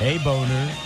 Hey, Boner.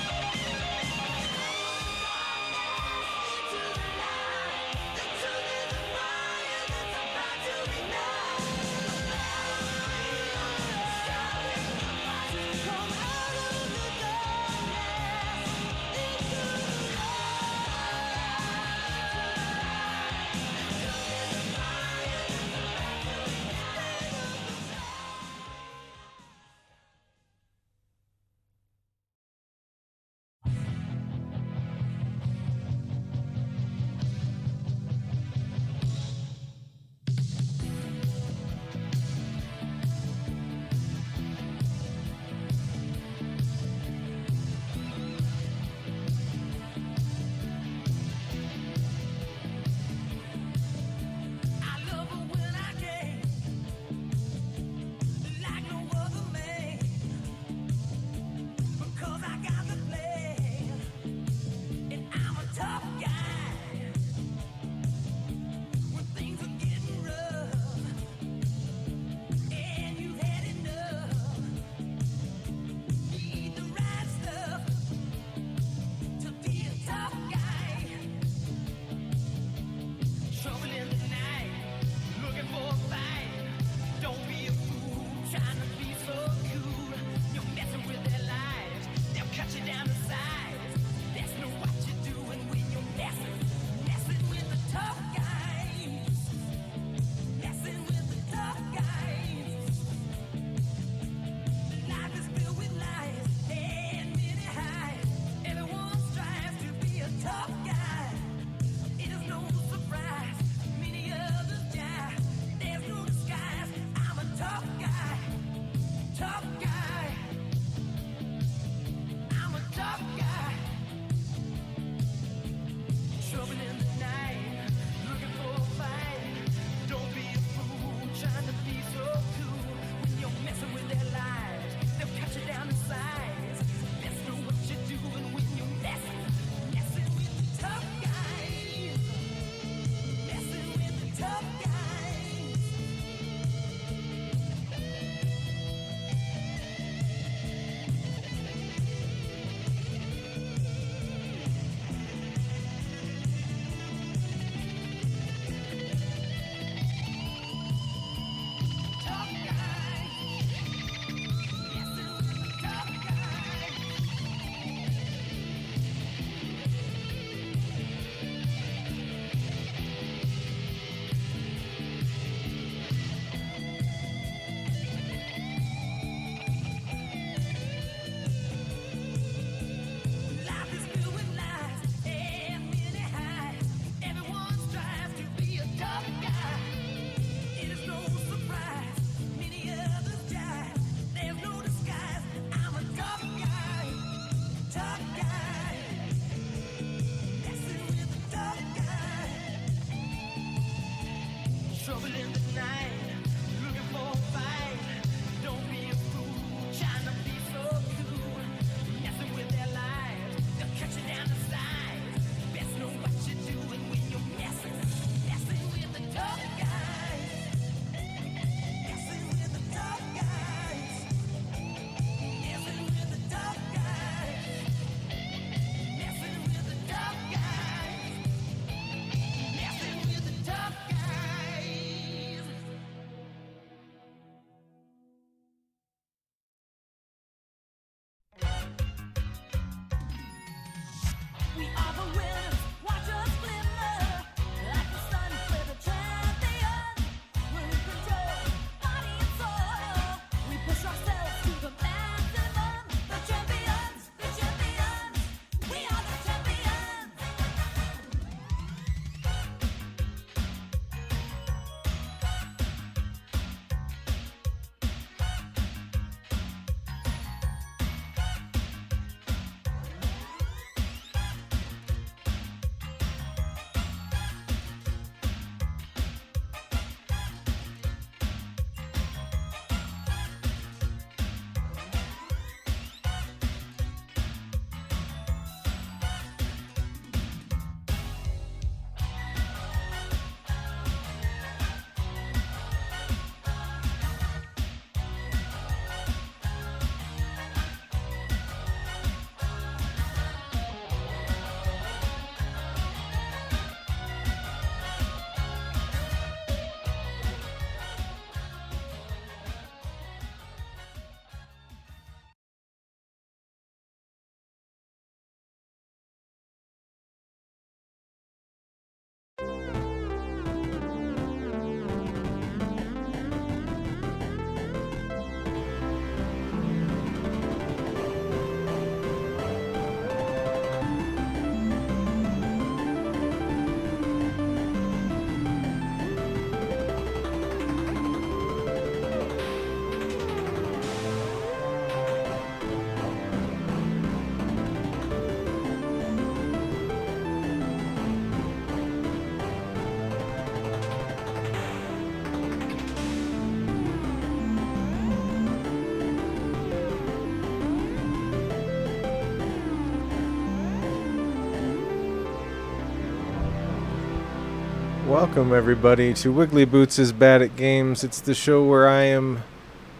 Welcome everybody to Wigglyboots is Bad at Games. It's the show where I am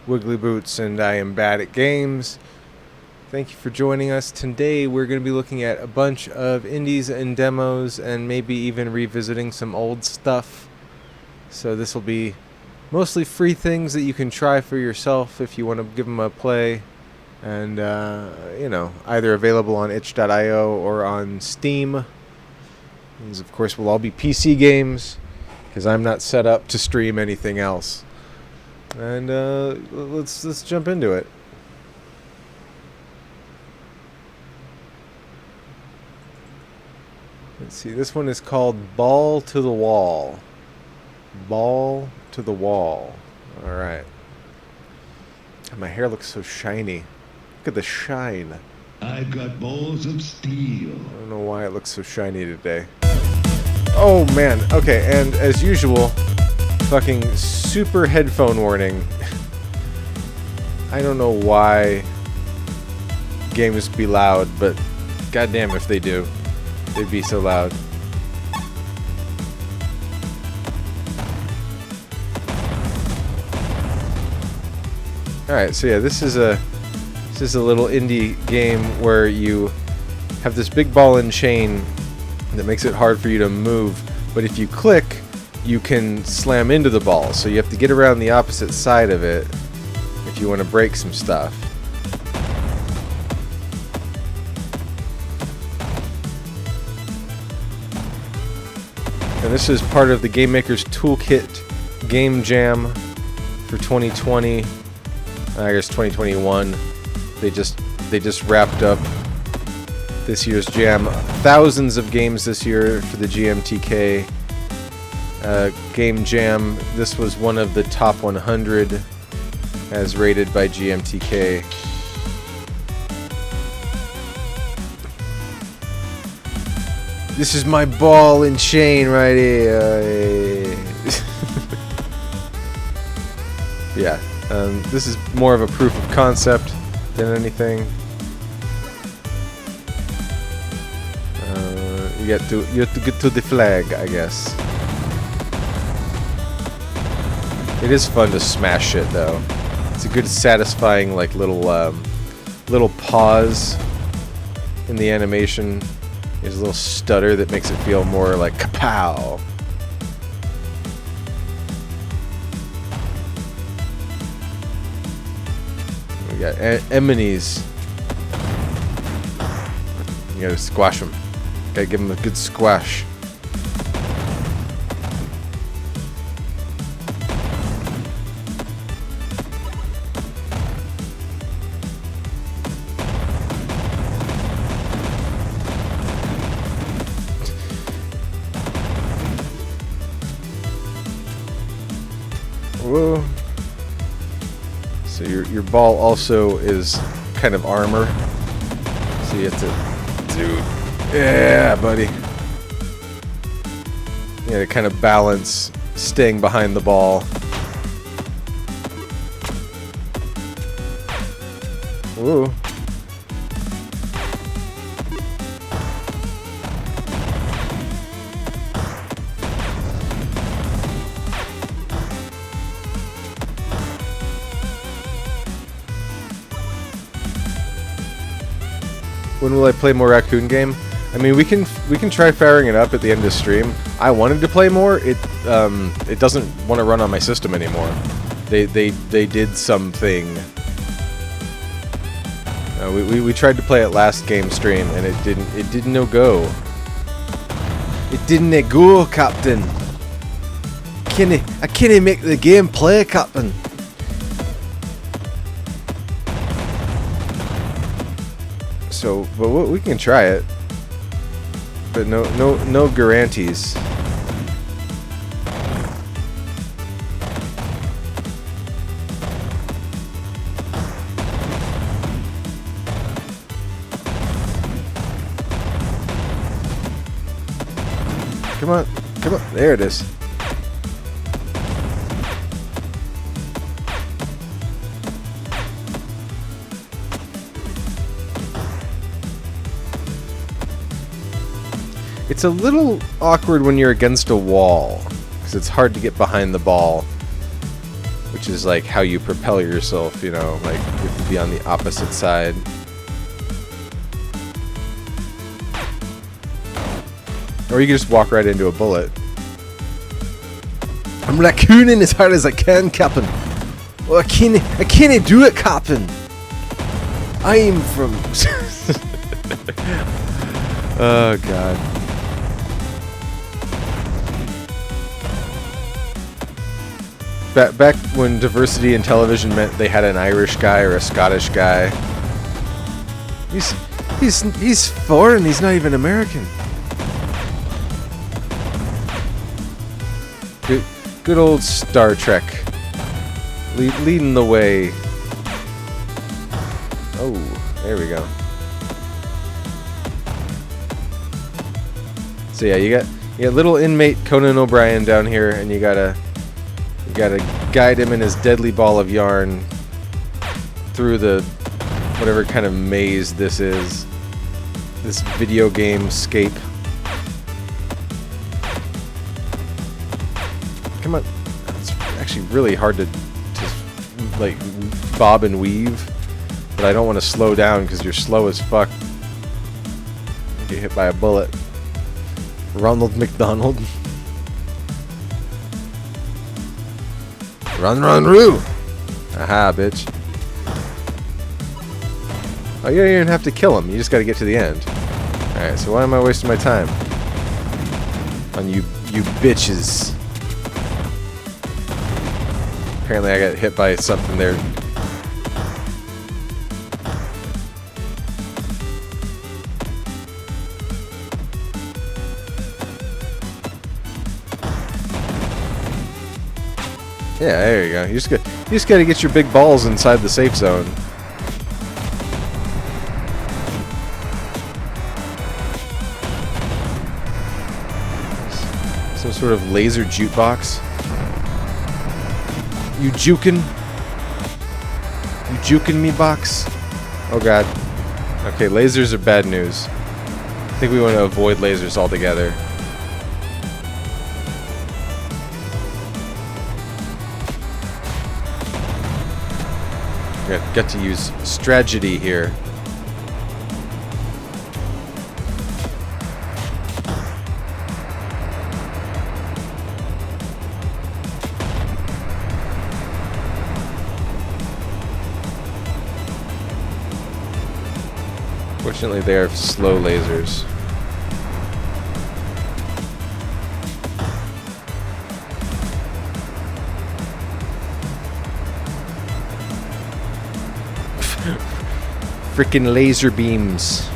Wigglyboots and I am bad at games. Thank you for joining us. Today we're going to be looking at a bunch of indies and demos and maybe even revisiting some old stuff. So this will be mostly free things that you can try for yourself if you want to give them a play. And, either available on itch.io or on Steam. These, of course, will all be PC games, because I'm not set up to stream anything else. And let's jump into it. Let's see. This one is called Ball to the Wall. Ball to the Wall. All right. My hair looks so shiny. Look at the shine. I've got balls of steel. I don't know why it looks so shiny today. Oh man, okay, and as usual, fucking super headphone warning. I don't know why games be loud, but goddamn if they do. They'd be so loud. Alright, so yeah, this is a little indie game where you have this big ball and chain that makes it hard for you to move, but if you click, you can slam into the ball, so you have to get around the opposite side of it if you want to break some stuff. And this is part of the Game Maker's Toolkit Game Jam for 2020. I guess 2021. They just wrapped up this year's jam. Thousands of games this year for the GMTK Game Jam. This was one of the top 100 as rated by GMTK. This is my ball and chain right here. Yeah, this is more of a proof of concept than anything. You have to get to the flag, I guess. It is fun to smash shit, though. It's a good, satisfying, like little pause in the animation. There's a little stutter that makes it feel more like kapow. We got enemies. You gotta squash them. Gotta give him a good squash. Whoa. So your ball also is kind of armor. So you have to do... Yeah, buddy. Yeah, to kind of balance staying behind the ball. Ooh. When will I play more Raccoon Game? I mean, we can try firing it up at the end of the stream. I wanted to play more. It doesn't want to run on my system anymore. They did something. We tried to play it last game stream and it didn't no go. It didn't go, Captain. I can't make the game play, Captain. So, but we can try it. But no guarantees. Come on, there it is. It's a little awkward when you're against a wall, because it's hard to get behind the ball, which is like how you propel yourself, you know, like you have to be on the opposite side. Or you can just walk right into a bullet. I'm raccooning as hard as I can, Captain. Well, I can't do it, Captain. I'm from... Oh, God. Back when diversity in television meant they had an Irish guy or a Scottish guy. He's foreign, he's not even American. Good old Star Trek. Leading the way. Oh, there we go. So yeah, you got little inmate Conan O'Brien down here, and you gotta guide him in his deadly ball of yarn through the whatever kind of maze this is. This video game scape. Come on. It's actually really hard to like bob and weave, but I don't want to slow down because you're slow as fuck. Get hit by a bullet. Ronald McDonald. Run, roo! Aha, bitch. Oh, you don't even have to kill him. You just gotta get to the end. Alright, so why am I wasting my time on you bitches? Apparently I got hit by something there. Yeah, there you go. You just gotta get your big balls inside the safe zone. Some sort of laser jukebox. You juking me, box? Oh god. Okay, lasers are bad news. I think we want to avoid lasers altogether. Got to use strategy here. Fortunately, they are slow lasers. Frickin' laser beams.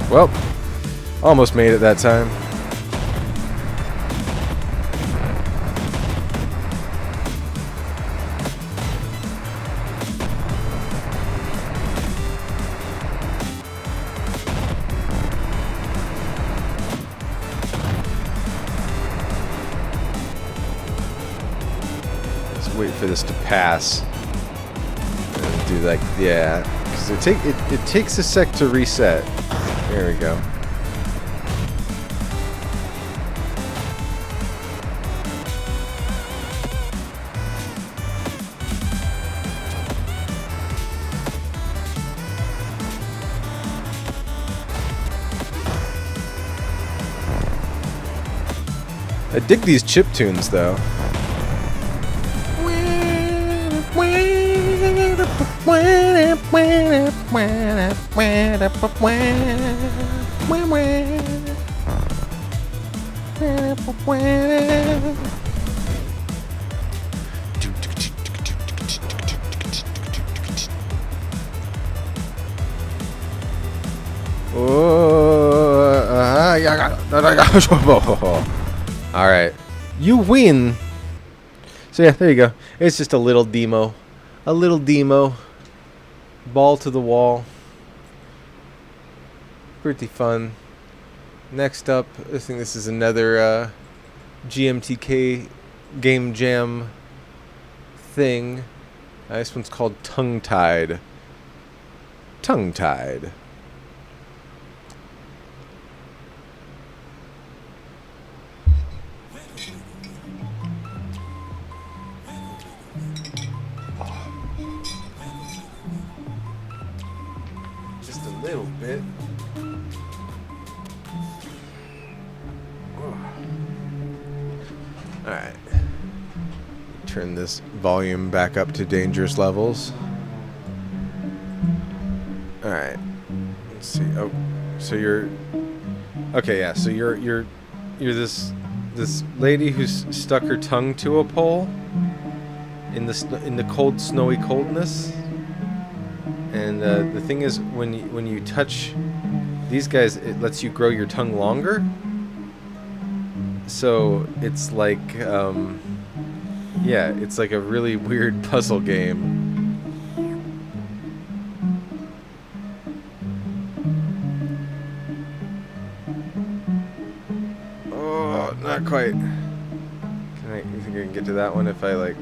Well, almost made it that time. Wait for this to pass and do like, yeah, because it takes a sec to reset. There we go. I dig these chip tunes though. Alright. You win! So yeah, there you go. It's just a little demo. A little demo. Ball to the wall. Pretty fun. Next up, I think this is another GMTK Game Jam thing. This one's called Tongue Tied. tongue-tied. Just a little bit. Alright. Turn this volume back up to dangerous levels. Alright. Let's see. Oh, so you're... Okay, yeah, so you're this lady who's stuck her tongue to a pole in the cold, snowy coldness. And the thing is, when you touch these guys, it lets you grow your tongue longer. So it's like, yeah, it's like a really weird puzzle game. Oh, not quite. You think I can get to that one if I like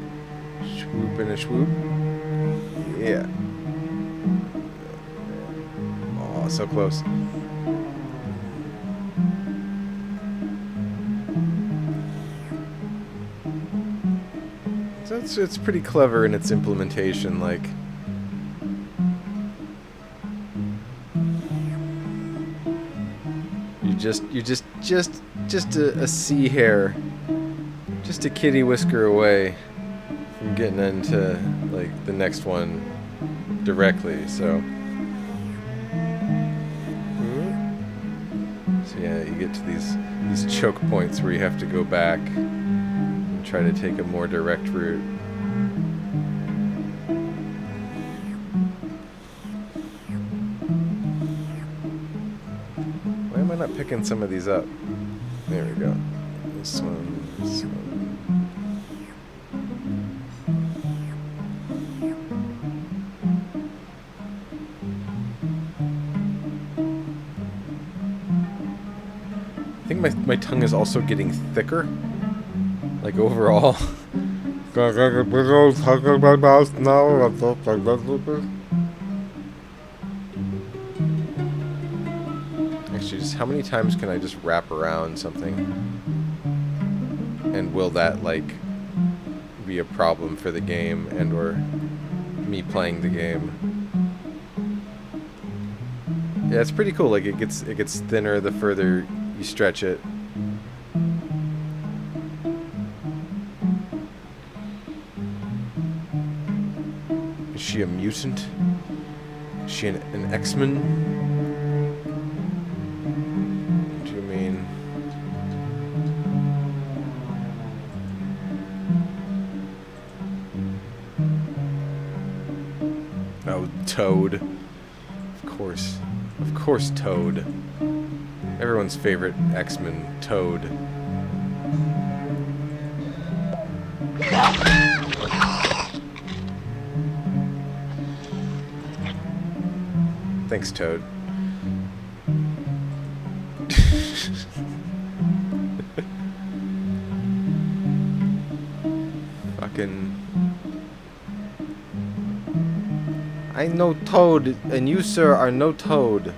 swoop and a swoop? Yeah. Oh, so close. So it's pretty clever in its implementation, like. You're just a sea hair, just a kitty whisker away from getting into like the next one directly. So yeah, you get to these choke points where you have to go back and try to take a more direct route. Why am I not picking some of these up? There we go. This one, this one. I think my tongue is also getting thicker, like overall. Actually, just how many times can I just wrap around something? And will that like be a problem for the game and or me playing the game? Yeah, it's pretty cool. Like it gets thinner the further you stretch it. Is she a mutant? Is she an X-Men? What do you mean? Oh, Toad. Of course Toad. Everyone's favorite X-Men, Toad. Thanks, Toad. Fucking... I know Toad, and you, sir, are no Toad.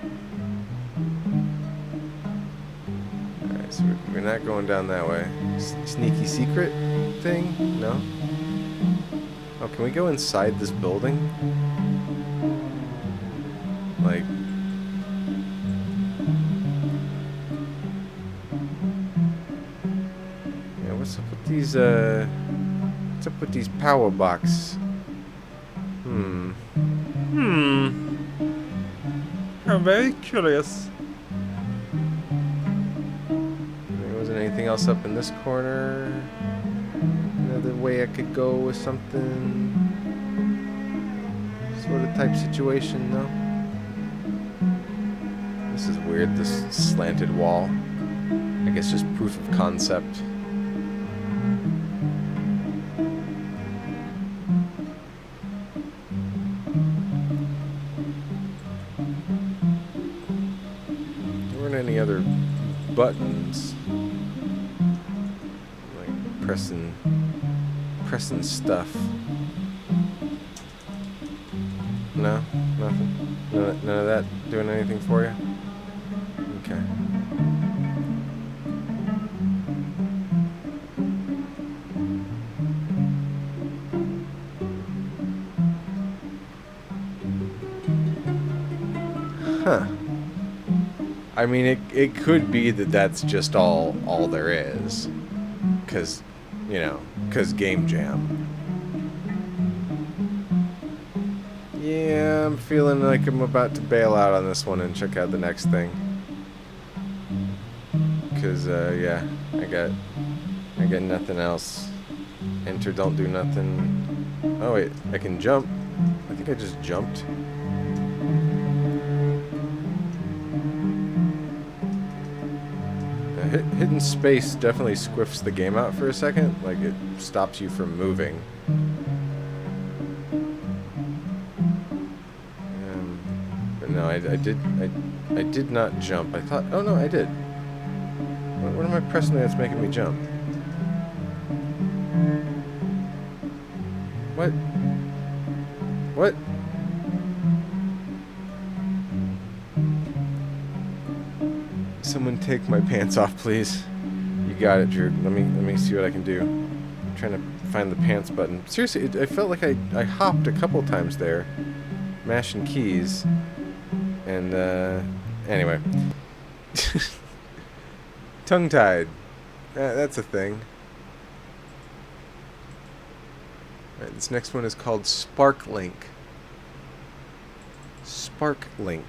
Alright, so we're not going down that way. Sneaky secret thing? No? Oh, can we go inside this building? Like... Yeah, what's up with these, what's up with these power box? I'm very curious. There wasn't anything else up in this corner. Another way I could go with something. Sort of type situation, no? This is weird, this slanted wall. I guess just proof of concept. Any other buttons like pressing stuff? No? Nothing? None of that doing anything for you? Okay. Huh. I mean, it could be that that's just all there is. Because, because Game Jam. Yeah, I'm feeling like I'm about to bail out on this one and check out the next thing. Because, yeah, I got nothing else. Enter, don't do nothing. Oh, wait, I can jump. I think I just jumped. Hidden space definitely squiffs the game out for a second. Like, it stops you from moving. But no, I did not jump. I thought, oh no, I did. What am I pressing that's making me jump? What? What? Someone take my pants off, please. You got it, Drew. Let me see what I can do. I'm trying to find the pants button. Seriously, I felt like I hopped a couple times there, mashing keys, and anyway, tongue-tied. That's a thing. All right, this next one is called Spark Link. Spark Link.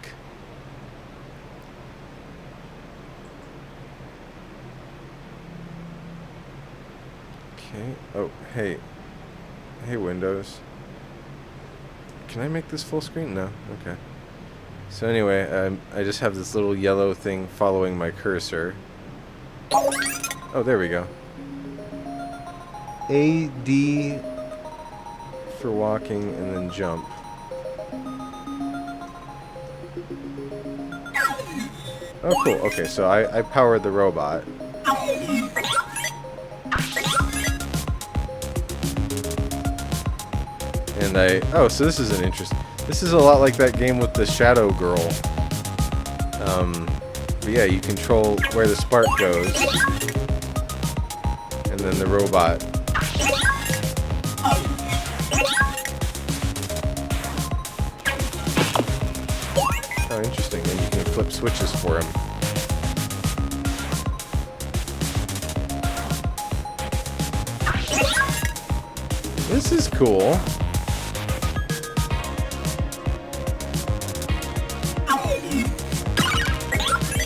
Okay. Oh, hey. Hey, Windows. Can I make this full screen? No. Okay. So anyway, I just have this little yellow thing following my cursor. Oh, there we go. A, D for walking, and then jump. Oh, cool. Okay, so I powered the robot. And oh, so this is an interest. This is a lot like that game with the Shadow Girl. But yeah, you control where the spark goes. And then the robot. Oh, interesting. And you can flip switches for him. This is cool.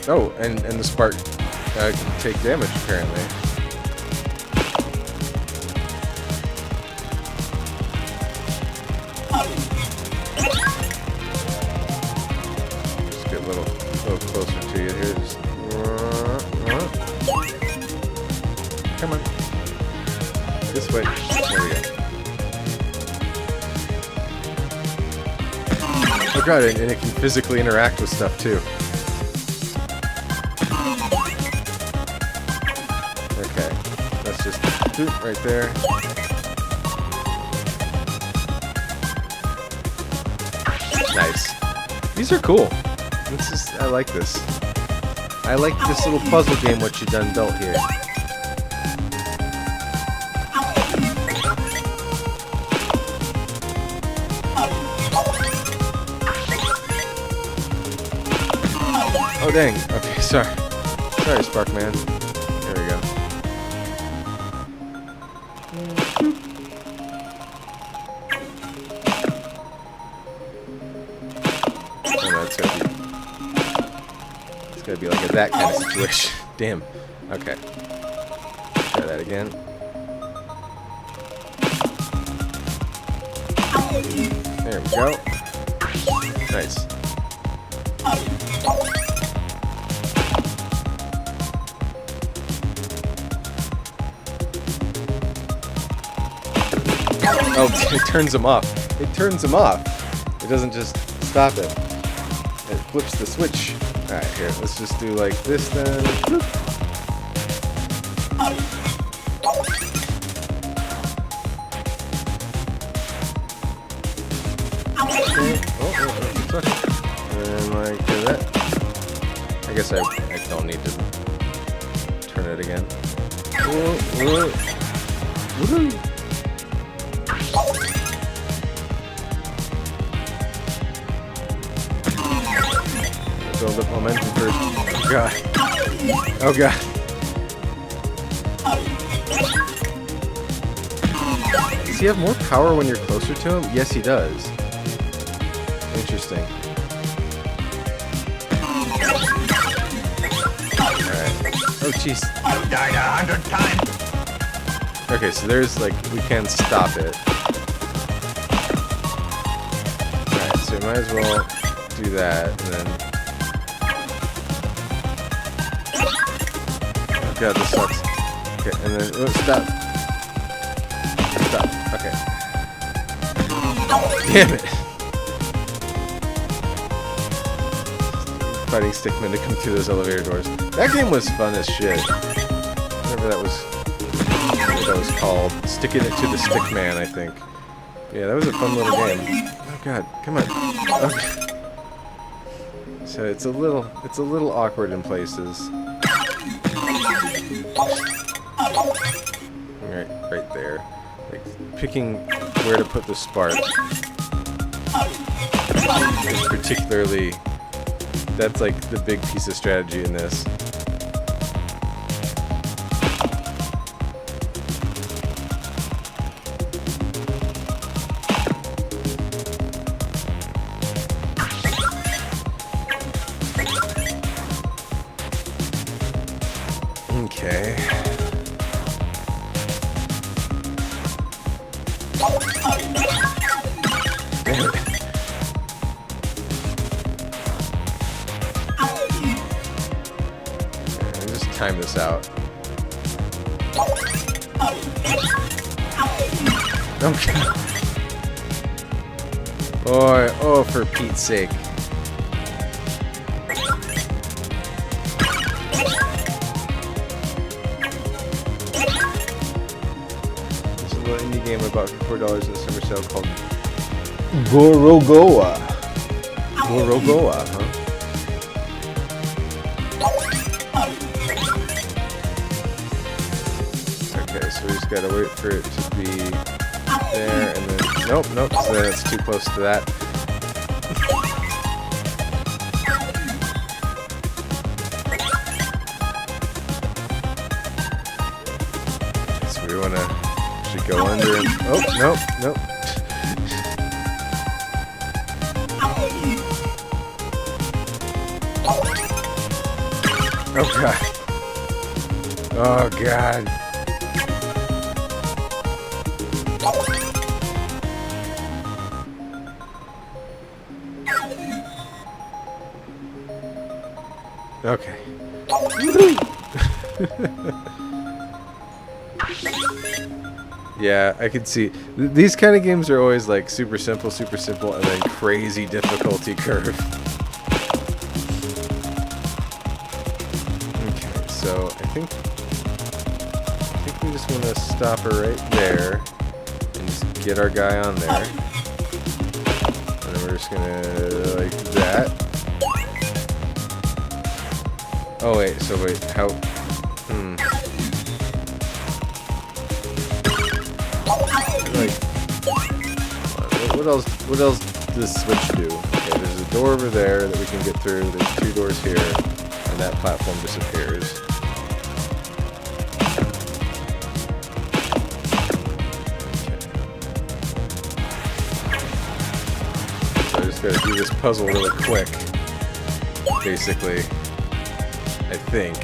Oh, and the spark can take damage, apparently. Just get a little closer to you here. Just, come on. This way. There we go. Oh god, and it can physically interact with stuff, too. Right there. Nice. These are cool. I like this. I like this little puzzle game what you done built here. Oh dang. Okay, sorry. Sorry, Sparkman. There we go. It's gonna be like that kind of situation. Damn. Okay. Try that again. There we go. Nice. Oh, it turns him off. It turns him off. It doesn't just stop it. It flips the switch. Alright, here. Let's just do like this then. Okay. Oh. like that. I guess I don't need to turn it again. Whoa, whoa. Woo-hoo. Build up momentum first. Oh god. Oh god. Does he have more power when you're closer to him? Yes, he does. Interesting. Alright. Oh jeez. I've died 100 times. Okay, so there's like, we can stop it. Alright, so we might as well do that, and then... Oh god, this sucks. Okay, and then, oh, stop. Stop, okay. Damn it! Fighting stickmen to come through those elevator doors. That game was fun as shit. Whatever that was... what that was called. Sticking it to the stickman, I think. Yeah, that was a fun little game. Oh god, come on. Okay. So it's a little awkward in places. Right there. Like picking where to put the spark is particularly, that's like the big piece of strategy in this. Okay. Just time this out. Okay. Boy, oh, for Pete's sake. Game I bought for $4 in the summer sale called Gorogoa. Gorogoa, huh? Okay, so we just gotta wait for it to be there, and then nope, so then it's too close to that. So we wanna go under and... oh, nope. Oh, God. Oh, God. Okay. Yeah, I can see. These kind of games are always like super simple, and then crazy difficulty curve. Okay, so I think we just want to stop her right there and just get our guy on there. And then we're just gonna like that. Oh wait, how? What else does this switch do? Okay, there's a door over there that we can get through. There's 2 doors here, and that platform disappears. Okay. So I just gotta do this puzzle really quick, basically, I think.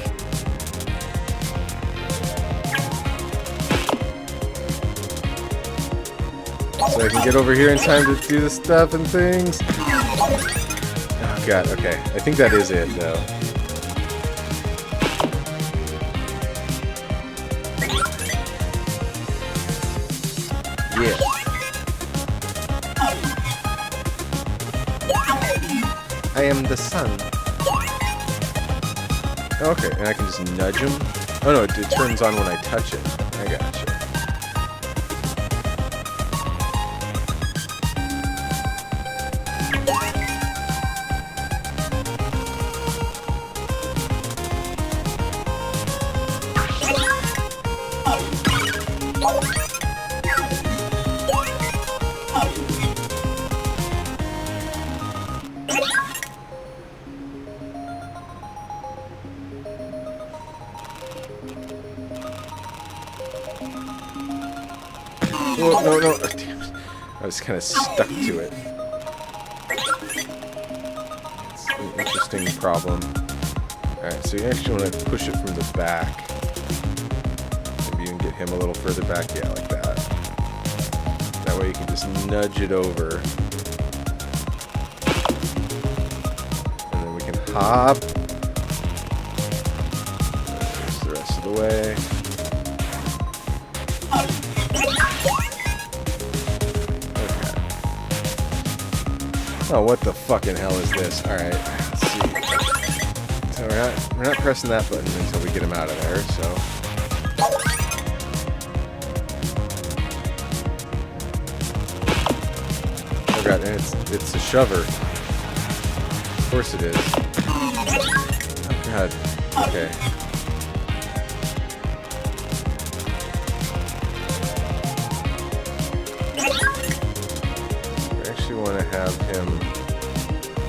So I can get over here in time to do the stuff and things. Oh god, okay. I think that is it, though. Yeah. I am the sun. Okay, and I can just nudge him. Oh no, it turns on when I touch it. I gotcha. Oh, no, no. Oh, damn it. I was kind of stuck to it. It's an interesting problem. Alright, so you actually want to push it from the back. Maybe you can get him a little further back. Yeah, like that. That way you can just nudge it over. And then we can hop. There's the rest of the way. Oh, what the fucking hell is this? Alright, let's see. So we're not pressing that button until we get him out of there, so. Oh god, and it's a shover. Of course it is. Oh god. Okay. Want to have him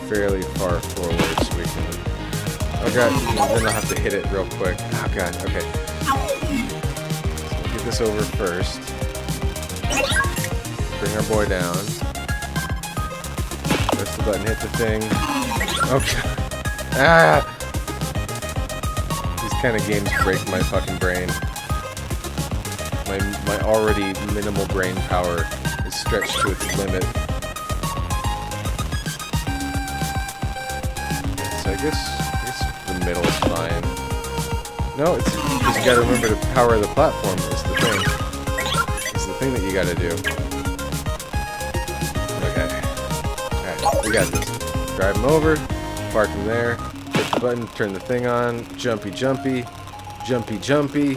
fairly far forward so we can. Oh god, then I'll have to hit it real quick. Oh god, okay. So get this over first. Bring our boy down. Press the button, hit the thing. Oh god. Ah! These kind of games break my fucking brain. My already minimal brain power is stretched to its limit. I guess the middle is fine. No, it's because you gotta remember to power the platform is the thing. It's the thing that you gotta do. Okay. Alright, we got this. Drive him over, park him there, hit the button, turn the thing on, jumpy jumpy, jumpy jumpy.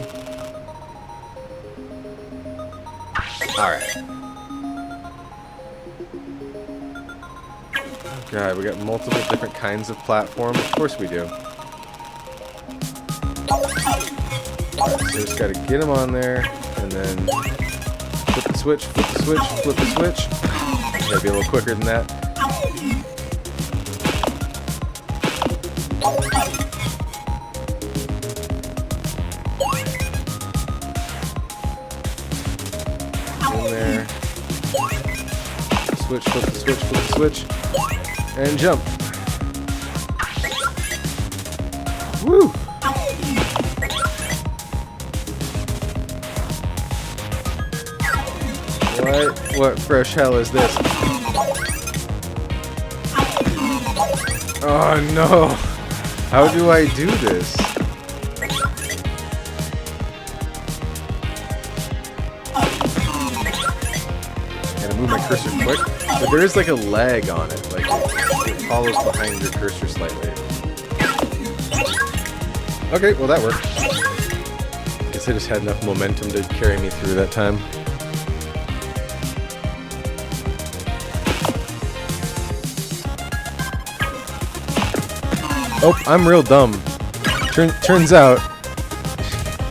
Alright. God, we got multiple different kinds of platform. Of course we do. Right, so just gotta get them on there, and then flip the switch, flip the switch, flip the switch. Gotta be a little quicker than that. In there. Switch, flip the switch, flip the switch. And jump. Woo! What fresh hell is this? Oh no! How do I do this? Gotta move my cursor quick. But there is like a lag on it. Like it follows behind your cursor slightly. Okay, well that worked. Guess I just had enough momentum to carry me through that time. Oh, I'm real dumb. Turns out,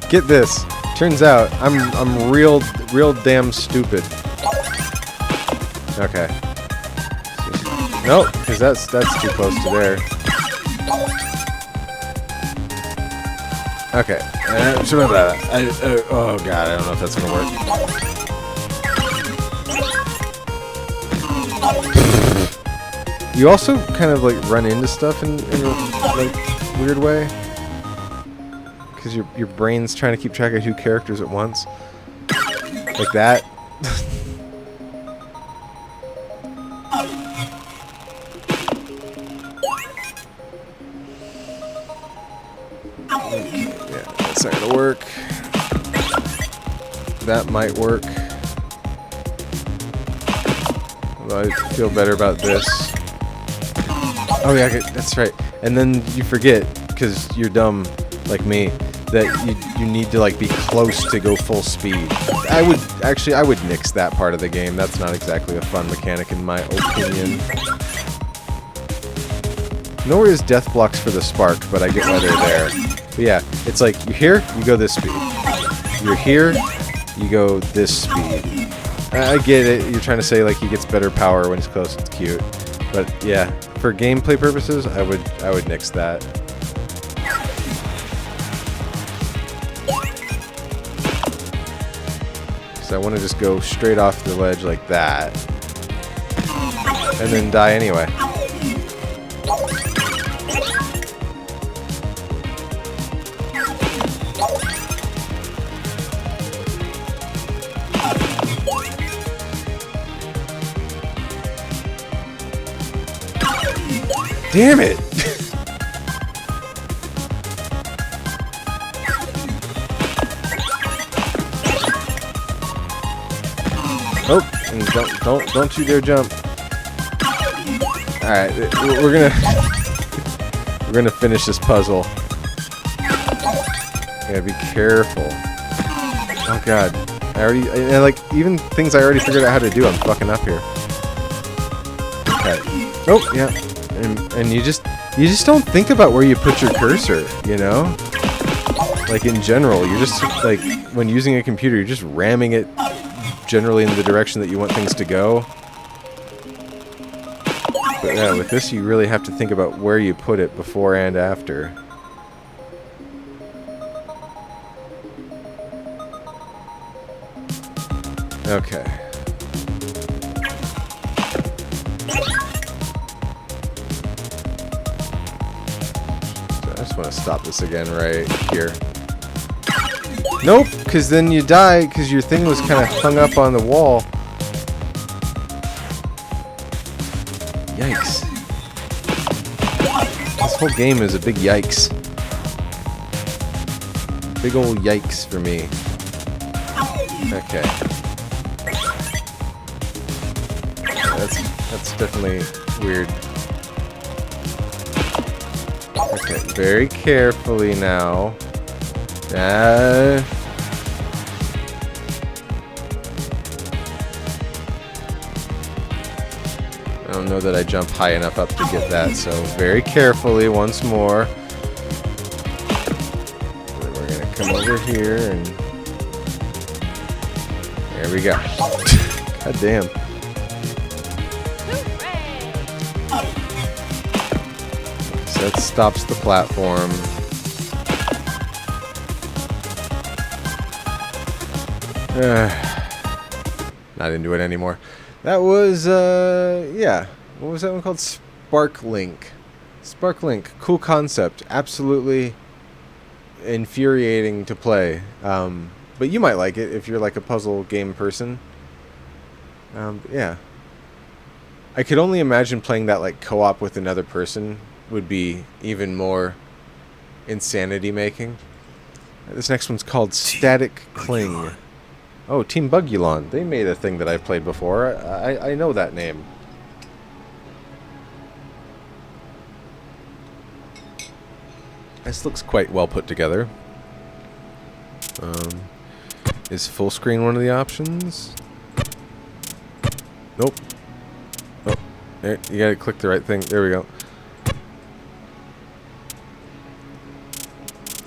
get this. Turns out I'm real damn stupid. Okay. Nope, because that's too close to there. Okay. Oh god, I don't know if that's gonna work. You also kind of like run into stuff in a like weird way, because your brain's trying to keep track of 2 characters at once, like that. Yeah, that's not gonna work. That might work. Although I feel better about this. Oh yeah, that's right. And then you forget, because you're dumb like me, that you need to like be close to go full speed. I would nix that part of the game. That's not exactly a fun mechanic in my opinion. Nor is death blocks for the spark, but I get why they're there. But yeah, it's like, you're here, you go this speed. You're here, you go this speed. I get it, you're trying to say like he gets better power when he's close, it's cute. But yeah, for gameplay purposes, I would nix that. Because I want to just go straight off the ledge like that. And then die anyway. Damn it! Oh, and don't you dare jump. All right, we're gonna finish this puzzle. Gotta be careful. Oh god, I like even things I already figured out how to do. I'm fucking up here. Okay. Oh yeah. And you just don't think about where you put your cursor, you know? Like in general, you're just like when using a computer, you're just ramming it generally in the direction that you want things to go. But yeah, with this you really have to think about where you put it before and after. Okay. I just want to stop this again right here. Nope, because then you die because your thing was kind of hung up on the wall. Yikes. This whole game is a big yikes. Big old yikes for me. Okay. That's definitely weird. Okay, very carefully now. I don't know that I jump high enough up to get that, so very carefully once more. Then we're gonna come over here and there we go. God damn. So that stops the platform. Not into it anymore. That was, yeah. What was that one called? Sparklink. Sparklink. Cool concept. Absolutely infuriating to play. But you might like it if you're like a puzzle game person. Yeah. I could only imagine playing that like co-op with another person would be even more insanity making. This next one's called Static Cling. Oh, Team Bugulon. They made a thing that I've played before. I know that name. This looks quite well put together. Is full screen one of the options? Nope. Oh, there, you gotta click the right thing. There we go.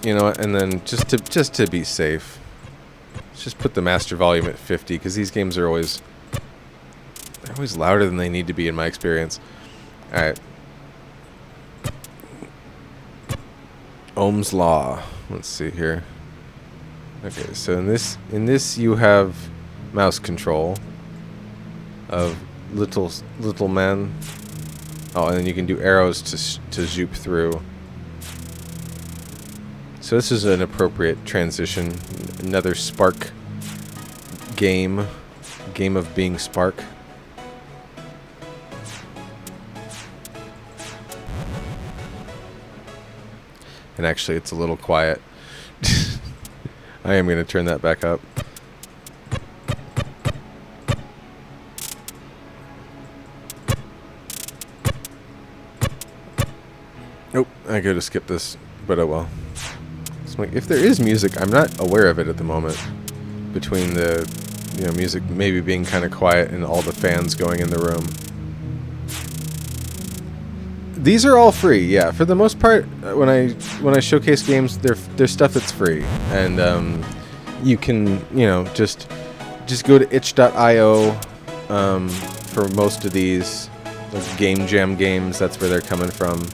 You know what? And then just to be safe, let's just put the master volume at 50 because these games are always louder than they need to be in my experience. All right. Ohm's law. Let's see here. Okay, so in this you have mouse control of little men. Oh, and then you can do arrows to zoop through. So this is an appropriate transition. Another Spark game of being Spark. And actually, it's a little quiet. I am going to turn that back up. Nope, I could have skipped this, but oh well. So if there is music, I'm not aware of it at the moment. Between the, music maybe being kind of quiet and all the fans going in the room. These are all free, yeah. For the most part, when I showcase games, they're stuff that's free, and you can just go to itch.io for most of these like Game Jam games. That's where they're coming from.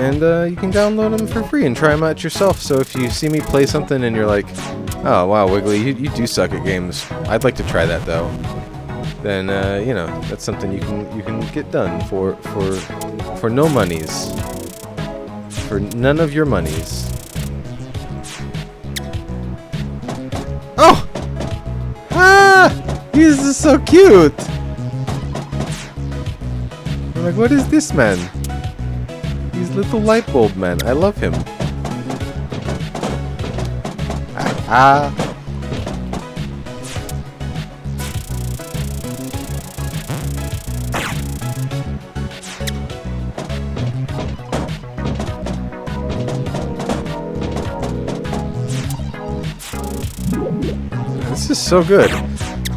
and you can download them for free and try them out yourself. So if you see me play something and you're like, oh wow, Wiggly, you do suck at games, I'd like to try that though, then you know, that's something you can get done for no monies, for none of your monies. Oh! Ah! He's just so cute! I'm like, what is this man? He's little light bulb man. I love him. Ah. This is so good.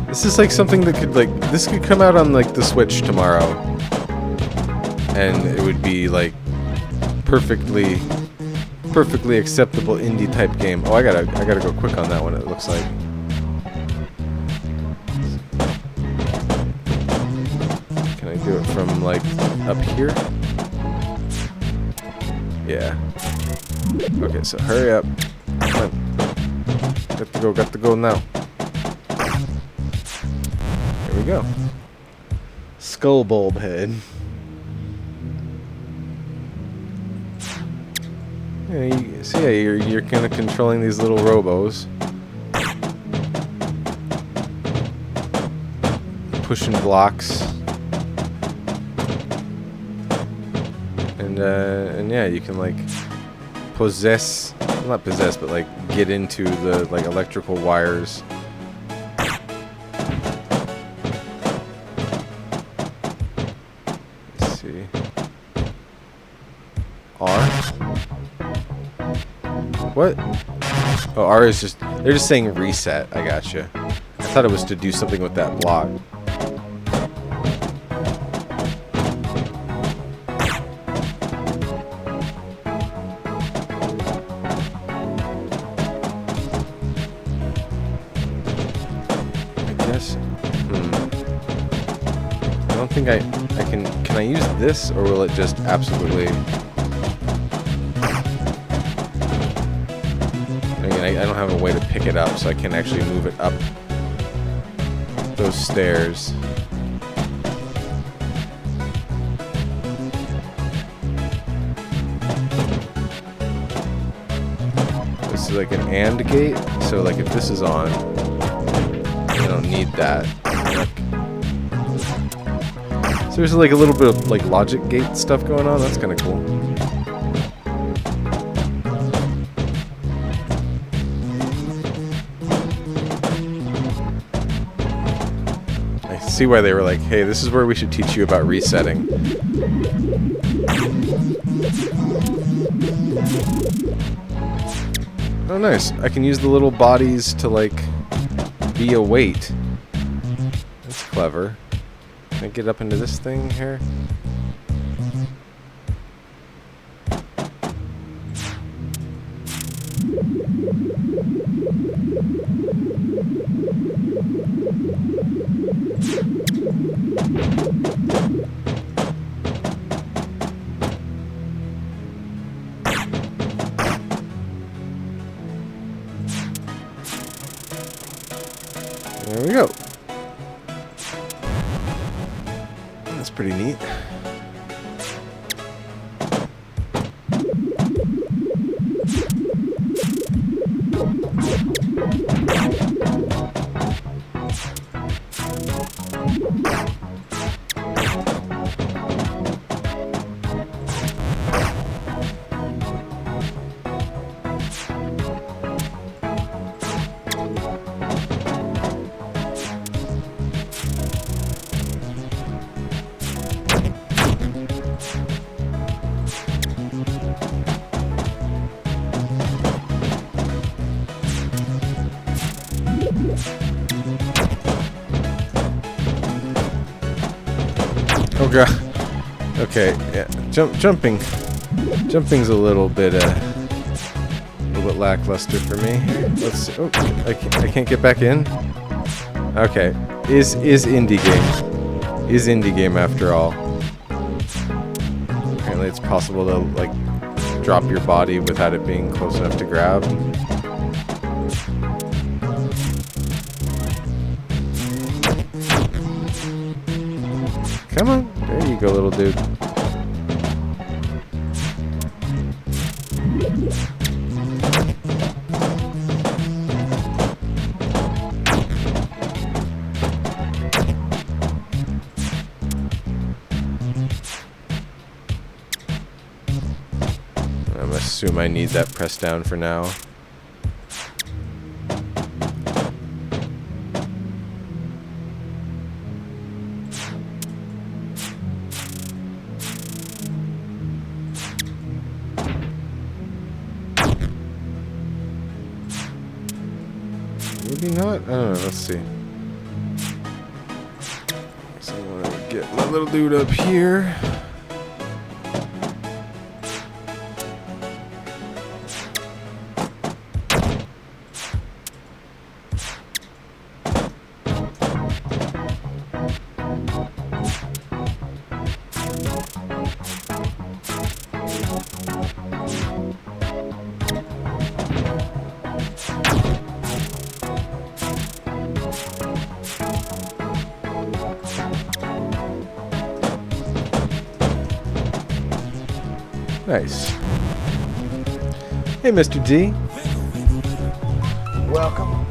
This is like something that could this could come out on like the Switch tomorrow, and it would be like perfectly acceptable indie type game. Oh, I gotta go quick on that one. It looks like. Can I do it from like up here? Yeah. Okay, so hurry up. Come on. Got to go now. Here we go. Skull bulb head. Yeah, so yeah, you're kind of controlling these little robos, pushing blocks, and yeah, you can like possess, not possess, but like get into the like electrical wires. Let's see. R. What? Oh, R is just... They're just saying reset. I gotcha. I thought it was to do something with that block. I guess... I don't think I can... Can I use this, or will it just absolutely... I don't have a way to pick it up, so I can actually move it up those stairs. This is like an AND gate, so like if this is on, I don't need that. So there's like a little bit of like logic gate stuff going on. That's kind of cool. See why they were like, hey, this is where we should teach you about resetting. Oh, nice. I can use the little bodies to, like, be a weight. That's clever. Can I get up into this thing here? There we go. That's pretty neat. Oh god. Okay, yeah. Jumping's a little bit lackluster for me. Let's see. Oh, I can't get back in. Okay, is indie game. Is indie game after all. Apparently, it's possible to like drop your body without it being close enough to grab. Come on. There you go, little dude. I assume I need that press down for now. Maybe not? I don't know. Let's see. So I want to get my little dude up here. Nice. Hey, Mr. D. Welcome.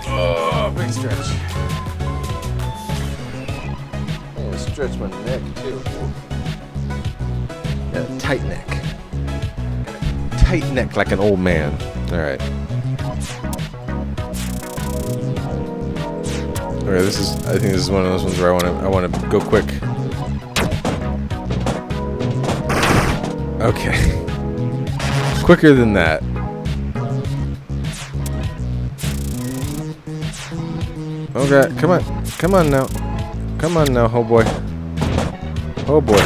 Oh, big stretch. I'm gonna stretch my neck too. Got a tight neck. Tight neck like an old man. All right. Okay, this is. I think this is one of those ones where I want to go quick. Okay. Quicker than that. Okay, come on now, oh boy, oh boy.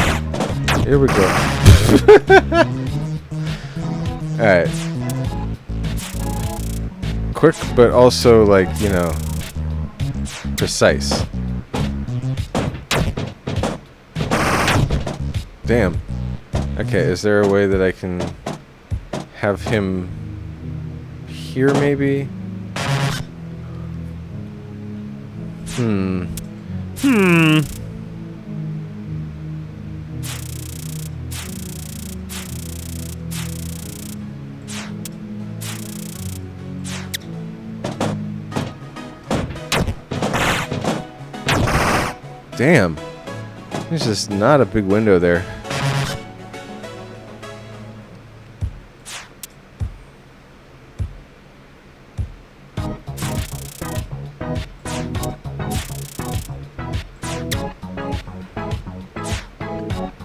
Here we go. All right. Quick, but also like precise. Damn. Okay, is there a way that I can have him here maybe? Damn. There's just not a big window there.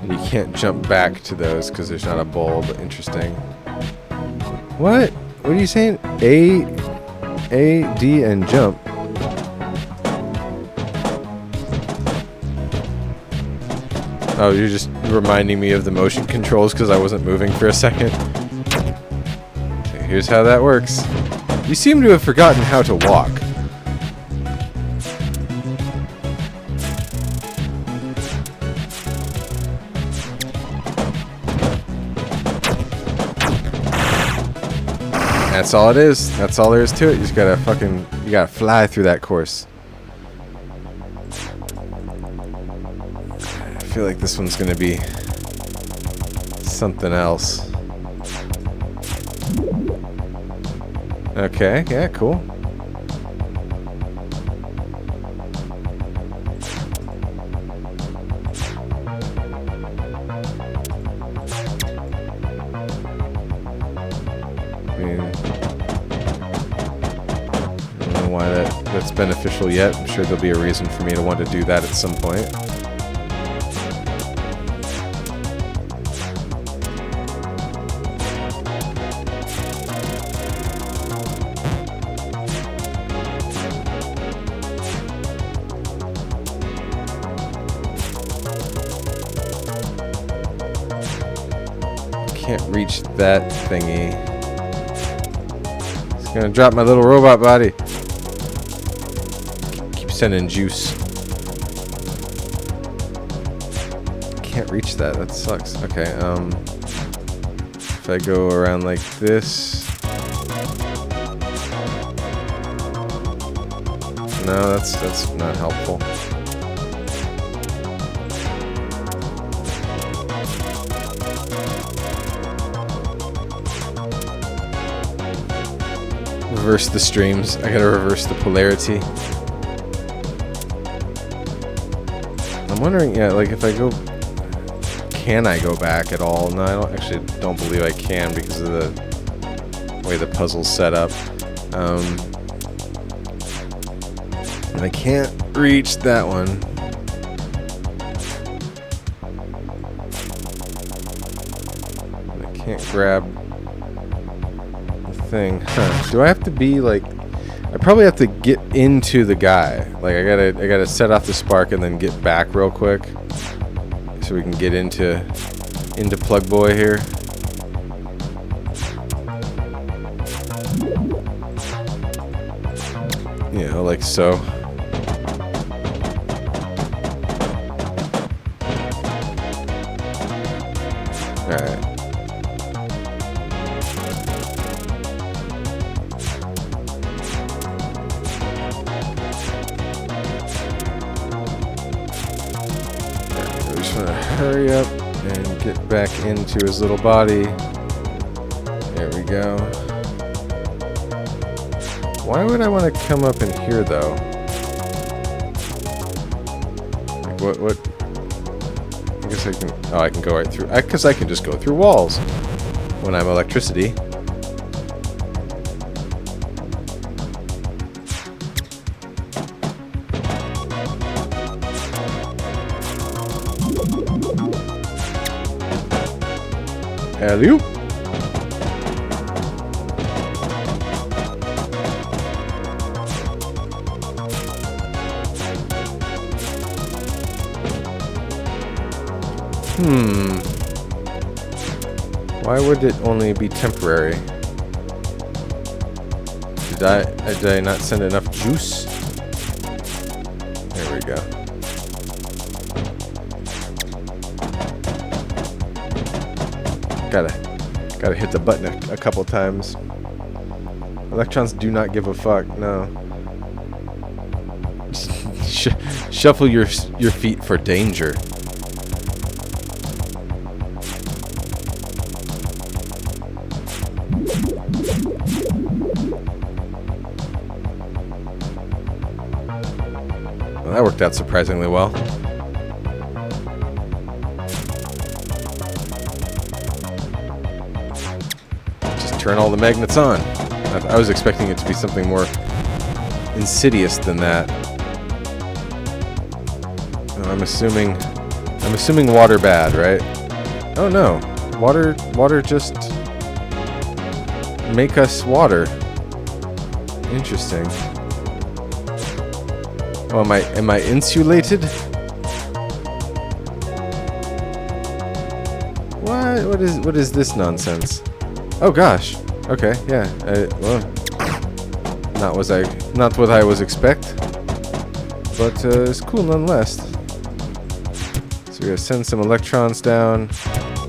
You can't jump back to those because there's not a bulb. Interesting. What? What are you saying? A, D, and jump. Oh, you're just reminding me of the motion controls because I wasn't moving for a second. Okay, here's how that works. You seem to have forgotten how to walk. That's all it is. That's all there is to it. You just gotta you gotta fly through that course. I feel like this one's gonna be something else. Okay, yeah, cool. Why that's beneficial yet. I'm sure there'll be a reason for me to want to do that at some point. Can't reach that thingy. It's gonna drop my little robot body. Sending juice. can't reach that. That sucks. Okay, if I go around like this. No, that's not helpful. Reverse the streams. I gotta reverse the polarity. I'm wondering, yeah, like if I go, can I go back at all? No, I don't believe I can because of the way the puzzle's set up. And I can't reach that one. And I can't grab the thing. Huh. Do I have to be like? I probably have to get into the guy. Like I gotta set off the spark and then get back real quick, so we can get into Plug Boy here. You know, like so. Alright. We just want to hurry up and get back into his little body. There we go. Why would I want to come up in here, though? Like, what? I guess I can... Oh, I can go right through... Because I can just go through walls when I'm electricity. Alley-oop. Why would it only be temporary? Did I not send enough juice? There we go. Gotta hit the button a couple times. Electrons do not give a fuck. No. Shuffle your feet for danger. Well, that worked out surprisingly well. Just turn all the magnets on. I was expecting it to be something more insidious than that. Oh, I'm assuming water bad, right? Oh no, water just make us water. Interesting. Oh, am I insulated? What is this nonsense? Oh gosh. Okay, yeah. Well, not what I was expect, but it's cool nonetheless. So we're gonna send some electrons down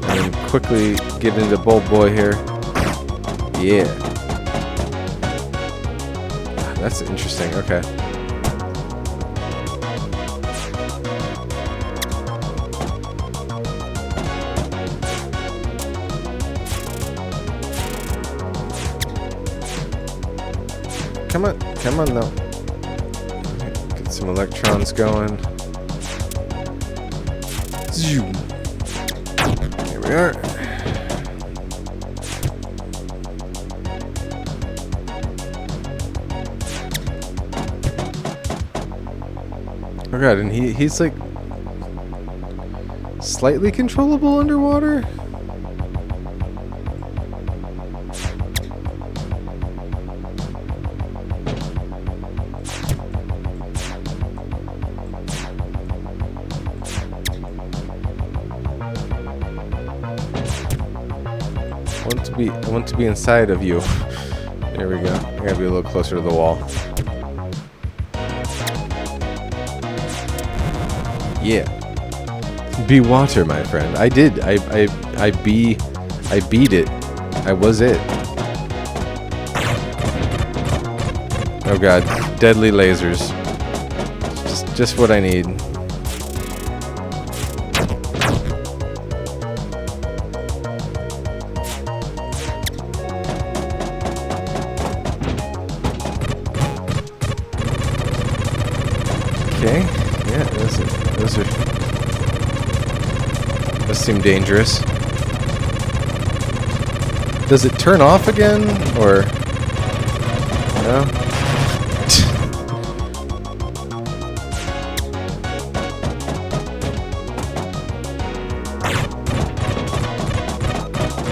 and quickly get into Bulb Boy here. Yeah. That's interesting. Okay. Come on now. Get some electrons going. Zoom. Here we are. Oh god, and he's like slightly controllable underwater? I want to be inside of you. There we go. I gotta be a little closer to the wall. Yeah. Be water, my friend. I did. I beat it. I was it. Oh god, deadly lasers. Just what I need. Okay. Yeah, those seem dangerous. Does it turn off again, or no?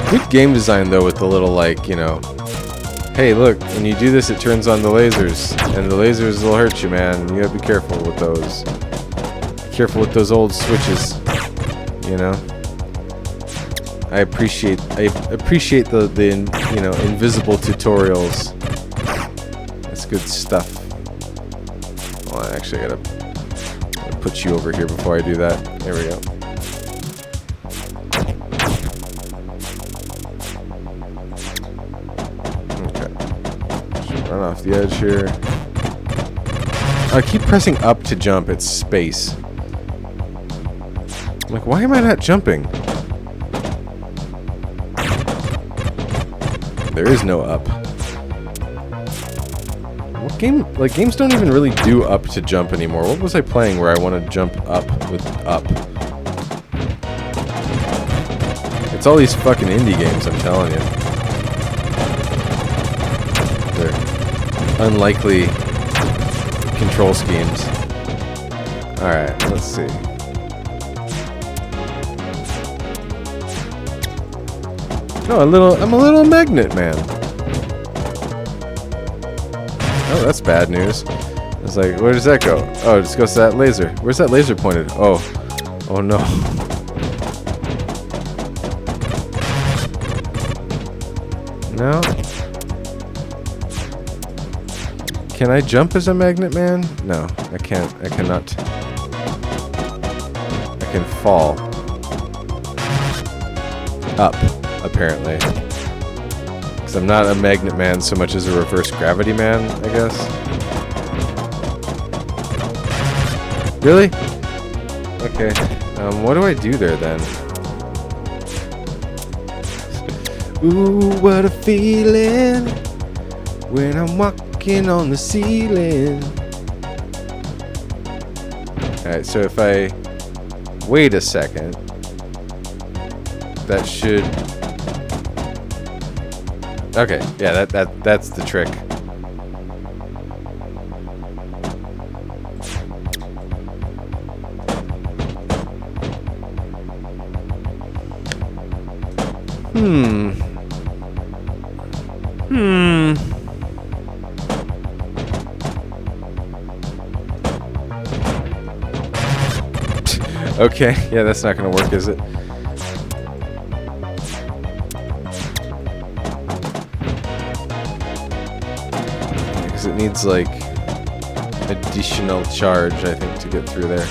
Good game design though, with the little, like, you know, hey, look, when you do this, it turns on the lasers, and the lasers will hurt you, man. You gotta be careful with those. Be careful with those old switches. You know, I appreciate the you know, invisible tutorials. That's good stuff. Well, actually, I gotta put you over here before I do that. There we go. Okay. Run off the edge here. I keep pressing up to jump. It's space. Like, why am I not jumping? There is no up. What game? Like, games don't even really do up to jump anymore. What was I playing where I want to jump up with up? It's all these fucking indie games, I'm telling you. They're unlikely control schemes. Alright, let's see. No, I'm a little magnet man. Oh, that's bad news. I was like, where does that go? Oh, it just goes to that laser. Where's that laser pointed? Oh. Oh no. No. Can I jump as a magnet man? No, I can't. I cannot. I can fall. Up. Apparently. Because I'm not a magnet man so much as a reverse gravity man, I guess. Really? Okay. What do I do there then? Ooh, what a feeling when I'm walking on the ceiling. Alright, so if I wait a second, that should... Okay, yeah, that's the trick. Okay, yeah, that's not gonna work, is it? Because it needs, like, additional charge, I think, to get through there.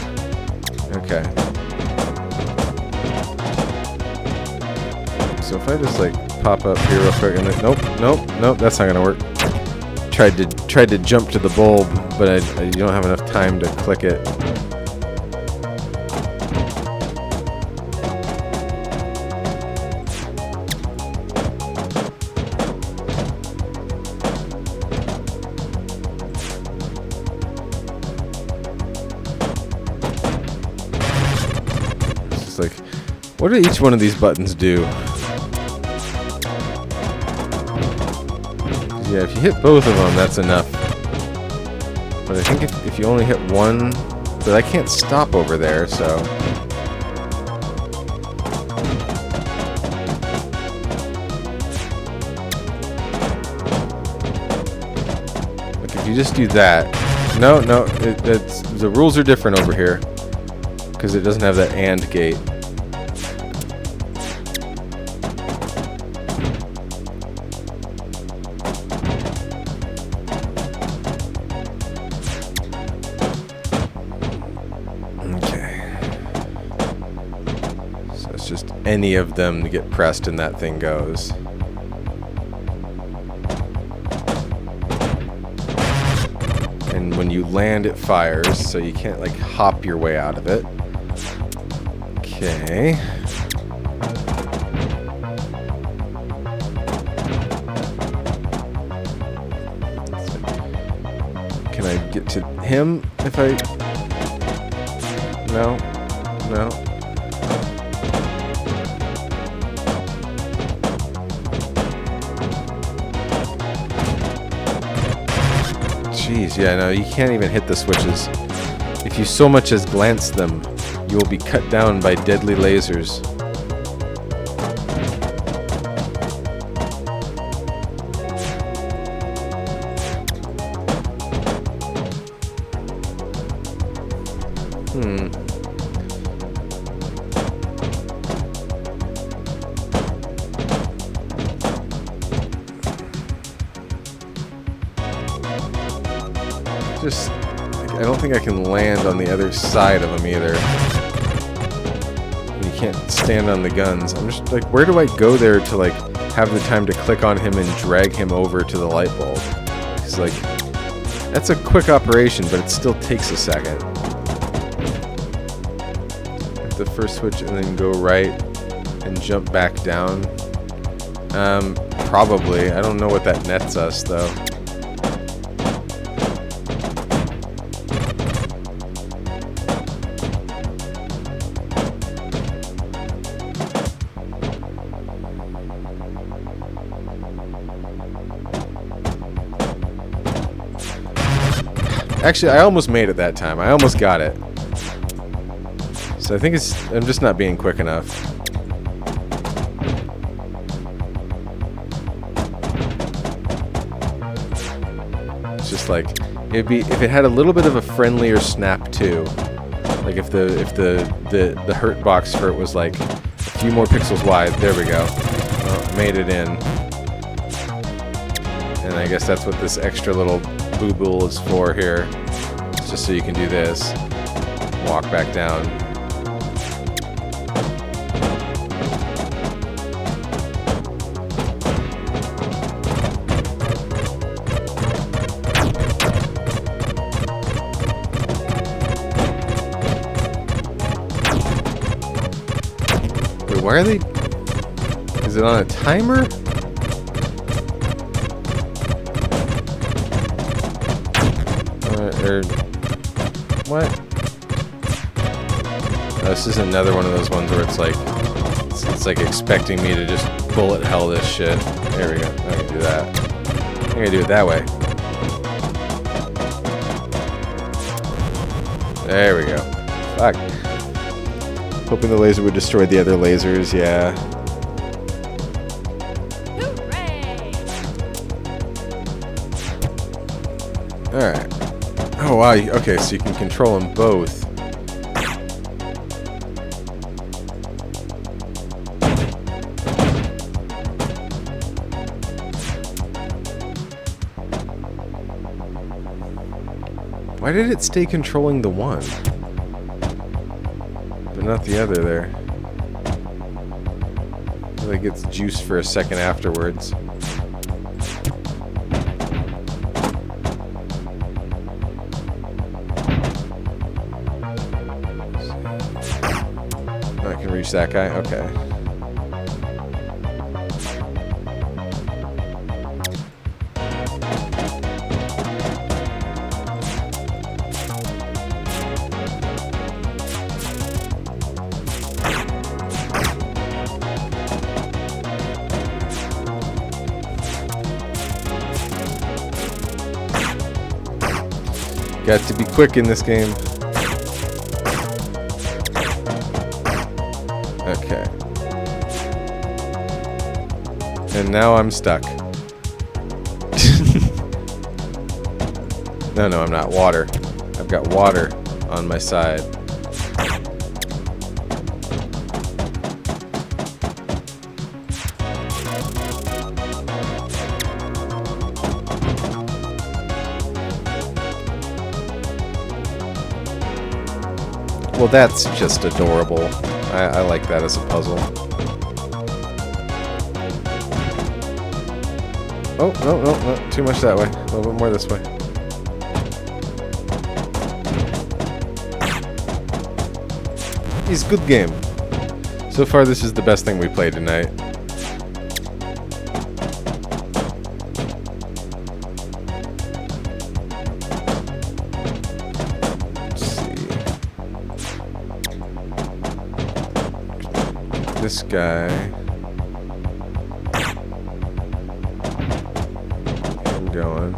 Okay. So if I just, like, pop up here real quick and then... Nope, that's not gonna work. Tried to jump to the bulb, but you don't have enough time to click it. Like, what do each one of these buttons do? Yeah, if you hit both of them, that's enough. But I think if you only hit one... But I can't stop over there, so... Like, if you just do that... No, the rules are different over here. Because it doesn't have that AND gate. Okay. any of them get pressed and that thing goes. And when you land, it fires, so you can't like hop your way out of it. Okay. Can I get to him if I... No. No. Jeez, yeah, no, you can't even hit the switches. If you so much as glance them, you will be cut down by deadly lasers. Just, I don't think I can land on the other side of them either. You can't stand on the guns. I'm just like, where do I go there to like have the time to click on him and drag him over to the light bulb? It's like, that's a quick operation, but it still takes a second. Hit the first switch and then go right and jump back down. Probably. I don't know what that nets us though. Actually, I almost made it that time. I almost got it. So I think I'm just not being quick enough. It's just like, it'd be, if it had a little bit of a friendlier snap too. Like if the hurt box for it was like a few more pixels wide. There we go. Well, made it in. And I guess that's what this extra little boo-bool is for here. It's just so you can do this. Walk back down. Wait, why are they... Is it on a timer? Or what? Oh, this is another one of those ones where it's like it's like expecting me to just bullet hell this shit. There we go. I can do that. I'm gonna do it that way. There we go. Fuck. Hoping the laser would destroy the other lasers. Yeah. All right. Oh wow, okay, so you can control them both. Why did it stay controlling the one, but not the other there? Like it's juice for a second afterwards. Reach that guy? Okay. Got to be quick in this game. Okay. And now I'm stuck. No, I'm not. Water. I've got water on my side. Well, that's just adorable. I like that as a puzzle. Oh, no. Too much that way. A little bit more this way. It's a good game. So far, this is the best thing we played tonight. Let's see. This guy. I'm going.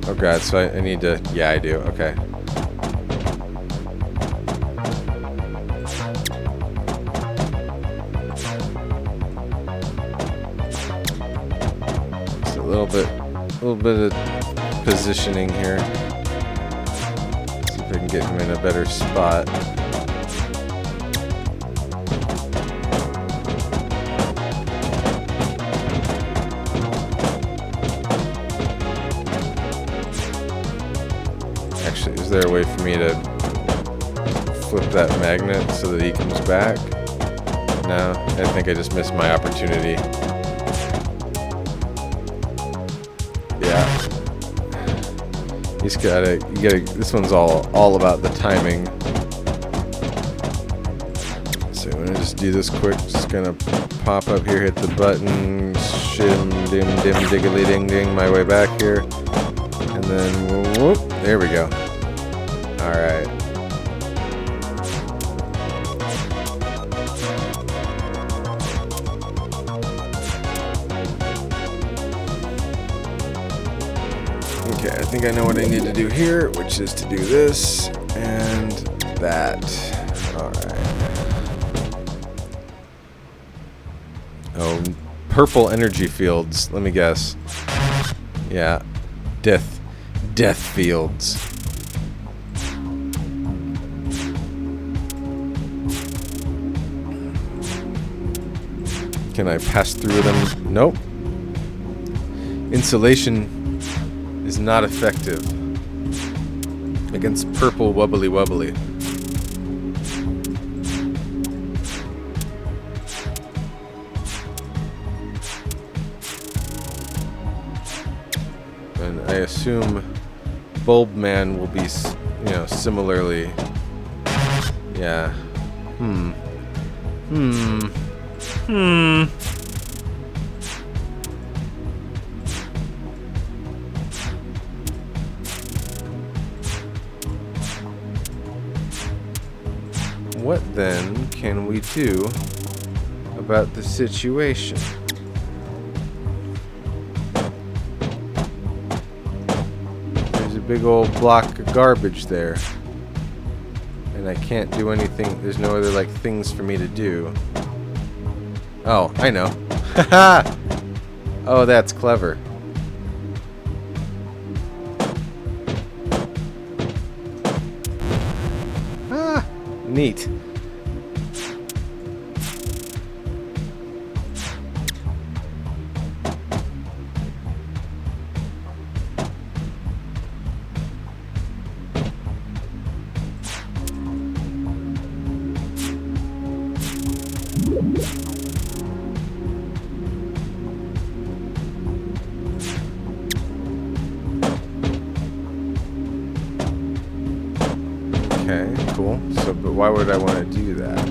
Oh god, so I need to... Yeah, I do. Okay. Just a little bit of positioning here. See if I can get him in a better spot. Actually, is there a way for me to flip that magnet so that he comes back? No, I think I just missed my opportunity. Yeah. He's gotta, this one's all about the timing. So I'm gonna just do this quick, just gonna pop up here, hit the button, shim, dim, diggly ding ding, my way back here. And then, whoop, there we go. Alright. Okay, I think I know what I need to do here, which is to do this and that. Alright. Oh, purple energy fields. Let me guess. Yeah. Death fields. Can I pass through them? Nope. Insulation is not effective against purple wubbly wubbly. And I assume Bulb Man will be, similarly. Yeah. What then can we do about the situation? There's a big old block of garbage there. And I can't do anything. There's no other, things for me to do. Oh, I know. Haha! Oh, that's clever. Ah, neat. Okay, cool. So, but why would I want to do that?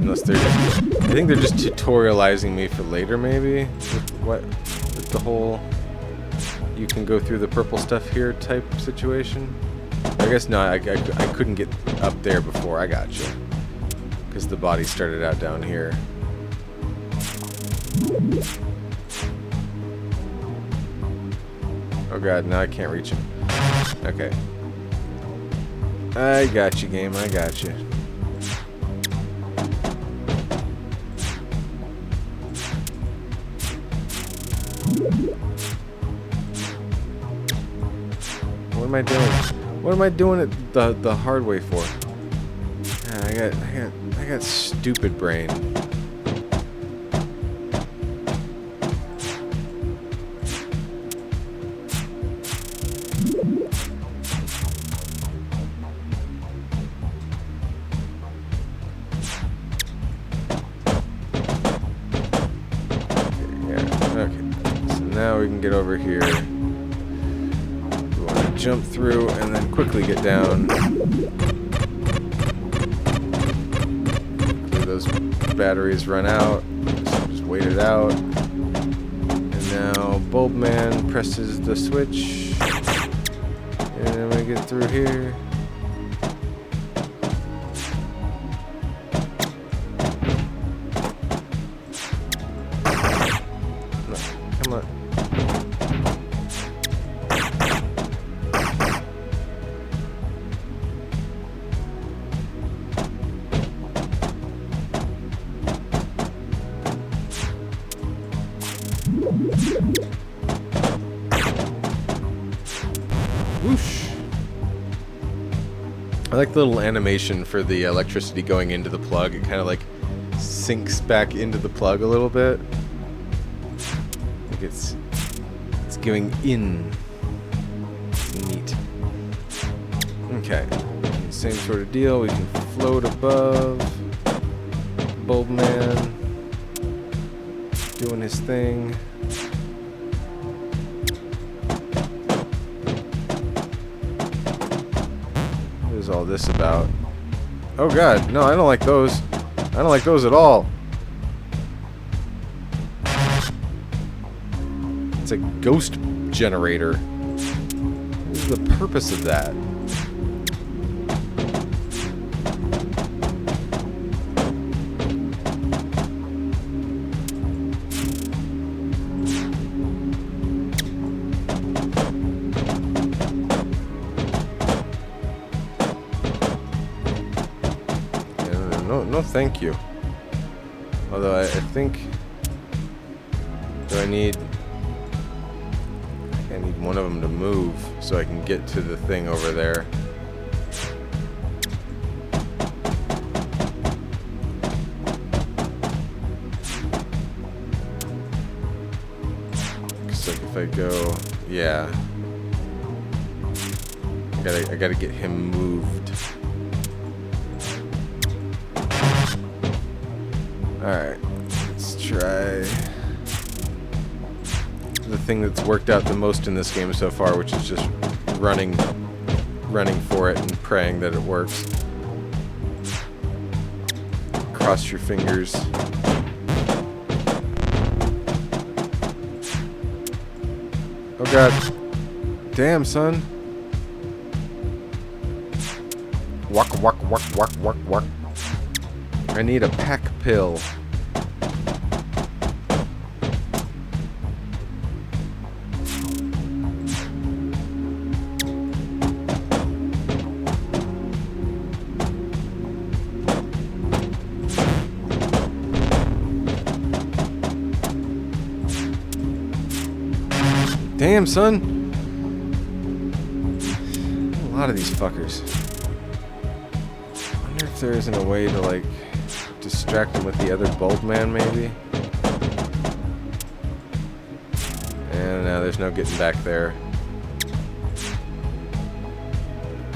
Unless they're just, I think they're just tutorializing me for later, maybe? With the whole, you can go through the purple stuff here type situation? I guess no, I couldn't get up there before. I got you. Because the body started out down here. Oh god, now I can't reach him. Okay. I got you, game. I got you. What am I doing? What am I doing it the hard way for? I got stupid brain. get over here. We want to jump through and then quickly get down. Quickly those batteries run out. So just wait it out. And now Bulbman presses the switch. And then we get through here. Come on. Whoosh. I like the little animation for the electricity going into the plug. It kind of like sinks back into the plug a little bit. Like it's going in. It's neat. Okay. Same sort of deal. We can float above. Bulbman doing his thing. What is all this about? Oh god, no, I don't like those. I don't like those at all. It's a ghost generator. What is the purpose of that? No, thank you. Although I think, do I need one of them to move so I can get to the thing over there. Looks like if I go, yeah, I gotta get him moved. Alright, let's try the thing that's worked out the most in this game so far, which is just running for it and praying that it works. Cross your fingers. Oh god. Damn, son. Walk, walk, walk, walk, walk, walk. I need a pack pill. Damn, son. A lot of these fuckers. I wonder if there isn't a way to, like, distract him with the other Bulbman, maybe? And now there's no getting back there.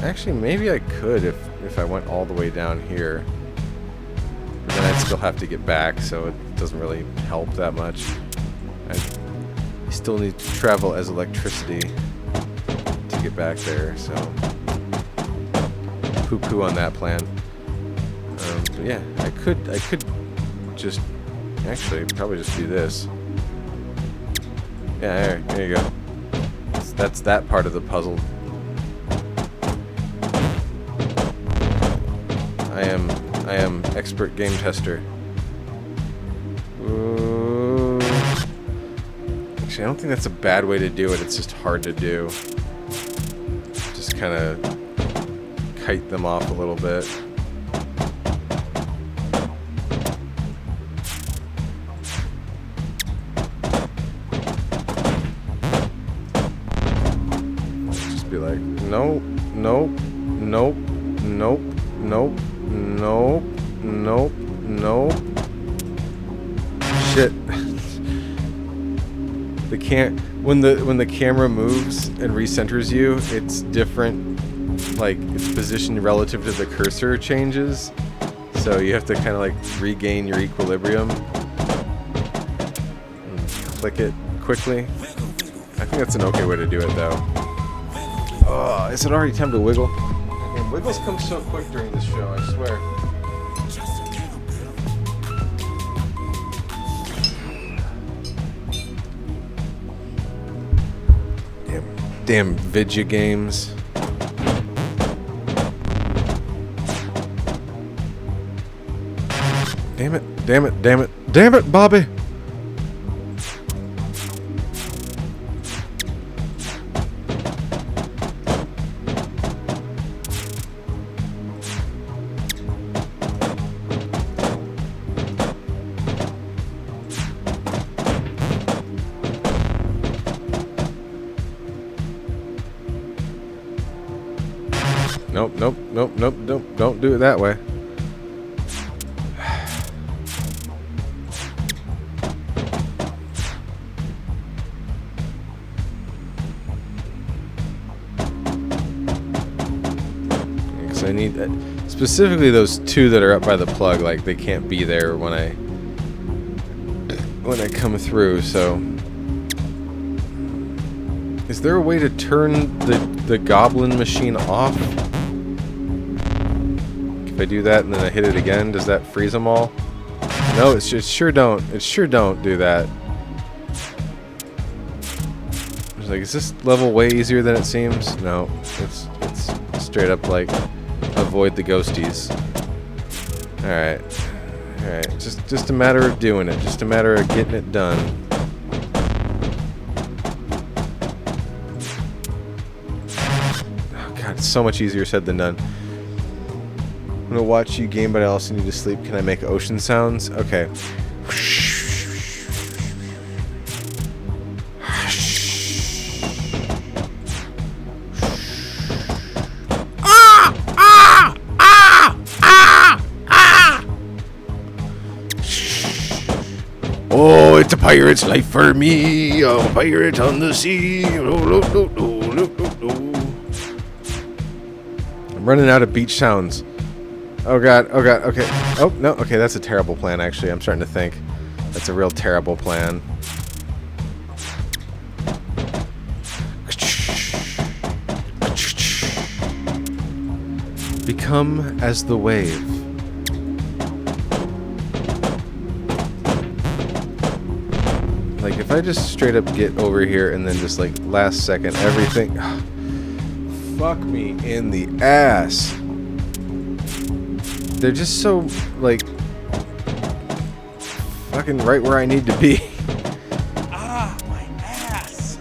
Actually, maybe I could if I went all the way down here. But then I'd still have to get back, so it doesn't really help that much. I still need to travel as electricity to get back there, so poo-poo on that plan. But yeah, I could just actually probably just do this. Yeah, there you go. That's that part of the puzzle. I am expert game tester. Ooh. Actually, I don't think that's a bad way to do it. It's just hard to do. Just kind of kite them off a little bit. Just be like, nope, nope, nope, nope, nope, nope, nope, nope. Shit. When the camera moves and recenters you, it's different. Like, its position relative to the cursor changes, so you have to kind of like regain your equilibrium and click it quickly. think that's an okay way to do it, though. Oh, is it already time to wiggle? Man, wiggles come so quick during this show, I swear. Damn Vidya games. Damn it, damn it, damn it, damn it, Bobby! Nope, nope, nope, nope, nope, don't do it that way. Because I need, specifically those two that are up by the plug, like they can't be there when I come through, so. Is there a way to turn the goblin machine off? If I do that and then I hit it again, does that freeze them all? No, it sure don't. It sure don't do that. I was like, is this level way easier than it seems? No, it's straight up like avoid the ghosties. All right, just a matter of doing it. Just a matter of getting it done. Oh God, it's so much easier said than done. I'm gonna watch you game, but I also need to sleep. Can I make ocean sounds? Okay. Oh, it's a pirate's life for me. A pirate on the sea. I'm running out of beach sounds. Oh god, okay. Oh, no, okay, that's a terrible plan, actually. I'm starting to think. That's a real terrible plan. Become as the wave. Like, if I just straight up get over here and then just, like, last second, everything... Fuck me in the ass. They're just so, like, fucking right where I need to be. Ah, my ass!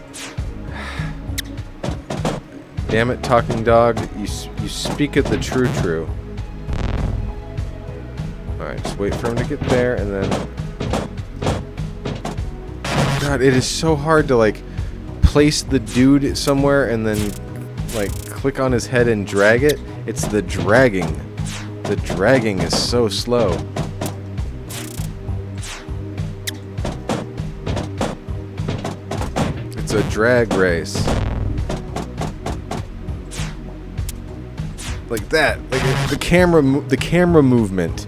Damn it, talking dog. You speak of the true. Alright, just wait for him to get there, and then... God, it is so hard to, like, place the dude somewhere and then, like, click on his head and drag it. It's the dragging. The dragging is so slow. It's a drag race. Like that. Like the camera movement.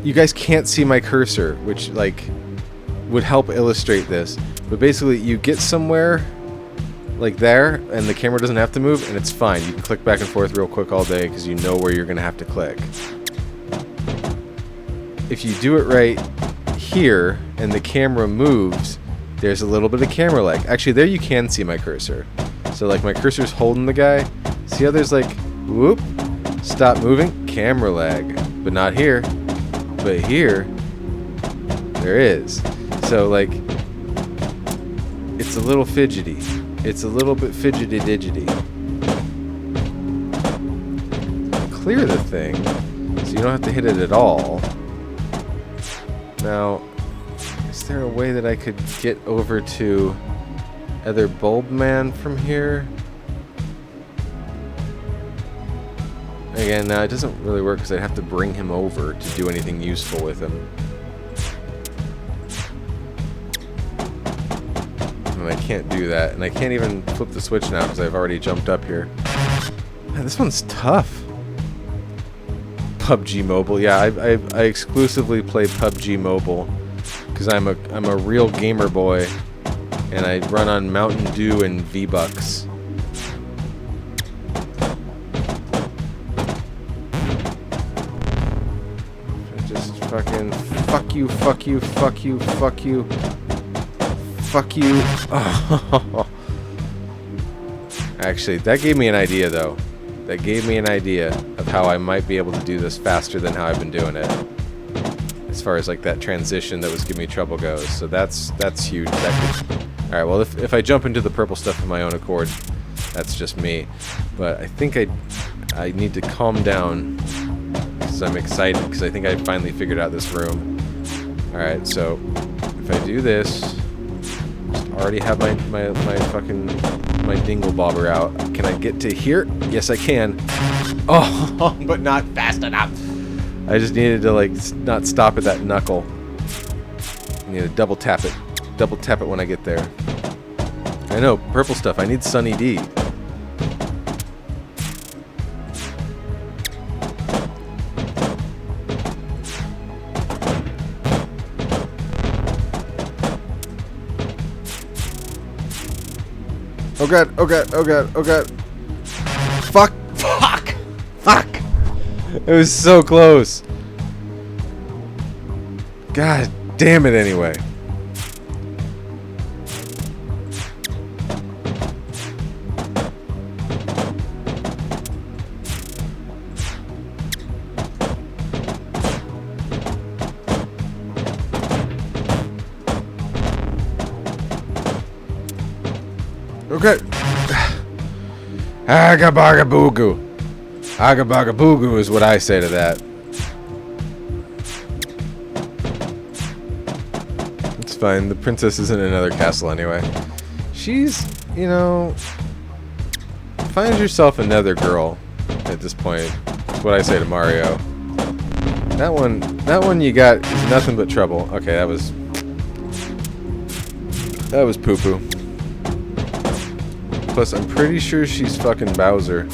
You guys can't see my cursor, which like would help illustrate this. But basically you get somewhere like there, and the camera doesn't have to move, and it's fine. You can click back and forth real quick all day because you know where you're going to have to click. If you do it right here, and the camera moves, there's a little bit of camera lag. Actually, there you can see my cursor. So, like, my cursor's holding the guy. See how there's, like, whoop, stop moving, camera lag. But not here. But here, there is. So, like, it's a little fidgety. It's a little bit fidgety-digity. Clear the thing, so you don't have to hit it at all. Now, is there a way that I could get over to Ether Bulb Man from here? Again, no, it doesn't really work because I'd have to bring him over to do anything useful with him. I can't do that, and I can't even flip the switch now because I've already jumped up here. Man, this one's tough. PUBG Mobile, yeah, I exclusively play PUBG Mobile because I'm a real gamer boy, And I run on Mountain Dew and V-Bucks. Just fucking fuck you, fuck you, fuck you, fuck you. Fuck you. Oh. Actually, that gave me an idea, though. That gave me an idea of how I might be able to do this faster than how I've been doing it. As far as like that transition that was giving me trouble goes. So that's huge. Alright, well if I jump into the purple stuff of my own accord, that's just me. But I think I need to calm down because I'm excited because I think I finally figured out this room. Alright, so if I do this, just already have my fucking my dingle bobber out. Can I get to here? Yes, I can. Oh, but not fast enough. I just needed to like not stop at that knuckle. I need to double tap it. Double tap it when I get there. I know, purple stuff. I need Sunny D. Oh god, oh god, oh god, oh god. Fuck, fuck, fuck. It was so close. God damn it anyway. Okay. Agabagaboogu. Agabagaboogu is what I say to that. It's fine. The princess is in another castle anyway. She's, you know, find yourself another girl at this point. That's what I say to Mario. That one you got is nothing but trouble. Okay, that was poo-poo. Plus, I'm pretty sure she's fucking Bowser.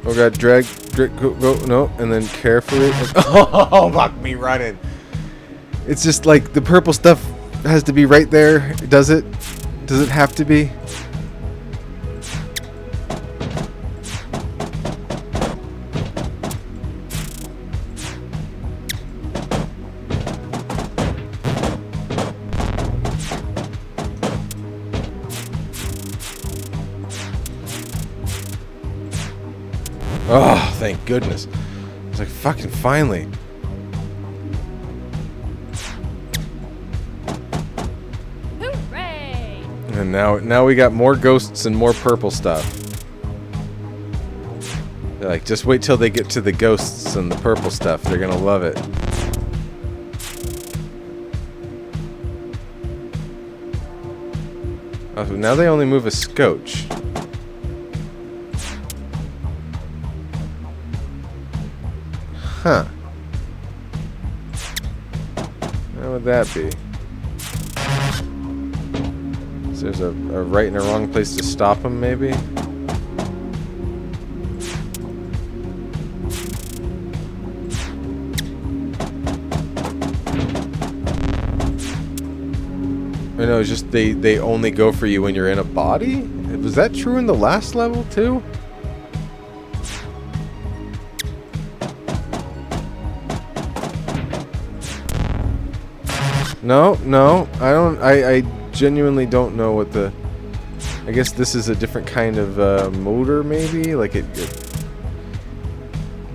Oh god, drag, go, no, and then carefully. Oh, fuck me running. It's just like the purple stuff has to be right there. Does it? Does it have to be? Oh, thank goodness. It's like, fucking finally. Hooray! And now we got more ghosts and more purple stuff. They're like, just wait till they get to the ghosts and the purple stuff. They're gonna love it. Oh, so now they only move a scotch. Huh. How would that be? So there's a right and a wrong place to stop them, maybe? I know, it's just they only go for you when you're in a body? Was that true in the last level, too? No, I genuinely don't know what the... I guess this is a different kind of motor, maybe? Like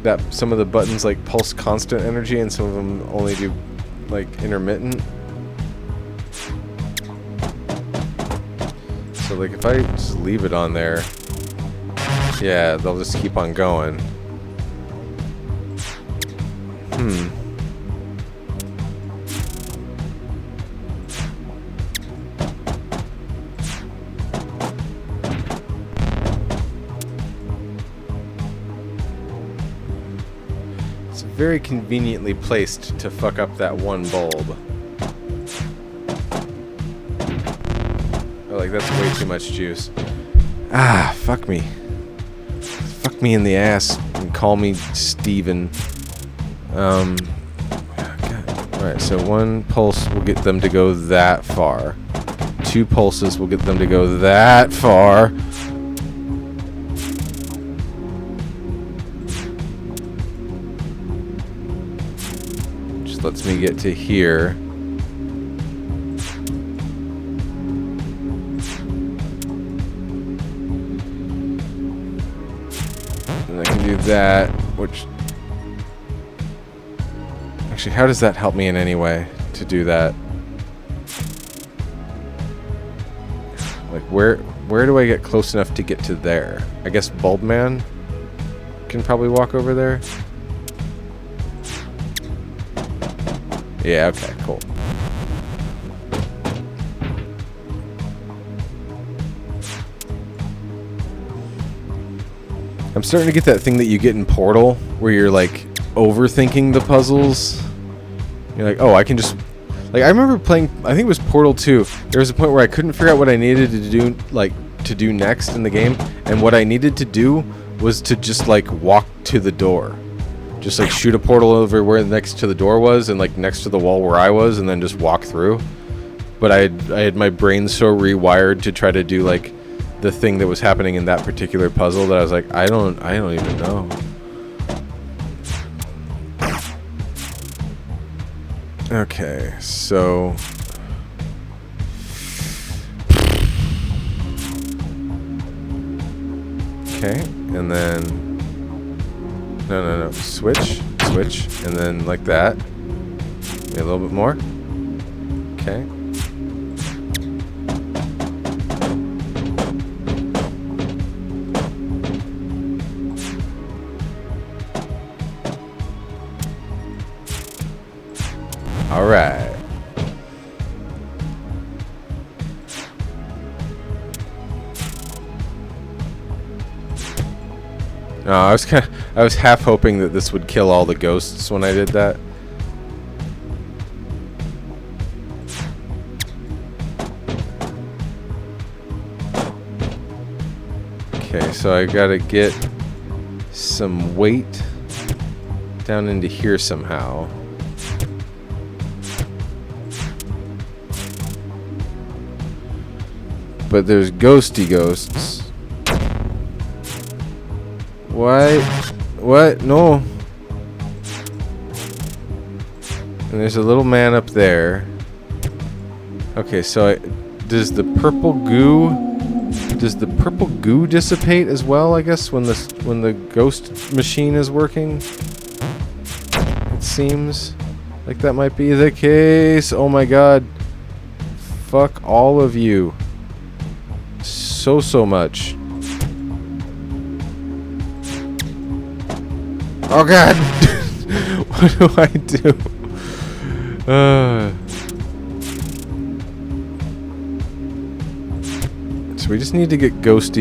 that some of the buttons like pulse constant energy and some of them only do like intermittent. So like if I just leave it on there, yeah, they'll just keep on going. Very conveniently placed to fuck up that one bulb. Oh, like that's way too much juice. Ah, fuck me. me in the ass and call me Steven. God. Alright, so 1 pulse will get them to go that far. 2 pulses will get them to go that far. Just lets me get to here. And I can do that, which... Actually, how does that help me in any way to do that? Like, where do I get close enough to get to there? I guess Bulbman can probably walk over there. Yeah, okay, cool. I'm starting to get that thing that you get in Portal, where you're like overthinking the puzzles. You're like, oh, I can just... Like, I remember playing, I think it was Portal 2. There was a point where I couldn't figure out what I needed to do, like, to do next in the game. And what I needed to do was to just, like, walk to the door. Just, like, shoot a portal over where next to the door was and, like, next to the wall where I was and then just walk through. But I had my brain so rewired to try to do, like, the thing that was happening in that particular puzzle that I was like, I don't even know. Okay, so okay, and then no, switch, and then like that. Maybe a little bit more. Okay. All right. No, I was half hoping that this would kill all the ghosts when I did that. Okay, so I gotta get some weight down into here somehow. But there's ghosty ghosts. What? What? No. And there's a little man up there. Okay, so does the purple goo dissipate as well, I guess, when the ghost machine is working? It seems like that might be the case. Oh my god. Fuck all of you. So much. Oh god! What do I do? So we just need to get Bulb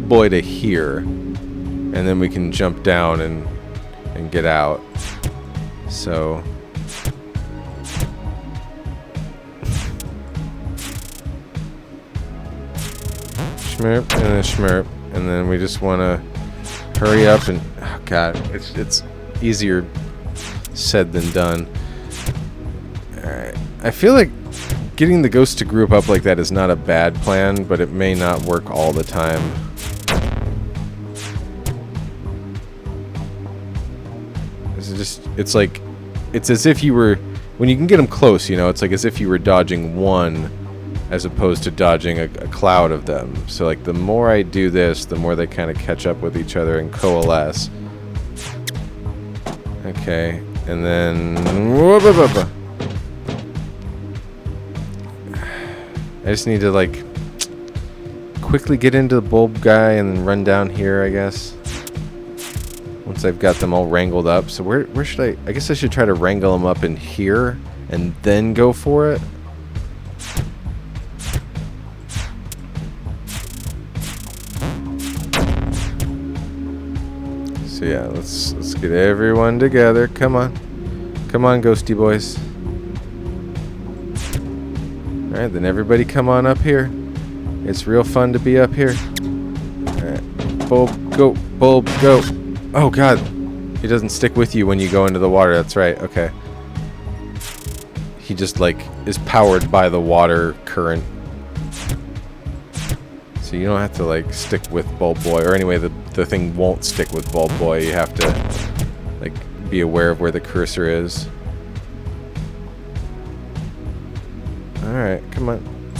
Boy to here, and then we can jump down and get out. So. Schmerp and a schmerp, and then we just want to hurry up and oh god, it's easier said than done. Alright, I feel like getting the ghosts to group up like that is not a bad plan, but it may not work all the time. It's like, it's as if you were, when you can get them close, you know, it's like as if you were dodging one as opposed to dodging a cloud of them. So like the more I do this, the more they kind of catch up with each other and coalesce. Okay, and then I just need to like quickly get into the bulb guy and then run down here, I guess. Once I've got them all wrangled up. So where should I guess I should try to wrangle them up in here and then go for it. So yeah, let's get everyone together. Come on, ghosty boys. All right, then everybody come on up here. It's real fun to be up here. All right, Bulb, Go, bulb, go. Oh god. He doesn't stick with you when you go into the water. That's right. Okay. He just, like, is powered by the water current. So you don't have to, like, stick with Bulb Boy. Or anyway, the thing won't stick with Bulb Boy. You have to, like, be aware of where the cursor is. Alright, come on.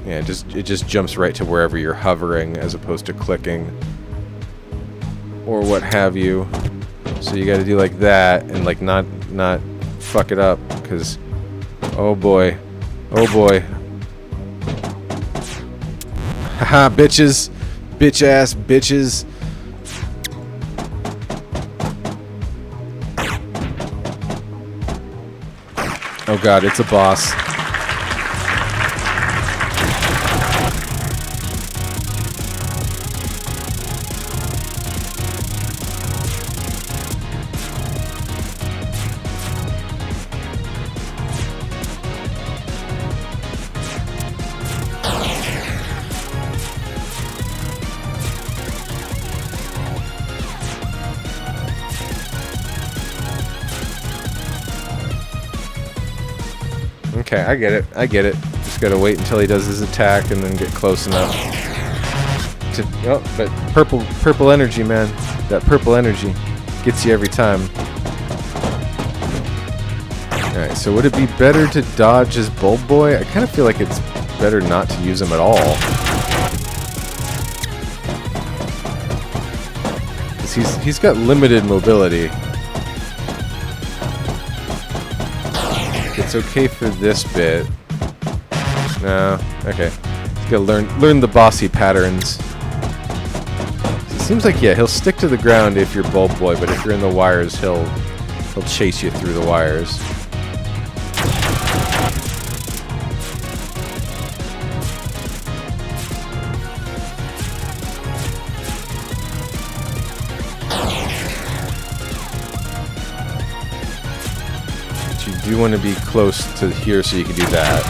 Yeah, it just jumps right to wherever you're hovering as opposed to clicking. Or what have you. So you gotta do like that and, like, not fuck it up, because oh boy. Oh boy. Haha, bitches. Bitch ass bitches. Oh god, it's a boss. Okay, I get it. I get it. Just gotta wait until he does his attack and then get close enough to... Oh, but purple energy, man. That purple energy gets you every time. Alright, so would it be better to dodge as Bulb Boy? I kind of feel like it's better not to use him at all. Because he's got limited mobility. It's okay for this bit. No, okay. He's gotta learn the bossy patterns. It seems like, yeah, he'll stick to the ground if you're Bulb Boy, but if you're in the wires, he'll chase you through the wires. You do want to be close to here so you can do that.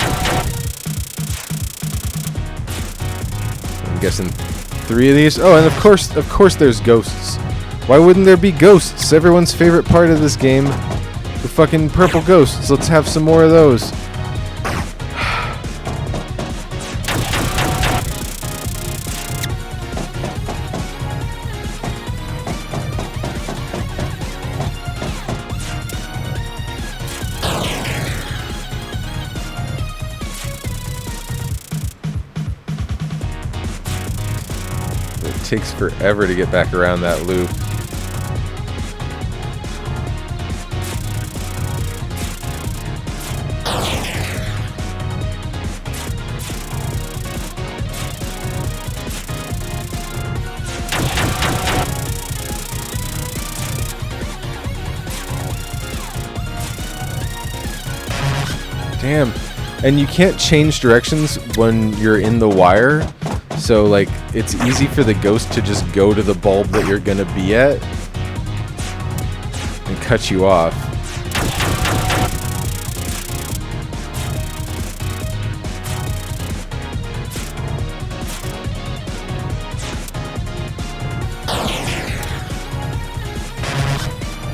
I'm guessing 3 of these. Oh, and of course there's ghosts. Why wouldn't there be ghosts? Everyone's favorite part of this game. The fucking purple ghosts. Let's have some more of those. It takes forever to get back around that loop. Damn. And you can't change directions when you're in the wire. So, like, it's easy for the ghost to just go to the bulb that you're gonna be at and cut you off.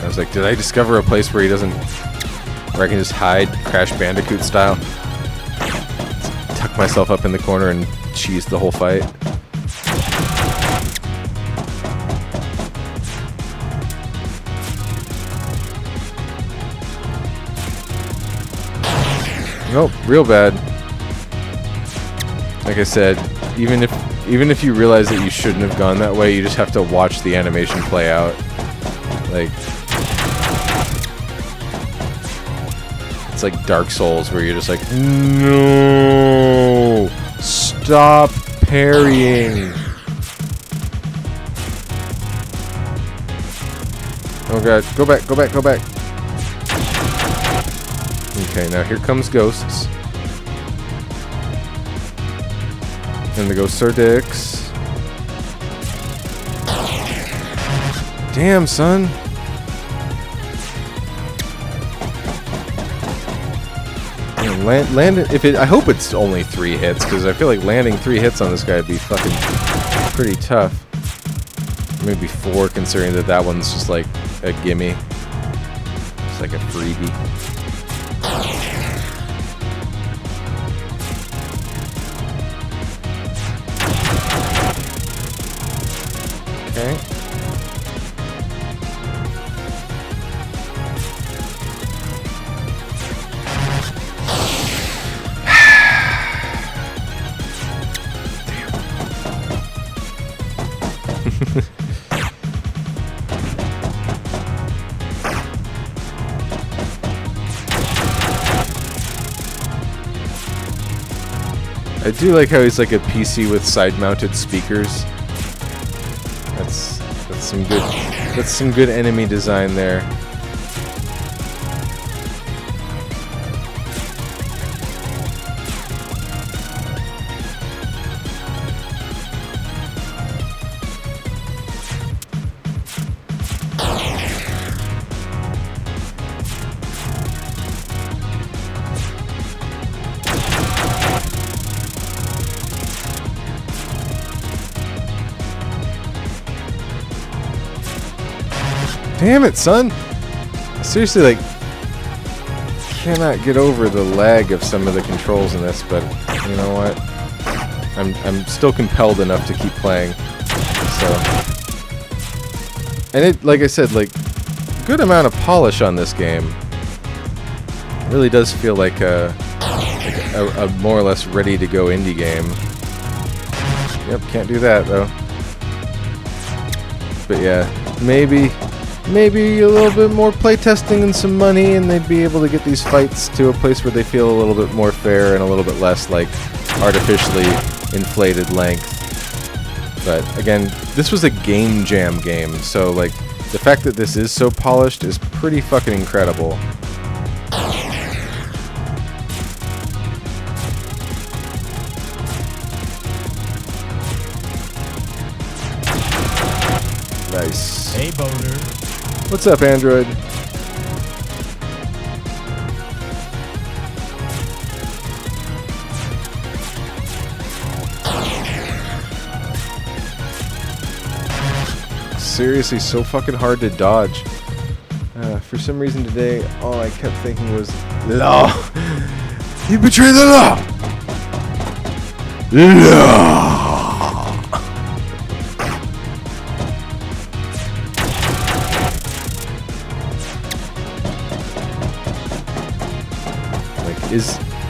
I was like, did I discover a place where he doesn't... where I can just hide Crash Bandicoot style? Tuck myself up in the corner and cheese the whole fight. Nope, real bad. Like I said, even if you realize that you shouldn't have gone that way, you just have to watch the animation play out. Like, it's like Dark Souls where you're just like, no, stop parrying. Oh god, go back, go back, go back. Okay, now here comes ghosts. And the ghosts are dicks. Damn, son. Land it. I hope it's only 3 hits, because I feel like landing 3 hits on this guy would be fucking pretty tough. Maybe 4, considering that that one's just like a gimme. It's like a freebie. Okay. I do like how he's like a PC with side-mounted speakers. That's some good enemy design there. Damn it, son! I seriously, like, cannot get over the lag of some of the controls in this, but you know what? I'm still compelled enough to keep playing. So, and it, like I said, like, good amount of polish on this game. It really does feel like a more or less ready to go indie game. Yep, can't do that though. But yeah, maybe a little bit more playtesting and some money, and they'd be able to get these fights to a place where they feel a little bit more fair and a little bit less like artificially inflated length. But again, this was a game jam game, so like the fact that this is so polished is pretty fucking incredible. Nice. Hey, boner. What's up, Android? Seriously, so fucking hard to dodge. For some reason today, all I kept thinking was, law! You betrayed the law! Law!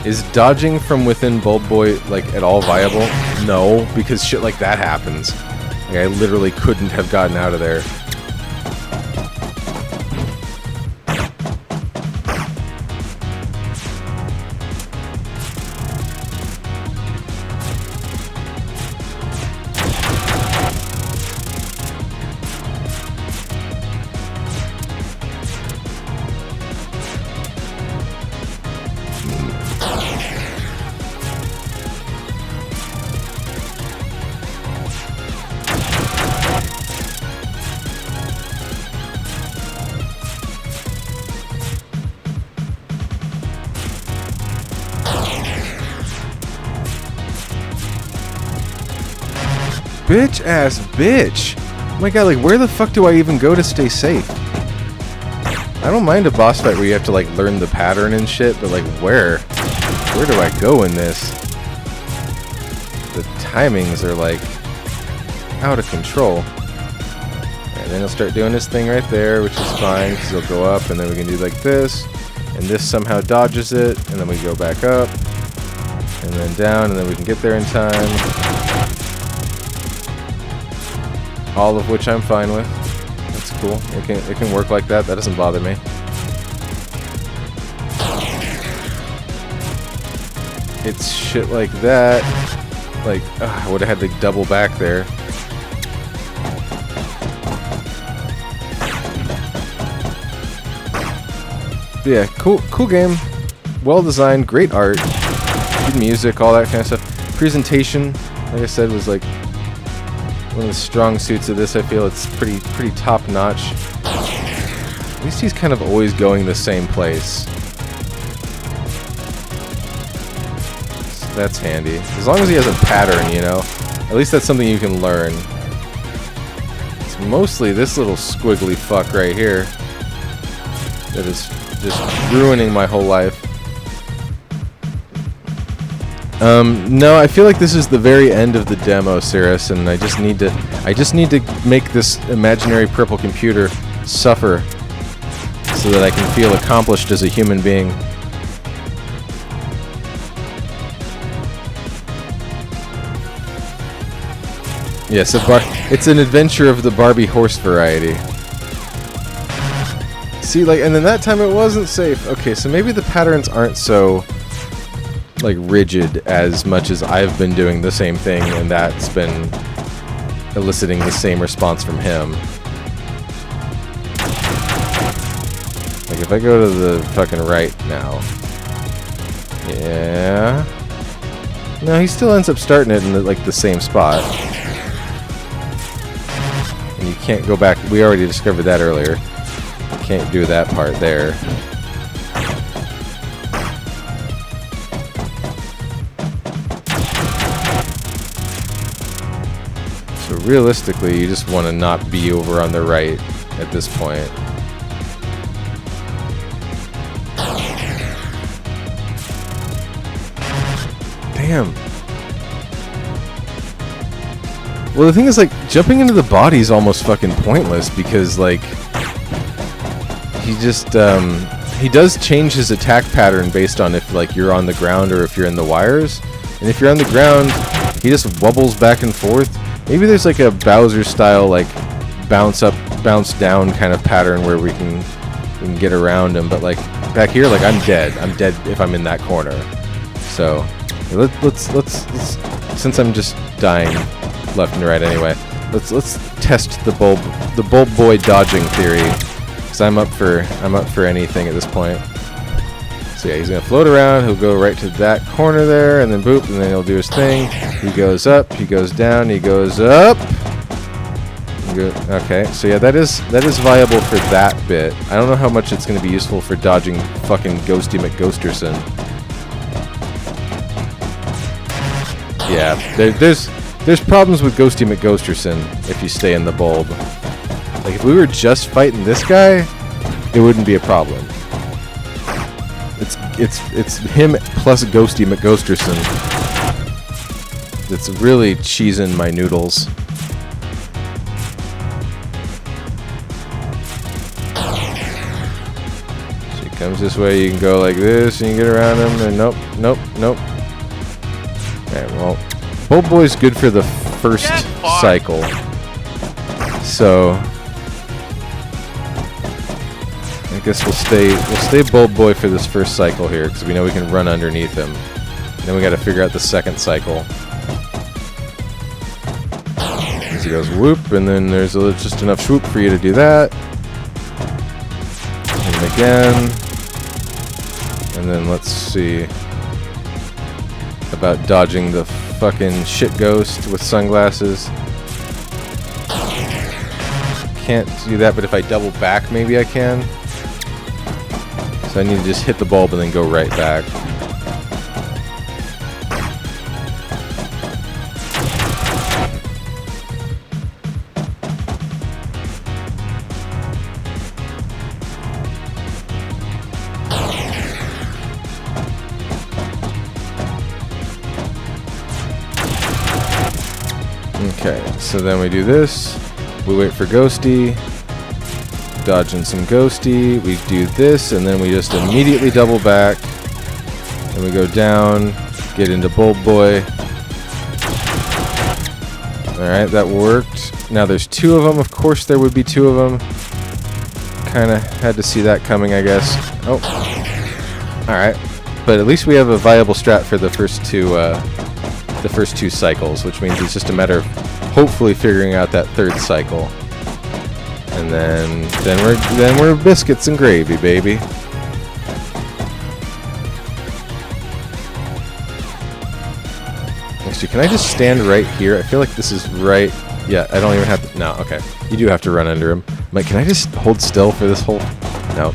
Is dodging from within Bulb Boy like at all viable? No, because shit like that happens. Like, I literally couldn't have gotten out of there. Bitch ass bitch. Oh my god, like where the fuck do I even go to stay safe? I don't mind a boss fight where you have to like learn the pattern and shit, but like where do I go in this? The timings are like out of control. And then he'll start doing his thing right there, which is fine because he'll go up and then we can do like this, and this somehow dodges it, and then we go back up and then down, and then we can get there in time. All of which I'm fine with. That's cool. It can work like that. That doesn't bother me. It's shit like that. Like, I would have had to double back there. But yeah, cool game. Well designed, great art, good music, all that kind of stuff. Presentation, like I said, was like one of the strong suits of this. I feel it's pretty top notch. At least he's kind of always going the same place. So that's handy. As long as he has a pattern, you know. At least that's something you can learn. It's Mostly this little squiggly fuck right here that is just ruining my whole life. No, I feel like this is the very end of the demo, Cirrus, and I just need to make this imaginary purple computer suffer so that I can feel accomplished as a human being. Yes, it's an adventure of the Barbie horse variety. See, like, and then that time it wasn't safe. Okay, so maybe the patterns aren't so, like, rigid as much as I've been doing the same thing, and that's been eliciting the same response from him. Like, if I go to the fucking right now. Yeah. No, he still ends up starting it in, the same spot. And you can't go back. We already discovered that earlier. Can't do that part there. So realistically, you just want to not be over on the right at this point. Damn. Well, the thing is, like, jumping into the body is almost fucking pointless because, like, he just, he does change his attack pattern based on if, like, you're on the ground or if you're in the wires. And if you're on the ground, he just wobbles back and forth. Maybe there's, like, a Bowser-style, like, bounce up, bounce down kind of pattern where we can get around him. But, like, back here, like, I'm dead. I'm dead if I'm in that corner. So, let's since I'm just dying left and right anyway, let's test the bulb boy dodging theory. Cause I'm up for anything at this point. So yeah, he's gonna float around. He'll go right to that corner there, and then boop, and then he'll do his thing. He goes up. He goes down. He goes up. Okay, so yeah, that is viable for that bit. I don't know how much it's gonna be useful for dodging fucking Ghosty McGhosterson. Yeah, there's problems with Ghosty McGhosterson if you stay in the bulb. Like, if we were just fighting this guy, it wouldn't be a problem. It's him plus Ghosty McGhosterson that's really cheesing my noodles. So he comes this way, you can go like this, and you can get around him, and nope. Alright, well, Bulb Boy's good for the first cycle. So I guess we'll stay Bulb Boy for this first cycle here, because we know we can run underneath him. Then we got to figure out the second cycle. As he goes whoop, and then there's just enough swoop for you to do that. And again. And then let's see about dodging the fucking shit ghost with sunglasses. Can't do that, but if I double back, maybe I can. So I need to just hit the bulb and then go right back. Okay, so then we do this. We wait for Ghosty. Dodging some Ghosty. We do this, and then we just immediately double back. And we go down, get into Bulb Boy. Alright, that worked. Now there's two of them. Of course there would be two of them. Kinda had to see that coming, I guess. Oh. Alright. But at least we have a viable strat for the first two cycles, which means it's just a matter of hopefully figuring out that third cycle. And then we're biscuits and gravy, baby. Actually, can I just stand right here? I feel like this is right. Yeah, I don't even have to. No, okay. You do have to run under him. I'm like, can I just hold still for this whole? No.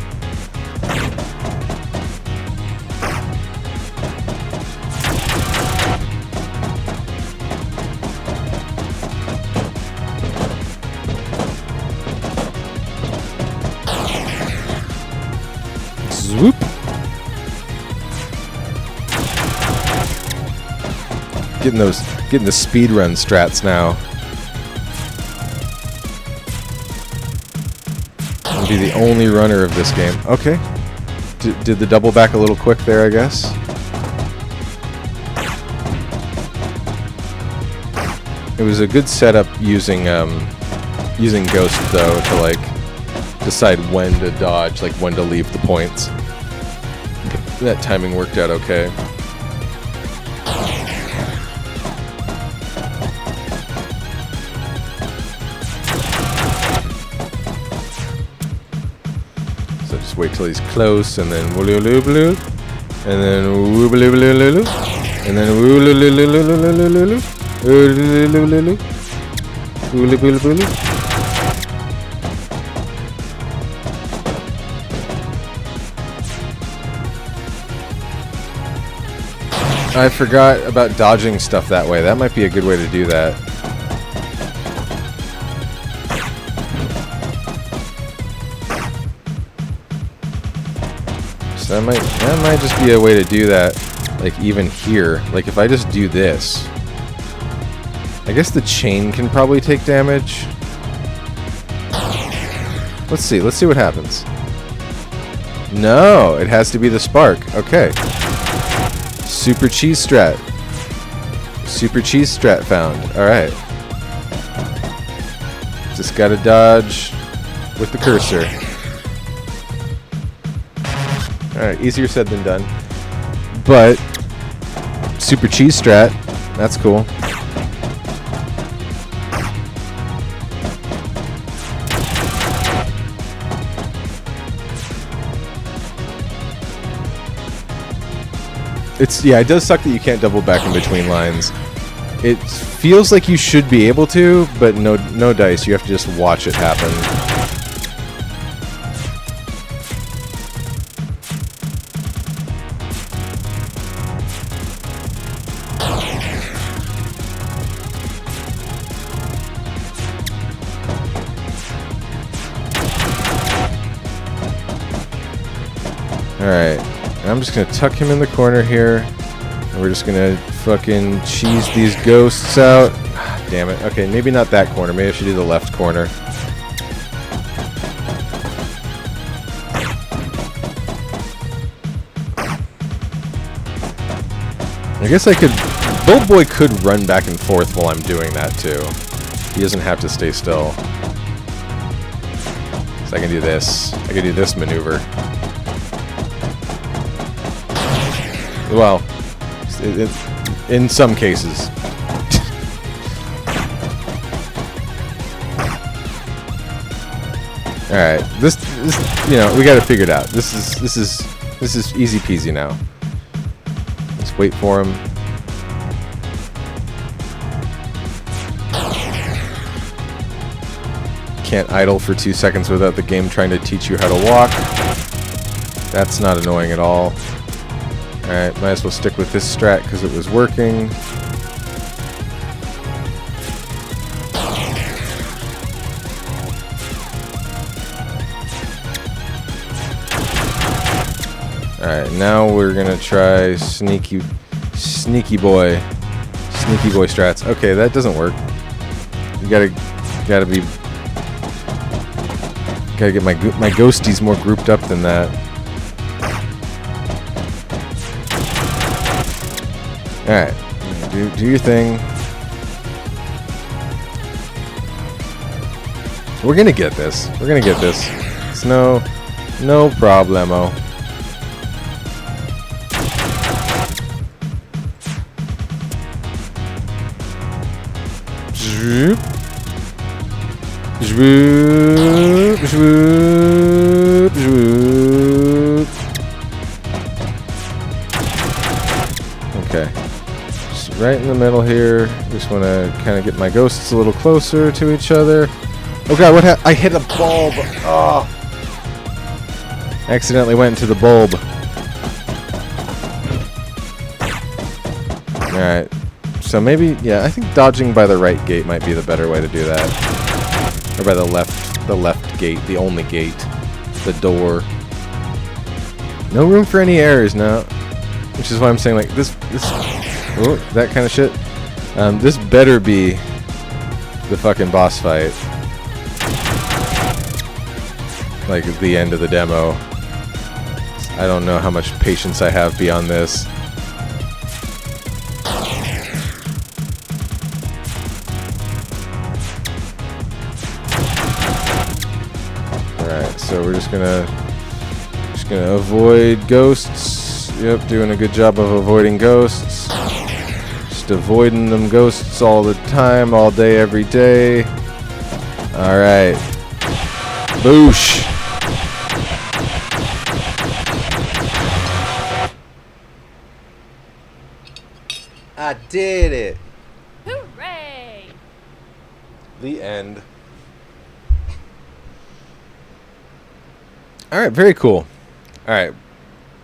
Swoop. Getting the speed run strats now. I'll be the only runner of this game. Okay. Did the double back a little quick there, I guess. It was a good setup using Ghost though to like decide when to dodge, like when to leave the points. That timing worked out okay. So just wait till he's close, and then woo-loo-loo-loo, and then woo-loo-loo-loo-loo, and then woo-loo-loo-loo-loo-loo-loo-loo, woo-loo-loo-loo-loo, woo-loo-loo-loo-loo. I forgot about dodging stuff that way. That might be a good way to do that. So that might just be a way to do that, like even here. Like if I just do this, I guess the chain can probably take damage. Let's see what happens. No, it has to be the spark. Okay. Super cheese strat. Super cheese strat found. Alright. Just gotta dodge with the cursor. Alright, easier said than done. But super cheese strat, that's cool. Yeah, it does suck that you can't double back in between lines. It feels like you should be able to, but no dice. You have to just watch it happen. Alright. I'm just gonna tuck him in the corner here, and we're just gonna fucking cheese these ghosts out. Damn it. Okay, maybe not that corner. Maybe I should do the left corner. I guess I could... Bolt Boy could run back and forth while I'm doing that, too. He doesn't have to stay still. So I can do this. I can do this maneuver. Well, in some cases. All right, this you know, we got it figured out. This is easy peasy now. Let's wait for him. Can't idle for 2 seconds without the game trying to teach you how to walk. That's not annoying at all. Alright, might as well stick with this strat because it was working. Alright, now we're gonna try sneaky boy strats. Okay, that doesn't work. You gotta get my ghosties more grouped up than that. Alright, do your thing. We're gonna get this. We're gonna get this. It's no problemo. Zwoop. Zwoop. Zwoop. Zwoop. Okay. Right in the middle here. Just want to kind of get my ghosts a little closer to each other. Oh god, what I hit a bulb. Oh. Accidentally went into the bulb. Alright. So maybe, yeah, I think dodging by the right gate might be the better way to do that. Or by the left gate, the only gate. The door. No room for any errors now. Which is why I'm saying, like, this, oh, that kind of shit. This better be the fucking boss fight. Like, at the end of the demo. I don't know how much patience I have beyond this. Alright, so we're just gonna avoid ghosts. Yep, doing a good job of avoiding ghosts. Just avoiding them ghosts all the time, all day, every day. Alright. Boosh! I did it! Hooray! The end. Alright, very cool. Alright.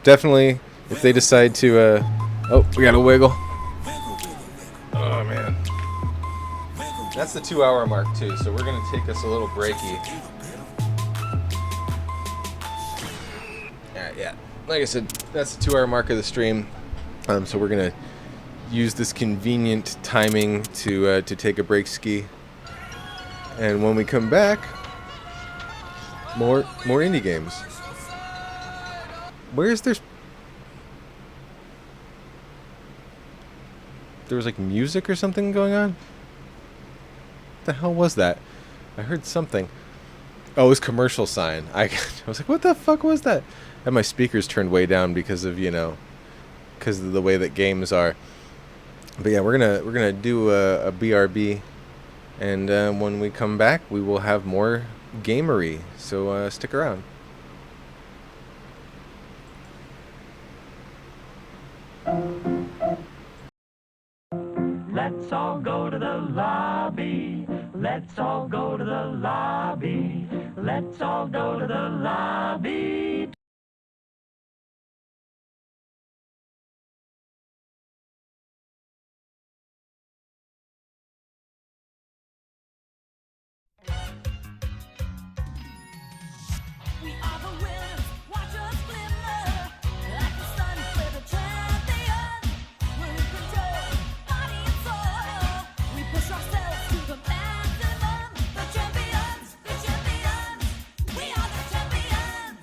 Definitely, if they decide to, oh, we got a wiggle. Oh, man. That's the 2-hour mark, too, so we're going to take us a little breaky. Alright, yeah. Like I said, that's the 2-hour mark of the stream. So we're going to use this convenient timing to take a break ski. And when we come back, more indie games. Where is there was like music or something going on? What the hell was that? I heard something. Oh, it was commercial sign. I was like, what the fuck was that? I had my speakers turned way down because of, because of the way that games are. But yeah, we're gonna do a BRB, and when we come back, we will have more gamery. So stick around. Let's all go to the lobby. Let's all go to the lobby. Let's all go to the lobby. We are the winners, watch us glimmer like the sun for the champions. We're in control, body and soul. We push ourselves to the maximum. The champions, we are the champions.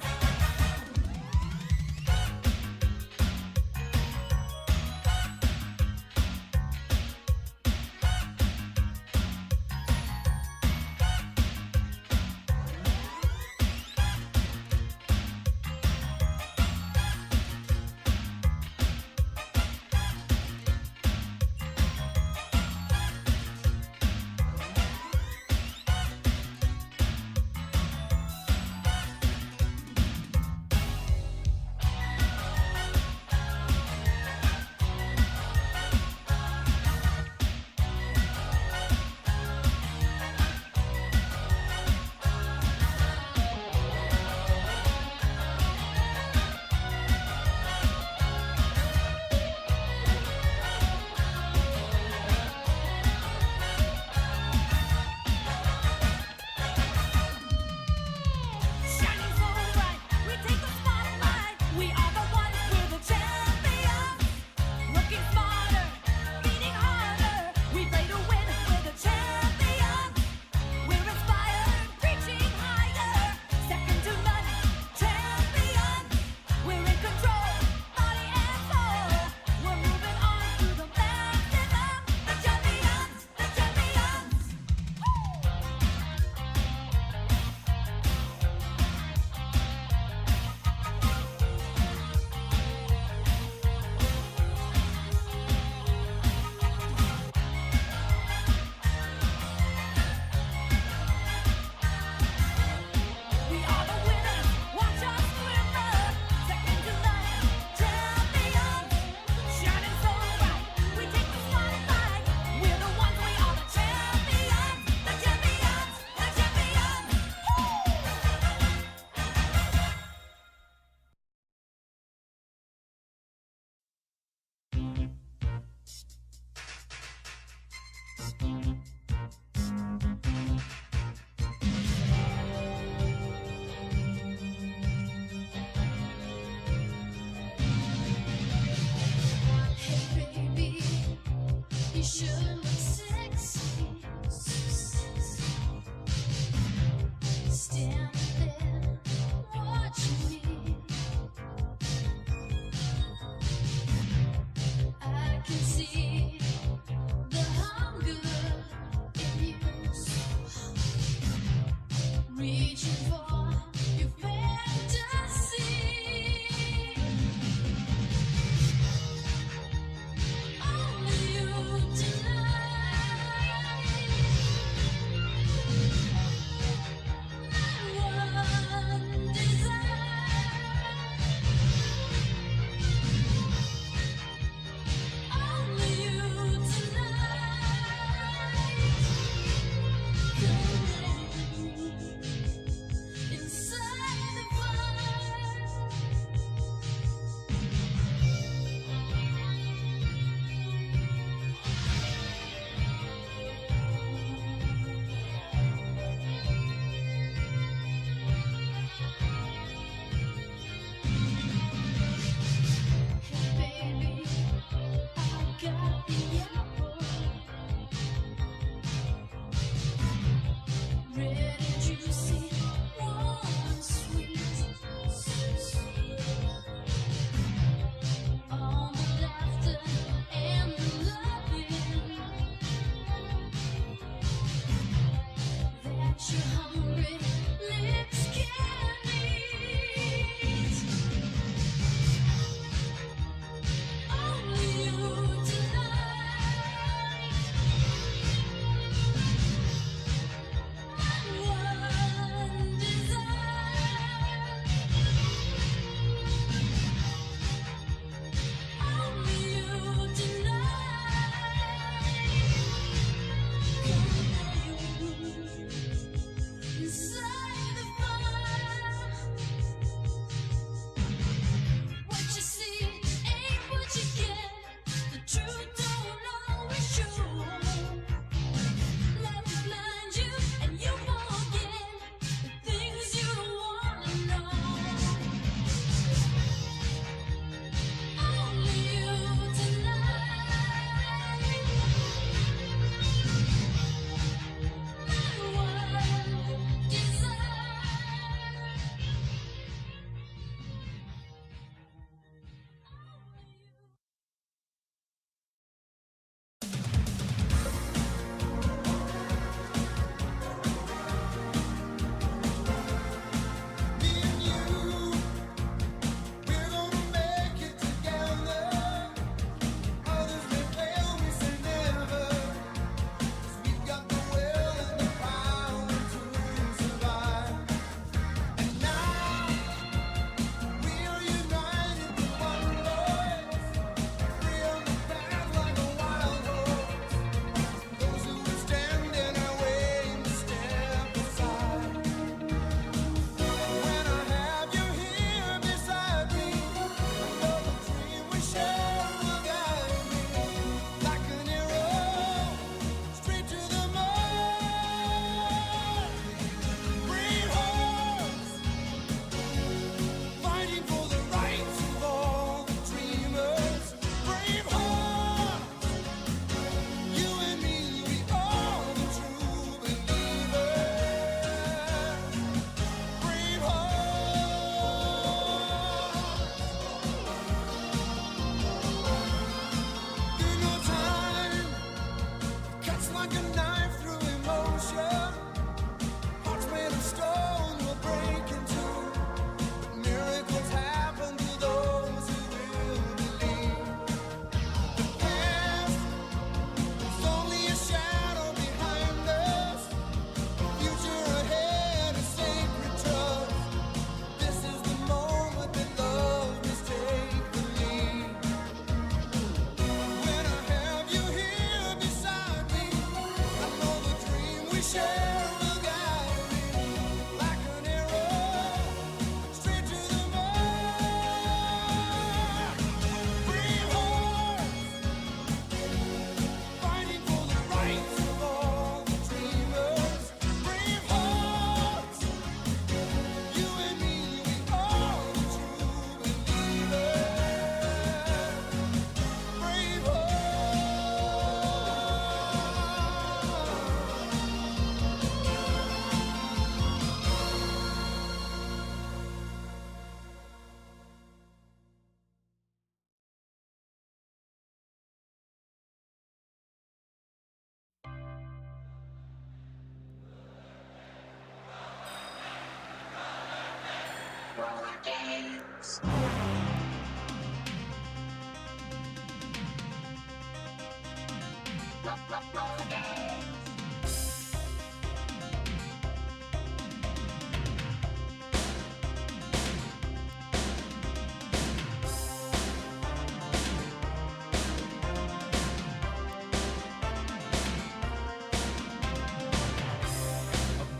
A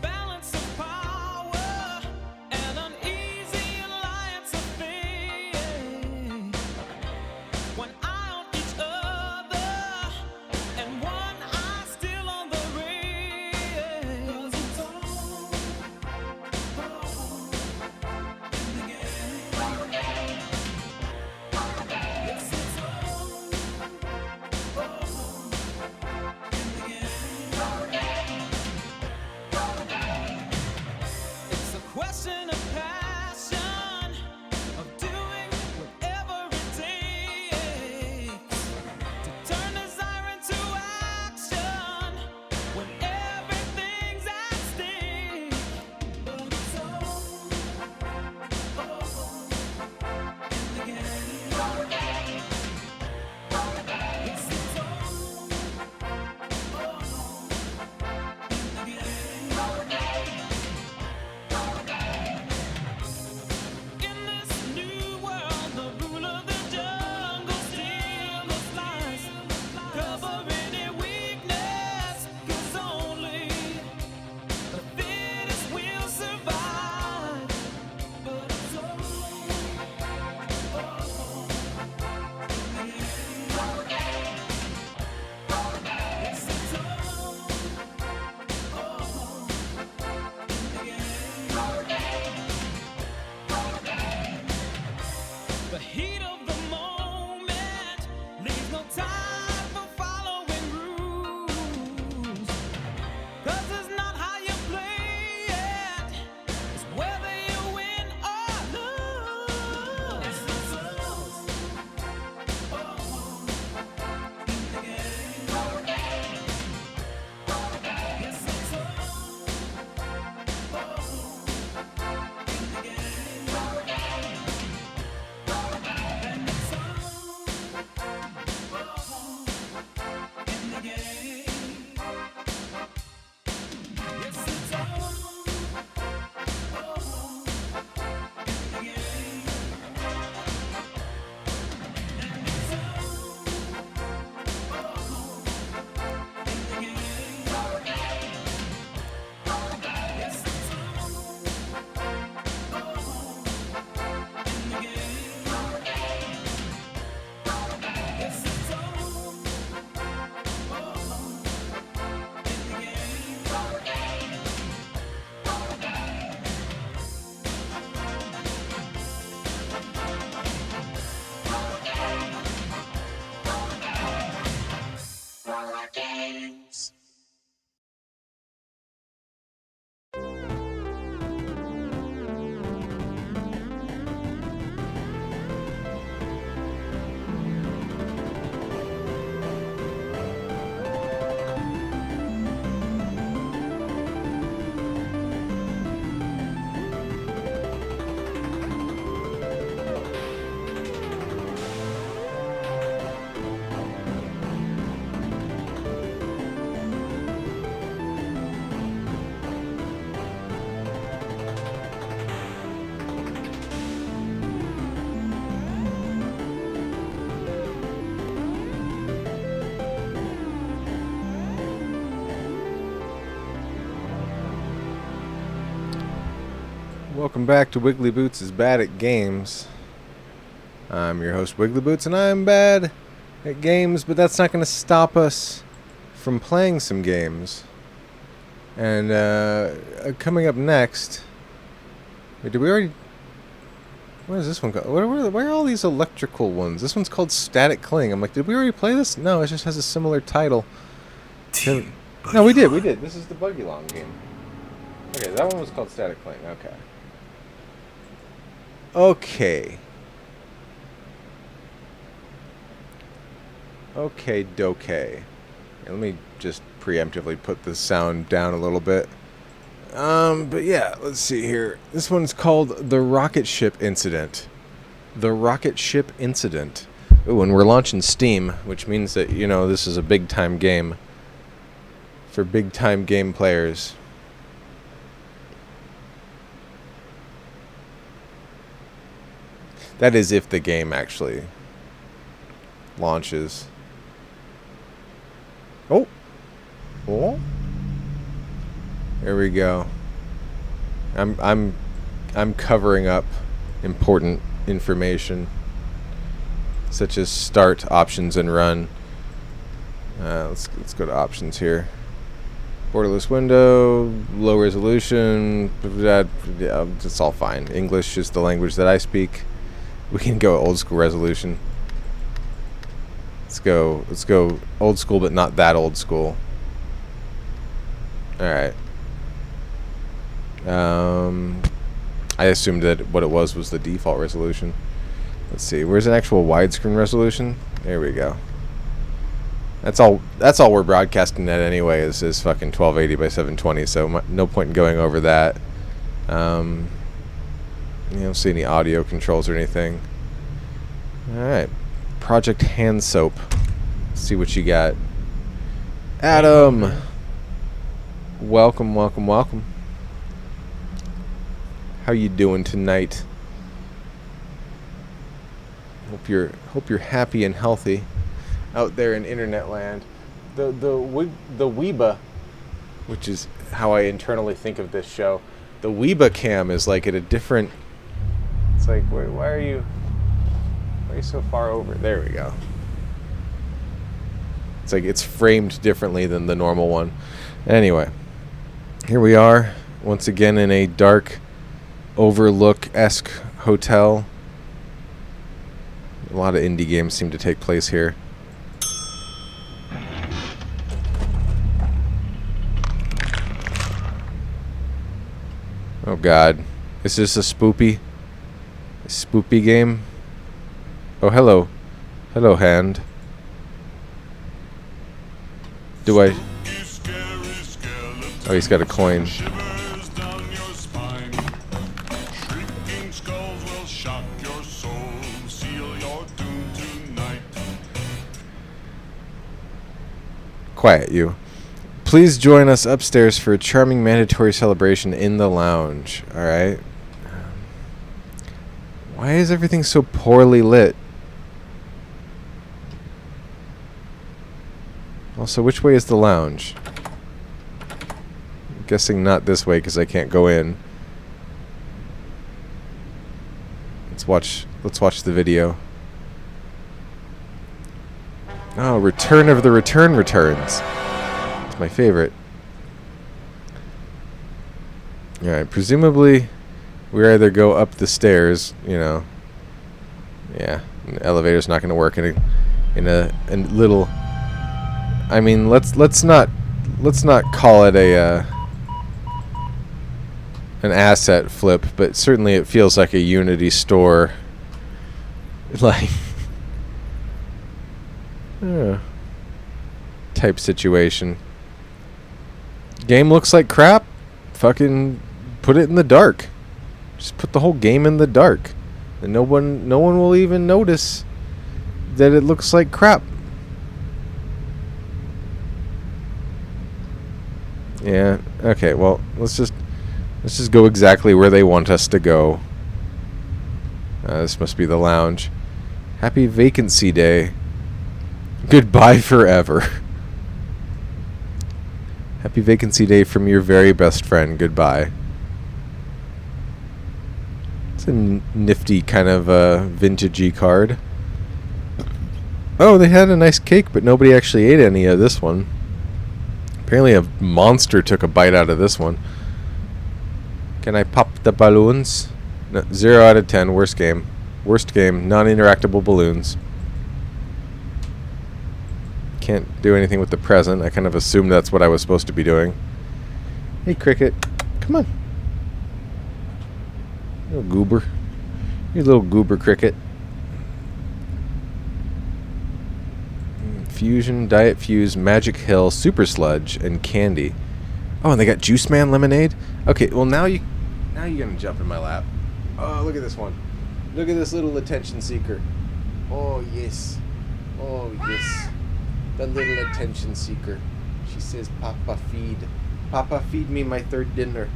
balance of power and an easy alliance of fate. One eye on each other and one eye still on the rail. 'Cause it's all in the game. Yes, it's all in the game. It's a question of passion, of doing whatever it takes to turn desire into action when everything's at stake. But it's all in the game. Yes, it's all in the game. In this new world, the rule of the jungle still applies. Cover any weakness, 'cause only the fittest will survive. But it's all in the game. Yes, it's all the heat of the moment leaves no time for following rules. 'Cause it's not how you play it, it's whether you win or lose. It's all in the game. Yes, it's all in the game. And it's all in the game. Yes, it's all in the game. And it's all in the game. Yes, it's all in the game. Yes, it's all in the games. Welcome back to Wigglyboots is Bad at Games. I'm your host Wigglyboots, and I'm bad at games, but that's not going to stop us from playing some games. And coming up next, wait, did we already? What is this one called? Where are all these electrical ones? This one's called Static Cling. I'm like, did we already play this? No, it just has a similar title. No, we did. This is the Buggy Long game. Okay, that one was called Static Cling. Okay. Okay, doke. Let me just preemptively put the sound down a little bit. But yeah, let's see here. This one's called The Rocket Ship Incident. The Rocket Ship Incident. Ooh, and we're launching Steam, which means that, you know, this is a big-time game for big-time game players. That is if the game actually launches. Oh. Oh. There we go. I'm covering up important information such as start, options, and run. Let's go to options here. Borderless window, low resolution. It's all fine. English is the language that I speak. We can go old school resolution. Let's go old school, but not that old school. All right. I assumed that what it was the default resolution. Let's see. Where's an actual widescreen resolution? There we go. That's all we're broadcasting at anyway is fucking 1280 by 720. So no point in going over that. You don't see any audio controls or anything. All right. Project Hand Soap. Let's see what you got. Adam. Welcome, welcome, welcome. How you doing tonight? Hope you're happy and healthy out there in internet land. The Weeba, which is how I internally think of this show. The Weeba cam is like at a different. It's like why are you so far over? There we go. It's like it's framed differently than the normal one. Anyway, here we are once again in a dark Overlook-esque hotel. A lot of indie games seem to take place here. Oh god. Is this a spoopy game? Oh, hello. Hello, hand. Do I... Oh, he's got a coin. Quiet, you. Please join us upstairs for a charming mandatory celebration in the lounge. Alright. Why is everything so poorly lit? Also, which way is the lounge? I'm guessing not this way because I can't go in. Let's watch the video. Oh, Return of the Return Returns. It's my favorite. Alright, presumably we either go up the stairs, you know. Yeah, the elevator's not going to work in a little. I mean, let's not call it an asset flip, but certainly it feels like a Unity store like type situation. Game looks like crap. Fucking put it in the dark. Just put the whole game in the dark, and no one will even notice that it looks like crap. Yeah. Okay. Well, let's just go exactly where they want us to go. This must be the lounge. Happy Vacancy Day. Goodbye forever. Happy Vacancy Day from your very best friend. Goodbye. It's a nifty kind of vintagey card. Oh, they had a nice cake, but nobody actually ate any of this one. Apparently a monster took a bite out of this one. Can I pop the balloons? No, 0 out of 10. Worst game. Worst game. Non-interactable balloons. Can't do anything with the present. I kind of assumed that's what I was supposed to be doing. Hey, Cricket. Come on. Little goober. You little goober Cricket. Fusion, Diet Fuse, Magic Hill, Super Sludge, and Candy. Oh, and they got Juice Man Lemonade? Okay, well now you're gonna jump in my lap. Oh, look at this one. Look at this little attention seeker. Oh yes. Oh yes. The little attention seeker. She says, Papa feed. Papa feed me my third dinner.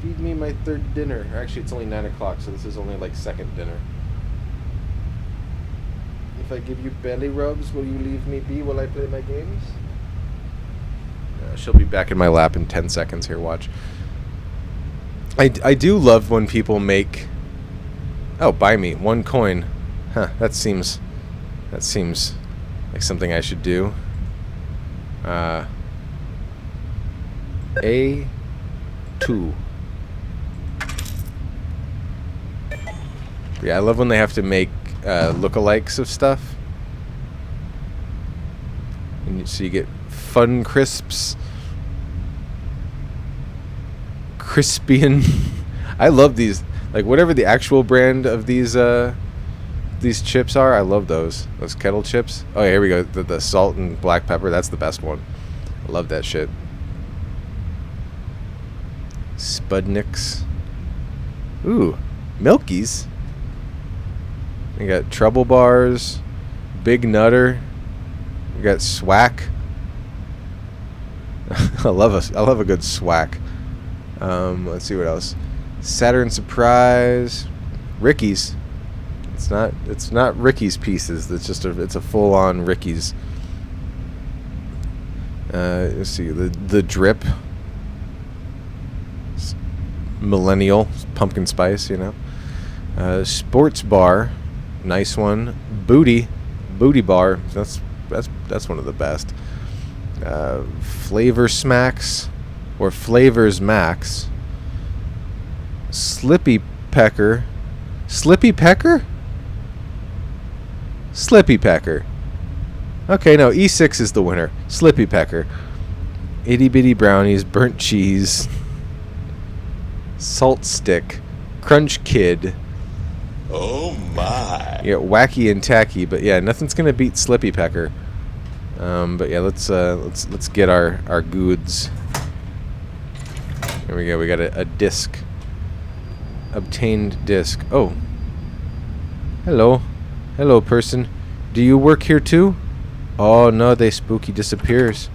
Feed me my third dinner. Actually, it's only 9 o'clock, so this is only like second dinner. If I give you belly rubs, will you leave me be while I play my games? She'll be back in my lap in 10 seconds here, watch. I do love when people make... Oh, buy me 1 coin. Huh, that seems like something I should do. A2. Yeah, I love when they have to make lookalikes of stuff. And so you get Fun Crisps. Crispian. I love these. Like, whatever the actual brand of these chips are, I love those. Those kettle chips. Oh, yeah, here we go. The salt and black pepper, that's the best one. I love that shit. Spudniks. Ooh, Milkies. We got Trouble Bars, Big Nutter. We got Swack. I love a good Swack. Let's see what else. Saturn Surprise, Ricky's. It's not Ricky's Pieces. It's a full-on Ricky's. Let's see, the Drip. Millennial Pumpkin Spice, you know. Sports Bar, nice one. Booty Bar. That's one of the best. Flavor Smacks or Flavors Max. Slippy Pecker. Slippy Pecker? Slippy Pecker. Okay, no, E6 is the winner. Slippy Pecker. Itty Bitty Brownies, Burnt Cheese, Salt Stick, Crunch Kid. Oh my. Yeah, Wacky and Tacky, but yeah, nothing's gonna beat Slippy Pecker. But yeah, let's get our goods. Here we go. We got a disc. Obtained disc. Oh. Hello. Hello, person. Do you work here too? Oh no, they spooky disappears.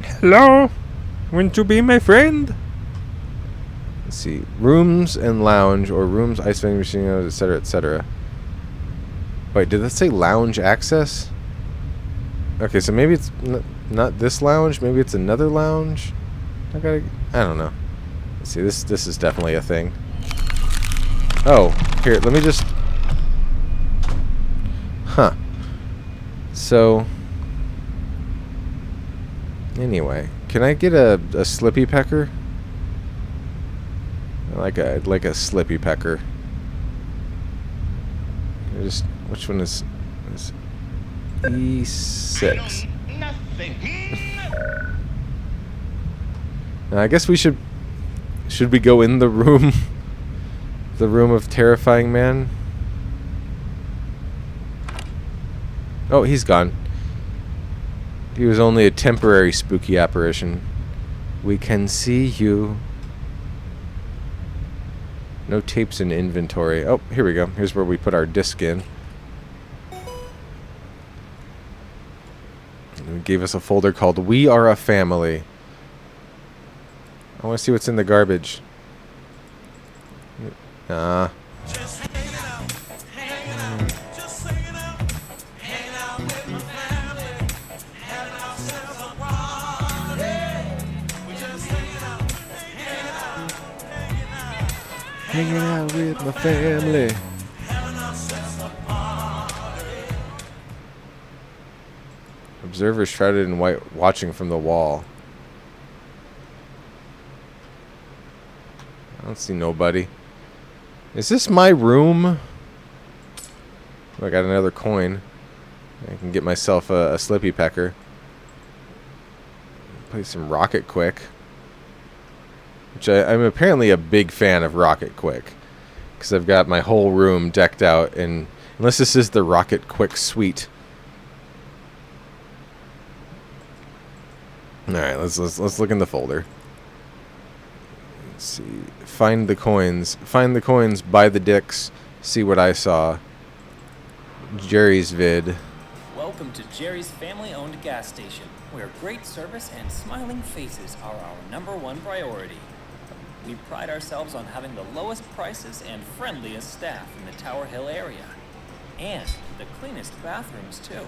Hello. Want to be my friend? Let's see. Rooms and lounge, or rooms, ice vending machine, etc., etc. Wait, did that say lounge access? Okay, so maybe it's not this lounge. Maybe it's another lounge. I don't know. Let's see. This is definitely a thing. Oh, here. Let me just. Huh. So. Anyway, can I get a Slippy Pecker? Like a Slippy Pecker. Which one is E6? Now, I guess we should we go in the room? The room of terrifying man? Oh, he's gone. He was only a temporary spooky apparition. We can see you. No tapes in inventory. Oh, here we go. Here's where we put our disc in. And it gave us a folder called We Are a Family. I want to see what's in the garbage. Just hanging out, just hanging out with my family, having ourselves a party. We just Hanging out with my family. having ourselves a party. Observers shrouded in white watching from the wall. I don't see nobody. Is this my room? Oh, I got another coin. I can get myself a Slippy Pecker. Play some Rocket Quick. Which I'm apparently a big fan of Rocket Quick. Because I've got my whole room decked out. And unless this is the Rocket Quick suite. All right, let's look in the folder. Let's see. Find the coins. Find the coins. Buy the dicks. See what I saw. Jerry's vid. Welcome to Jerry's family-owned gas station, where great service and smiling faces are our #1 priority. We pride ourselves on having the lowest prices and friendliest staff in the Tower Hill area. And the cleanest bathrooms, too.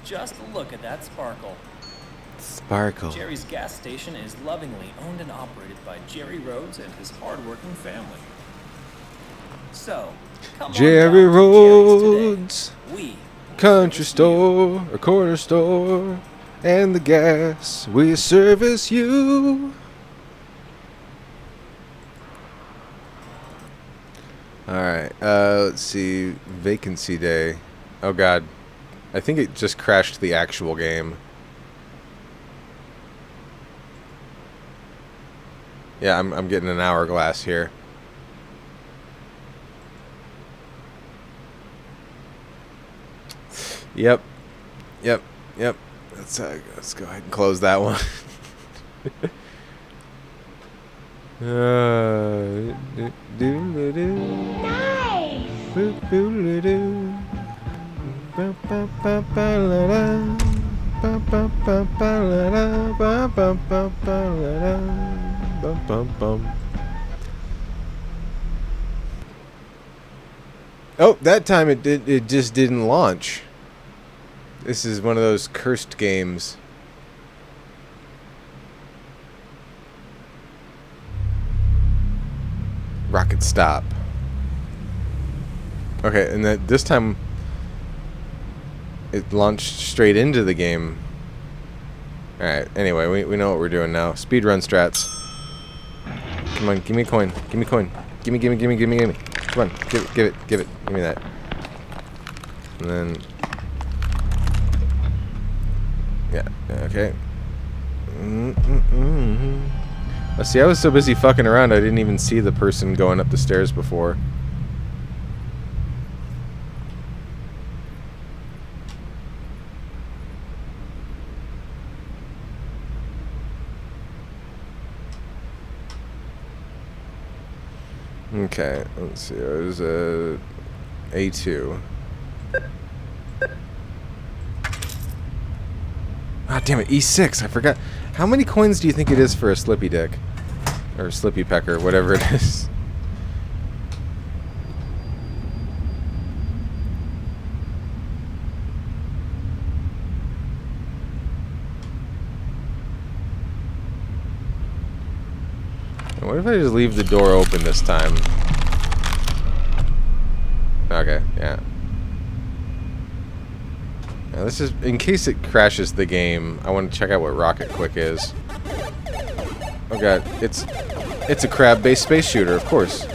Just look at that sparkle. Sparkle. Jerry's gas station is lovingly owned and operated by Jerry Rhodes and his hardworking family. So, come on Jerry down to Jerry's Rhodes. today. We Country service you. store, a corner store, and the gas. We service you. Alright, let's see. Vacancy day. Oh god. I think it just crashed the actual game. Yeah, I'm getting an hourglass here. Yep. Let's go ahead and close that one. Oh, that time it just didn't launch. This is one of those cursed games. Rocket stop. Okay, and this time it launched straight into the game. Alright, anyway, we know what we're doing now. Speedrun strats. Come on, give me a coin. Give me a coin. Gimme. Come on, give it. Give me that. And then... yeah, okay. See, I was so busy fucking around, I didn't even see the person going up the stairs before. Okay, let's see. It was A2. Ah, damn it, E6. I forgot. How many coins do you think it is for a Slippy Dick? Or Slippy Pecker, whatever it is. What if I just leave the door open this time? Okay, yeah. Now this is, in case it crashes the game, I want to check out what Rocket Quick is. Oh god, it's a crab-based space shooter, of course.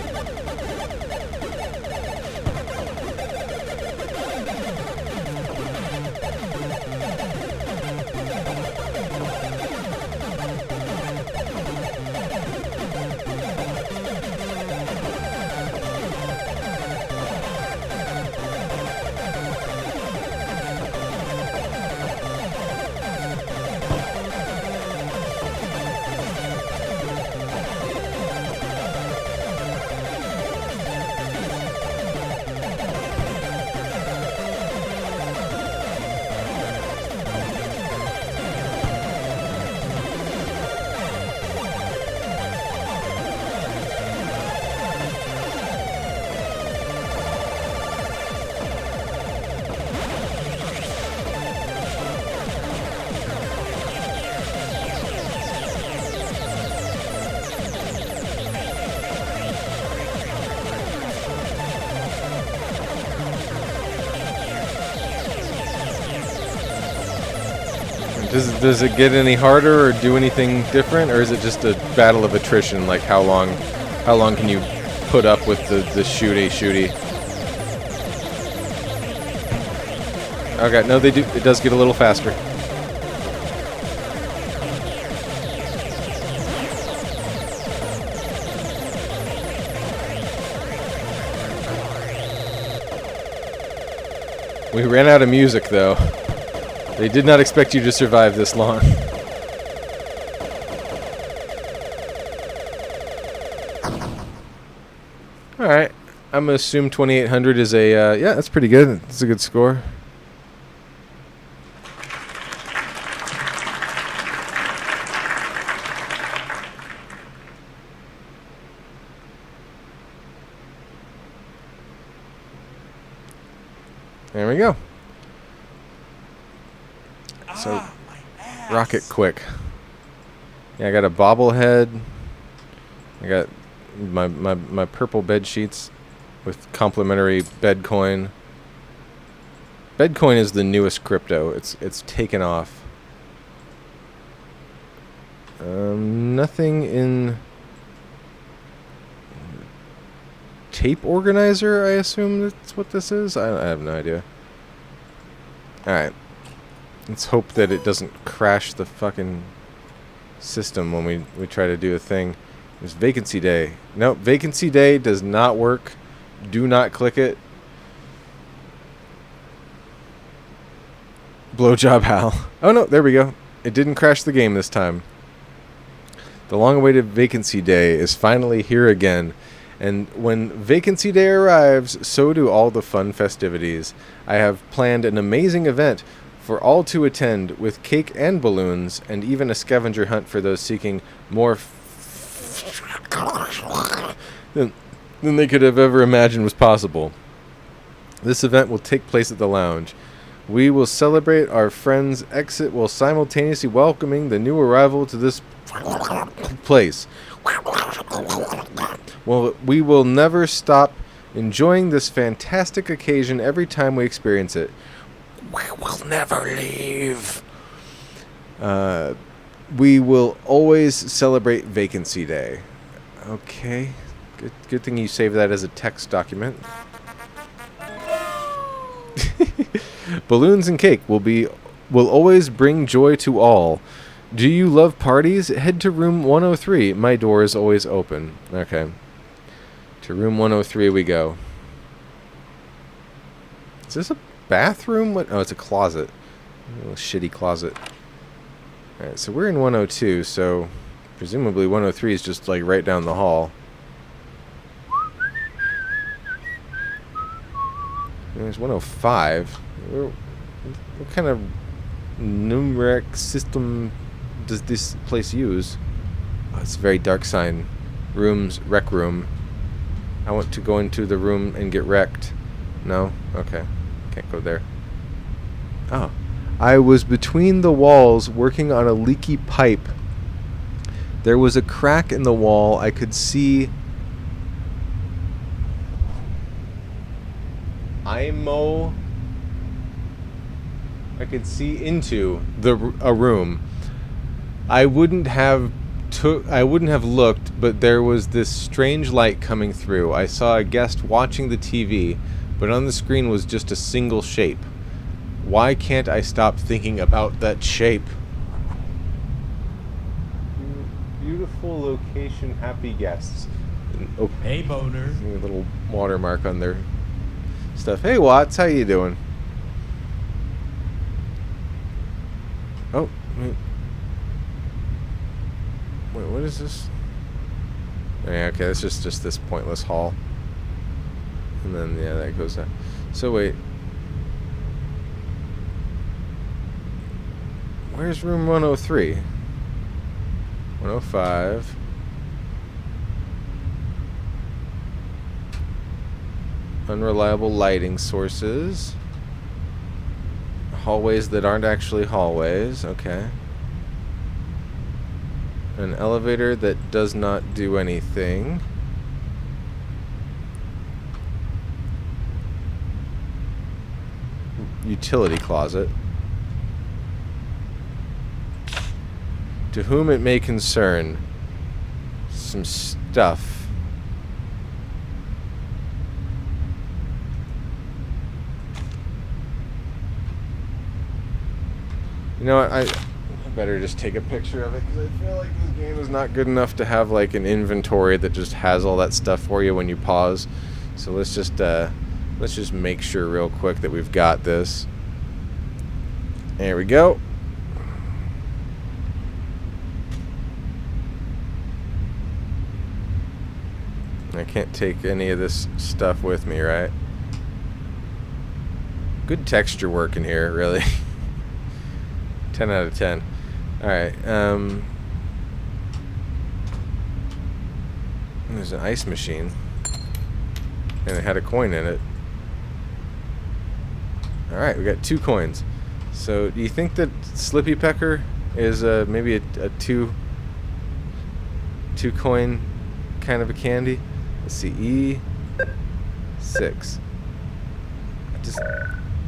Does it get any harder or do anything different, or is it just a battle of attrition? Like how long can you put up with the shooty? Okay, no, it does get a little faster. We ran out of music though. They did not expect you to survive this long. All right. I'm going to assume 2,800 is a, yeah, that's pretty good. That's a good score. There we go. So, rocket quick. Yeah, I got a bobblehead. I got my purple bed sheets with complimentary Bedcoin. Bedcoin is the newest crypto. It's taken off. Nothing in tape organizer, I assume that's what this is. I have no idea. Alright. Let's hope that it doesn't crash the fucking system when we try to do a thing. There's vacancy day. Nope, vacancy day does not work. Do not click it. Blowjob Hal. Oh no, there we go. It didn't crash the game this time. The long-awaited vacancy day is finally here again. And when vacancy day arrives, so do all the fun festivities. I have planned an amazing event for all to attend with cake and balloons and even a scavenger hunt for those seeking more than they could have ever imagined was possible. This event will take place at the lounge. We will celebrate our friend's exit while simultaneously welcoming the new arrival to this place. Well, we will never stop enjoying this fantastic occasion every time we experience it. We will never leave. We will always celebrate Vacancy Day. Okay. Good thing you saved that as a text document. Balloons and cake will always bring joy to all. Do you love parties? Head to room 103. My door is always open. Okay. To room 103 we go. Is this a bathroom? What? Oh, it's a closet. A little shitty closet. Alright, so we're in 102, so presumably 103 is just like right down the hall. There's 105. What kind of numeric system does this place use? Oh, it's a very dark sign. Rooms, rec room. I want to go into the room and get wrecked. No? Okay. Can't go there. Oh. I was between the walls working on a leaky pipe. There was a crack in the wall. I could see I could see into a room. I wouldn't have looked, but there was this strange light coming through. I saw a guest watching the TV, but on the screen was just a single shape. Why can't I stop thinking about that shape? Beautiful location, happy guests. Oh, Hey, boner. a little watermark on their stuff. Hey, Watts, how you doing? Oh, wait, what is this? Yeah, okay, it's just this pointless hall. And then, yeah, that goes down. So, wait. Where's room 103? 105. Unreliable lighting sources. Hallways that aren't actually hallways. Okay. An elevator that does not do anything. Utility closet. To whom it may concern. Some stuff. You know what, I better just take a picture of it, because I feel like this game is not good enough to have like an inventory that just has all that stuff for you when you pause. So let's just make sure real quick that we've got this. There we go. I can't take any of this stuff with me, right? Good texture work in here, really. 10 out of 10. Alright, there's an ice machine. And it had a coin in it. Alright, we got 2 coins. So, do you think that Slippy Pecker is maybe a two coin kind of a candy? Let's see, E6.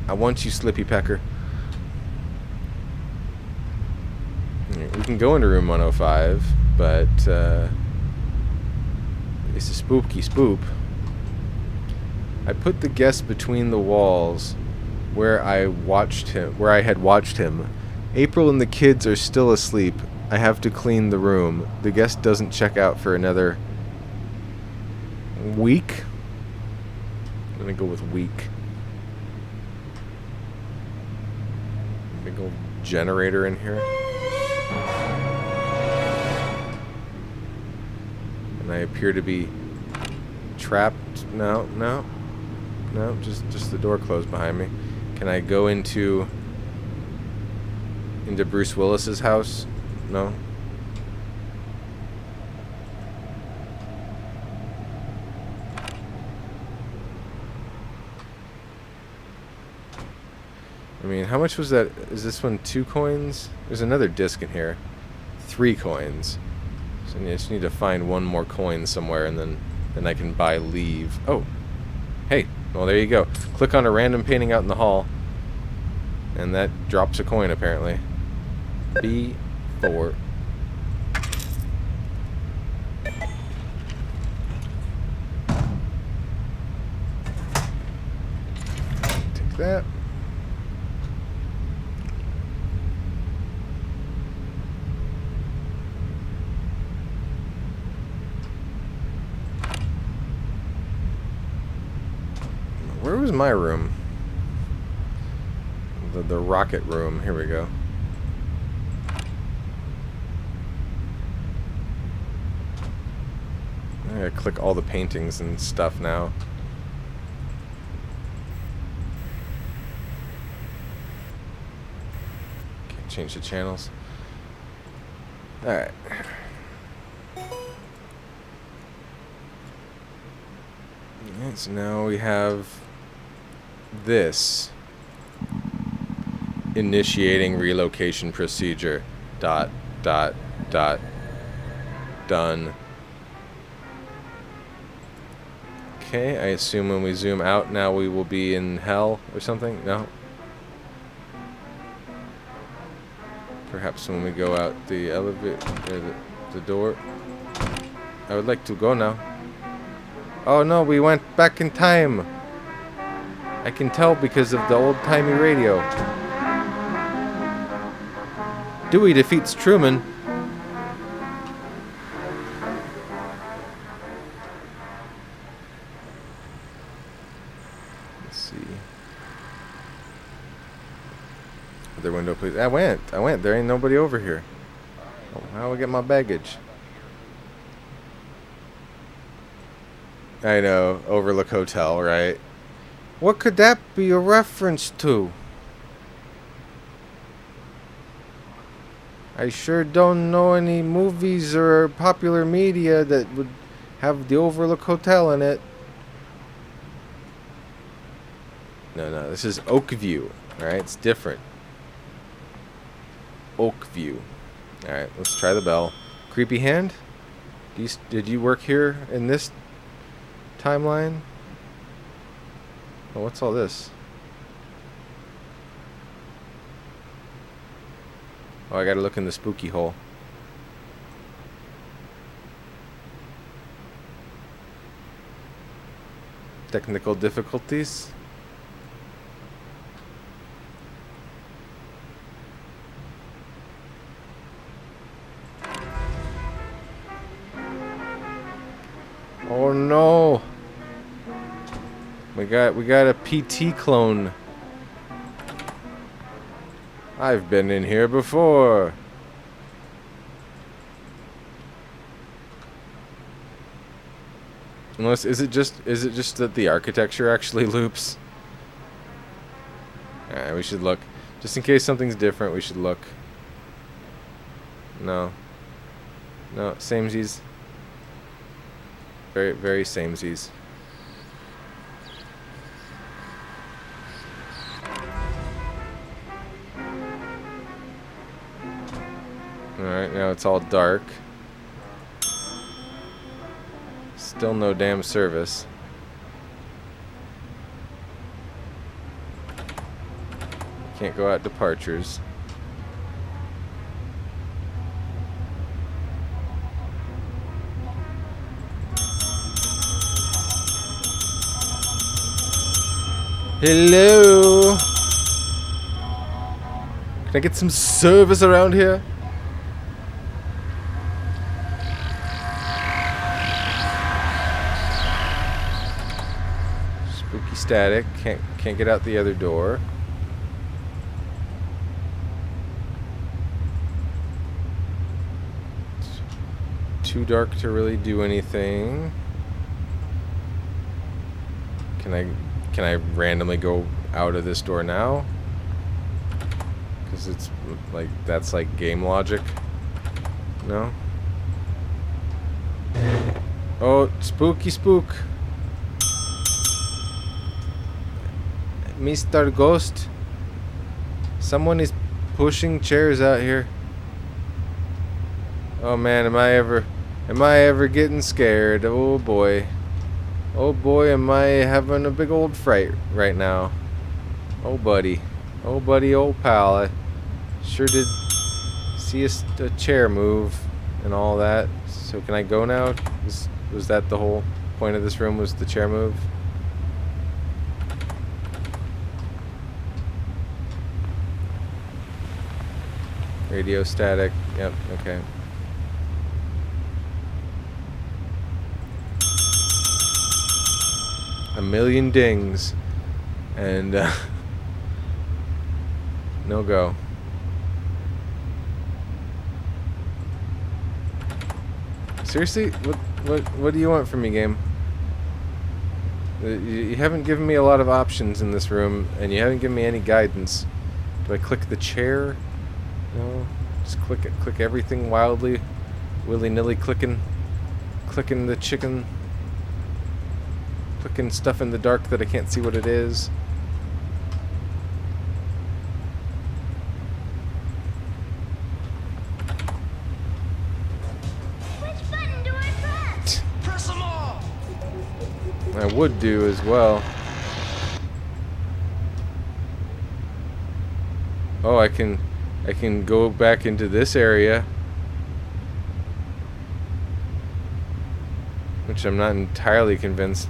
I want you, Slippy Pecker. We can go into room 105, but it's a spooky spoop. I put the guest between the walls where I had watched him. April and the kids are still asleep. I have to clean the room. The guest doesn't check out for another week. I'm gonna go with week. Big old generator in here. And I appear to be trapped. No, just the door closed behind me. Can I go into Bruce Willis's house? No. I mean, how much was that? Is this one 2 coins? There's another disc in here. 3 coins. So I just need to find one more coin somewhere, and then I can buy leave. Oh, hey. Well, there you go. Click on a random painting out in the hall, and that drops a coin, apparently. B4. Take that. Where was my room? The rocket room. Here we go. I gotta click all the paintings and stuff now. Can't change the channels. Alright. Alright, so now we have this. Initiating relocation procedure. ... Done. Okay, I assume when we zoom out now we will be in hell or something? No? Perhaps when we go out the elevator, the door. I would like to go now. Oh no, we went back in time. I can tell because of the old-timey radio. Dewey defeats Truman. Let's see. Other window, please. I went. There ain't nobody over here. Oh, how do I get my baggage? I know. Overlook Hotel, right? What could that be a reference to? I sure don't know any movies or popular media that would have the Overlook Hotel in it. No, this is Oakview. Alright, it's different. Oakview. Alright, let's try the bell. Creepy hand? Did you work here in this timeline? Oh, what's all this? Oh, I gotta look in the spooky hole. Technical difficulties? Oh no! We got a PT clone. I've been in here before. Unless is it just that the architecture actually loops? Alright, we should look. Just in case something's different, we should look. No. No, samesies. Very, very samesies. Alright, now it's all dark. Still no damn service. Can't go out departures. Hello? Can I get some service around here? Spooky static. Can't get out the other door. Too dark to really do anything. Can I randomly go out of this door now? Because it's like, that's like game logic. No? Oh, spooky spook. Mr. Ghost. Someone is pushing chairs out here. Oh man, am I ever getting scared? Oh boy. Oh boy, am I having a big old fright right now. Oh buddy. Oh buddy, old pal. I sure did see a chair move and all that. So can I go now? Was that the whole point of this room, was the chair move? Radio static. Yep, okay. A million dings. And no go. Seriously? What do you want from me, game? You haven't given me a lot of options in this room, and you haven't given me any guidance. Do I click the chair? No. Just click everything wildly, willy-nilly clicking the chicken, clicking stuff in the dark that I can't see what it is. Which button do I press? Press them all! I would do as well. Oh, I can go back into this area, which I'm not entirely convinced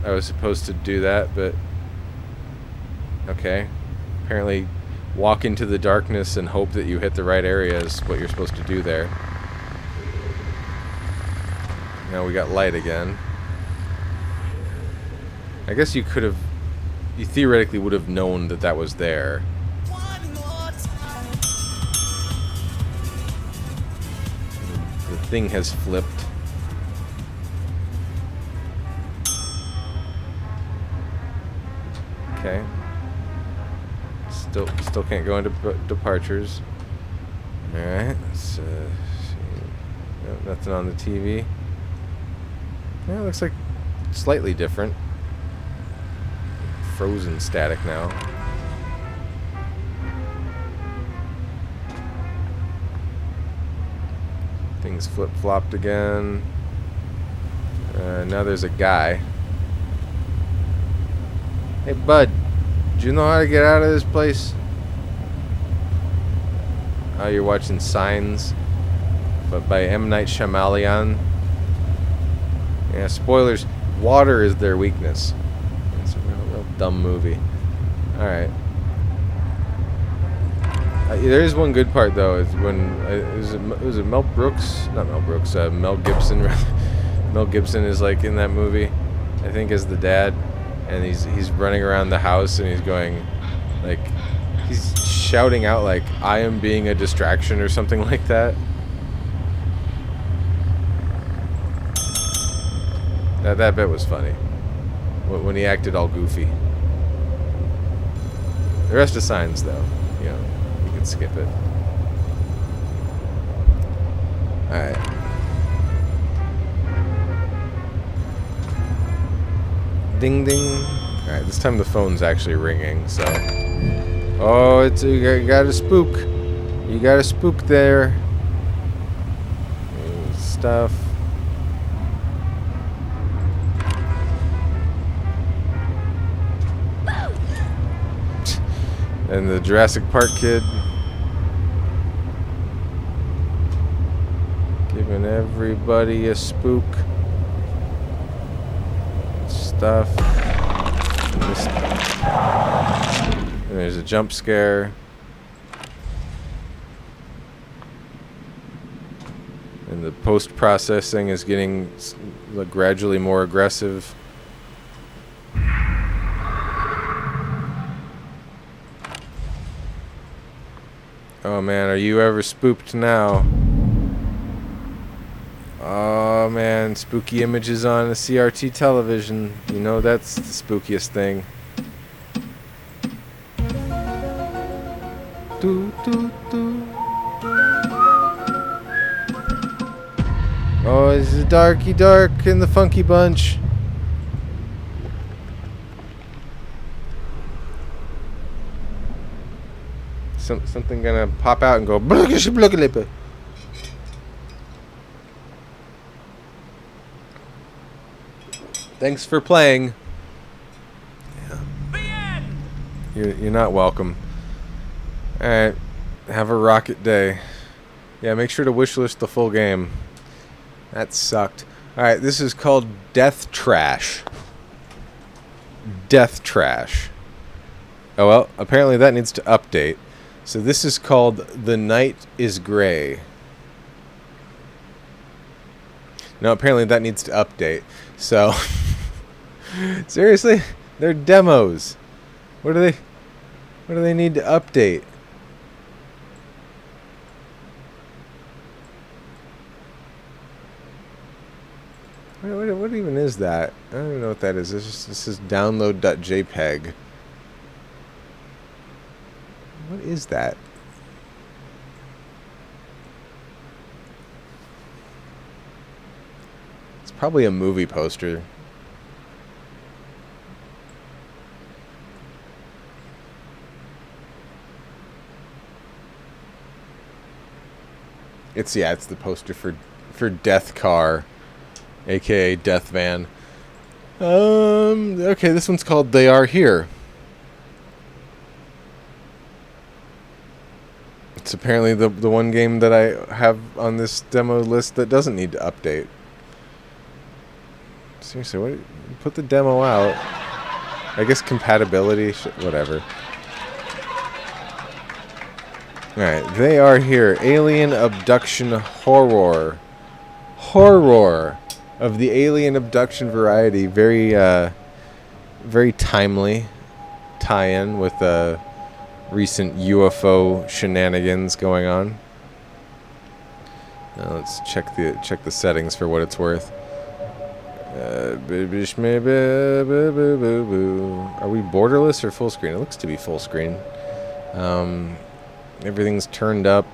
I was supposed to do that, but okay. Apparently walk into the darkness and hope that you hit the right area is what you're supposed to do there. Now we got light again. I guess you theoretically would have known that that was there. The thing has flipped. Okay. Still can't go into departures. Alright, let's see. Nope, nothing on the TV. Yeah, it looks like slightly different. Frozen static now. Things flip-flopped again. Now there's a guy. Hey, bud. Do you know how to get out of this place? Oh, you're watching Signs, but by M. Night Shyamalan. Yeah, spoilers. Water is their weakness. It's a real dumb movie. Alright. There is one good part, though. Is when... was it Mel Brooks? Not Mel Brooks. Mel Gibson. Mel Gibson is, like, in that movie. I think as the dad. And he's running around the house and he's going, like, he's shouting out like, I am being a distraction or something like that. That bit was funny. When he acted all goofy. The rest of signs, though, you know, you can skip it. Alright. Ding ding. Alright, this time the phone's actually ringing, so. Oh, you got a spook. You got a spook there. Stuff. And the Jurassic Park kid. Giving everybody a spook. Stuff. And there's a jump scare. And the post-processing is getting gradually more aggressive. Oh man, are you ever spooked now? Oh man, spooky images on a CRT television. You know that's the spookiest thing. Doo, doo, doo. Oh, it's a darky dark in the Funky Bunch. Something gonna pop out and go. Thanks for playing. Yeah. You're not welcome. Alright. Have a rocket day. Yeah, make sure to wishlist the full game. That sucked. Alright, this is called Death Trash. Death Trash. Oh well, apparently that needs to update. So this is called The Night is Grey. No, apparently that needs to update. So, seriously? They're demos. What do they need to update? What even is that? I don't even know what that is. This is download.jpg. What is that? It's probably a movie poster. It's the poster for Death Car, aka Death Van. Okay, this one's called They Are Here. It's apparently the one game that I have on this demo list that doesn't need to update. Seriously, put the demo out. I guess compatibility, whatever. Alright, They Are Here. Alien abduction horror. Horror of the alien abduction variety. Very timely tie-in with recent UFO shenanigans going on. Now let's check the settings for what it's worth. Are we borderless or full screen? It looks to be full screen. Everything's turned up.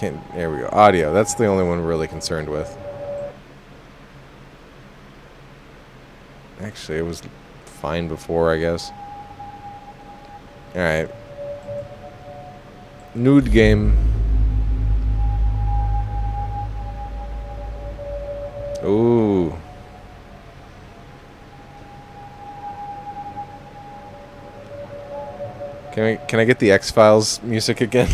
There we go. Audio. That's the only one we're really concerned with. Actually, it was fine before, I guess. Alright. Nude game. Ooh. Can I get the X-Files music again?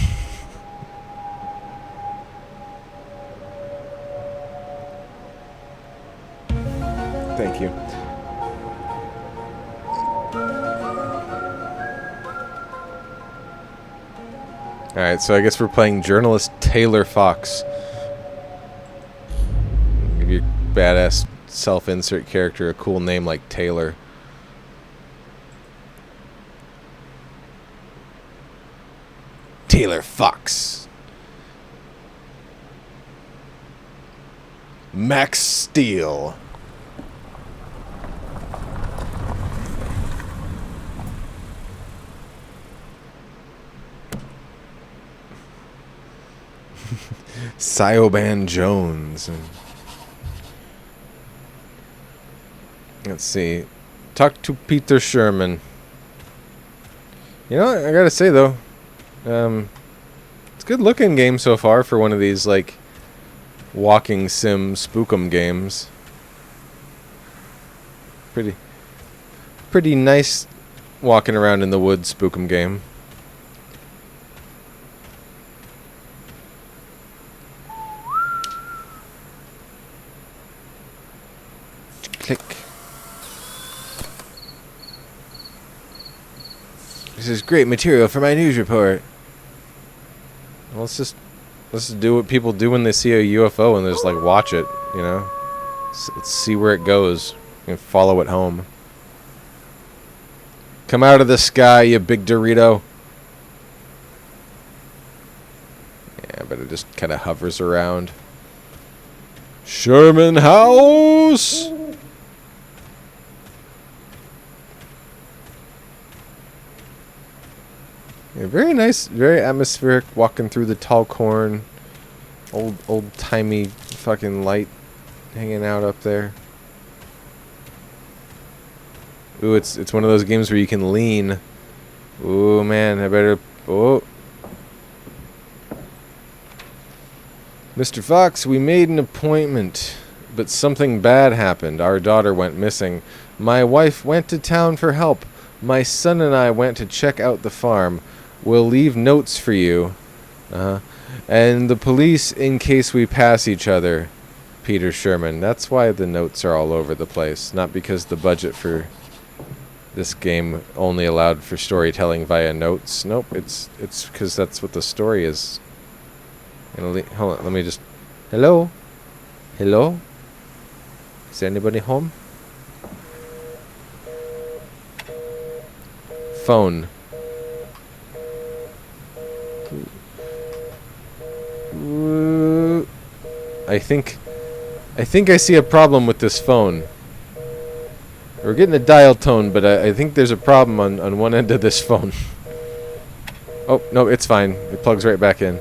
Thank you. Alright, so I guess we're playing journalist Taylor Fox. Give your badass self-insert character a cool name like Taylor. Taylor Fox. Max Steel. Cyoban Jones. And let's see. Talk to Peter Sherman. You know, I gotta say though, it's a good looking game so far for one of these like walking sim spookum games. Pretty nice walking around in the woods spookum game. Click. This is great material for my news report. Well, let's just do what people do when they see a UFO and just like watch it, you know. Let's see where it goes and follow it home. Come out of the sky, you big Dorito. Yeah, but it just kind of hovers around. Sherman House. Yeah, very nice, very atmospheric. Walking through the tall corn, old timey fucking light hanging out up there. Ooh, it's one of those games where you can lean. Ooh, man, I better. Oh, Mr. Fox, we made an appointment, but something bad happened. Our daughter went missing. My wife went to town for help. My son and I went to check out the farm. We'll leave notes for you. And the police in case we pass each other. Peter Sherman. That's why the notes are all over the place. Not because the budget for this game only allowed for storytelling via notes. Nope, it's because that's what the story is. Hold on, let me just... Hello? Hello? Is there anybody home? Phone. I think I see a problem with this phone. We're getting a dial tone, but I think there's a problem on one end of this phone. Oh, no, it's fine. It plugs right back in.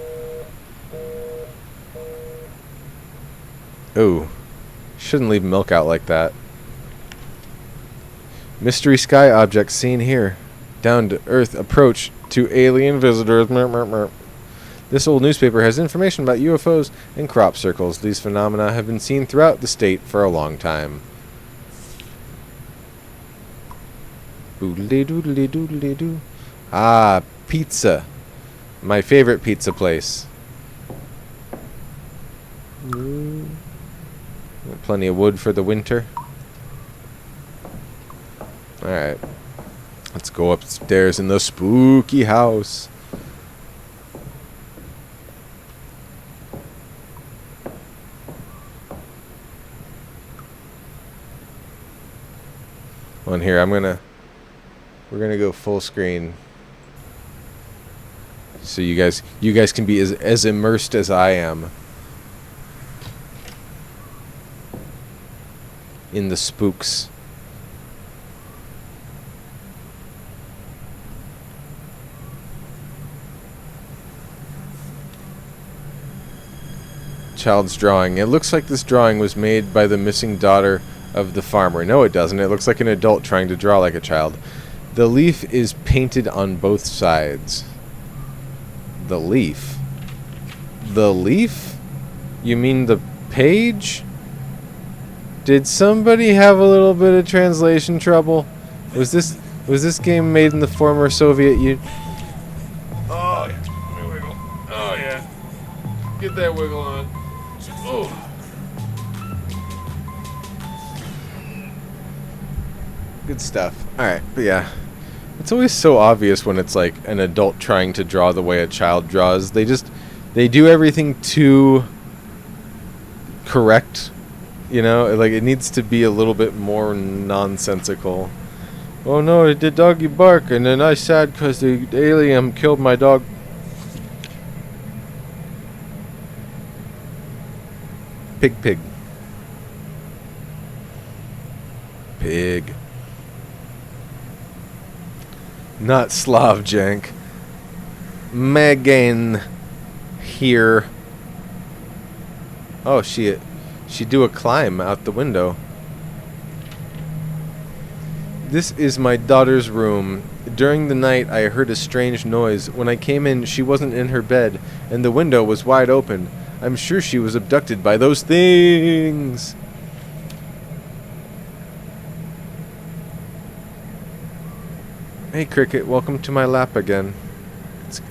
Ooh. Shouldn't leave milk out like that. Mystery sky object seen here. Down to Earth approach to alien visitors. Merp, merp, merp. This old newspaper has information about UFOs and crop circles. These phenomena have been seen throughout the state for a long time. Doodly doodly doodly doo. Ah, pizza. My favorite pizza place. Plenty of wood for the winter. Alright. Let's go upstairs in the spooky house. On here, we're gonna go full screen, so you guys can be as immersed as I am in the spooks. Child's drawing. It looks like this drawing was made by the missing daughter of the farmer. No, it doesn't. It looks like an adult trying to draw like a child. The leaf is painted on both sides. The leaf? The leaf? You mean the page? Did somebody have a little bit of translation trouble? Was this game made in the former Soviet Union? Oh, yeah. Let me wiggle. Oh, yeah. Get that wiggle on. Oh. Good stuff. Alright, but yeah. It's always so obvious when it's like an adult trying to draw the way a child draws. They do everything too correct. You know, like it needs to be a little bit more nonsensical. Oh no, it did doggy bark, and then I sad because the alien killed my dog. Pig, pig. Pig. Not Slav jank. Megan here. Oh, she do a climb out the window. This is my daughter's room. During the night, I heard a strange noise. When I came in, she wasn't in her bed, and the window was wide open. I'm sure she was abducted by those things. Hey, Cricket, welcome to my lap again.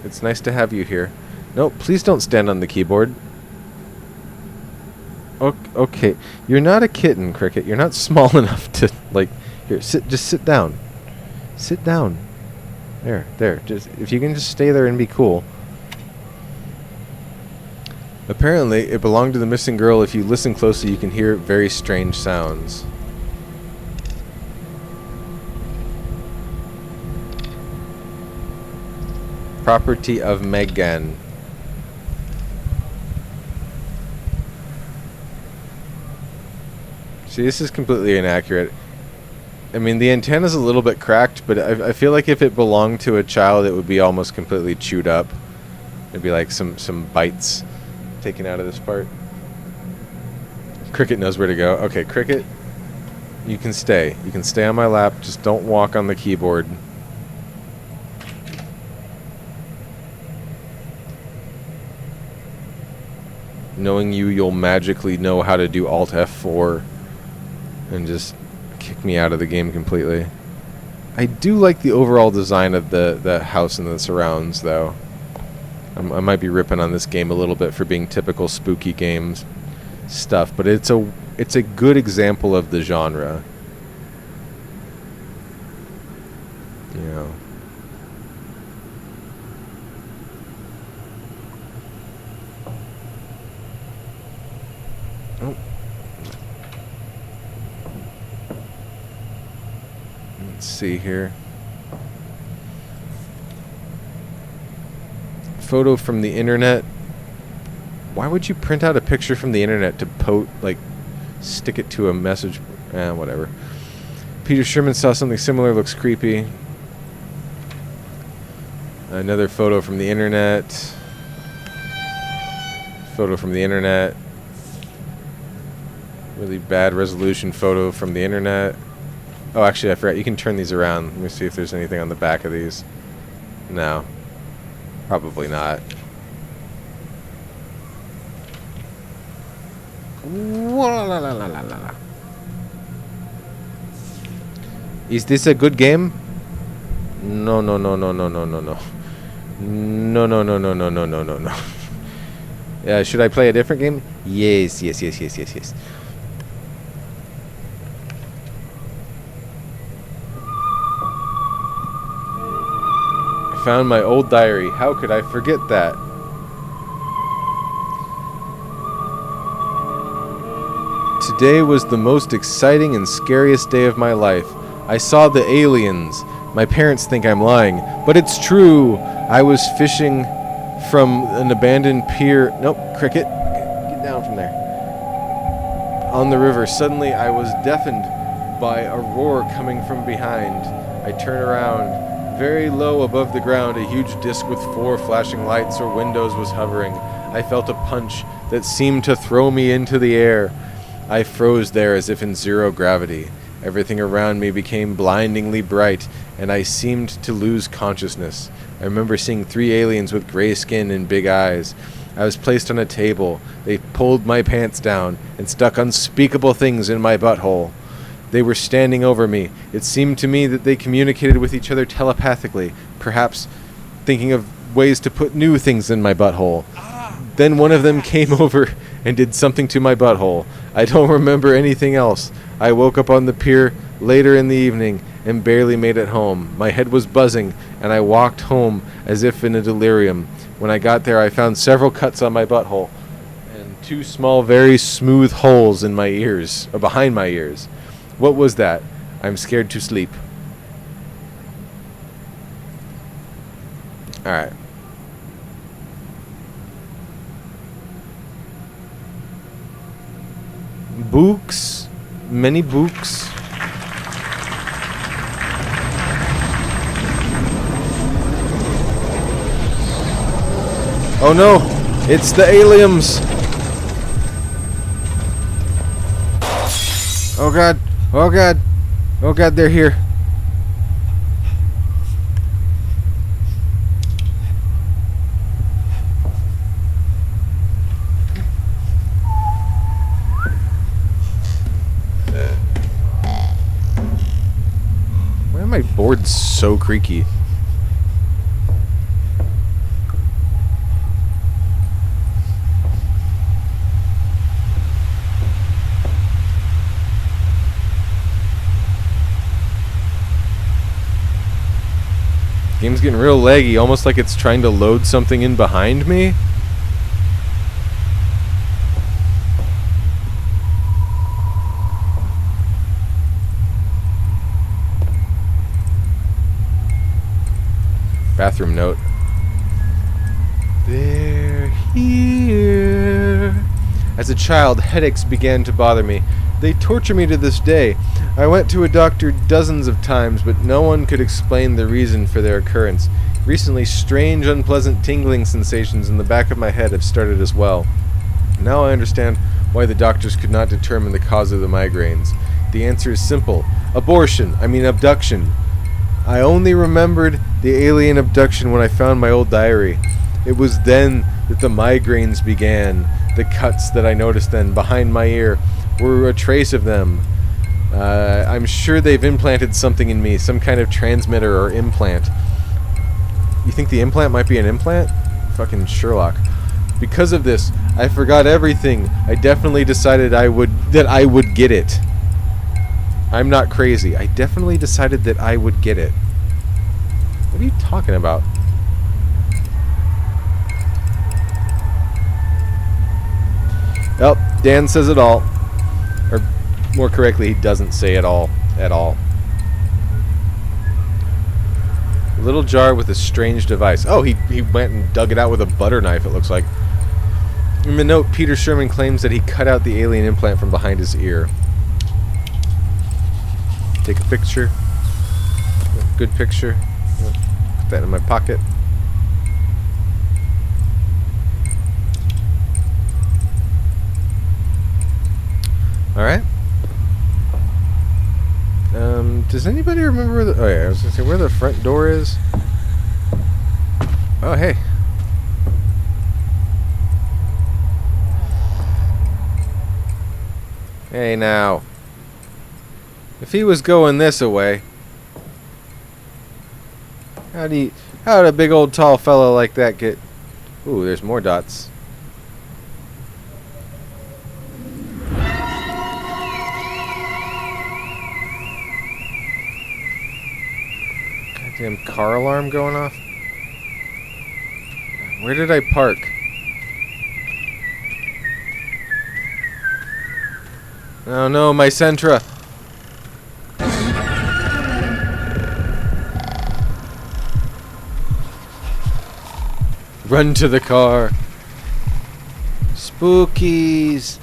It's nice to have you here. No, please don't stand on the keyboard. Okay, you're not a kitten, Cricket. You're not small enough to, like... Here, just sit down. Sit down. There. Just if you can just stay there and be cool. Apparently, it belonged to the missing girl. If you listen closely, you can hear very strange sounds. Property of Megan. See, this is completely inaccurate. I mean, the antenna's a little bit cracked, but I feel like if it belonged to a child, it would be almost completely chewed up. It'd be like some bites taken out of this part. Cricket knows where to go. Okay, Cricket, you can stay. You can stay on my lap. Just don't walk on the keyboard. Knowing you'll magically know how to do Alt F4 and just kick me out of the game completely. I do like the overall design of the house and the surrounds, though. I might be ripping on this game a little bit for being typical spooky games stuff, but it's a good example of the genre. You know. Oh. Let's see here. Photo from the internet. Why would you print out a picture from the internet to stick it to a message? Whatever. Peter Sherman saw something similar. Looks creepy. Another photo from the internet. Photo from the internet. Really bad resolution photo from the internet. Oh, actually, I forgot. You can turn these around. Let me see if there's anything on the back of these. No. Probably not. Is this a good game? No. No. Should I play a different game? Yes. Found my old diary. How could I forget that? Today was the most exciting and scariest day of my life. I saw the aliens. My parents think I'm lying, but it's true. I was fishing from an abandoned pier. Nope, Cricket. Get down from there. On the river. Suddenly I was deafened by a roar coming from behind. I turn around. Very low above the ground, a huge disc with 4 flashing lights or windows was hovering. I felt a punch that seemed to throw me into the air. I froze there as if in zero gravity. Everything around me became blindingly bright, and I seemed to lose consciousness. I remember seeing 3 aliens with gray skin and big eyes. I was placed on a table. They pulled my pants down and stuck unspeakable things in my butthole. They were standing over me. It seemed to me that they communicated with each other telepathically, perhaps thinking of ways to put new things in my butthole. Then one of them came over and did something to my butthole. I don't remember anything else. I woke up on the pier later in the evening and barely made it home. My head was buzzing, and I walked home as if in a delirium. When I got there, I found several cuts on my butthole and 2 small, very smooth holes in my ears, or behind my ears. What was that? I'm scared to sleep. Alright. Books. Many books. Oh no! It's the aliens! Oh god. Oh god. Oh god, they're here. Why are my boards so creaky? Game's getting real laggy, almost like it's trying to load something in behind me. Bathroom note. They're here. As a child, headaches began to bother me. They torture me to this day. I went to a doctor dozens of times, but no one could explain the reason for their occurrence. Recently, strange, unpleasant tingling sensations in the back of my head have started as well. Now I understand why the doctors could not determine the cause of the migraines. The answer is simple. Abduction. I only remembered the alien abduction when I found my old diary. It was then that the migraines began. The cuts that I noticed then behind my ear were a trace of them. I'm sure they've implanted something in me, some kind of transmitter or implant. You think the implant might be an implant? Fucking Sherlock. Because of this, I forgot everything. I definitely decided I would get it. I'm not crazy. I definitely decided that I would get it. What are you talking about? Well, Dan says it all. Or, more correctly, he doesn't say it all. At all. A little jar with a strange device. Oh, he went and dug it out with a butter knife, it looks like. In the note, Peter Sherman claims that he cut out the alien implant from behind his ear. Take a picture. Good picture. Put that in my pocket. Alright. Does anybody remember where the... Oh yeah, I was gonna say where the front door is. Oh, hey. Hey now. If he was going this away, how'd a big old tall fellow like that get... Ooh, there's more dots. Goddamn car alarm going off. Where did I park? Oh no, my Sentra. Run to the car. Spookies.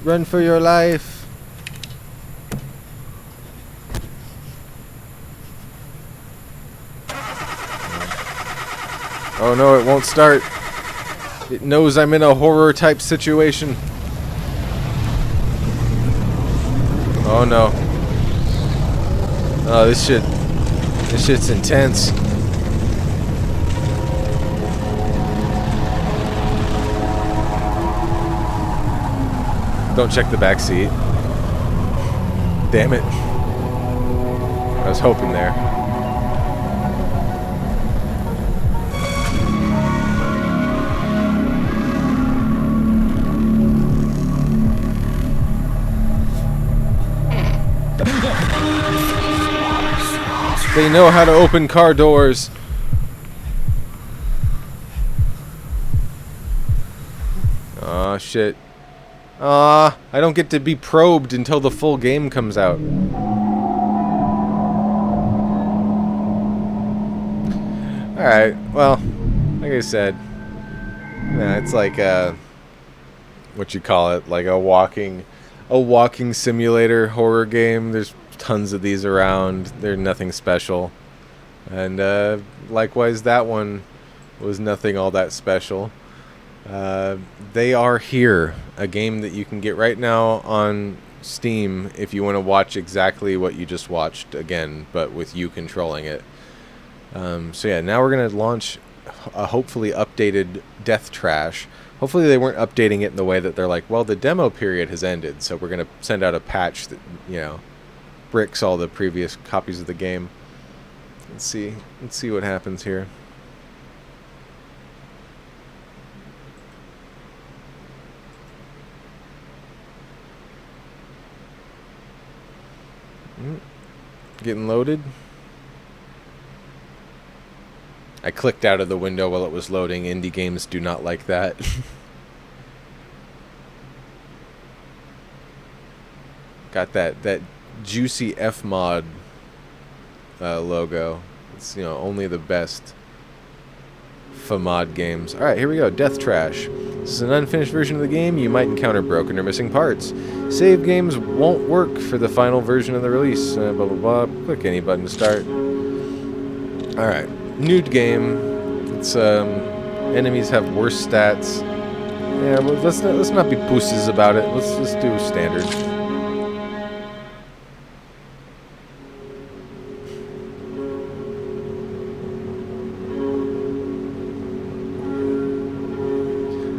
Run for your life. Oh no, it won't start. It knows I'm in a horror type situation. Oh no. Oh, this shit's intense. Don't check the back seat. Damn it. I was hoping there. They know how to open car doors. Aw, shit. I don't get to be probed until the full game comes out. Alright, well, like I said, yeah, it's like what you call it, like a walking simulator horror game. There's tons of these around. They're nothing special. And likewise, that one was nothing all that special. They Are Here, a game that you can get right now on Steam if you want to watch exactly what you just watched again, but with you controlling it. So yeah, now we're going to launch a hopefully updated Death Trash. Hopefully they weren't updating it in the way that they're like, well, the demo period has ended, so we're going to send out a patch that, you know, bricks all the previous copies of the game. Let's see what happens here. Getting loaded. I clicked out of the window while it was loading. Indie games do not like that. Got that juicy Fmod logo. It's, you know, only the best Fmod games. All right, here we go. Death Trash. This is an unfinished version of the game. You might encounter broken or missing parts. Save games won't work for the final version of the release. Blah blah blah. Click any button to start. All right. Nude game. It's enemies have worse stats. Yeah, well, let's not be pussies about it. Let's just do standard.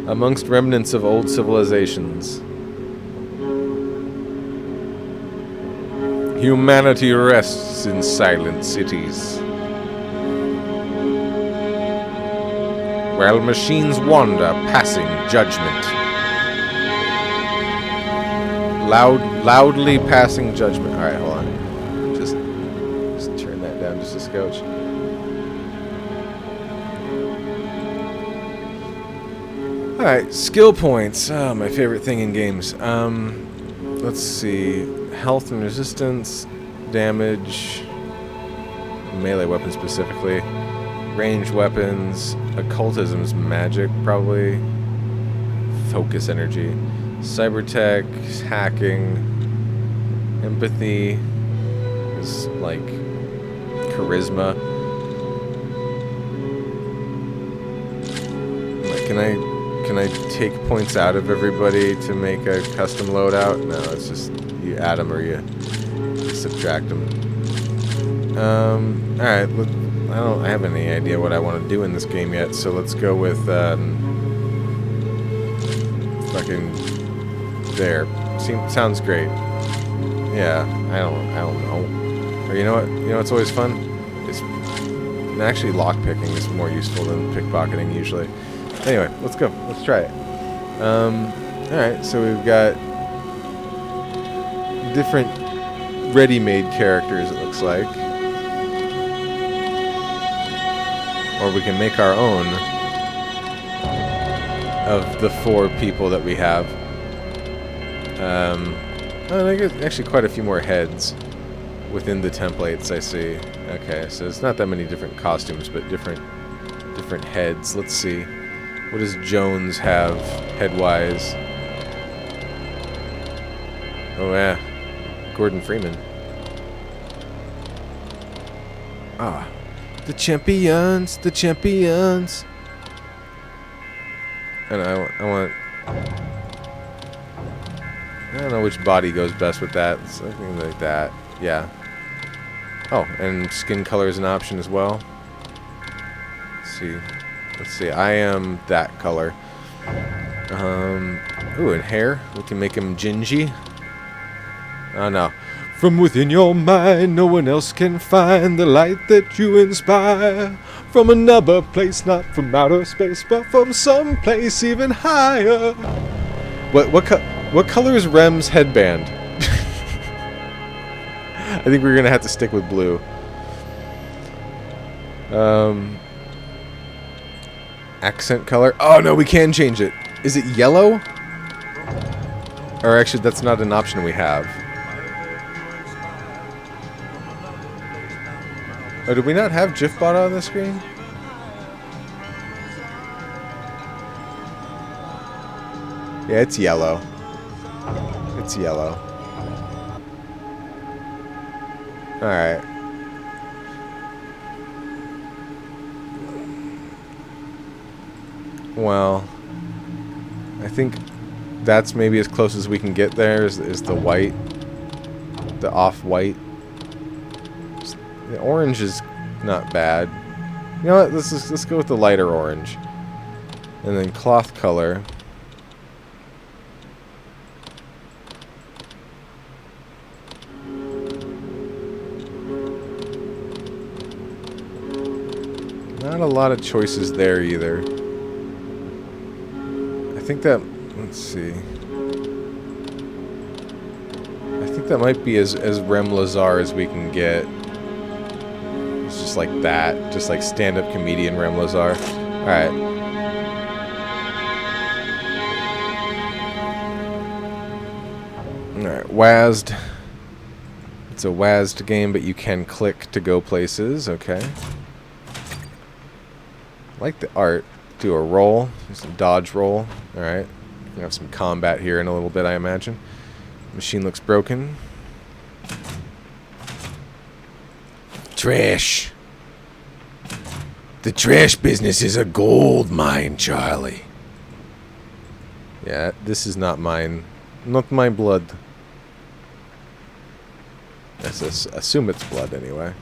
Amongst remnants of old civilizations, humanity rests in silent cities, while machines wander, passing judgment. Loudly passing judgment. All right, hold on. Just turn that down just a scotch. All right, skill points. Oh, my favorite thing in games. Let's see. Health and resistance, damage, melee weapons specifically, ranged weapons, occultism's magic probably, focus energy, cybertech, hacking, empathy is like charisma. Can I take points out of everybody to make a custom loadout? No, it's just you add them or you subtract them. All right. I don't have any idea what I want to do in this game yet, so let's go with fucking there. Sounds great. Yeah, I don't know. Or you know what? You know what's always fun? It's actually lockpicking is more useful than pickpocketing usually. Anyway, let's go. Let's try it. Alright, so we've got different ready-made characters, it looks like. Or we can make our own of the 4 people that we have. I guess actually quite a few more heads within the templates, I see. Okay, so it's not that many different costumes, but different heads. Let's see. What does Jones have, head-wise? Oh, yeah. Gordon Freeman. Ah. The champions! The champions! And I want... I don't know which body goes best with that. Something like that. Yeah. Oh, and skin color is an option as well. Let's see. Let's see, I am that color. Ooh, and hair. We can make him gingy. Oh, no. From within your mind, no one else can find the light that you inspire. From another place, not from outer space, but from some place even higher. What color is Rem's headband? I think we're gonna have to stick with blue. Accent color. Oh no, we can change it. Is it yellow? Or actually, that's not an option we have. Oh, did we not have GIFbot on the screen? Yeah, it's yellow. It's yellow. Alright. Well, I think that's maybe as close as we can get there is the white. The off-white. The orange is not bad. You know what? Let's go with the lighter orange. And then cloth color. Not a lot of choices there either. I think that, let's see. I think that might be as Rem Lazar as we can get. It's just like that. Just like stand-up comedian Rem Lazar. Alright. Alright, WASD. It's a WASD game, but you can click to go places. Okay. I like the art. Do a roll. Just a dodge roll. Alright. We're gonna have some combat here in a little bit, I imagine. Machine looks broken. Trash. The trash business is a gold mine, Charlie. Yeah, this is not mine. Not my blood. Let's assume it's blood anyway.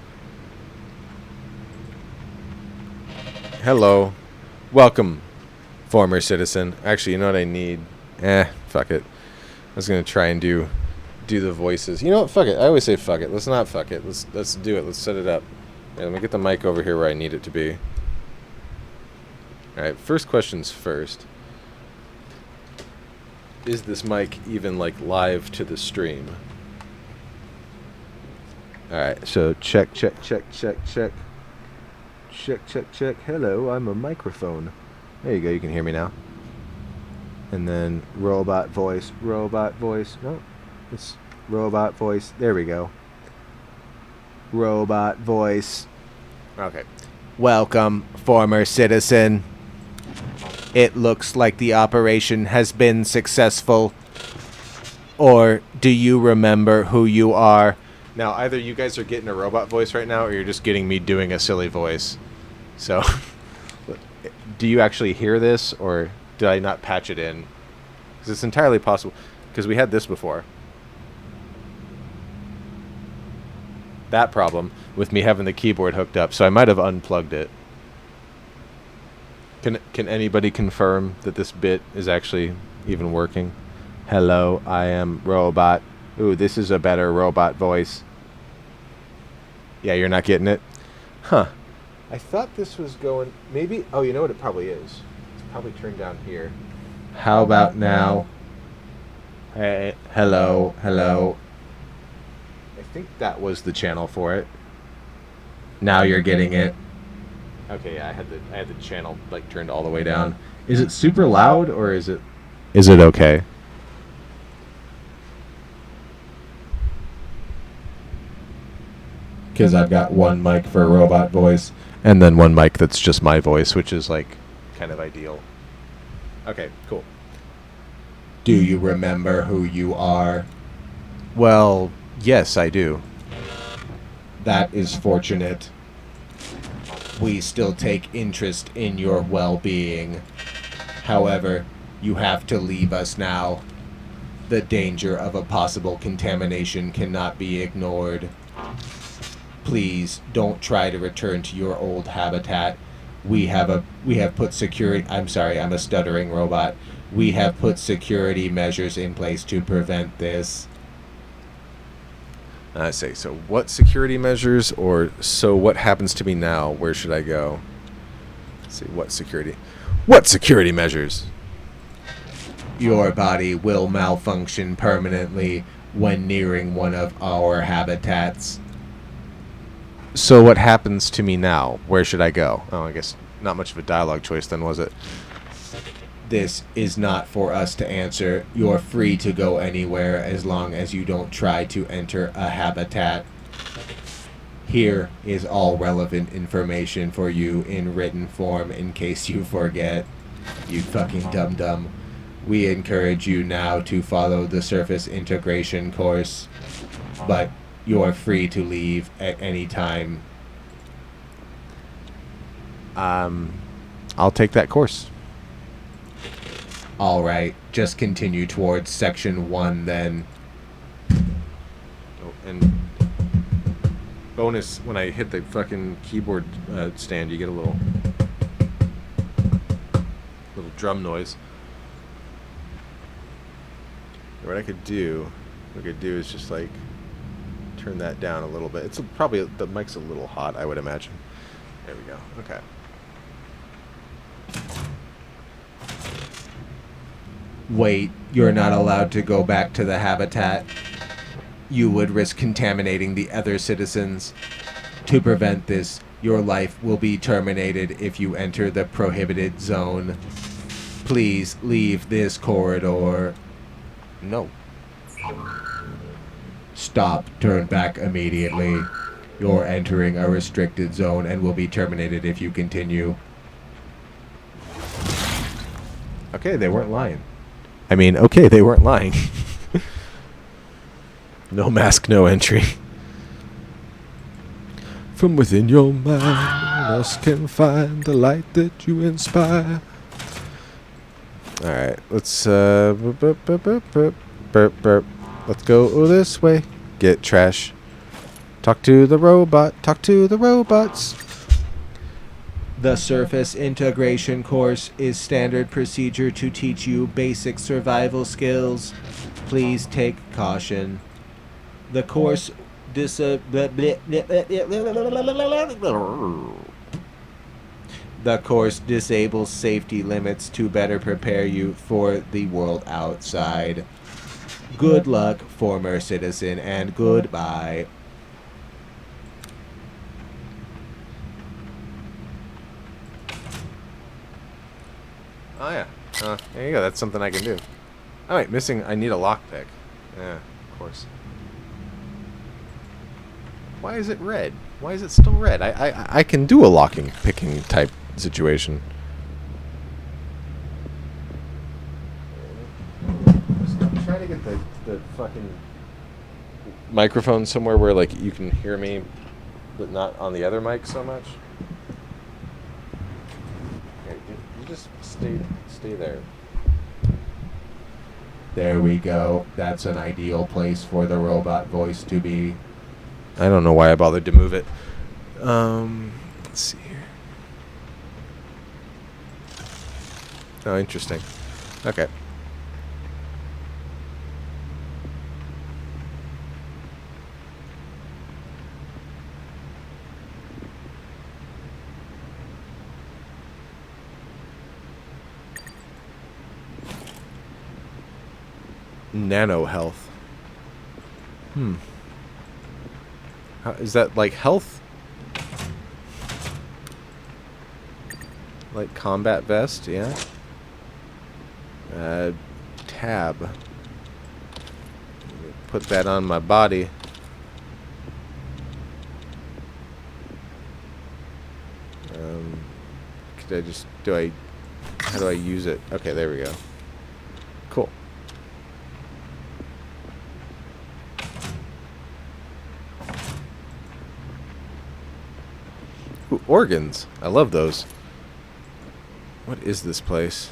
Hello. Welcome, former citizen. Actually, you know what I need? Fuck it. I was gonna try and do the voices. You know what? Fuck it. I always say fuck it. Let's not fuck it. Let's do it. Let's set it up. Yeah, let me get the mic over here where I need it to be. All right. First questions first. Is this mic even like live to the stream? All right. So check. Check. Hello, I'm a microphone. There you go. You can hear me now. And then robot voice. No, it's robot voice. There we go. Robot voice. Okay. Welcome, former citizen. It looks like the operation has been successful. Or do you remember who you are? Now, either you guys are getting a robot voice right now, or you're just getting me doing a silly voice. So, do you actually hear this, or did I not patch it in? Because it's entirely possible. Because we had this before. That problem with me having the keyboard hooked up, so I might have unplugged it. Can anybody confirm that this bit is actually even working? Hello, I am robot. Ooh, this is a better robot voice. Yeah, you're not getting it? Huh. I thought this was going... Maybe... Oh, you know what it probably is? It's probably turned down here. How about now? Hey, hello. I think that was the channel for it. Now you're getting it. Okay, yeah, I had the channel like turned all the way down. Is it super loud, or is it okay? Because I've got one mic for a robot voice, and then one mic that's just my voice, which is like kind of ideal. Okay, cool. Do you remember who you are? Well, yes, I do. That is fortunate. We still take interest in your well-being. However, you have to leave us now. The danger of a possible contamination cannot be ignored. Please don't try to return to your old habitat. We have put security... I'm sorry, I'm a stuttering robot. We have put security measures in place to prevent this. I say, so what security measures, or so what happens to me now? Where should I go? Let's see, what security measures? Your body will malfunction permanently when nearing one of our habitats. So what happens to me now? Where should I go? Oh, I guess not much of a dialogue choice then, was it? This is not for us to answer. You're free to go anywhere as long as you don't try to enter a habitat. Here is all relevant information for you in written form in case you forget. You fucking dum-dum. We encourage you now to follow the surface integration course, but you're free to leave at any time. I'll take that course. Alright, just continue towards section 1 then. Oh, and bonus, when I hit the fucking keyboard stand, you get a little drum noise. What I could do is just like turn that down a little bit. It's probably, the mic's a little hot, I would imagine. There we go. Okay. Wait, you're not allowed to go back to the habitat. You would risk contaminating the other citizens. To prevent this, your life will be terminated if you enter the prohibited zone. Please leave this corridor. No. Stop. Turn back immediately. You're entering a restricted zone and will be terminated if you continue. Okay, they weren't lying. I mean, okay, they weren't lying. No mask, no entry. From within your mind, us can find the light that you inspire. Alright, let's burp. Let's go this way. Get trash. Talk to the robot. Talk to the robots. The Surface Integration course is standard procedure to teach you basic survival skills. Please take caution. The course The course disables safety limits to better prepare you for the world outside. Good luck, former citizen, and goodbye. Oh yeah. There you go. That's something I can do. Oh wait, missing. I need a lockpick. Yeah, of course. Why is it red? Why is it still red? I can do a picking type situation. I'm trying to get the fucking microphone somewhere where like you can hear me, but not on the other mic so much. Okay, you just stay there. There we go. That's an ideal place for the robot voice to be. I don't know why I bothered to move it. Let's see here. Oh, interesting. Okay. Nano health. Is that like health? Like combat vest, yeah. Tab. Put that on my body. Could I just how do I use it? Okay, there we go. Cool. Ooh, organs. I love those. What is this place?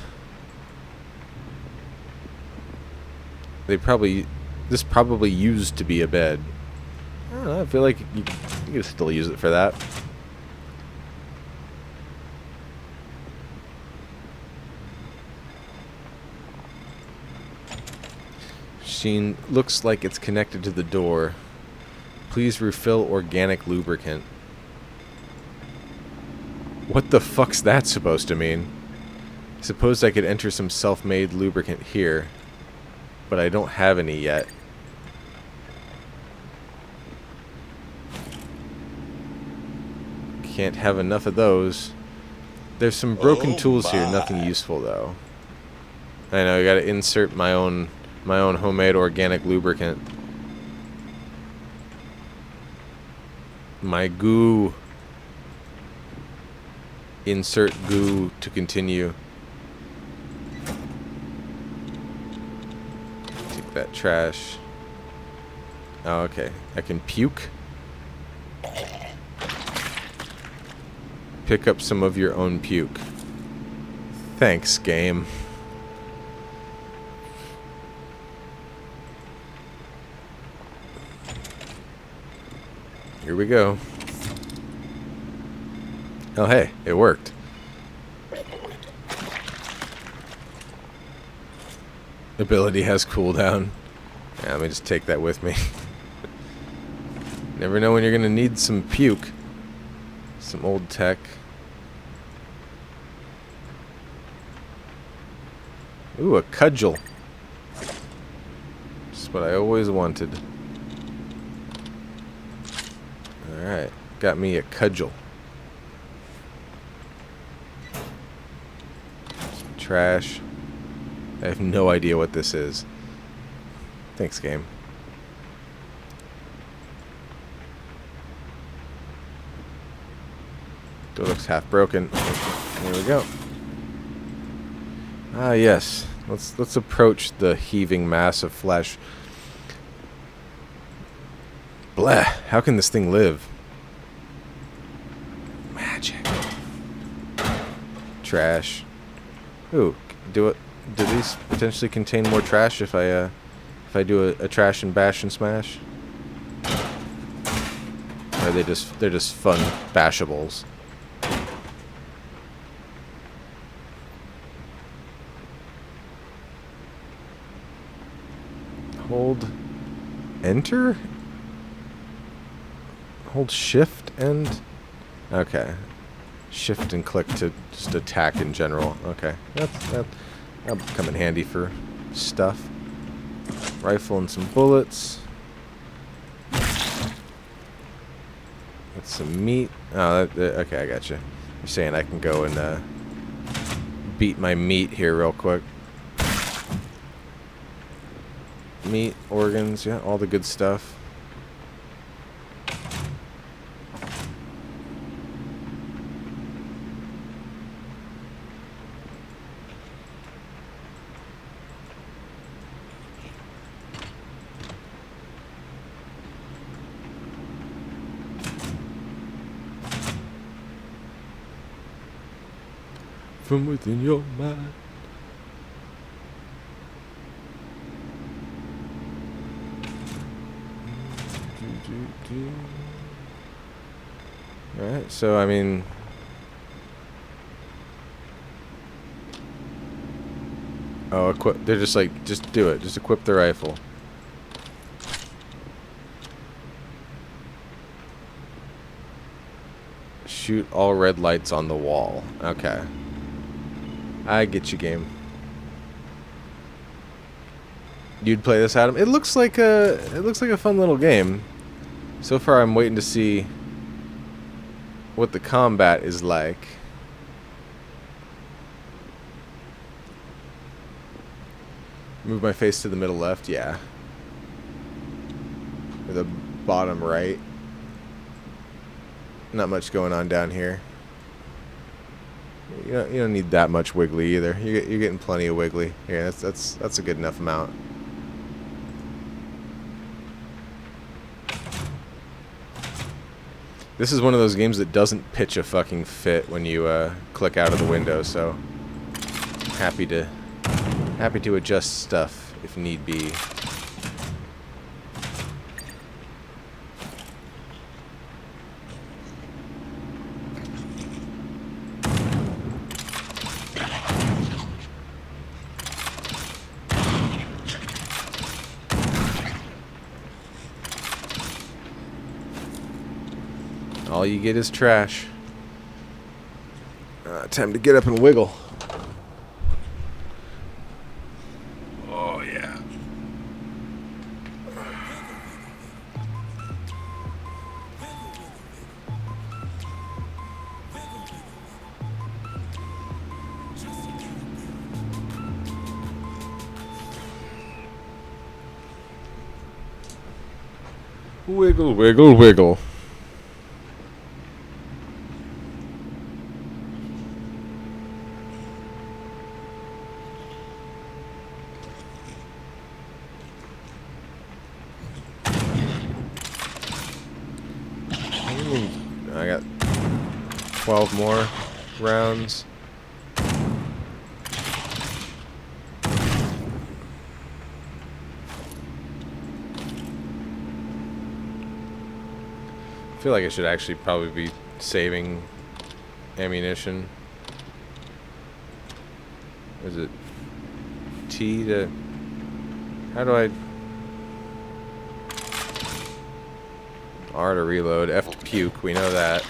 This probably used to be a bed. I don't know, I feel like you can still use it for that. Machine looks like it's connected to the door. Please refill organic lubricant. What the fuck's that supposed to mean? Suppose I could enter some self-made lubricant here, but I don't have any yet. Can't have enough of those. There's some broken tools here, nothing useful though. I know, I gotta insert my own homemade organic lubricant. My goo. Insert goo to continue. Take that trash. Oh, okay. I can puke. Pick up some of your own puke. Thanks, game. Here we go. Oh, hey, it worked. Ability has cooldown. Yeah, let me just take that with me. Never know when you're gonna need some puke. Some old tech. Ooh, a cudgel. Just what I always wanted. Alright, got me a cudgel. Some trash. I have no idea what this is. Thanks, game. Door looks half broken. There we go. Ah, yes. Let's approach the heaving mass of flesh. Blah. How can this thing live? Magic. Trash. Ooh, do these potentially contain more trash if I do a trash and bash and smash? Or are they're just fun bashables? Hold enter? Hold shift and okay. Shift and click to just attack in general. Okay. That'll come in handy for stuff. Rifle and some bullets. That's some meat. Oh, okay, I gotcha. You're saying I can go and beat my meat here real quick. Meat, organs, yeah, all the good stuff. From within your mind. Alright, so I mean, oh, equip. They're just like, just do it. Just equip the rifle. Shoot all red lights on the wall. Okay, I get you, game. You'd play this, Adam? It looks like a fun little game. So far, I'm waiting to see what the combat is like. Move my face to the middle left, yeah. Or the bottom right. Not much going on down here. You don't need that much wiggly either. You're getting plenty of wiggly. Yeah, that's a good enough amount. This is one of those games that doesn't pitch a fucking fit when you click out of the window, so happy to adjust stuff if need be. All you get is trash. Time to get up and wiggle. Oh, yeah. Wiggle, wiggle, wiggle. I got 12 more rounds. feel like I should actually probably be saving ammunition. Is it T to... How do I... R to reload, F to puke, we know that.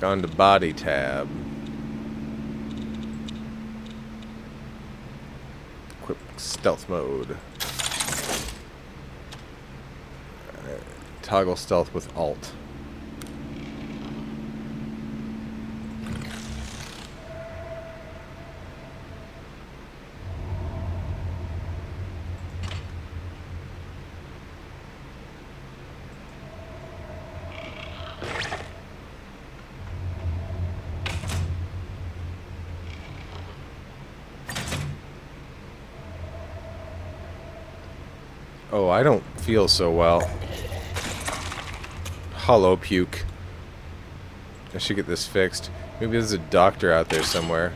On to body tab. Equip stealth mode. Toggle stealth with Alt. Oh, I don't feel so well. Hollow puke. I should get this fixed. Maybe there's a doctor out there somewhere.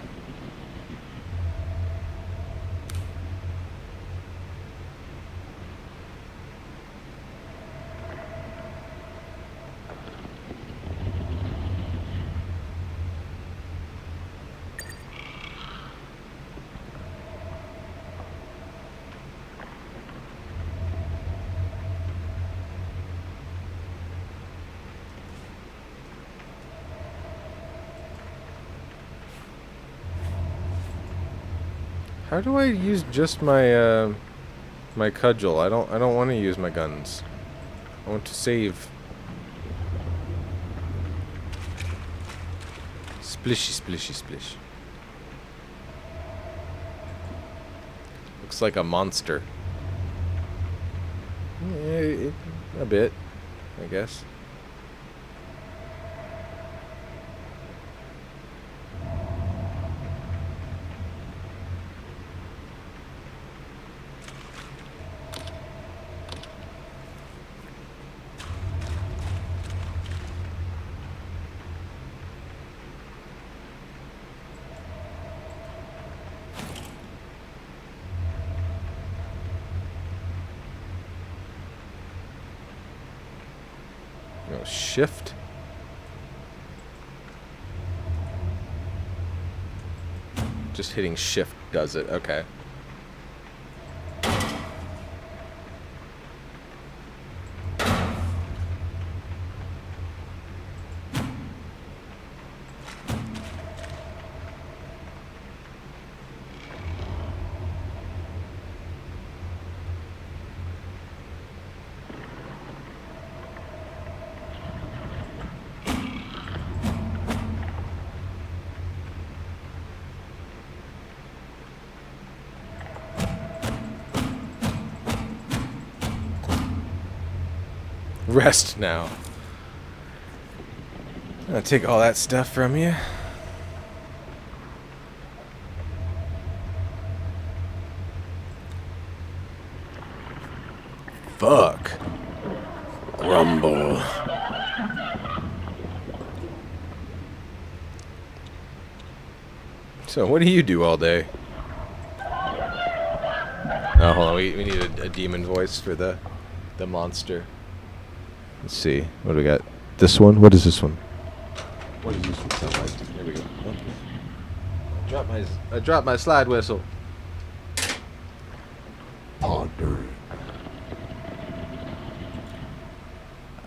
How do I use just my my cudgel? I don't want to use my guns. I want to save. Splishy, splishy, splish. Looks like a monster. Yeah, a bit, I guess. No, shift. Just hitting shift does it. Okay. Rest now. I'll take all that stuff from you. Fuck. Grumble. So, what do you do all day? Oh, hold on. We need a demon voice for the monster. Let's see. What do we got? This one? What is this one? What is this one sound like? Here we go. Oh. I dropped my slide whistle. Ponder.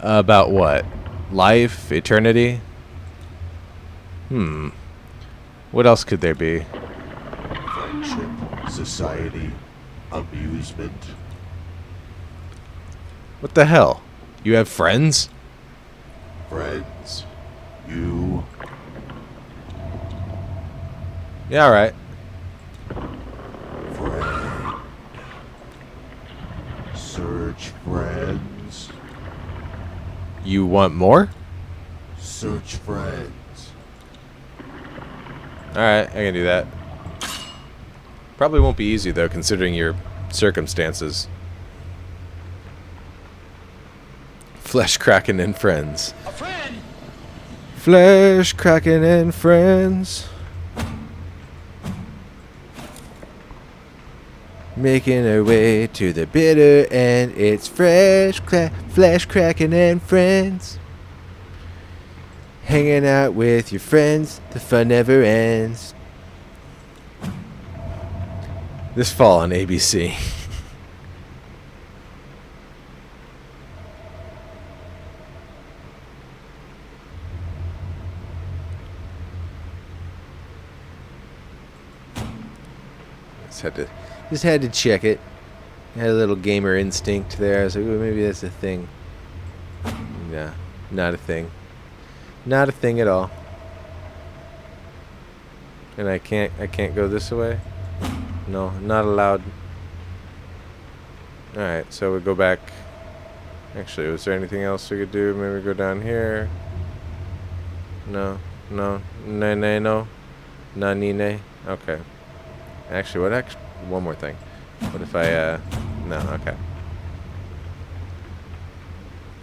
About what? Life? Eternity? What else could there be? Friendship, society, amusement. What the hell? You have friends? Friends. You. Yeah, alright. Friend. Search friends. You want more? Search friends. Alright, I can do that. Probably won't be easy, though, considering your circumstances. Flesh Kraken and friends. A friend Flesh, Kraken, and friends. Making our way to the bitter end. It's Flesh, Kraken, and friends. Hanging out with your friends. The fun never ends. This fall on ABC. Just had to check it. Had a little gamer instinct there. I was like, well, maybe that's a thing. Nah, not a thing. Not a thing at all. And I can't go this way? No, not allowed. Alright, so we go back. Actually, was there anything else we could do? Maybe go down here. No. No. No. Nanine. Okay. Actually, one more thing. What if I, no, okay.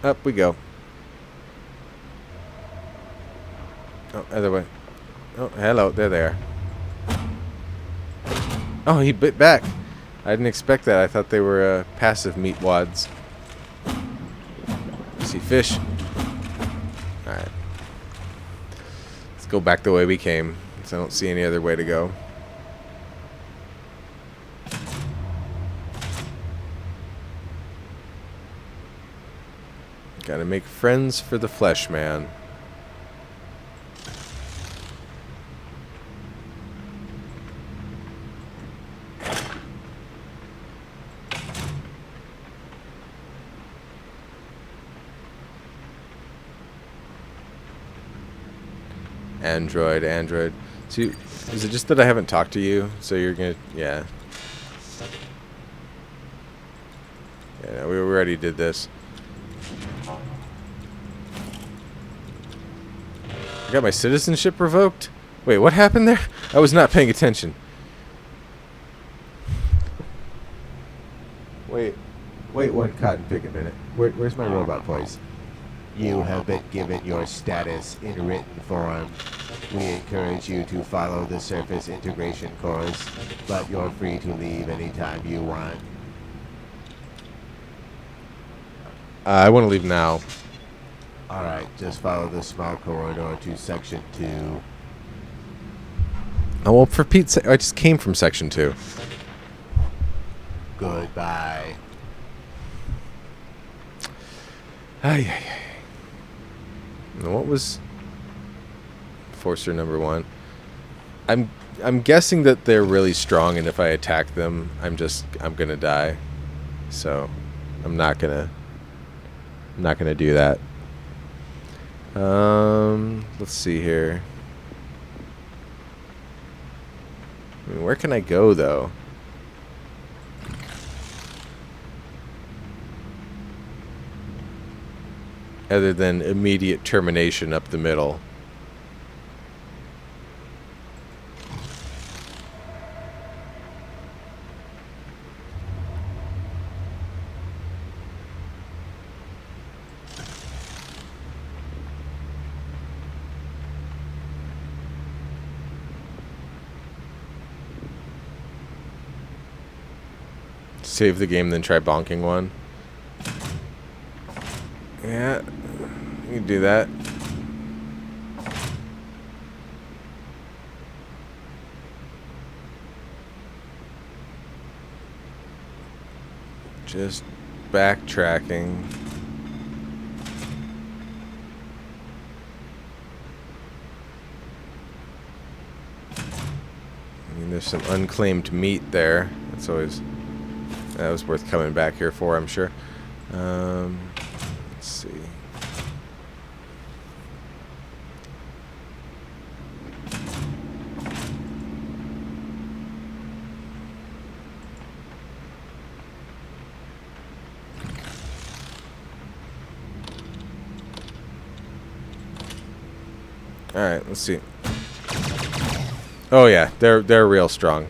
Up we go. Oh, other way. Oh, hello, there they are. Oh, he bit back. I didn't expect that. I thought they were, passive meat wads. See fish. Alright. Let's go back the way we came, because I don't see any other way to go. Gotta make friends for the flesh man. Android. See, is it just that I haven't talked to you? So you're gonna, yeah. Yeah, we already did this. I got my citizenship revoked? Wait, what happened there? I was not paying attention. Wait one cotton pick a minute. Where's my robot voice? You have been given your status in written form. We encourage you to follow the surface integration course, but you're free to leave anytime you want. I want to leave now. Alright, just follow the small corridor to section 2. Oh, well, for Pete's sake, I just came from section 2. Goodbye. Ay. And what was Forcer number 1? I'm guessing that they're really strong, and if I attack them, I'm gonna die. So I'm not gonna do that. Let's see here. I mean, where can I go though? Other than immediate termination up the middle. Save the game, then try bonking one. Yeah, you can do that. Just backtracking. I mean, there's some unclaimed meat there. That was worth coming back here for, I'm sure. Let's see. All right, let's see. Oh yeah, they're real strong.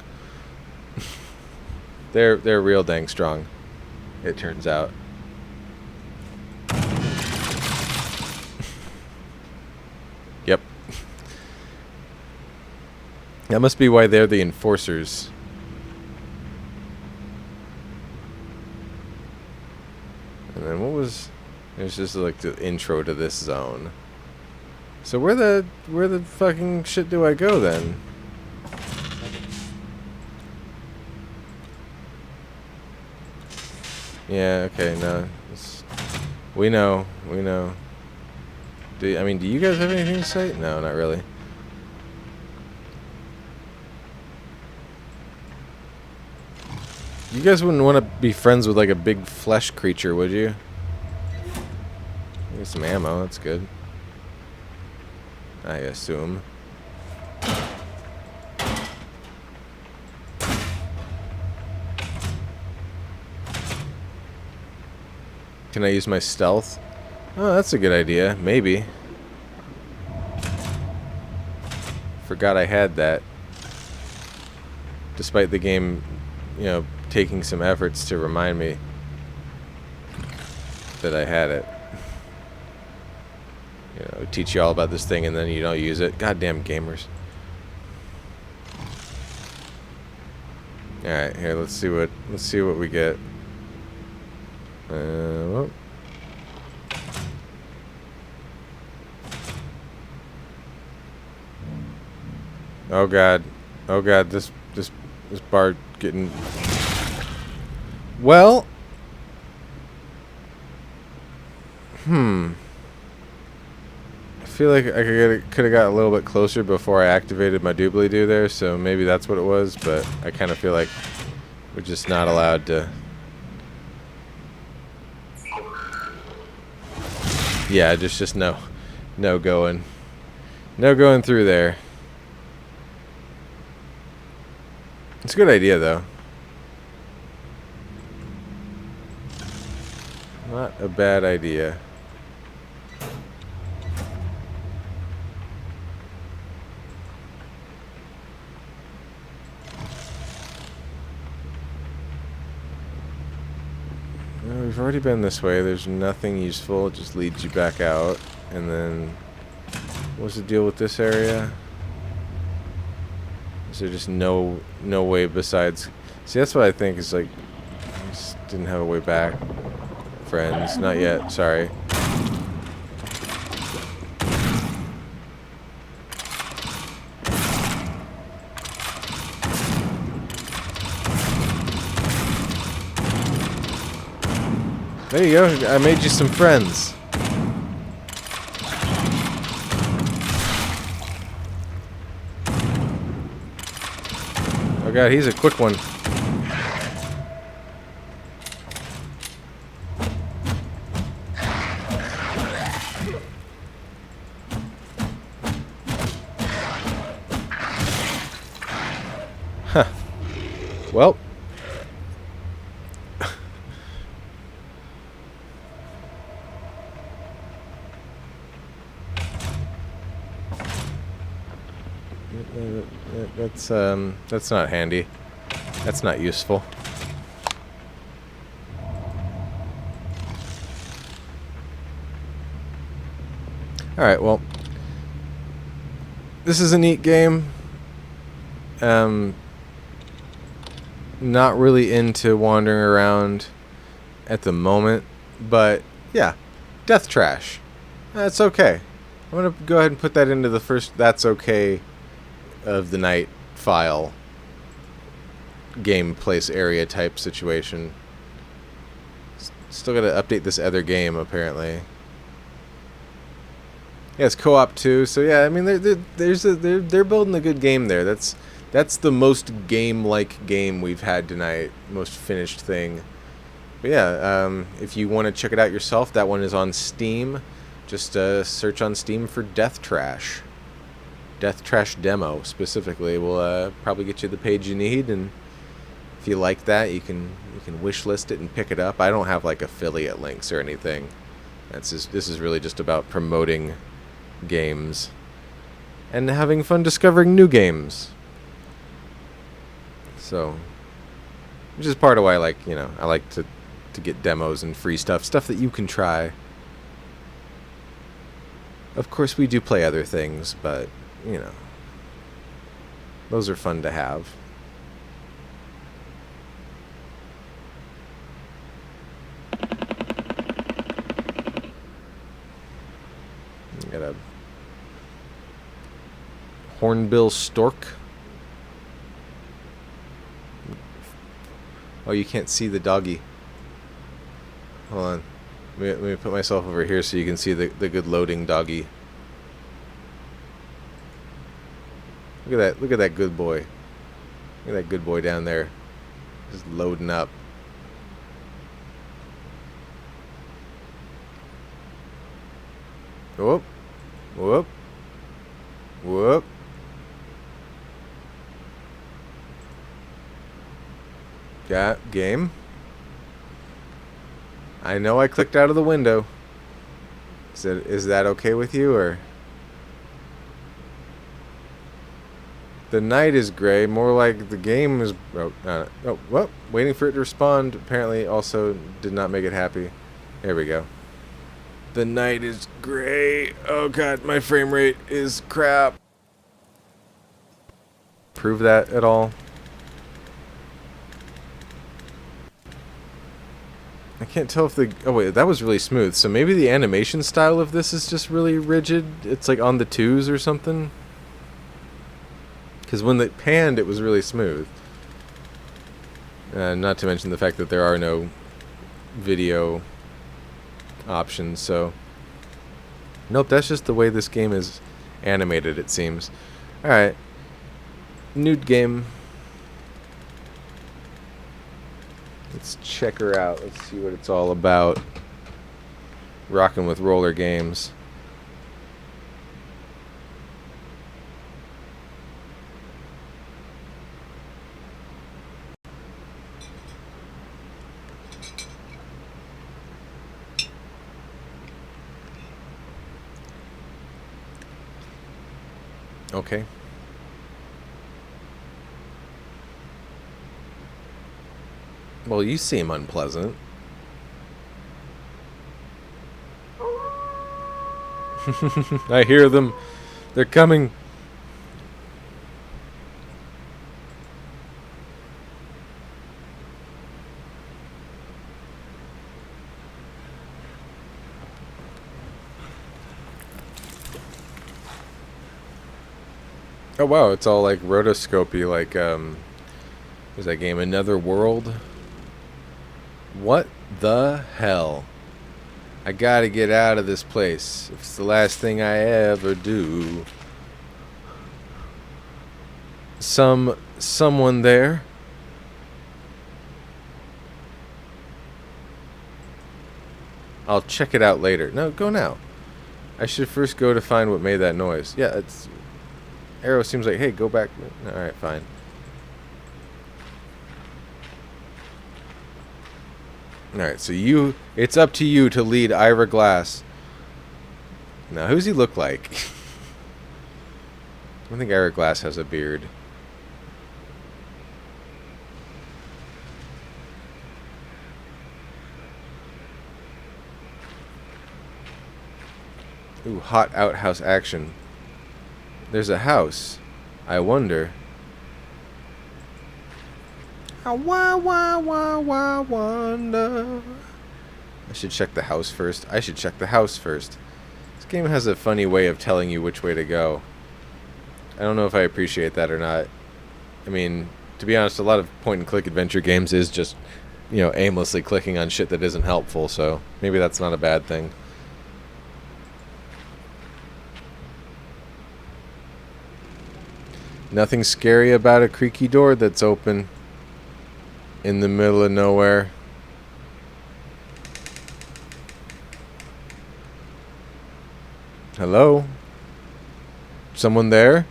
They're real dang strong, it turns out. That must be why they're the enforcers. And then what was... It's just like the intro to this zone. So where the fucking shit do I go then? Yeah, okay, no. We know. Do you guys have anything to say? No, not really. You guys wouldn't want to be friends with like a big flesh creature, would you? Get some ammo, that's good. I assume. Can I use my stealth? Oh, that's a good idea. Maybe. Forgot I had that. Despite the game, taking some efforts to remind me that I had it. Teach you all about this thing and then you don't use it. Goddamn gamers. Alright, here, let's see what we get. Well. Oh god, this bar getting... Well... I feel like I could have got a little bit closer before I activated my doobly-doo there, so maybe that's what it was, but I kind of feel like we're just not allowed to... Yeah, just no going. No going through there. It's a good idea, though. Not a bad idea. We've already been this way. There's nothing useful. It just leads you back out. And then, what's the deal with this area? Is there just no way besides... See, that's what I think is like... I just didn't have a way back. Friends. Not yet. Sorry. There you go. I made you some friends. Oh god, he's a quick one. Huh. Well. That's not handy. That's not useful. Alright, well. This is a neat game. Not really into wandering around at the moment, but yeah, Death Trash. That's okay. I'm gonna go ahead and put that into the first That's Okay of the night file. Game, place, area type situation. Still gotta update this other game, apparently. Yeah, it's co-op too, so yeah, I mean, they're building a good game there. That's the most game-like game we've had tonight, most finished thing. But yeah, if you want to check it out yourself, that one is on Steam. Just search on Steam for Death Trash. Death Trash Demo, specifically, will probably get you the page you need, and if you like that, you can wishlist it and pick it up. I don't have like affiliate links or anything. This is really just about promoting games and having fun discovering new games. So, which is part of why I like to get demos and free stuff that you can try. Of course, we do play other things, but Those are fun to have. Got a hornbill stork. Oh, you can't see the doggy. Hold on. Let me put myself over here so you can see the good loading doggy. Look at that. Look at that good boy. Look at that good boy down there. Just loading up. Whoop. Whoop. Whoop. Got game. I know I clicked out of the window. Is that okay with you, or? The night is gray, more like the game is... well, waiting for it to respond apparently also did not make it happy. There we go. The night is gray. Oh god, my frame rate is crap. Prove that at all? I can't tell if the... Oh wait, that was really smooth. So maybe the animation style of this is just really rigid. It's like on the twos or something. Because when it panned, it was really smooth. Not to mention the fact that there are no video options, so... Nope, that's just the way this game is animated, it seems. Alright. Nude game. Let's check her out. Let's see what it's all about. Rocking with roller games. Okay. Well, you seem unpleasant. I hear them. They're coming. Oh wow, it's all like rotoscopy, like was that game Another World? What the hell? I gotta get out of this place. If it's the last thing I ever do. Someone there? I'll check it out later. No, go now. I should first go to find what made that noise. Yeah, it's... Arrow seems like, hey, go back. Alright, fine. Alright, so it's up to you to lead Ira Glass. Now, who's he look like? I think Ira Glass has a beard. Ooh, hot outhouse action. There's a house. I wonder. I wonder. I should check the house first. I should check the house first. This game has a funny way of telling you which way to go. I don't know if I appreciate that or not. I mean, to be honest, a lot of point-and-click adventure games is just, you know, aimlessly clicking on shit that isn't helpful, so maybe that's not a bad thing. Nothing scary about a creaky door that's open in the middle of nowhere. Hello? Someone there?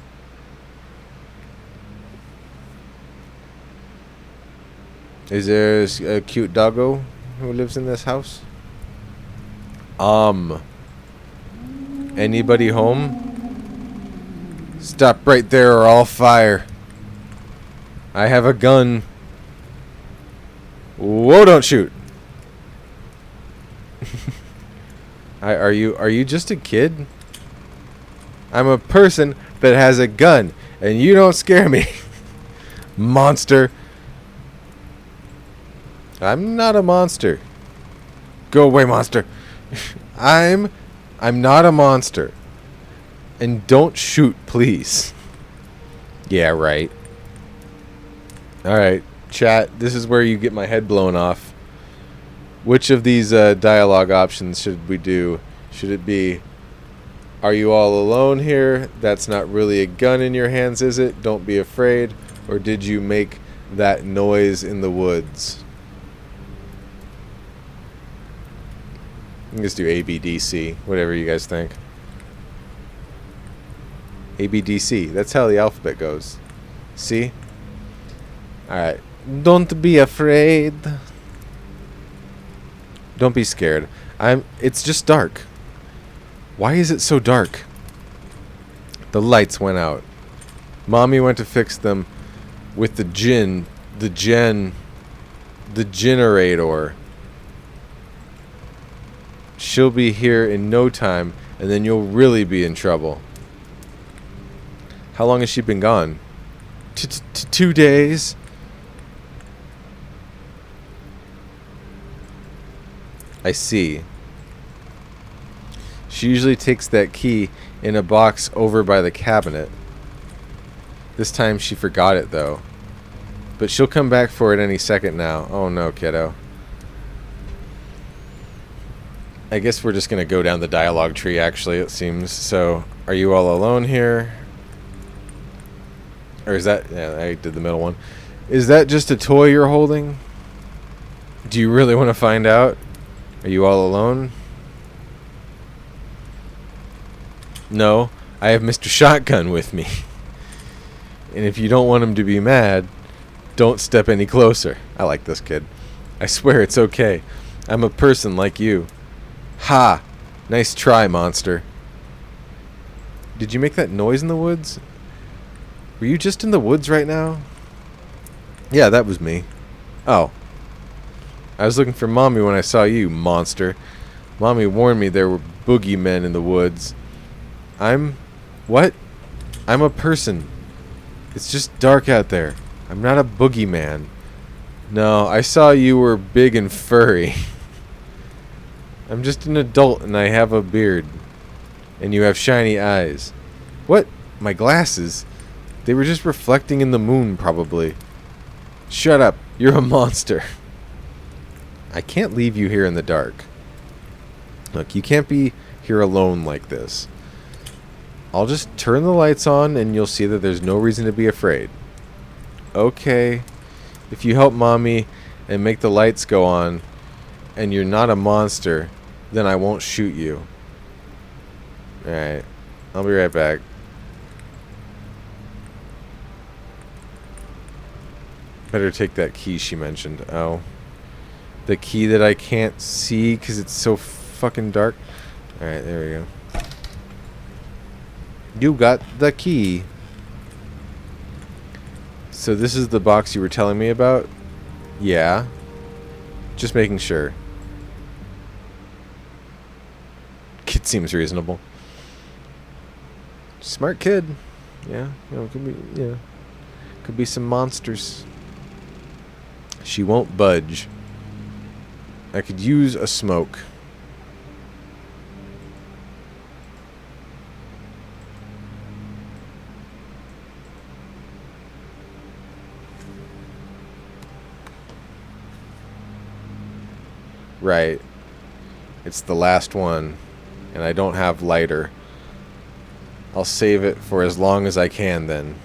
Is there a cute doggo who lives in this house? Anybody home? Stop right there or I'll fire. I have a gun. Whoa, don't shoot. Are you just a kid? I'm a person that has a gun, and you don't scare me. Monster. I'm not a monster. Go away, monster. I'm not a monster. And don't shoot, please. Yeah, right. Alright, chat, this is where you get my head blown off. Which of these dialogue options should we do? Should it be, are you all alone here? That's not really a gun in your hands, is it? Don't be afraid. Or did you make that noise in the woods? You can just do A, B, D, C. Whatever you guys think. A, B, D, C. That's how the alphabet goes. C? Alright. Don't be afraid. Don't be scared. It's just dark. Why is it so dark? The lights went out. Mommy went to fix them with the generator. She'll be here in no time, and then you'll really be in trouble. How long has she been gone? 2 days. I see. She usually takes that key in a box over by the cabinet. This time she forgot it, though. But she'll come back for it any second now. Oh no, kiddo. I guess we're just going to go down the dialogue tree, actually, it seems. So, are you all alone here? Or is that... Yeah, I did the middle one. Is that just a toy you're holding? Do you really want to find out? Are you all alone? No, I have Mr. Shotgun with me. And if you don't want him to be mad, don't step any closer. I like this kid. I swear it's okay. I'm a person like you. Ha! Nice try, monster. Did you make that noise in the woods? Were you just in the woods right now? Yeah, that was me. Oh. I was looking for Mommy when I saw you, monster. Mommy warned me there were boogeymen in the woods. What? I'm a person. It's just dark out there. I'm not a boogeyman. No, I saw you were big and furry. I'm just an adult and I have a beard. And you have shiny eyes. What? My glasses? They were just reflecting in the moon, probably. Shut up. You're a monster. I can't leave you here in the dark. Look, you can't be here alone like this. I'll just turn the lights on and you'll see that there's no reason to be afraid. Okay. If you help Mommy and make the lights go on and you're not a monster, then I won't shoot you. Alright. I'll be right back. Better take that key she mentioned. Oh. The key that I can't see because it's so fucking dark. Alright, there we go. You got the key. So this is the box you were telling me about? Yeah. Just making sure. Kid seems reasonable. Smart kid. Yeah, you know, could be some monsters. She won't budge. I could use a smoke. Right. It's the last one. And I don't have lighter. I'll save it for as long as I can then.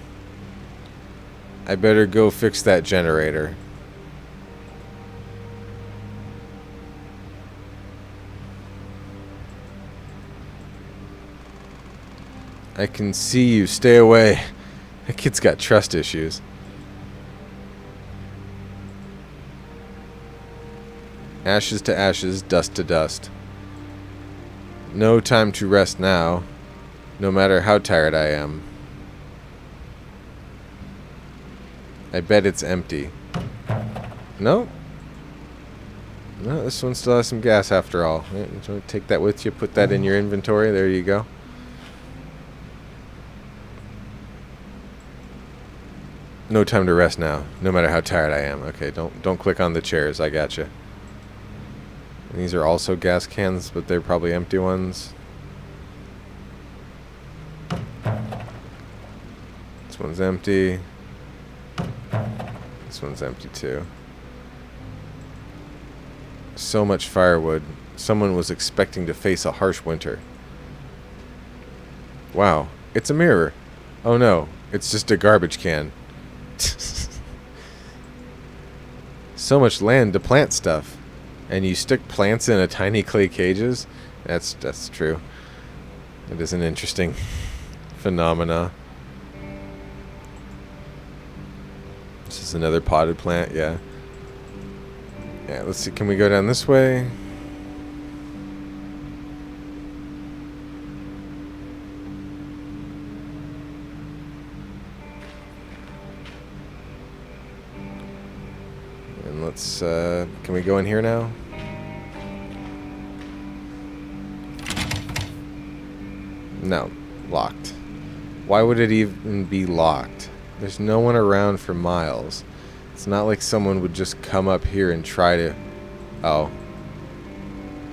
I better go fix that generator. I can see you. Stay away. That kid's got trust issues. Ashes to ashes, dust to dust. No time to rest now, no matter how tired I am. I bet it's empty. No. No, this one still has some gas after all. So take that with you, put that in your inventory. There you go. No time to rest now, no matter how tired I am. Okay, don't click on the chairs. I gotcha. And these are also gas cans, but they're probably empty ones. This one's empty. This one's empty too. So much firewood. Someone was expecting to face a harsh winter. Wow, it's a mirror. Oh no, it's just a garbage can. So much land to plant stuff. And you stick plants in a tiny clay cages? That's true. It is an interesting phenomena. This is another potted plant, yeah. Yeah, let's see, can we go down this way? And let's, can we go in here now? No, locked. Why would it even be locked? There's no one around for miles. It's not like someone would just come up here and try to... Oh.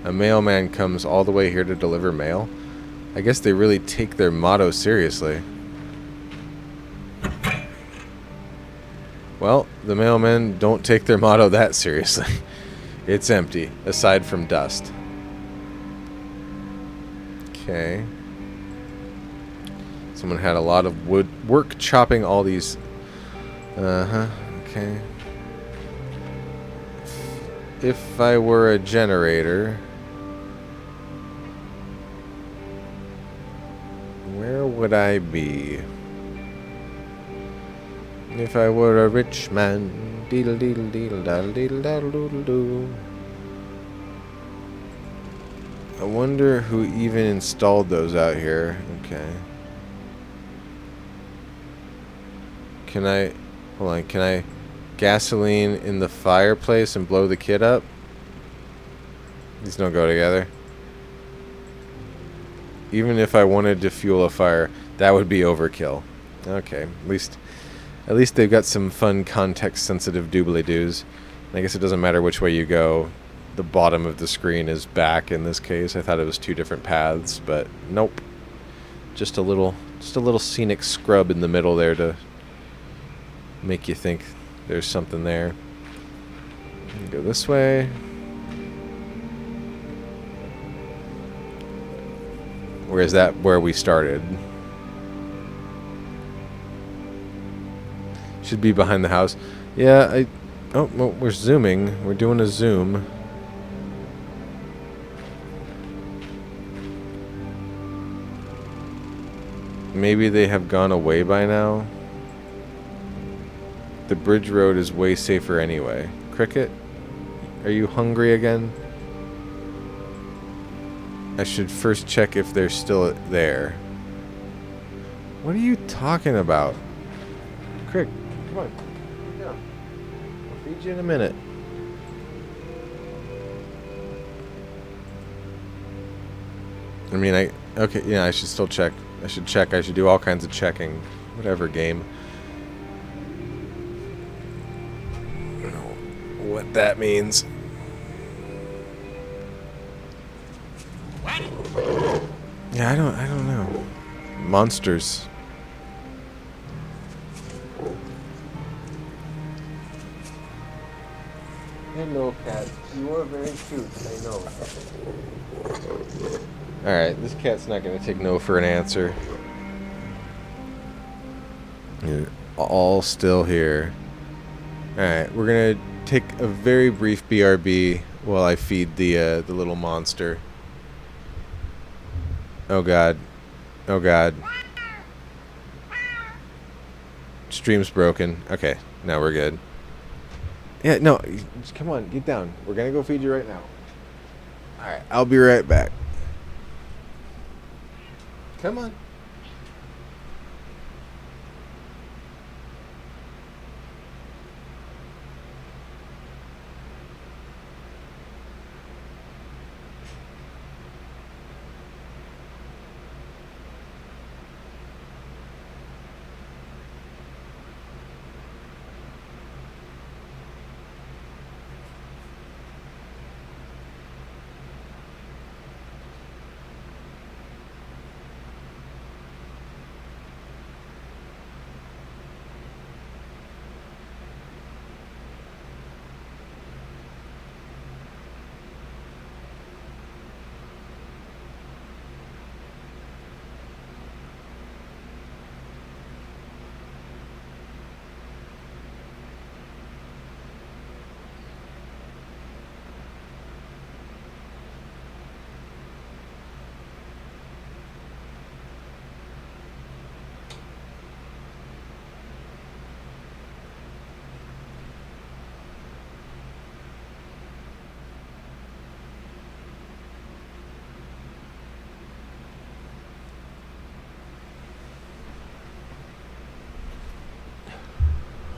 A mailman comes all the way here to deliver mail? I guess they really take their motto seriously. Well, the mailmen don't take their motto that seriously. It's empty, aside from dust. Okay. Someone had a lot of wood work chopping all these... Uh-huh. Okay. If I were a generator... Where would I be? If I were a rich man... Deedle deedle deedle daddle deedle daddle doodle doo. I wonder who even installed those out here. Okay. Can I... Hold on, can I gasoline in the fireplace and blow the kid up? These don't go together. Even if I wanted to fuel a fire, that would be overkill. Okay, at least they've got some fun context-sensitive doobly-doos. I guess it doesn't matter which way you go. The bottom of the screen is back in this case. I thought it was two different paths, but nope. Just a little scenic scrub in the middle there to make you think there's something there. Go this way. Or is that where we started? Should be behind the house. Yeah, oh, well, we're zooming. We're doing a zoom. Maybe they have gone away by now. The bridge road is way safer anyway. Cricket? Are you hungry again? I should first check if they're still there. What are you talking about? Crick, come on. Get down. I'll feed you in a minute. I mean, okay, yeah, I should still check. I should check. I should do all kinds of checking. Whatever, game. I don't know what that means. Yeah, I don't know. Monsters. Hello, cat. You are very cute, I know. Alright, this cat's not going to take no for an answer. You're all still here. Alright, we're going to take a very brief BRB while I feed the little monster. Oh god. Oh god. Stream's broken. Okay, now we're good. Yeah, no, come on, get down. We're gonna go feed you right now. Alright, I'll be right back. Come on.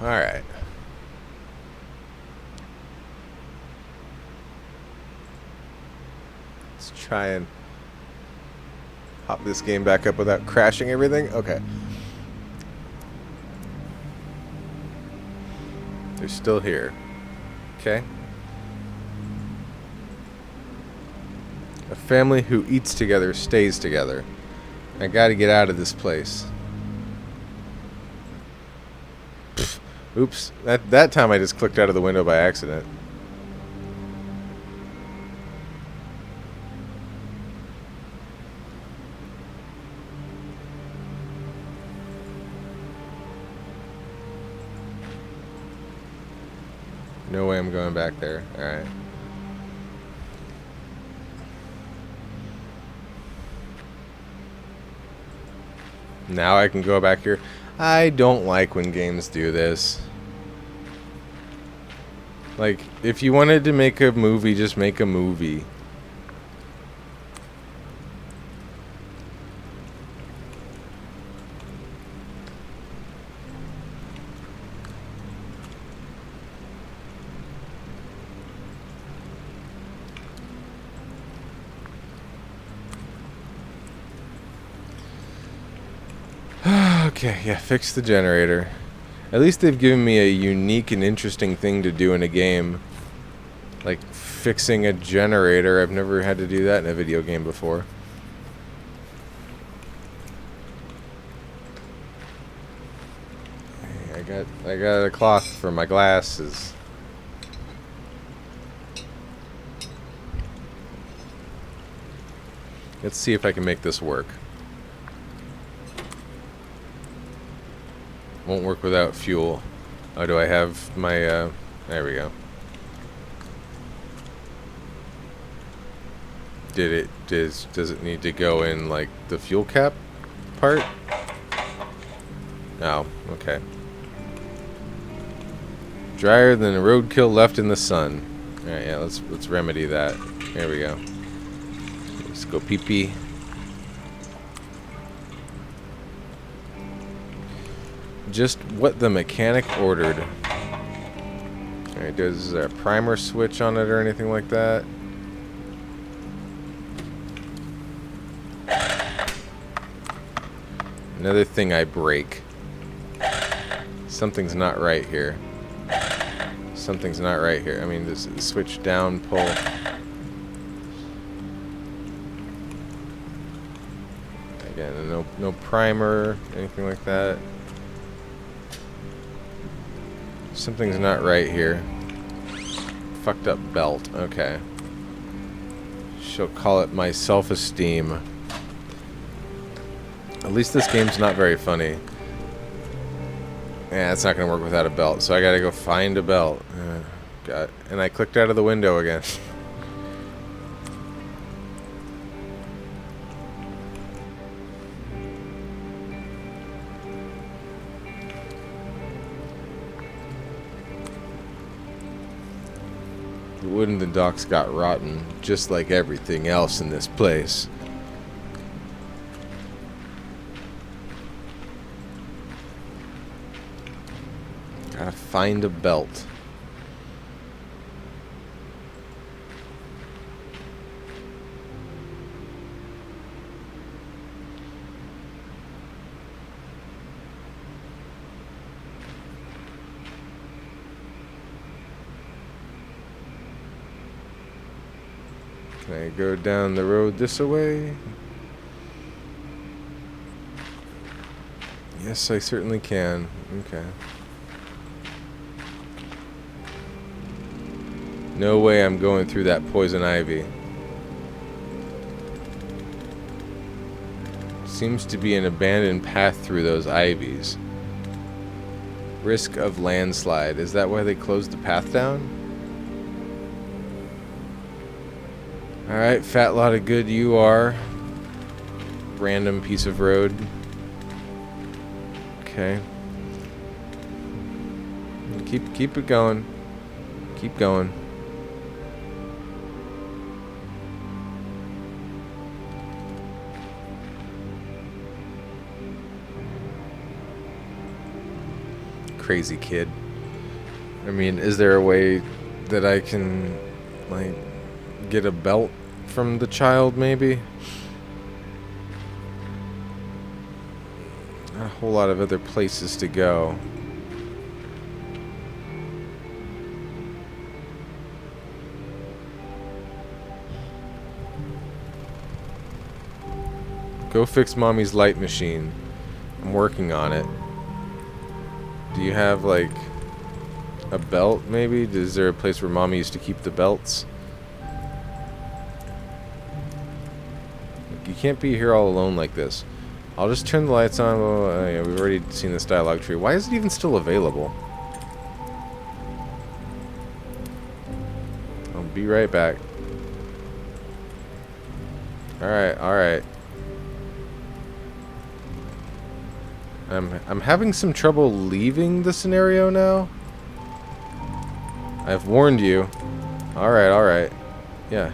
Alright. Let's try and hop this game back up without crashing everything. Okay. They're still here. Okay. A family who eats together stays together. I gotta get out of this place. Pfft. Oops. That time I just clicked out of the window by accident. No way I'm going back there. Alright. Now I can go back here. I don't like when games do this. Like, if you wanted to make a movie, just make a movie. Okay, yeah, fix the generator. At least they've given me a unique and interesting thing to do in a game. Like fixing a generator. I've never had to do that in a video game before. I got a cloth for my glasses. Let's see if I can make this work. Won't work without fuel. Oh, do I have my, there we go. Does it need to go in, like, the fuel cap part? Oh, okay. Drier than roadkill left in the sun. Alright, yeah, let's remedy that. There we go. Let's go pee-pee. Just what the mechanic ordered. Alright, is there a primer switch on it or anything like that? Another thing I break. Something's not right here. Something's not right here. I mean, this switch down, pull. Again, no primer, anything like that. Something's not right here. Fucked up belt. Okay. She'll call it my self-esteem. At least this game's not very funny. Yeah, it's not gonna work without a belt, so I gotta go find a belt. God. And I clicked out of the window again. The wood in the docks got rotten, just like everything else in this place. Gotta find a belt. Can I go down the road this way? Yes, I certainly can. Okay. No way I'm going through that poison ivy. Seems to be an abandoned path through those ivies. Risk of landslide. Is that why they closed the path down? Alright, fat lot of good you are. Random piece of road. Okay. Keep it going. Keep going. crazy kid. I mean, is there a way that I can, like, get a belt from the child, maybe? Not a whole lot of other places to go. Go fix Mommy's light machine. I'm working on it. Do you have, like, a belt, maybe? Is there a place where Mommy used to keep the belts? You can't be here all alone like this. I'll just turn the lights on. Oh, yeah, we've already seen this dialogue tree. Why is it even still available? I'll be right back. Alright, alright. I'm having some trouble leaving the scenario now. I've warned you. Alright, alright. Yeah,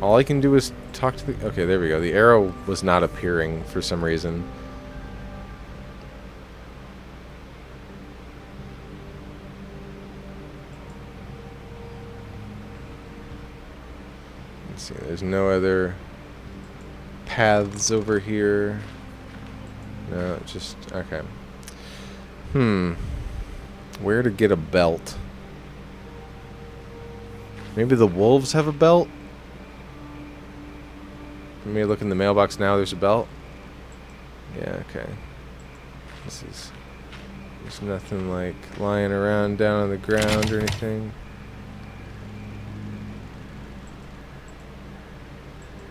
all I can do is talk to the... Okay, there we go. The arrow was not appearing for some reason. Let's see, there's no other paths over here. No, just... Okay. Where to get a belt? Maybe the wolves have a belt? Let me look in the mailbox now. There's a belt. Yeah, okay. There's nothing like lying around down on the ground or anything.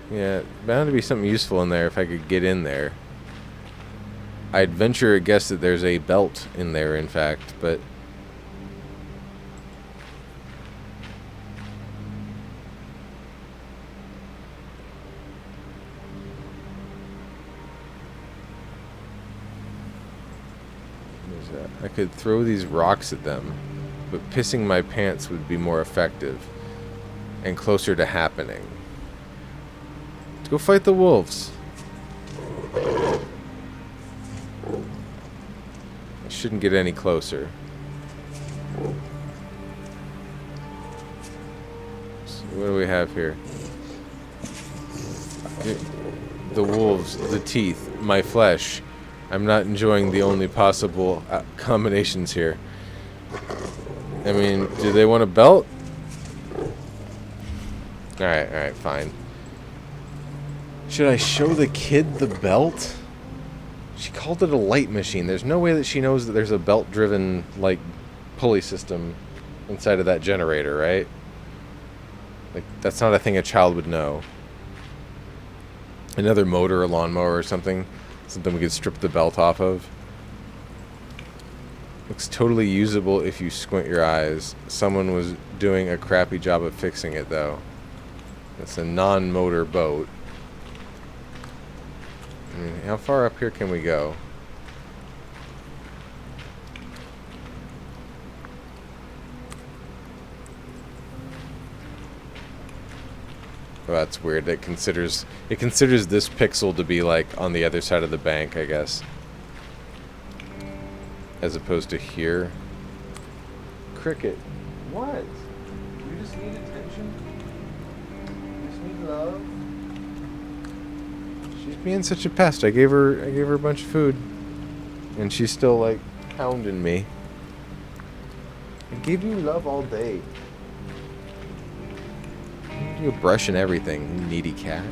Yeah, bound to be something useful in there if I could get in there. I'd venture a guess that there's a belt in there, in fact, but... I could throw these rocks at them, but pissing my pants would be more effective and closer to happening. Let's go fight the wolves. I shouldn't get any closer. So what do we have here? The wolves, the teeth, my flesh. I'm not enjoying the only possible combinations here. I mean, do they want a belt? Alright, fine. Should I show the kid the belt? She called it a light machine. There's no way that she knows that there's a belt-driven, like, pulley system inside of that generator, right? Like, that's not a thing a child would know. Another motor or lawnmower or something. Something we could strip the belt off of. Looks totally usable if you squint your eyes. Someone was doing a crappy job of fixing it, though. It's a non-motor boat. I mean, how far up here can we go? Oh, that's weird. It considers this pixel to be like on the other side of the bank, I guess. As opposed to here. Cricket. What? You just need attention? You just need love? She's being such a pest. I gave her a bunch of food. And she's still like hounding me. I gave you love all day. You brush and everything, you needy cat.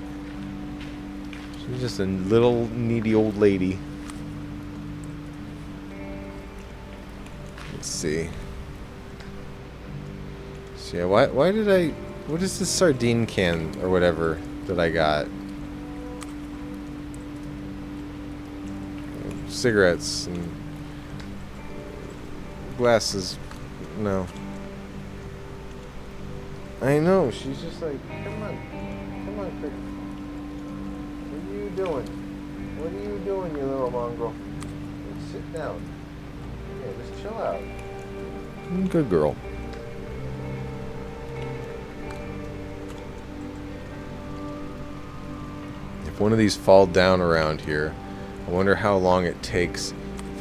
She's just a little needy old lady. Let's see. So yeah, why did I... What is this sardine can or whatever that I got? Cigarettes and glasses. No. I know, she's just like, come on, Cricket. What are you doing? What are you doing, you little mongrel? Sit down. Yeah, just chill out. Good girl. If one of these fall down around here, I wonder how long it takes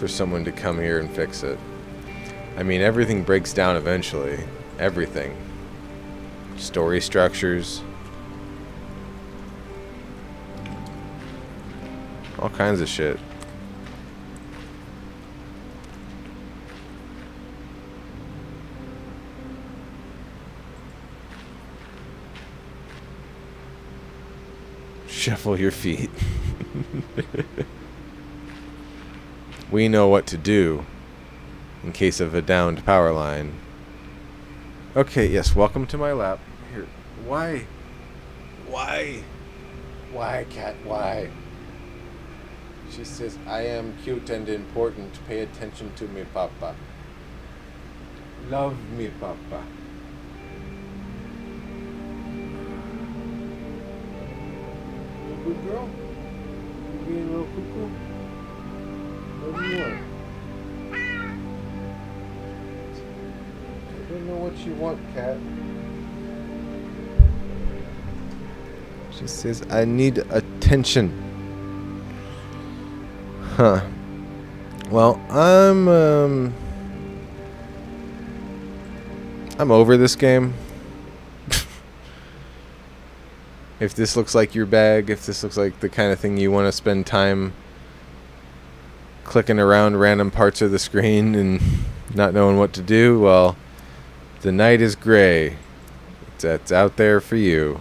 for someone to come here and fix it. I mean, everything breaks down eventually. Everything. Story structures. All kinds of shit. Shuffle your feet. We know what to do in case of a downed power line. Okay, yes, welcome to my lap. Here, why? Why? Why, cat, why? She says, I am cute and important. Pay attention to me, papa. Love me, papa. You a good girl? You being a little cuckoo? What do you want? I don't know what you want, cat. She says, I need attention. Huh. Well, I'm over this game. If this looks like your bag, if this looks like the kind of thing you want to spend time clicking around random parts of the screen and not knowing what to do, well, the night is gray. It's out there for you.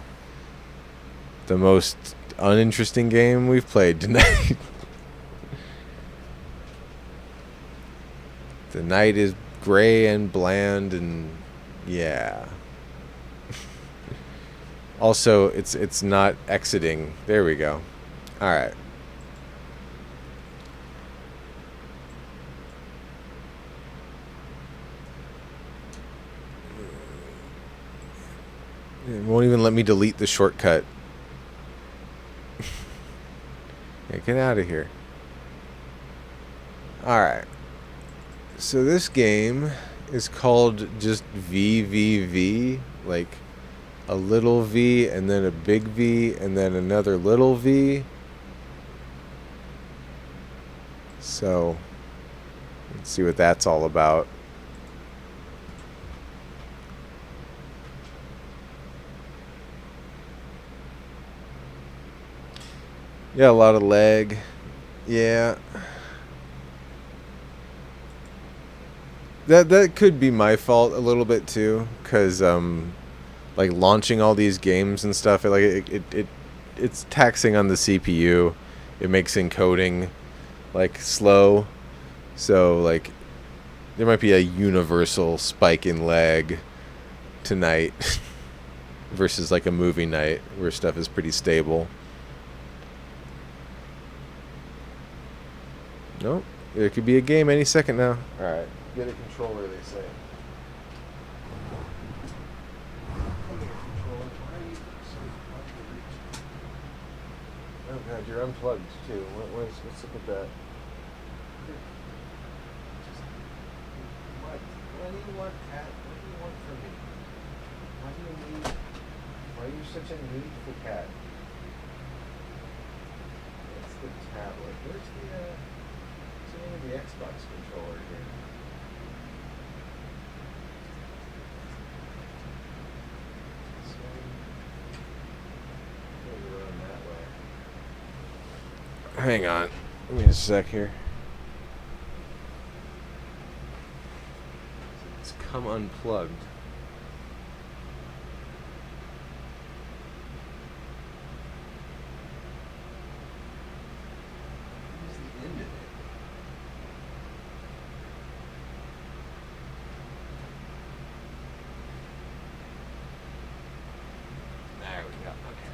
The most uninteresting game we've played tonight. The night is gray and bland, and yeah. Also, it's not exiting. There we go. All right. It won't even let me delete the shortcut. Yeah, get out of here. All right. So this game is called just VVV, like a little V and then a big V and then another little V. So let's see what that's all about. Yeah, a lot of lag. Yeah. That could be my fault a little bit too, cause like launching all these games and stuff, it's taxing on the CPU. It makes encoding like slow, so like there might be a universal spike in lag tonight versus like a movie night where stuff is pretty stable. Nope, there could be a game any second now. All right. Get a controller, they say. Oh god, you're unplugged too. What's up with that? What? What do you want, cat? What do you want from me? Why do you need? Why are you such a needful cat? That's the tablet. Where's the Xbox controller here? Hang on. Give me a sec here. It's come unplugged. Where's the end of it? There we go. Okay.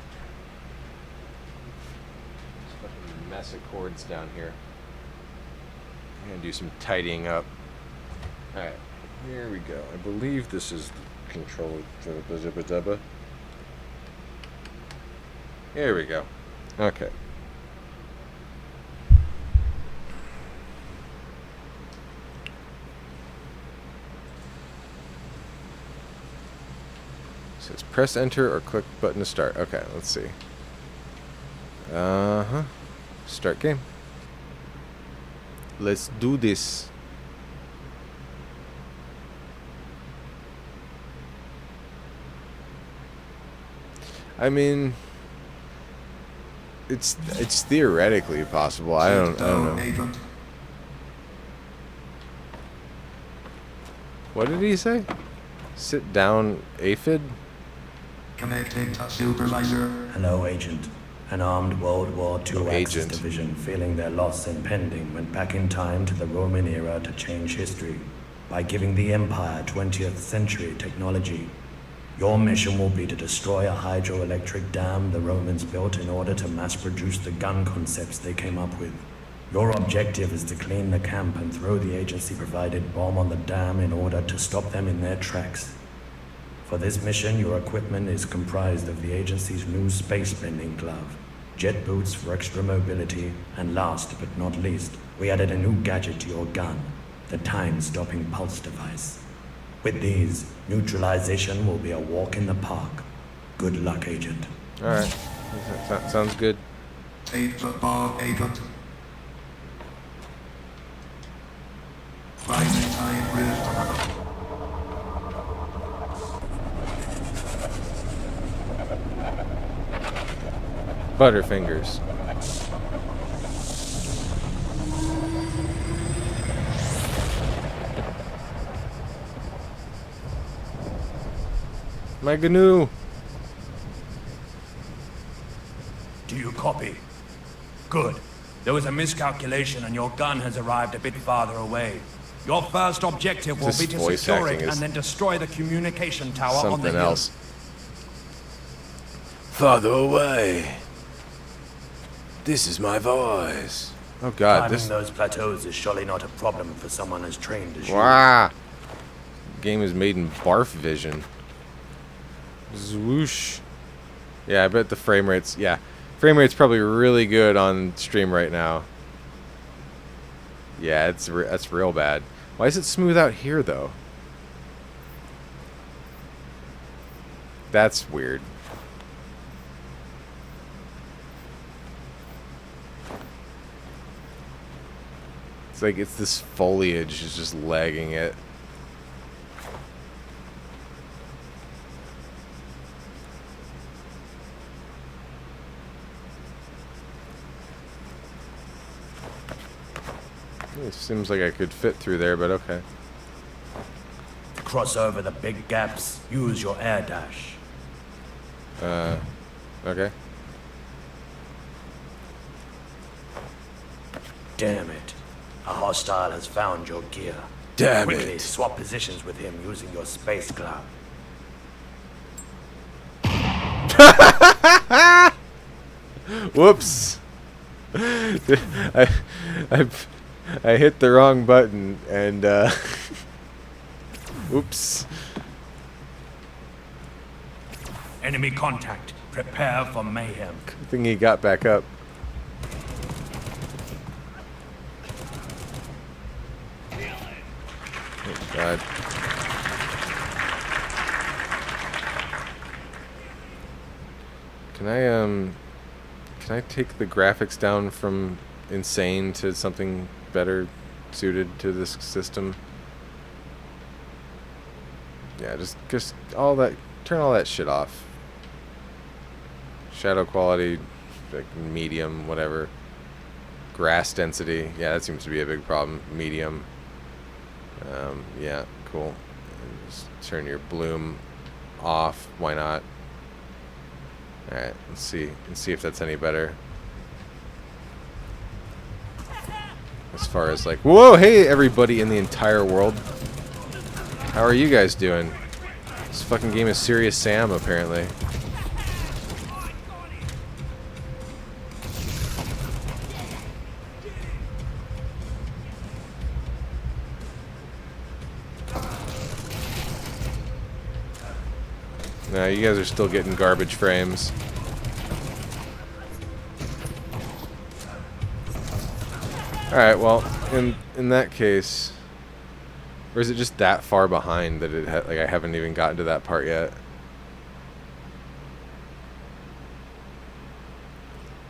Mess of cords down here. I'm gonna do some tidying up. Alright, here we go. I believe this is the controller. Here we go. Okay. It says press enter or click button to start. Okay, let's see. Start game. Let's do this. I mean, it's theoretically possible. I don't know. Agent. What did he say? Sit down, aphid? Connecting to supervisor. Hello, Agent. An armed World War II Oh, Axis Agent. division, feeling their loss impending, went back in time to the Roman era to change history by giving the Empire 20th century technology. Your mission will be to destroy a hydroelectric dam the Romans built in order to mass produce the gun concepts they came up with. Your objective is to clean the camp and throw the agency-provided bomb on the dam in order to stop them in their tracks. For this mission, your equipment is comprised of the agency's new space-bending glove, jet boots for extra mobility, and last but not least, we added a new gadget to your gun, the time-stopping pulse device. With these, neutralization will be a walk in the park. Good luck, Agent. Alright. That sounds good. 8-foot agent. Rising tide rift. Butterfingers. My GNU. Do you copy? Good. There was a miscalculation and your gun has arrived a bit farther away. Your first objective will This be to voice secure it acting and is then destroy the communication tower on the Something hill. else. Farther away. This is my voice. Oh god, Climbing this those plateaus is surely not a problem for someone as trained as you. Wah! Game is made in barf vision. Zwoosh. Yeah, I bet the frame rate's frame rate's probably really good on stream right now. Yeah, that's real bad. Why is it smooth out here though? That's weird. It's like it's this foliage is just lagging it. It seems like I could fit through there, but okay. To cross over the big gaps, use your air dash. Okay. Damn it. A hostile has found your gear. Damn Quickly it. swap positions with him using your space glove. Whoops. I hit the wrong button and oops. Enemy contact. Prepare for mayhem. I think he got back up. Oh god. Can I take the graphics down from insane to something better suited to this system? Yeah, just all that, turn all that shit off. Shadow quality, like medium, whatever. Grass density, yeah, that seems to be a big problem. Medium. Yeah, cool. And just turn your bloom off. Why not? All right, let's see if that's any better. As far as like, whoa, hey everybody in the entire world. How are you guys doing? This fucking game is Serious Sam apparently. No, you guys are still getting garbage frames. Alright, well, in that case... Or is it just that far behind that like I haven't even gotten to that part yet?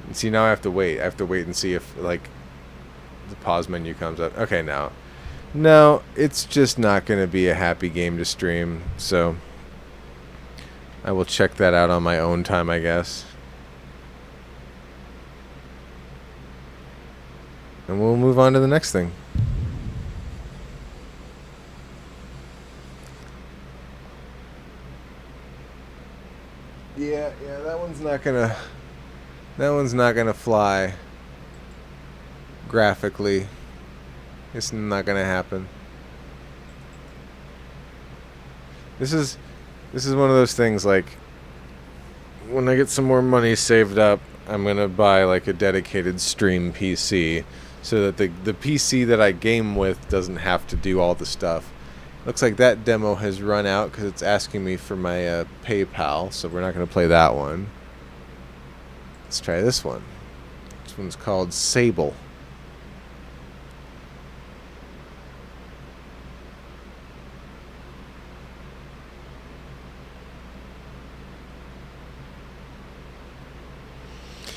And see, now I have to wait. I have to wait and see if, like... the pause menu comes up. Okay, now. No, it's just not going to be a happy game to stream, so I will check that out on my own time, I guess. And we'll move on to the next thing. Yeah, that one's not gonna fly graphically. It's not gonna happen. This is one of those things, like, when I get some more money saved up, I'm gonna buy like a dedicated stream PC so that the PC that I game with doesn't have to do all the stuff. Looks like that demo has run out because it's asking me for my PayPal, so we're not going to play that one. Let's try this one. This one's called Sable.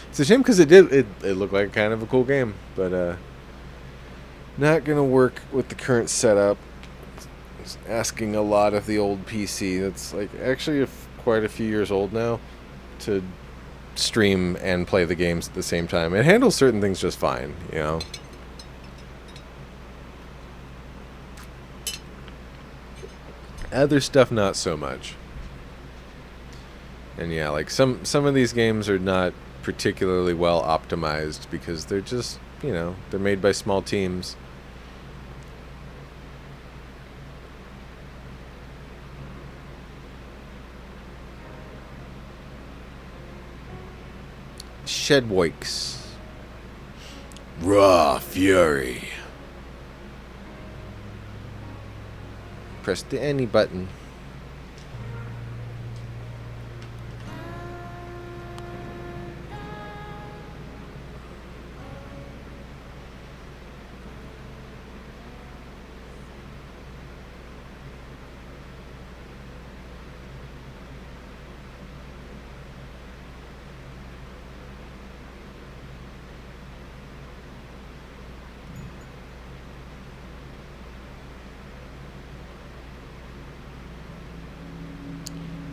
It's a shame because it looked like kind of a cool game, but not going to work with the current setup. It's asking a lot of the old PC that's like actually quite a few years old now to stream and play the games at the same time. It handles certain things just fine, you know. Other stuff not so much. And yeah, like some of these games are not particularly well optimized because they're just, you know, they're made by small teams. Shedwikes. Raw Fury. Press the any button.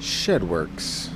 Shedworks.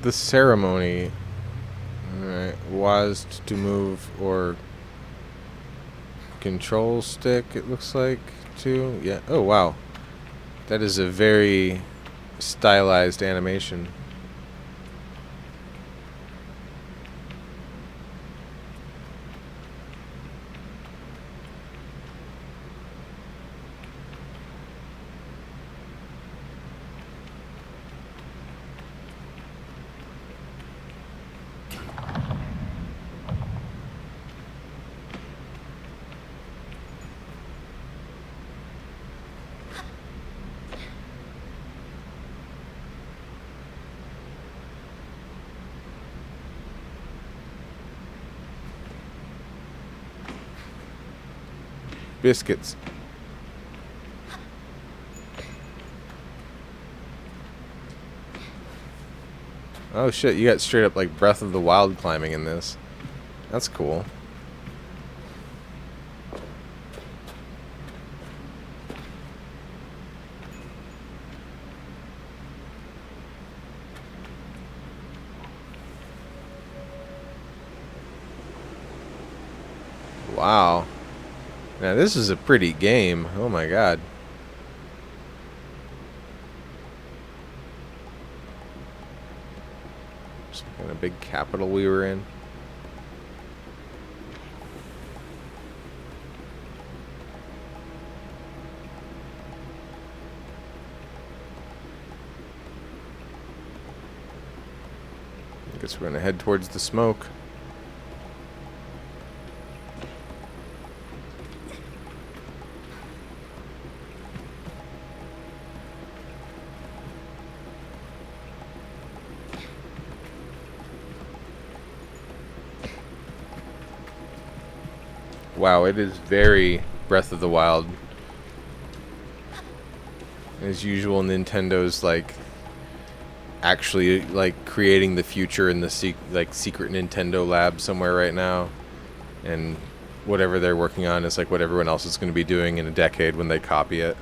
The ceremony. Alright. Was to move or control stick, it looks like, too. Yeah. Oh, wow. That is a very stylized animation. Biscuits. Oh shit, you got straight up like Breath of the Wild climbing in this. That's cool. Wow. Now this is a pretty game. Oh my god. Some kind of big capital we were in. I guess we're gonna head towards the smoke. Wow, it is very Breath of the Wild. As usual, Nintendo's like actually like creating the future in the secret Nintendo lab somewhere right now, and whatever they're working on is like what everyone else is going to be doing in a decade when they copy it.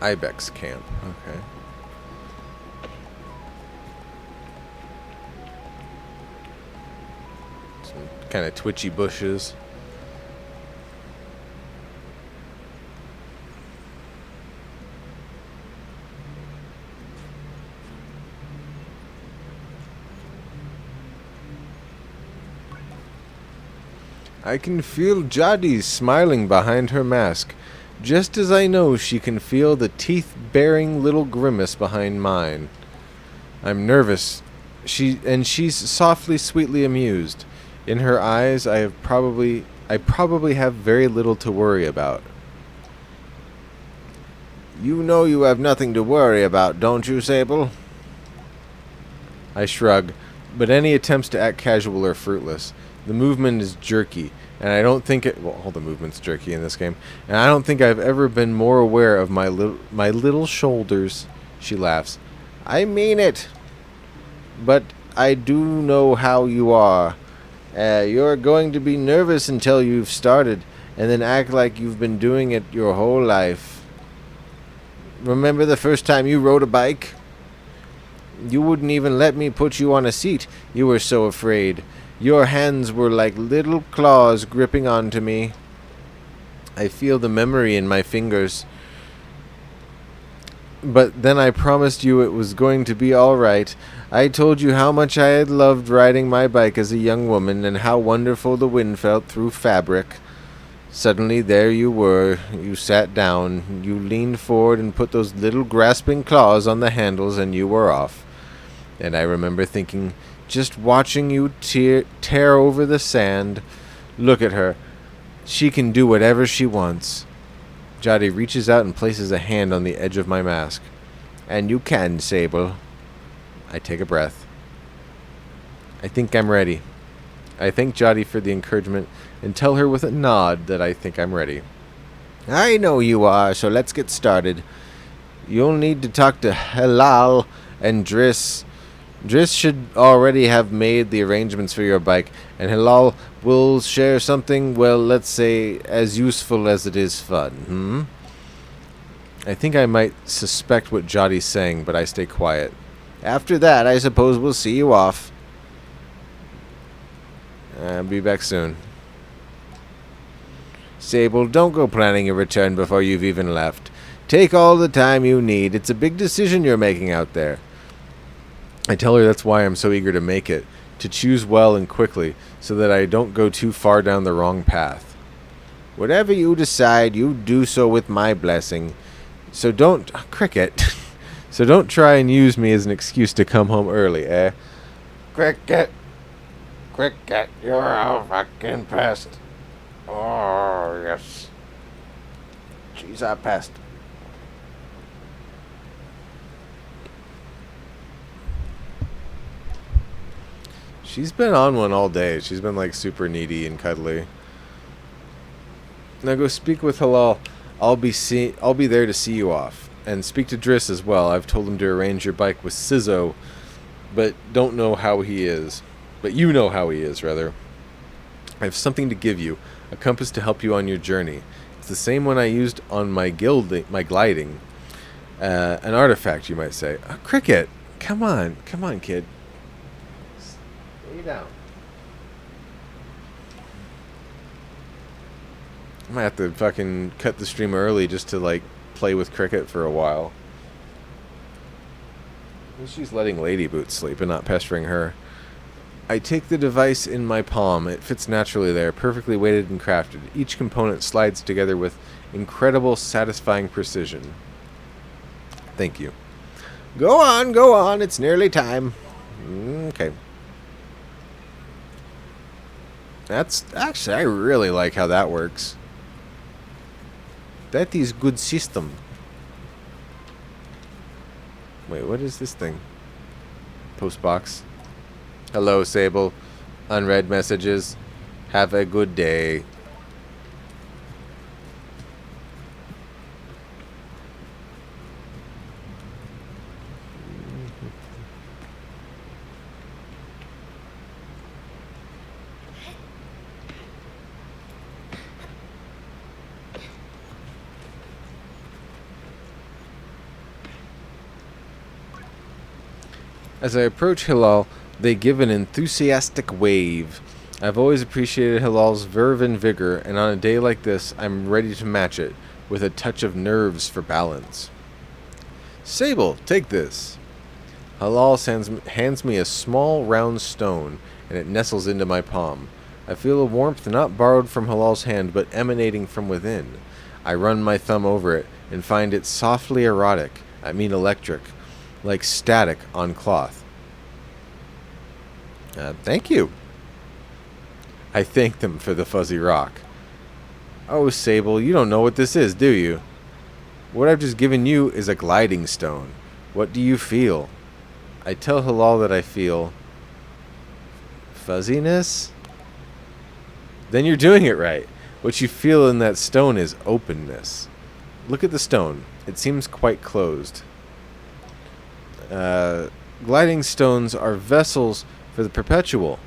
Ibex camp. Okay. Some kind of twitchy bushes. I can feel Jadi smiling behind her mask, just as I know she can feel the teeth-baring little grimace behind mine. I'm nervous. She's softly, sweetly amused. In her eyes, I probably have very little to worry about. You know you have nothing to worry about, don't you, Sable? I shrug, but any attempts to act casual are fruitless. The movement is jerky, and I don't think all the movement's jerky in this game, and I don't think I've ever been more aware of my little shoulders. She laughs. I mean it. But I do know how you are. You're going to be nervous until you've started, and then act like you've been doing it your whole life. Remember the first time you rode a bike? You wouldn't even let me put you on a seat. You were so afraid. Your hands were like little claws gripping onto me. I feel the memory in my fingers. But then I promised you it was going to be all right. I told you how much I had loved riding my bike as a young woman and how wonderful the wind felt through fabric. Suddenly there you were. You sat down. You leaned forward and put those little grasping claws on the handles, and you were off. And I remember thinking, just watching you tear over the sand. Look at her. She can do whatever she wants. Jadi reaches out and places a hand on the edge of my mask. And you can, Sable. I take a breath. I think I'm ready. I thank Jadi for the encouragement and tell her with a nod that I think I'm ready. I know you are, so let's get started. You'll need to talk to Halal and Driss. Driss should already have made the arrangements for your bike, and Halal will share something, well, let's say, as useful as it is fun, I think I might suspect what Jadi's saying, but I stay quiet. After that, I suppose we'll see you off. I'll be back soon. Sable, don't go planning your return before you've even left. Take all the time you need. It's a big decision you're making out there. I tell her that's why I'm so eager to make it, to choose well and quickly, so that I don't go too far down the wrong path. Whatever you decide, you do so with my blessing. So don't... Cricket. So don't try and use me as an excuse to come home early, eh? Cricket. Cricket, you're a fucking pest. Oh, yes. She's a pest. She's been on one all day. She's been like super needy and cuddly. Now go speak with Halal. I'll be there to see you off. And speak to Driss as well. I've told him to arrange your bike with Sizzo, but don't know how he is. But you know how he is, rather. I have something to give you. a compass to help you on your journey. It's the same one I used on my gliding. An artifact, you might say. Cricket! Come on, kid. Stay down. I might have to fucking cut the stream early just to, like, play with Cricket for a while. She's letting Wigglyboots sleep and not pestering her. I take the device in my palm. It fits naturally there, perfectly weighted and crafted. Each component slides together with incredible, satisfying precision. Thank you. Go on. It's nearly time. Okay. That's... Actually, I really like how that works. That is good system. Wait, what is this thing? Postbox. Hello, Sable. Unread messages. Have a good day. As I approach Hilal, they give an enthusiastic wave. I've always appreciated Hilal's verve and vigor, and on a day like this, I'm ready to match it, with a touch of nerves for balance. Sable, take this. Hilal hands me a small round stone, and it nestles into my palm. I feel a warmth not borrowed from Hilal's hand, but emanating from within. I run my thumb over it, and find it softly erotic, electric, like static on cloth. Thank you. I thank them for the fuzzy rock. Oh, Sable, you don't know what this is, do you? What I've just given you is a gliding stone. What do you feel? I tell Hilal that I feel... fuzziness? Then you're doing it right. What you feel in that stone is openness. Look at the stone. It seems quite closed. Gliding stones are vessels for the perpetual.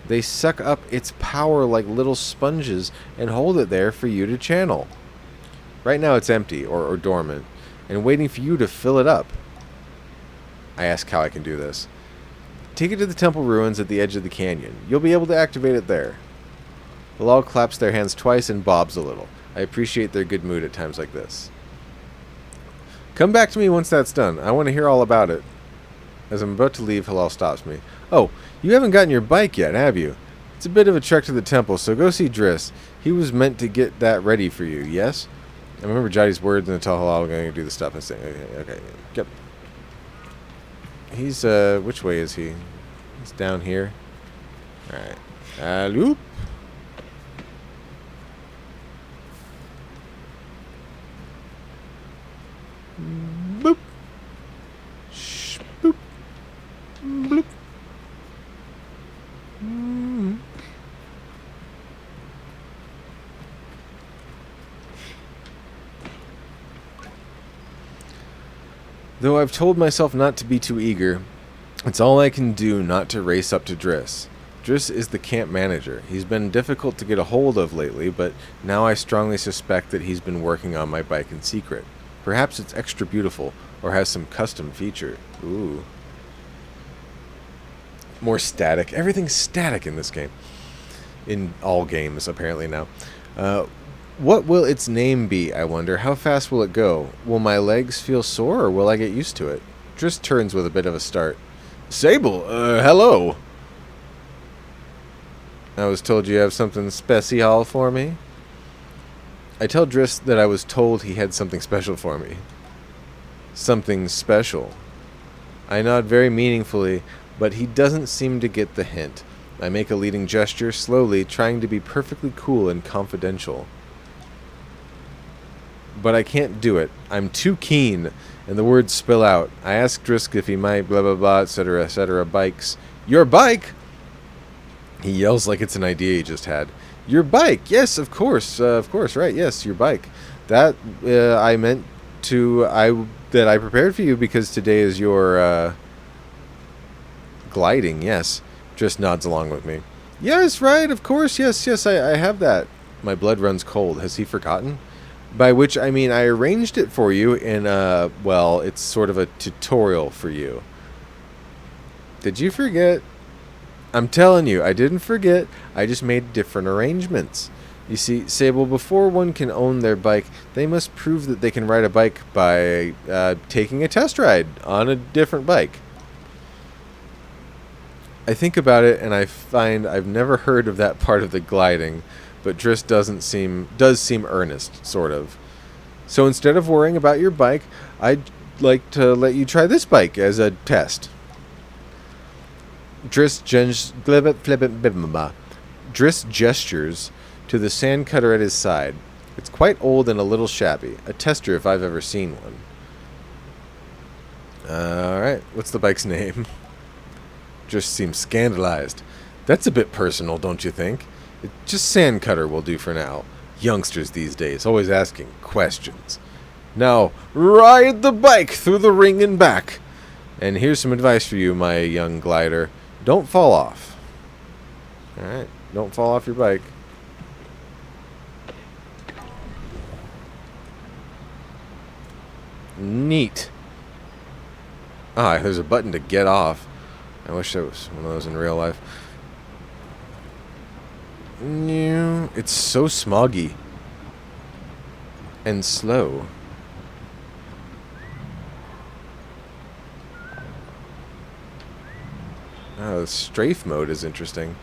They suck up its power like little sponges and hold it there for you to channel. Right now it's empty, or dormant, and waiting for you to fill it up. I ask how I can do this. Take it to the temple ruins at the edge of the canyon. You'll be able to activate it there. Bilal claps their hands twice and bobs a little. I appreciate their good mood at times like this. Come back to me once that's done. I want to hear all about it. As I'm about to leave, Hilal stops me. Oh, you haven't gotten your bike yet, have you? It's a bit of a trek to the temple, so go see Driss. He was meant to get that ready for you, yes? I remember Jadi's words and tell Hilal we're going to do the stuff and say, okay, yep. He's, which way is he? He's down here. Alright. Loop. Boop. Boop. Bloop. Though I've told myself not to be too eager, it's all I can do not to race up to Driss. Driss is the camp manager. He's been difficult to get a hold of lately, but now I strongly suspect that he's been working on my bike in secret. Perhaps it's extra beautiful, or has some custom feature. Ooh. More static. Everything's static in this game. In all games, apparently now. What will its name be, I wonder? How fast will it go? Will my legs feel sore, or will I get used to it? Driss turns with a bit of a start. Sable, hello! I was told you have something special for me? I tell Driss that I was told he had something special for me. Something special. I nod very meaningfully, but he doesn't seem to get the hint. I make a leading gesture, slowly, trying to be perfectly cool and confidential. But I can't do it. I'm too keen, and the words spill out. I ask Driss if he might, blah blah blah, etc., bikes. Your bike? He yells like it's an idea he just had. Your bike? Yes, of course, right, yes, your bike. That, I meant to, that I prepared for you because today is your, gliding, yes. Driss nods along with me. Yes, right, of course, yes, I have that. My blood runs cold. Has he forgotten? By which I mean I arranged it for you in well, it's sort of a tutorial for you. Did you forget? I'm telling you, I didn't forget. I just made different arrangements. You see, Sable, before one can own their bike, they must prove that they can ride a bike by taking a test ride on a different bike. I think about it, and I find I've never heard of that part of the gliding, but Driss does seem earnest, sort of. So instead of worrying about your bike, I'd like to let you try this bike as a test. Driss gestures to the sand cutter at his side. It's quite old and a little shabby. A tester if I've ever seen one. Alright, what's the bike's name? Driss seems scandalized. That's a bit personal, don't you think? Just sand cutter will do for now. Youngsters these days, always asking questions. Now, ride the bike through the ring and back. And here's some advice for you, my young glider. Don't fall off. Alright, don't fall off your bike. Neat. Ah, there's a button to get off. I wish there was one of those in real life. It's so smoggy. And slow. Oh, the strafe mode is interesting.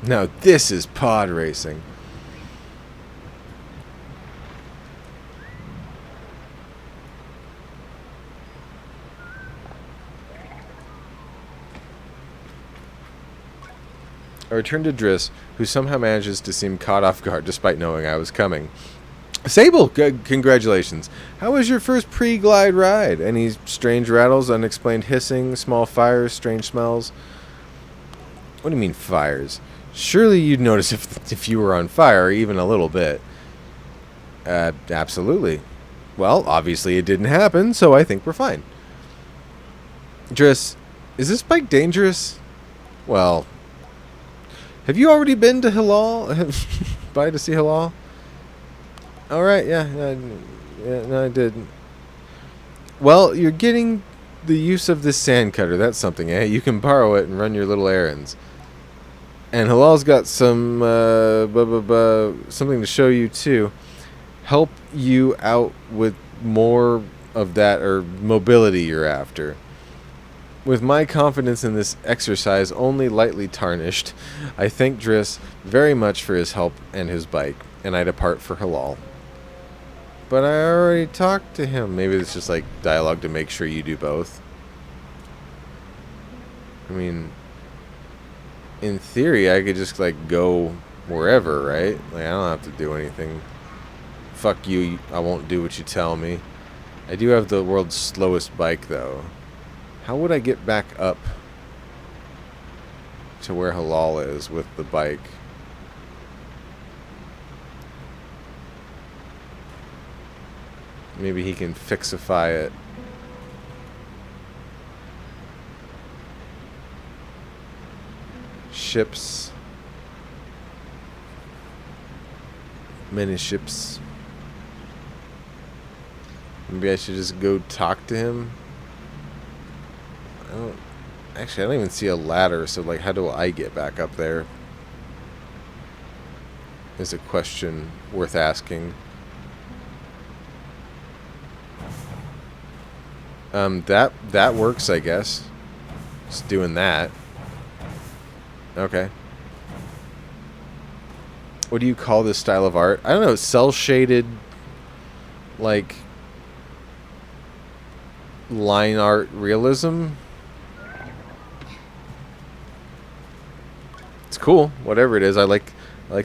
Now this is pod racing. I return to Driss, who somehow manages to seem caught off guard despite knowing I was coming. Sable, congratulations. How was your first pre-glide ride? Any strange rattles, unexplained hissing, small fires, strange smells? What do you mean fires? Surely you'd notice if you were on fire, even a little bit. Absolutely. Well, obviously it didn't happen, so I think we're fine. Driss, is this bike dangerous? Well, have you already been to Hilal? By to see Hilal? Alright, yeah, no, I did. Well, you're getting the use of this sand cutter. That's something, eh? You can borrow it and run your little errands. And Hilal's got some something to show you too. Help you out with more of that or mobility you're after. With my confidence in this exercise only lightly tarnished, I thank Driss very much for his help and his bike, and I depart for Hilal. But I already talked to him. Maybe it's just like dialogue to make sure you do both. I mean, in theory, I could just like go wherever, right? Like I don't have to do anything. Fuck you, I won't do what you tell me. I do have the world's slowest bike though. How would I get back up to where Hilal is with the bike? Maybe he can fixify it. Ships. Many ships. Maybe I should just go talk to him. Actually, I don't even see a ladder, so like how do I get back up there? Is a question worth asking. That works, I guess. Just doing that. Okay. What do you call this style of art? I don't know, cel-shaded, like, line art realism? It's cool, whatever it is. I like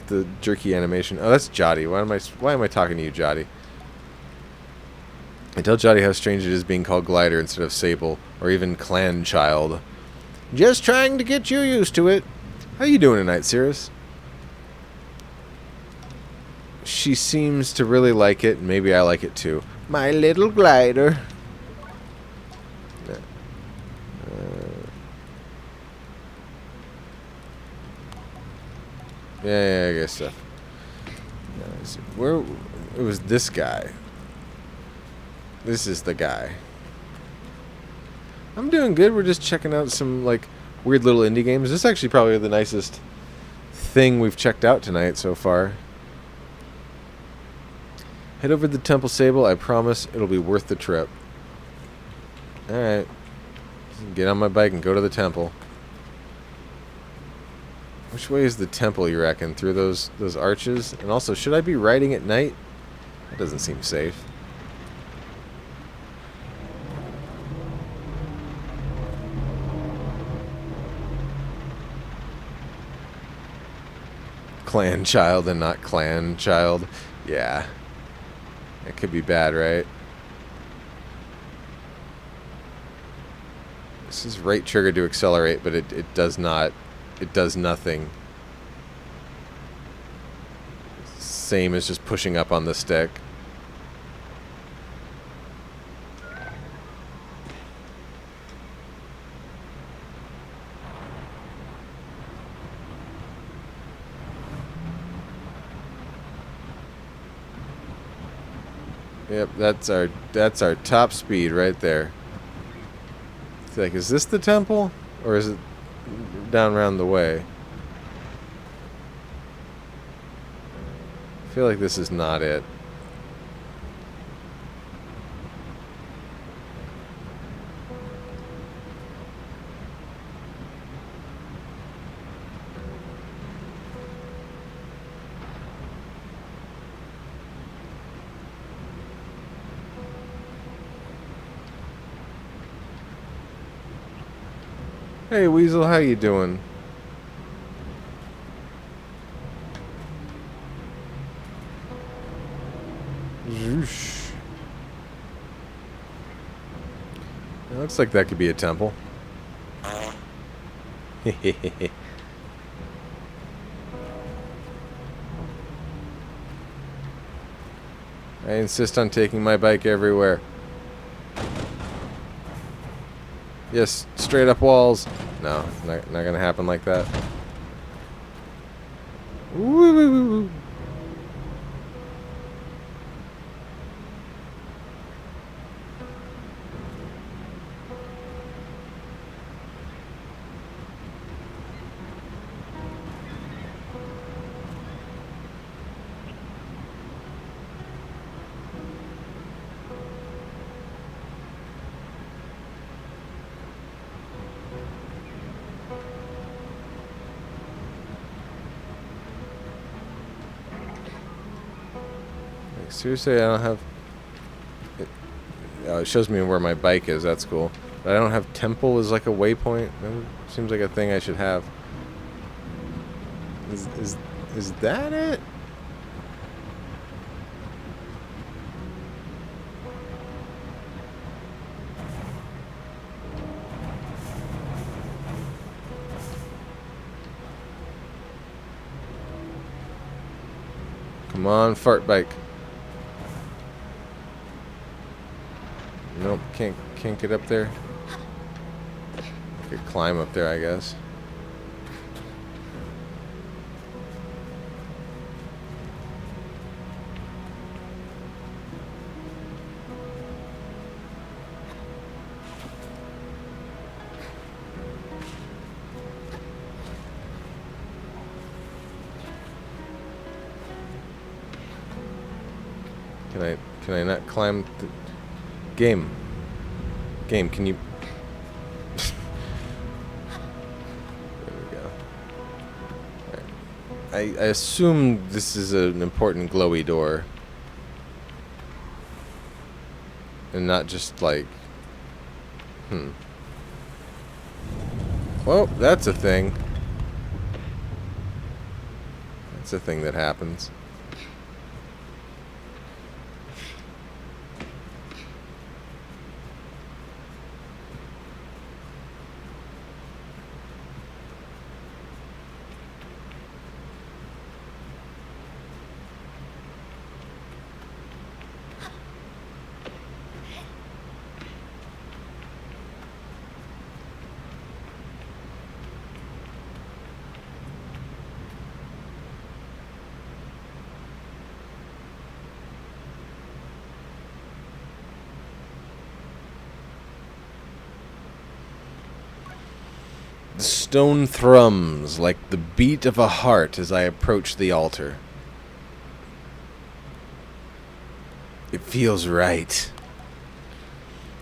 the jerky animation. Oh, that's Jotty. Why am I talking to you, Jotty? I tell Jotty how strange it is being called Glider instead of Sable, or even Clan Child. Just trying to get you used to it. How you doing tonight, Cirrus? She seems to really like it. Maybe I like it too. My little glider. Yeah, I guess so. Where it was this guy. This is the guy. I'm doing good. We're just checking out some like weird little indie games. This is actually probably the nicest thing we've checked out tonight so far. Head over to the Temple Sable. I promise it'll be worth the trip. Alright. Get on my bike and go to the temple. Which way is the temple, you reckon? Through those arches? And also, should I be riding at night? That doesn't seem safe. Clan child and not clan child. Yeah. That could be bad, right? This is right trigger to accelerate, but it does not. It does nothing. Same as just pushing up on the stick. Yep, that's our top speed right there. It's like, is this the temple? Or is it down around the way? I feel like this is not it. Hey Weasel, how you doing? Zhoosh. It looks like that could be a temple. I insist on taking my bike everywhere. Yes, straight up walls. No, not gonna happen like that. Woo woo woo woo. Seriously, I don't have... it shows me where my bike is, that's cool. But I don't have temple as like a waypoint. That seems like a thing I should have. Is that it? Come on, fart bike. Nope, can't get up there. I could climb up there, I guess. Can I not climb the game? Game, can you... There we go. Right. I assume this is an important glowy door. And not just like... Well, that's a thing. That's a thing that happens. The stone thrums like the beat of a heart as I approach the altar. It feels right.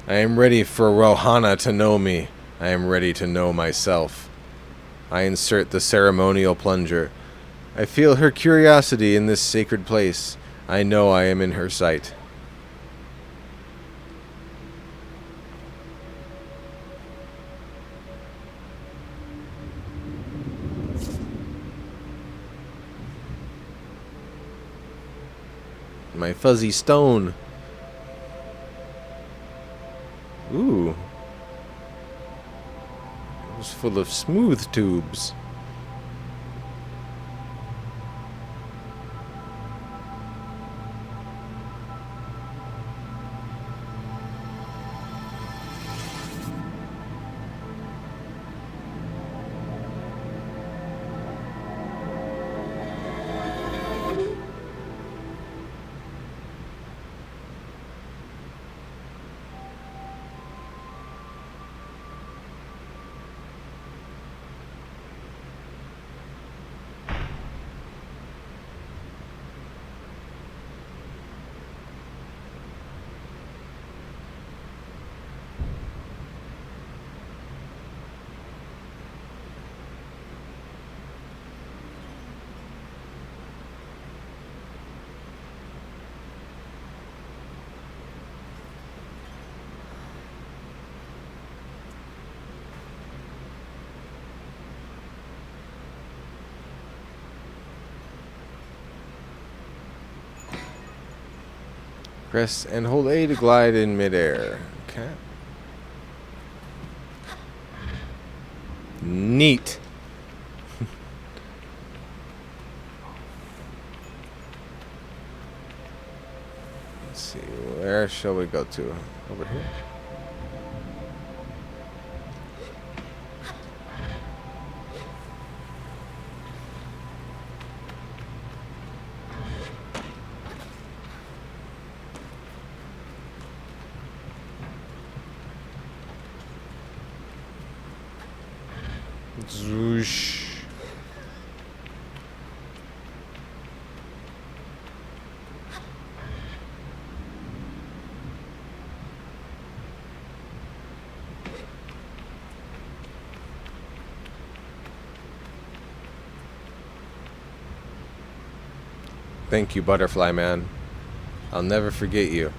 I am ready for Rohana to know me. I am ready to know myself. I insert the ceremonial plunger. I feel her curiosity in this sacred place. I know I am in her sight. My fuzzy stone. Ooh. It was full of smooth tubes. Press and hold A to glide in midair. Okay. Neat. Let's see, where shall we go to? Over here. Zwoosh. Thank you, Butterfly Man. I'll never forget you.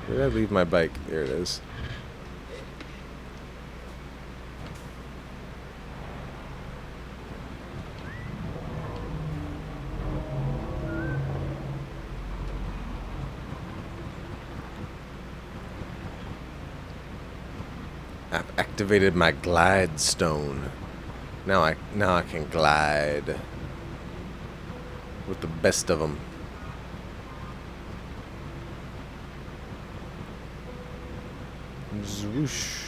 Where did I leave my bike? There it is. I've activated my glide stone. Now I can glide with the best of them. Zwoosh.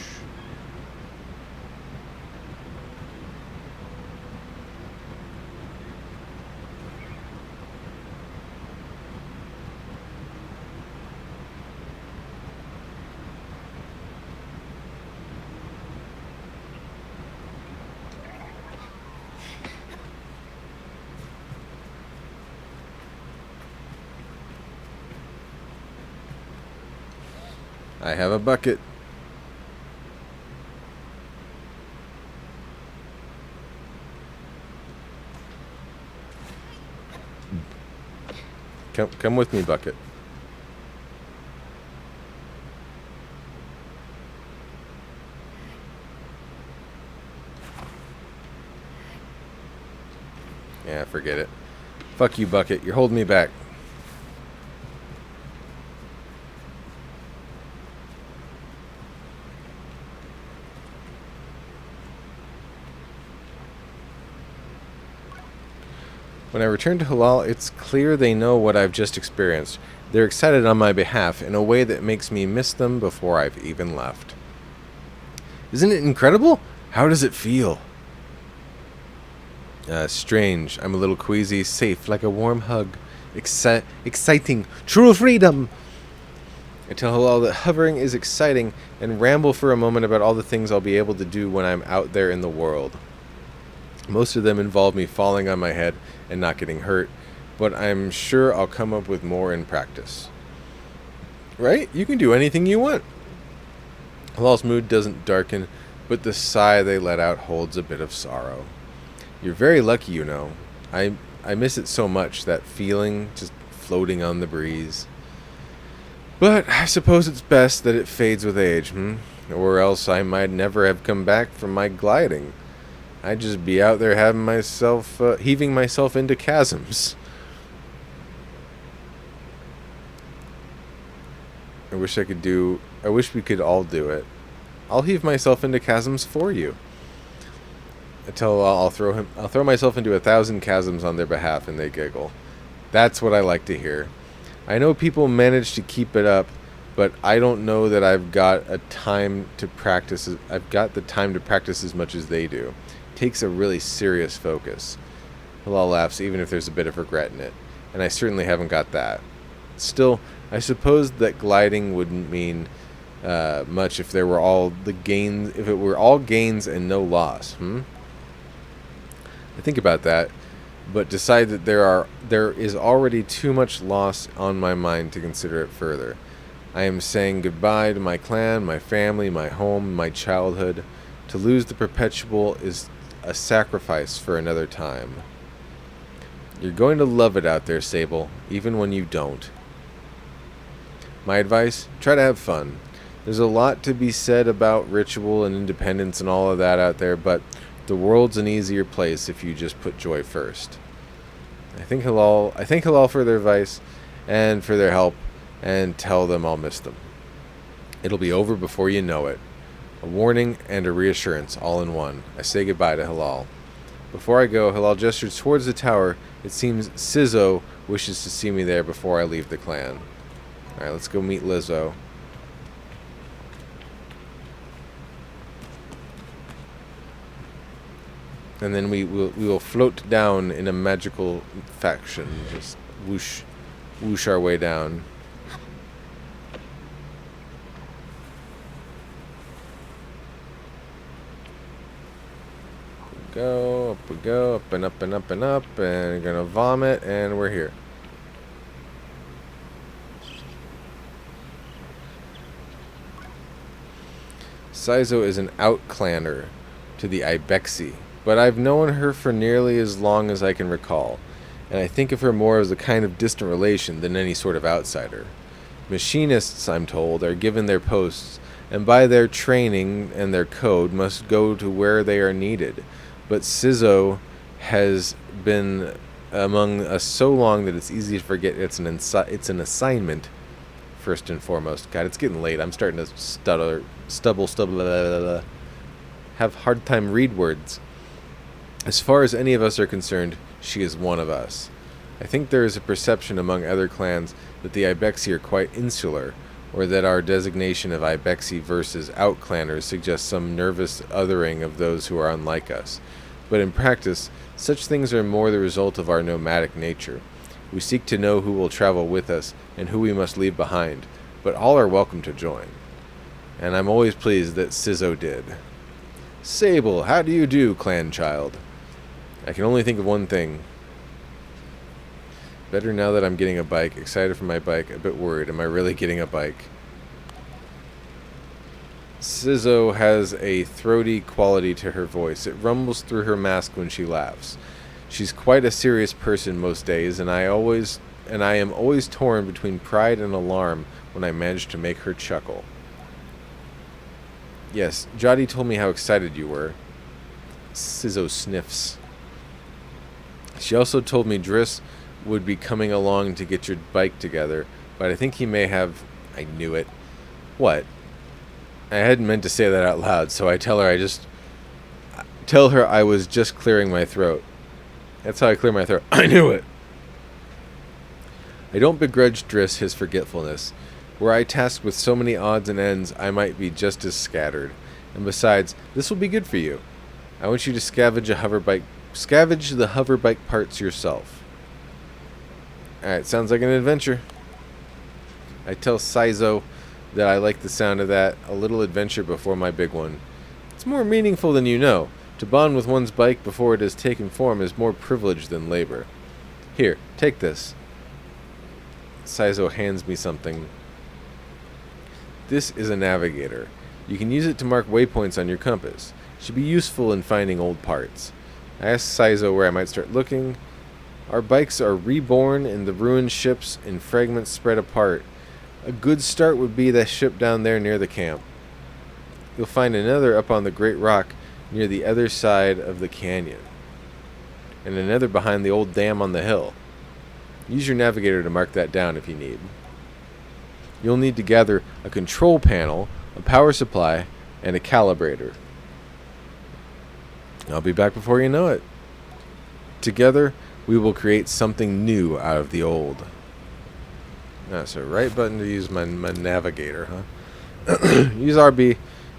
I have a bucket. Come with me, bucket. Yeah, forget it. Fuck you, bucket. You're holding me back. When I return to Halal, it's clear they know what I've just experienced. They're excited on my behalf in a way that makes me miss them before I've even left. Isn't it incredible? How does it feel? Strange. I'm a little queasy, safe, like a warm hug. Exciting. True freedom! I tell Halal that hovering is exciting and ramble for a moment about all the things I'll be able to do when I'm out there in the world. Most of them involve me falling on my head and not getting hurt, but I'm sure I'll come up with more in practice. Right? You can do anything you want. Halal's mood doesn't darken, but the sigh they let out holds a bit of sorrow. You're very lucky, you know. I miss it so much, that feeling just floating on the breeze. But I suppose it's best that it fades with age, Or else I might never have come back from my gliding. I'd just be out there having myself, heaving myself into chasms. I wish we could all do it. I'll heave myself into chasms for you. I'll throw myself into 1,000 chasms on their behalf, and they giggle. That's what I like to hear. I know people manage to keep it up, but I don't know that I've got the time to practice as much as they do. It takes a really serious focus. Halal laughs, even if there's a bit of regret in it, and I certainly haven't got that. Still, I suppose that gliding wouldn't mean much if it were all gains and no loss. I think about that, but decide that there is already too much loss on my mind to consider it further. I am saying goodbye to my clan, my family, my home, my childhood. To lose the perpetual is a sacrifice for another time. You're going to love it out there, Sable, even when you don't. My advice, try to have fun. There's a lot to be said about ritual and independence and all of that out there, but the world's an easier place if you just put joy first. I thank Halal for their advice and for their help, and tell them I'll miss them. It'll be over before you know it. A warning and a reassurance all in one. I say goodbye to Halal. Before I go, Halal gestures towards the tower. It seems Sizzo wishes to see me there before I leave the clan. Alright, let's go meet Lizzo. And then we will float down in a magical fashion. Just whoosh our way down. Up we go, up and up and up and up, and we're gonna vomit, and we're here. Sizzo is an outclanner to the Ibexi, but I've known her for nearly as long as I can recall, and I think of her more as a kind of distant relation than any sort of outsider. Machinists, I'm told, are given their posts, and by their training and their code must go to where they are needed. But Sizzo has been among us so long that it's easy to forget it's an assignment, first and foremost. God, it's getting late. I'm starting to stubble, have hard time read words. As far as any of us are concerned, she is one of us. I think there is a perception among other clans that the Ibexi are quite insular, or that our designation of Ibexi versus outclanners suggests some nervous othering of those who are unlike us. But in practice, such things are more the result of our nomadic nature. We seek to know who will travel with us and who we must leave behind, but all are welcome to join. And I'm always pleased that Sizzo did. Sable, how do you do, clan child? I can only think of one thing. Better now that I'm getting a bike. Excited for my bike. A bit worried. Am I really getting a bike? Sizzo has a throaty quality to her voice. It rumbles through her mask when she laughs. She's quite a serious person most days, and I am always torn between pride and alarm when I manage to make her chuckle. Yes, Jody told me how excited you were. Sizzo sniffs. She also told me Driss would be coming along to get your bike together, but I think he may have... I knew it. What? I hadn't meant to say that out loud, so I tell her I was just clearing my throat. That's how I clear my throat. I knew it! I don't begrudge Driss his forgetfulness. Were I tasked with so many odds and ends, I might be just as scattered. And besides, this will be good for you. I want you to scavenge a hover bike Scavenge the hover bike parts yourself. Alright, sounds like an adventure. I tell Saizo that I like the sound of that. A little adventure before my big one. It's more meaningful than you know. To bond with one's bike before it has taken form is more privilege than labor. Here, take this. Saizo hands me something. This is a navigator. You can use it to mark waypoints on your compass. It should be useful in finding old parts. I asked Saizo where I might start looking. Our bikes are reborn in the ruined ships in fragments spread apart. A good start would be that ship down there near the camp. You'll find another up on the Great Rock near the other side of the canyon, and another behind the old dam on the hill. Use your navigator to mark that down if you need. You'll need to gather a control panel, a power supply, and a calibrator. I'll be back before you know it. Together, we will create something new out of the old. So right button to use my navigator, huh? Use RB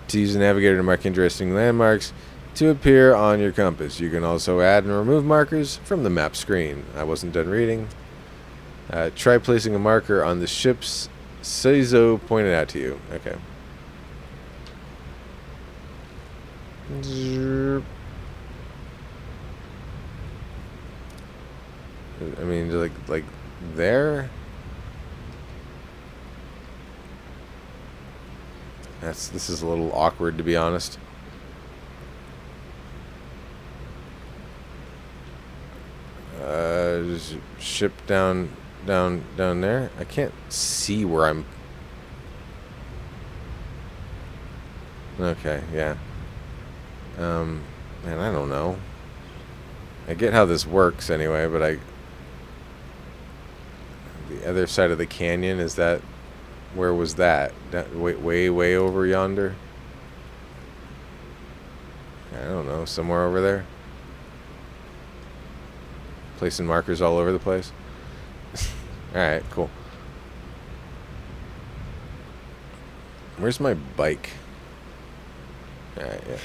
to use the navigator to mark interesting landmarks to appear on your compass. You can also add and remove markers from the map screen. I wasn't done reading. Try placing a marker on the ships Seizo pointed out to you. Okay. I mean, like there. This is a little awkward, to be honest. Just ship down there. I can't see where I'm. Okay, yeah. Man, I don't know. I get how this works anyway, but the other side of the canyon, is that, where was that? Way over yonder? I don't know, somewhere over there. Placing markers all over the place. Alright, cool. Where's my bike? Alright, yeah.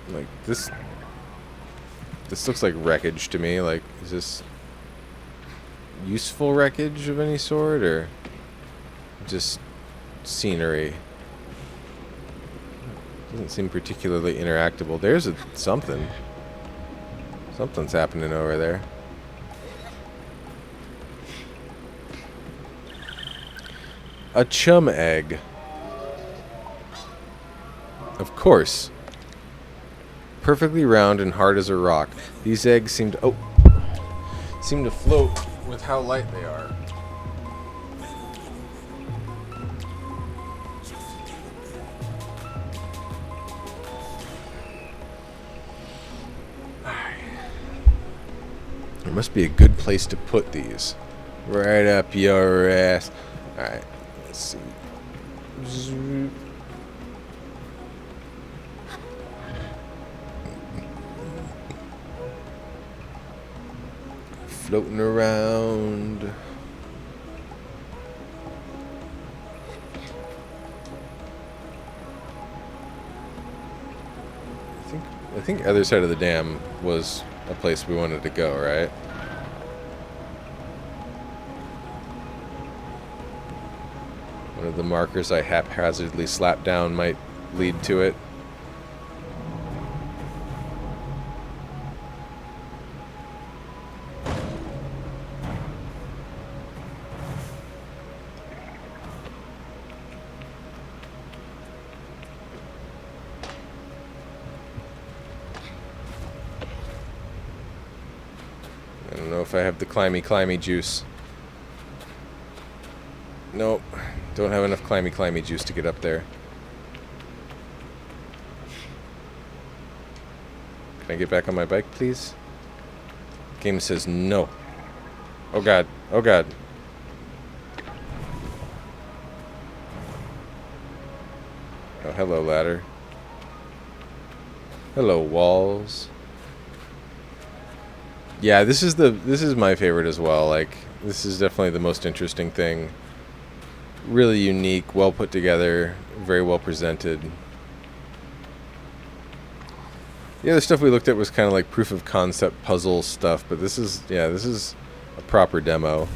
Like, this looks like wreckage to me. Like, is this useful wreckage of any sort, or just scenery? Doesn't seem particularly interactable. There's something. Something's happening over there. A chum egg. Of course. Perfectly round and hard as a rock. These eggs seem to float with how light they are. There must be a good place to put these. Right up your ass. Alright, let's see. Floating around. I think other side of the dam was a place we wanted to go, right? One of the markers I haphazardly slapped down might lead to it. I don't know if I have the climby juice. Nope. Don't have enough climby juice to get up there. Can I get back on my bike, please? Game says no. Oh god. Oh god. Oh, hello, ladder. Hello, walls. Yeah, this is my favorite as well. Like, this is definitely the most interesting thing. Really unique, well put together, very well presented. The other stuff we looked at was kind of like proof of concept puzzle stuff, but this is a proper demo.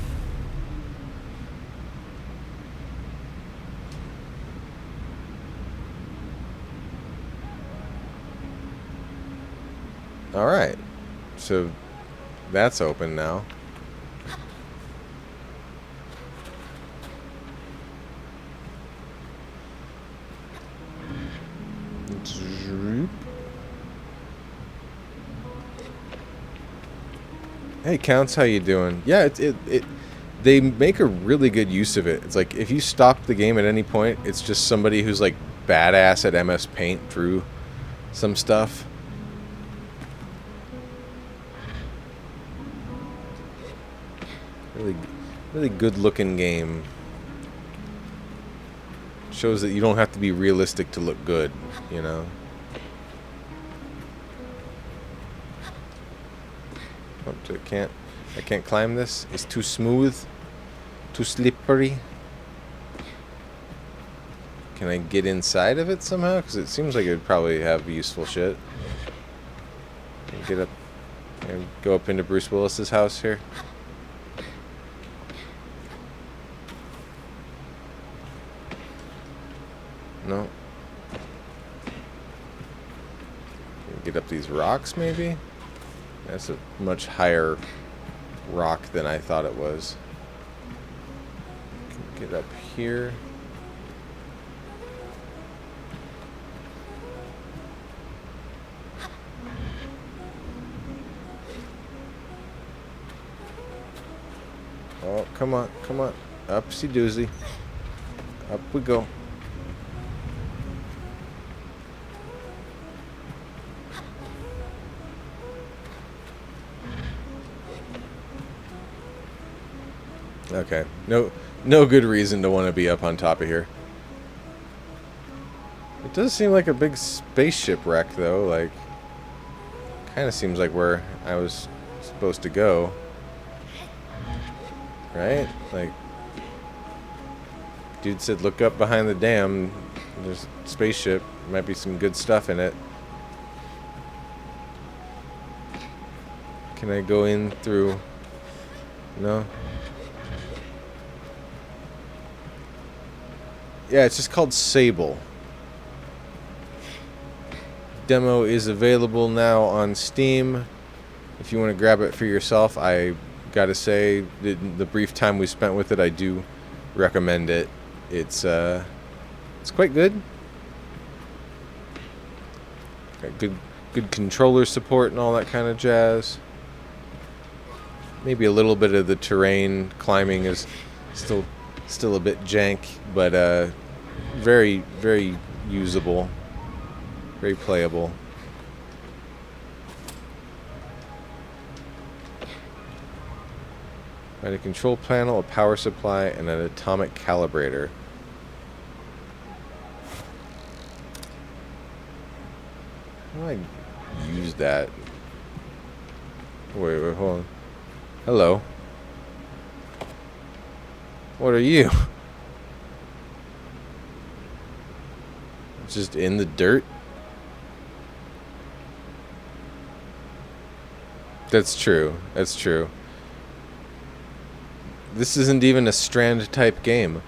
All right, so that's open now. Hey, Counts, how you doing? Yeah, they make a really good use of it. It's like if you stop the game at any point, it's just somebody who's like badass at MS Paint drew some stuff. Really good looking game. Shows that you don't have to be realistic to look good, you know. Oh, I can't climb this. It's too smooth, too slippery. Can I get inside of it somehow? Because it seems like it would probably have useful shit. Get up and go up into Bruce Willis's house here. No. Get up these rocks, maybe? That's a much higher rock than I thought it was. Get up here. Oh, come on, come on. Upsy doozy. Up we go. Okay. No good reason to want to be up on top of here. It does seem like a big spaceship wreck, though. Like, kind of seems like where I was supposed to go. Right? Like, dude said look up behind the dam. There's a spaceship. Might be some good stuff in it. Can I go in through... No? Yeah, it's just called Sable. Demo is available now on Steam. If you want to grab it for yourself, I gotta say, the brief time we spent with it, I do recommend it. It's quite good. Got good controller support and all that kind of jazz. Maybe a little bit of the terrain climbing is still a bit jank, but very, very usable, very playable. Find a control panel, a power supply, and an atomic calibrator. How do I use that? Wait, hold on. Hello. What are you? Just in the dirt? That's true. That's true. This isn't even a Strand type game.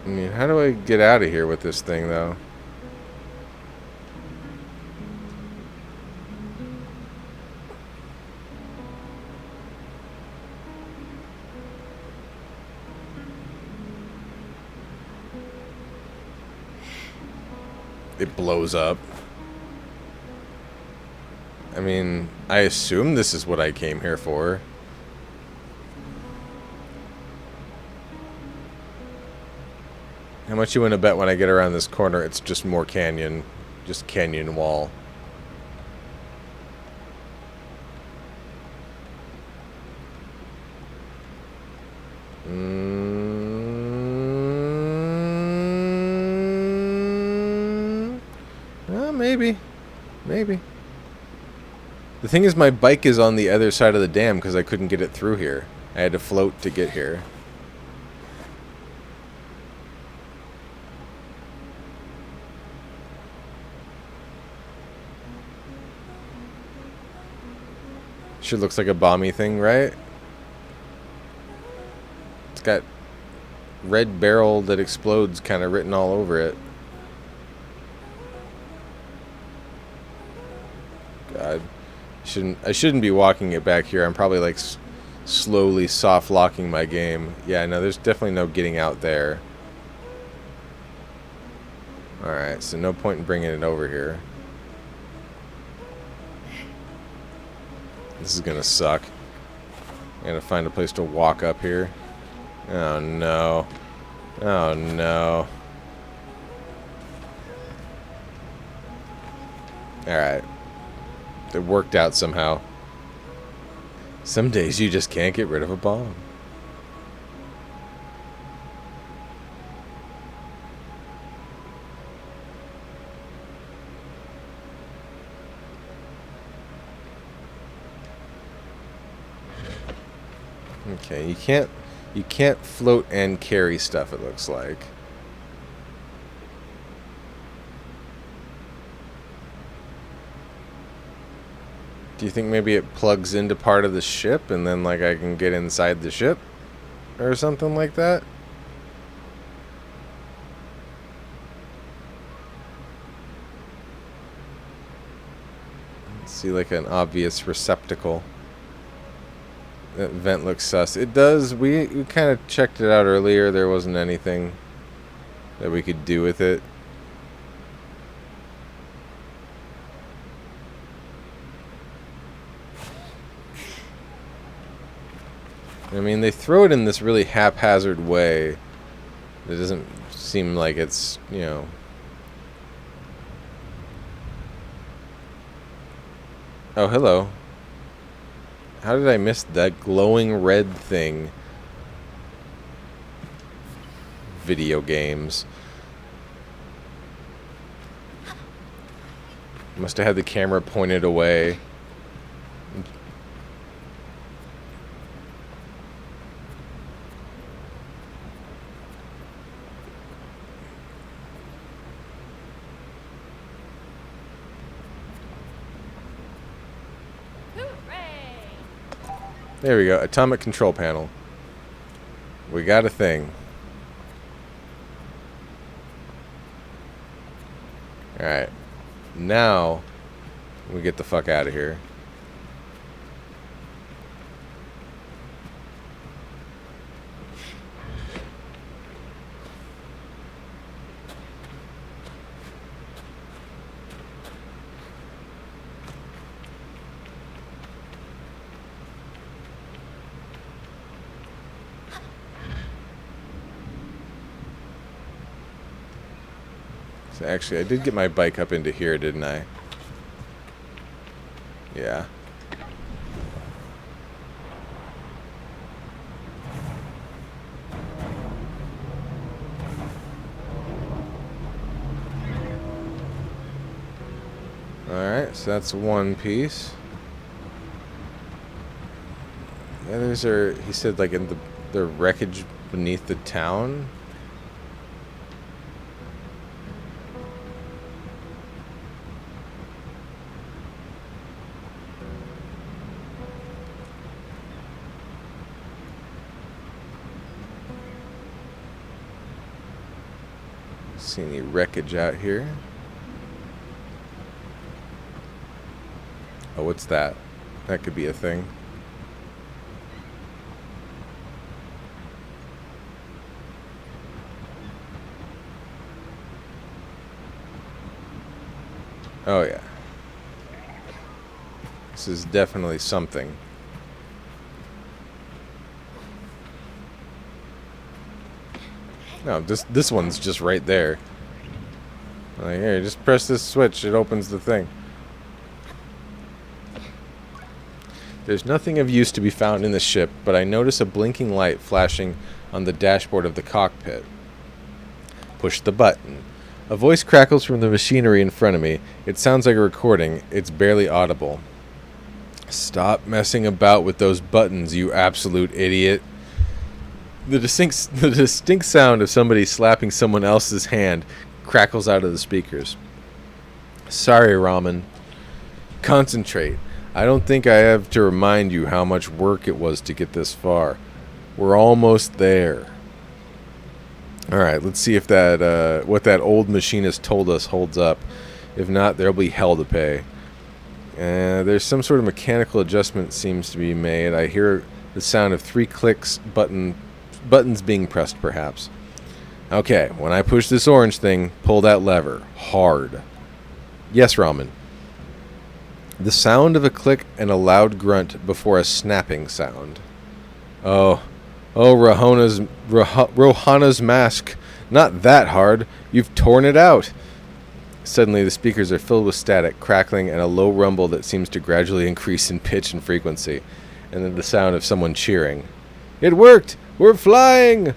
I mean, how do I get out of here with this thing, though? It blows up. I mean, I assume this is what I came here for. How much you want to bet when I get around this corner it's just more canyon, just canyon wall? Maybe. Maybe. The thing is, my bike is on the other side of the dam because I couldn't get it through here. I had to float to get here. Sure looks like a bomby thing, right? It's got red barrel that explodes kind of written all over it. God. I shouldn't be walking it back here. I'm probably like slowly soft locking my game. Yeah, no, there's definitely no getting out there. Alright, so no point in bringing it over here. This is gonna suck. I gotta find a place to walk up here. Oh no. Oh no. Alright. It worked out somehow. Some days you just can't get rid of a bomb. Okay, you can't float and carry stuff, it looks like. Do you think maybe it plugs into part of the ship and then like I can get inside the ship or something like that? See, like an obvious receptacle. That vent looks sus. It does. We kind of checked it out earlier. There wasn't anything that we could do with it. I mean, they throw it in this really haphazard way. It doesn't seem like it's, you know... Oh, hello. How did I miss that glowing red thing? Video games. Must have had the camera pointed away. There we go. Atomic control panel. We got a thing. Alright. Now, we get the fuck out of here. So actually, I did get my bike up into here, didn't I? Yeah. Alright, so that's one piece. The others are, he said, like in the wreckage beneath the town. See any wreckage out here? Oh, what's that? That could be a thing. Oh yeah. This is definitely something. No, this one's just right there. Like, here, just press this switch. It opens the thing. There's nothing of use to be found in the ship, but I notice a blinking light flashing on the dashboard of the cockpit. Push the button. A voice crackles from the machinery in front of me. It sounds like a recording. It's barely audible. Stop messing about with those buttons, you absolute idiot. The distinct sound of somebody slapping someone else's hand crackles out of the speakers. Sorry, Ramen. Concentrate. I don't think I have to remind you how much work it was to get this far. We're almost there. Alright, let's see if that what that old machinist told us holds up. If not, there'll be hell to pay. There's some sort of mechanical adjustment seems to be made. I hear the sound of 3 clicks, buttons being pressed, perhaps. Okay, when I push this orange thing, pull that lever. Hard. Yes, Ramen. The sound of a click and a loud grunt before a snapping sound. Oh, Rohana's mask. Not that hard. You've torn it out. Suddenly, the speakers are filled with static, crackling, and a low rumble that seems to gradually increase in pitch and frequency. And then the sound of someone cheering. It worked! We're flying!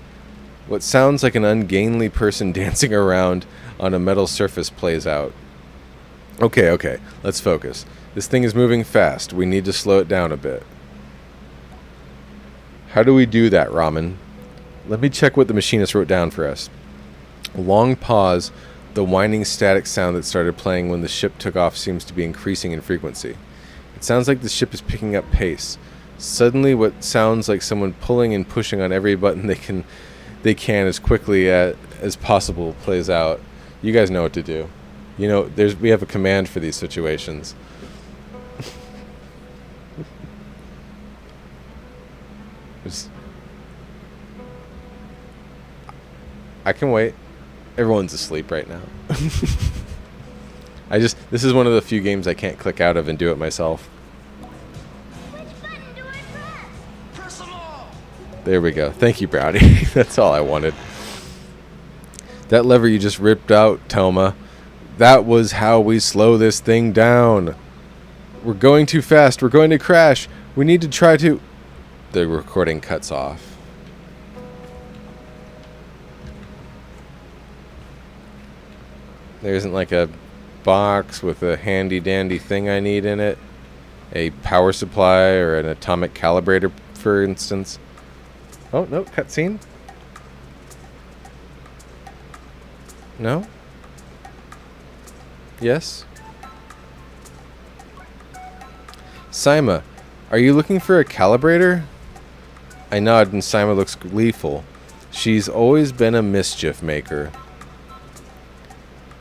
What sounds like an ungainly person dancing around on a metal surface plays out. Okay, let's focus. This thing is moving fast. We need to slow it down a bit. How do we do that, Ramen? Let me check what the machinist wrote down for us. A long pause. The whining static sound that started playing when the ship took off seems to be increasing in frequency. It sounds like the ship is picking up pace. Suddenly, what sounds like someone pulling and pushing on every button they can as quickly as possible plays out. You guys know what to do. You know, we have a command for these situations. I can wait. Everyone's asleep right now. This is one of the few games I can't click out of and do it myself. Which button do I press? Press them all! There we go. Thank you, Browdy. That's all I wanted. That lever you just ripped out, Toma. That was how we slow this thing down. We're going too fast. We're going to crash. We need to try to... The recording cuts off. There isn't like a box with a handy-dandy thing I need in it. A power supply or an atomic calibrator, for instance. Oh, no, cutscene? No? Yes? Saima, are you looking for a calibrator? I nod and Saima looks gleeful. She's always been a mischief maker.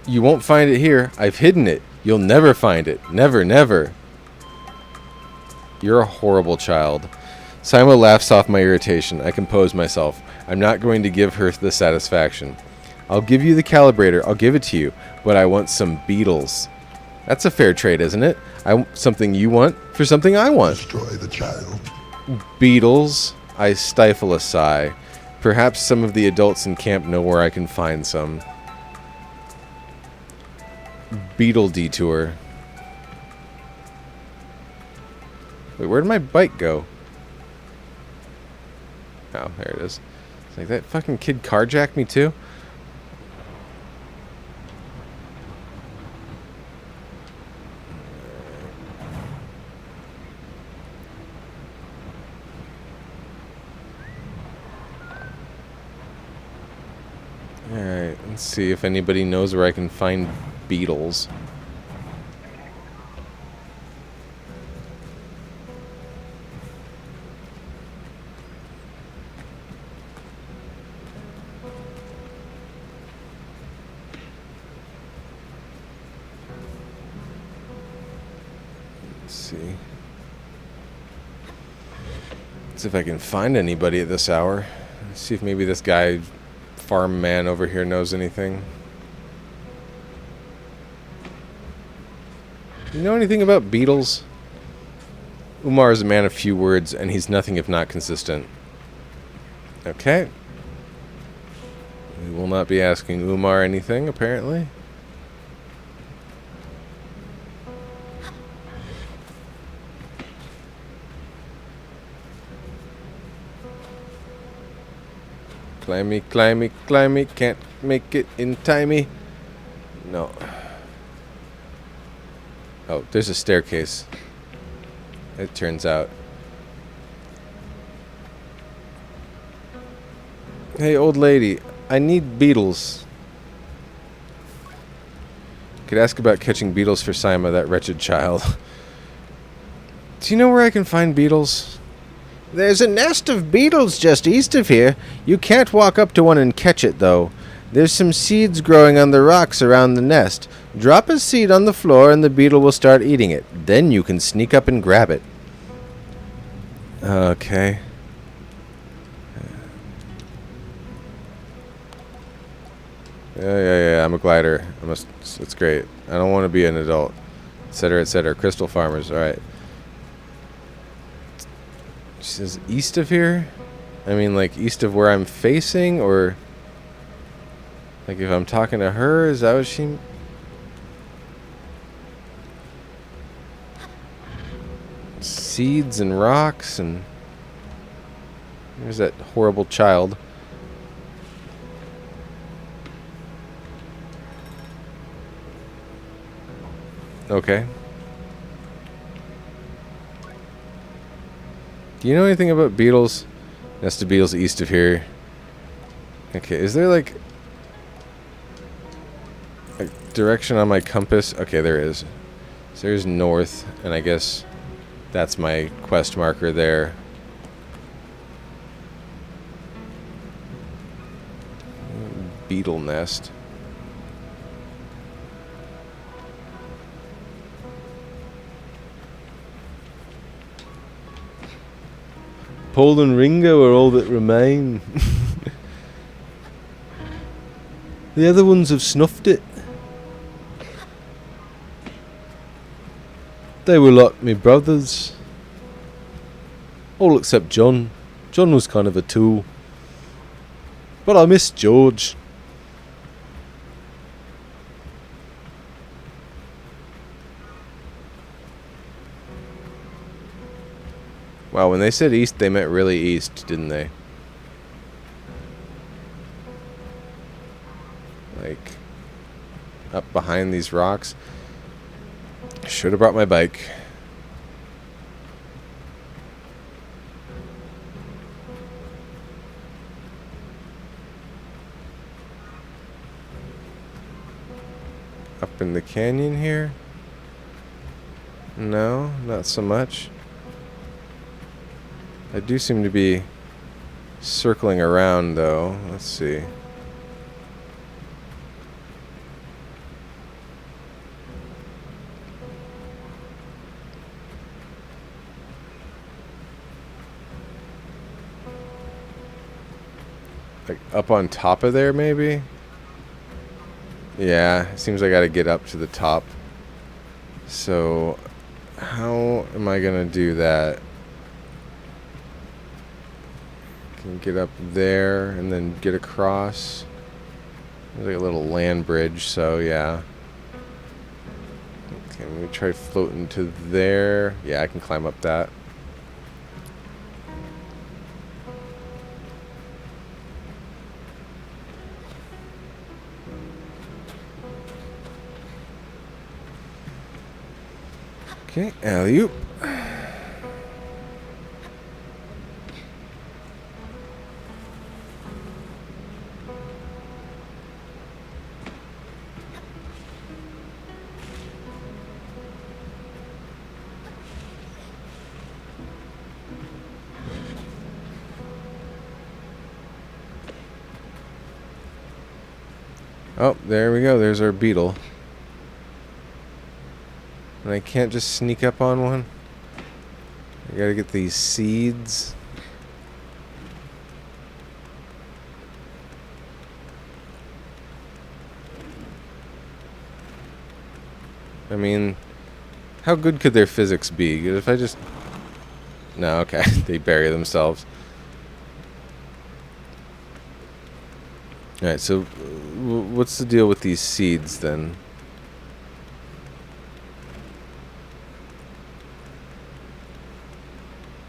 You won't find it here. I've hidden it. You'll never find it. Never, never. You're a horrible child. Saima laughs off my irritation. I compose myself. I'm not going to give her the satisfaction. I'll give you the calibrator. I'll give it to you. But I want some beetles. That's a fair trade, isn't it? Something you want for something I want. Destroy the child. Beetles. I stifle a sigh. Perhaps some of the adults in camp know where I can find some. Beetle detour. Wait, where did my bike go? Oh, there it is. It's like, that fucking kid carjacked me too? Alright, let's see if anybody knows where I can find beetles. Let's see. Let's see if I can find anybody at this hour. Let's see if maybe this guy, farm man over here, knows anything. You know anything about beetles? Umar is a man of few words, and he's nothing if not consistent. Okay. We will not be asking Umar anything, apparently. Climby, climby, climby, can't make it in timey. No. Oh, there's a staircase. It turns out. Hey, old lady, I need beetles. Could ask about catching beetles for Sima, that wretched child. Do you know where I can find beetles? There's a nest of beetles just east of here. You can't walk up to one and catch it, though. There's some seeds growing on the rocks around the nest. Drop a seed on the floor and the beetle will start eating it. Then you can sneak up and grab it. Okay. Yeah, I'm a glider. It's great. I don't want to be an adult. Etc., etc. Crystal farmers, alright. She says east of here? I mean, like, east of where I'm facing, or... Like, if I'm talking to her, is that what she... Seeds and rocks, and... There's that horrible child. Okay. Do you know anything about beetles? Nest of beetles east of here. Okay, is there like a direction on my compass? Okay, there is. So there's north, and I guess that's my quest marker there. Beetle nest. Paul and Ringo are all that remain. The other ones have snuffed it. They were like me brothers. All except John. John was kind of a tool. But I miss George. Wow, when they said east, they meant really east, didn't they? Like, up behind these rocks. Should have brought my bike. Up in the canyon here? No, not so much. I do seem to be circling around, though. Let's see. Like up on top of there, maybe? Yeah, it seems I gotta get up to the top. So, how am I gonna do that? Can get up there and then get across. There's like a little land bridge, so yeah. Okay, let me try floating to there. Yeah, I can climb up that. Okay, alley-oop. Oh, there we go. There's our beetle. And I can't just sneak up on one. I gotta get these seeds. I mean, how good could their physics be? If I just... No, okay. They bury themselves. Alright, so what's the deal with these seeds then?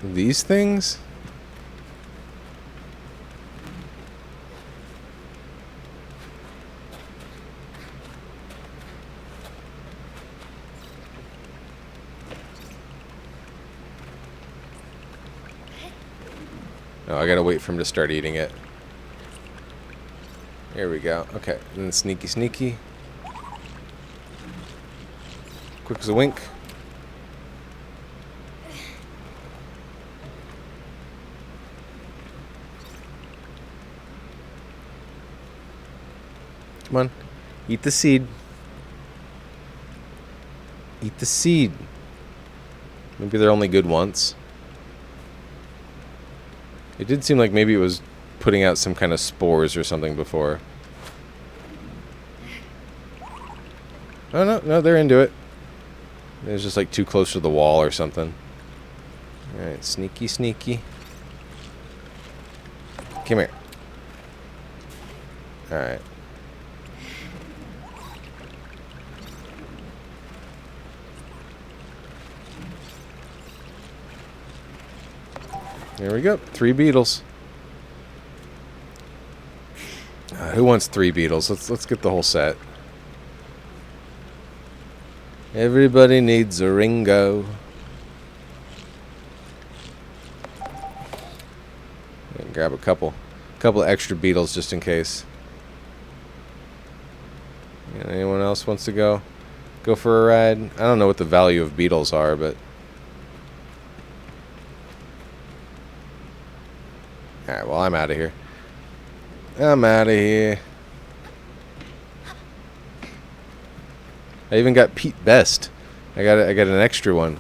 These things? Oh, I gotta wait for him to start eating it. Here we go. Okay, and then sneaky, sneaky. Quick as a wink. Come on. Eat the seed. Eat the seed. Maybe they're only good once. It did seem like maybe it was putting out some kind of spores or something before. Oh, no, they're into it. It was just like too close to the wall or something. Alright, sneaky, sneaky. Come here. Alright. There we go. 3 beetles. Who wants 3 beetles? Let's get the whole set. Everybody needs a Ringo. And grab a couple extra beetles just in case. And anyone else wants to go for a ride? I don't know what the value of beetles are, but alright, well, I'm out of here. I'm out of here. I even got Pete Best. I got an extra one.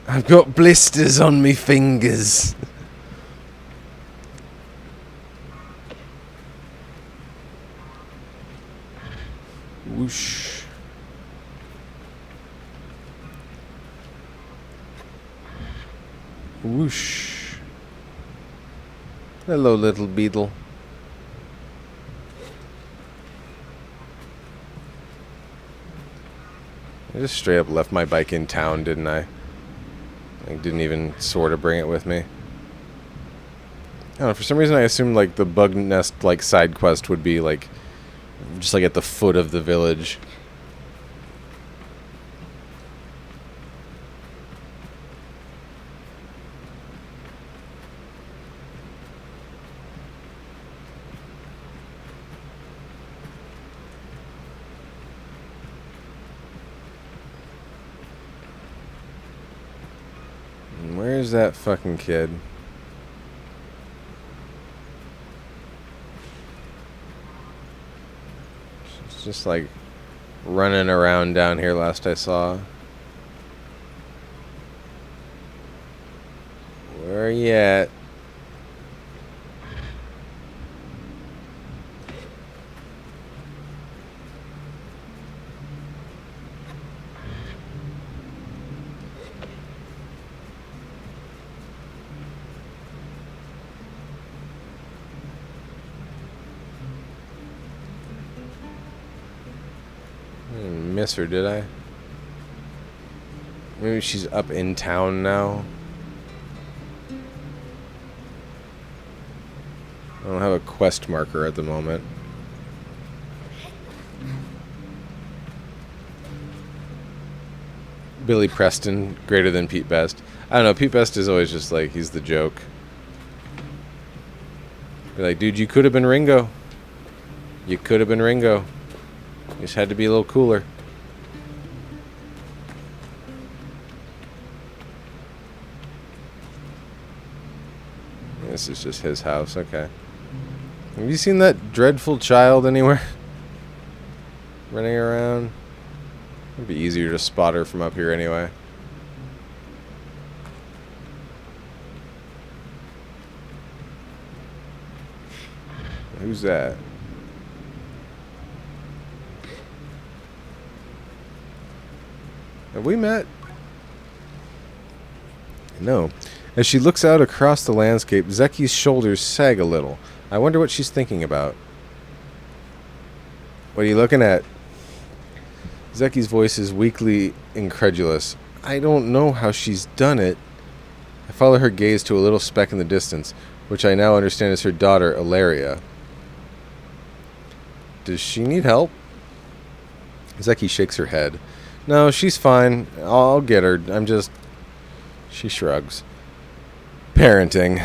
I've got blisters on me fingers. Whoosh. Whoosh. Hello, little beetle. I just straight up left my bike in town, didn't I? I didn't even sort of bring it with me. I don't know, for some reason I assumed like the bug nest like side quest would be like just like at the foot of the village. Where's that fucking kid? She's just like running around down here last I saw. Where are you at? I didn't miss her, did I? Maybe she's up in town now. I don't have a quest marker at the moment. Billy Preston, greater than Pete Best. I don't know, Pete Best is always just like, he's the joke. You're like, dude, you could have been Ringo. You could have been Ringo. You just had to be a little cooler. This is just his house, okay. Have you seen that dreadful child anywhere? Running around? It'd be easier to spot her from up here anyway. Who's that? Have we met? No. As she looks out across the landscape, Zeki's shoulders sag a little. I wonder what she's thinking about. What are you looking at? Zeki's voice is weakly incredulous. I don't know how she's done it. I follow her gaze to a little speck in the distance, which I now understand is her daughter, Ilaria. Does she need help? Zeki shakes her head. No, she's fine. I'll get her. I'm just... She shrugs. Parenting.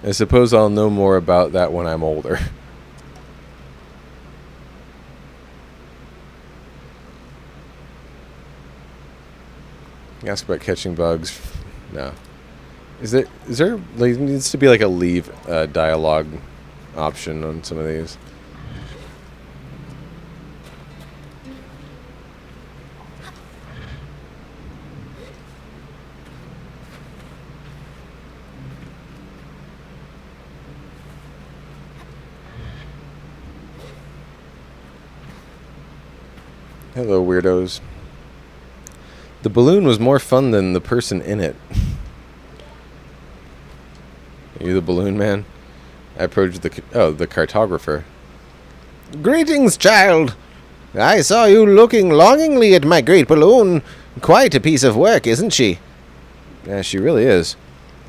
I suppose I'll know more about that when I'm older. Ask about catching bugs. No. Is there needs to be like a leave dialogue option on some of these. Hello, weirdos. The balloon was more fun than the person in it. Are you the balloon man? I approached the cartographer. Greetings, child. I saw you looking longingly at my great balloon. Quite a piece of work, isn't she? Yeah, she really is.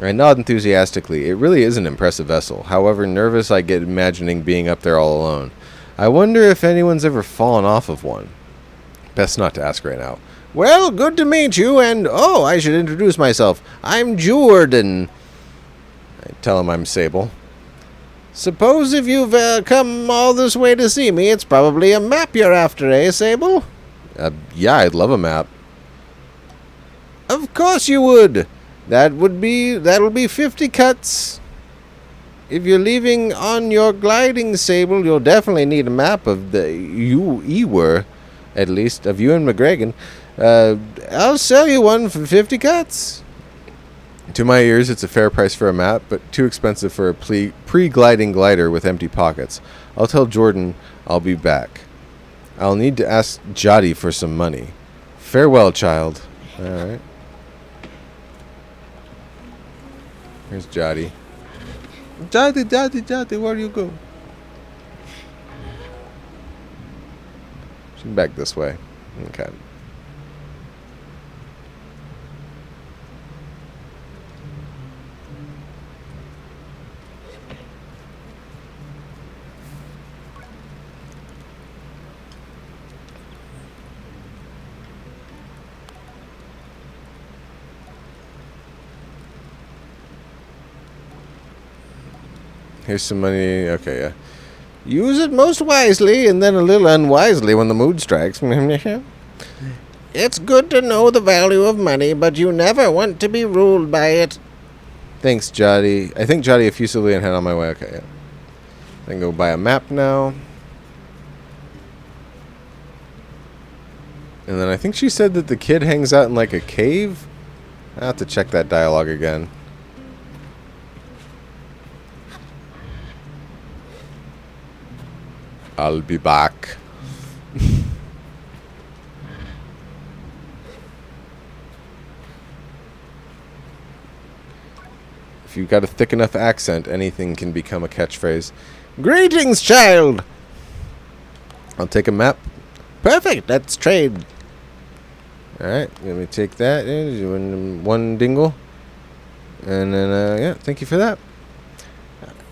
I nod enthusiastically. It really is an impressive vessel. However nervous I get imagining being up there all alone. I wonder if anyone's ever fallen off of one. Best not to ask right now. Well, good to meet you, and I should introduce myself. I'm Jordan. I tell him I'm Sable. Suppose if you've come all this way to see me, it's probably a map you're after, eh, Sable? Yeah, I'd love a map. Of course you would. That'll be 50 cuts. If you're leaving on your gliding, Sable, you'll definitely need a map of at least, of you and McGregor. I'll sell you one for 50 cuts. To my ears, it's a fair price for a map, but too expensive for a pre-gliding glider with empty pockets. I'll tell Jordan I'll be back. I'll need to ask Jody for some money. Farewell, child. Alright. Here's Jody. Jody, where do you go? She's back this way. Okay. Here's some money. Okay, yeah. Use it most wisely and then a little unwisely when the mood strikes. It's good to know the value of money, but you never want to be ruled by it. Thanks, Jody. I think Jody effusively and head on my way. Okay, yeah. I can go buy a map now. And then I think she said that the kid hangs out in like a cave. I have to check that dialogue again. I'll be back. If you've got a thick enough accent, anything can become a catchphrase. Greetings, child! I'll take a map. Perfect, let's trade. Alright, let me take that. One dingle. And then, yeah, thank you for that.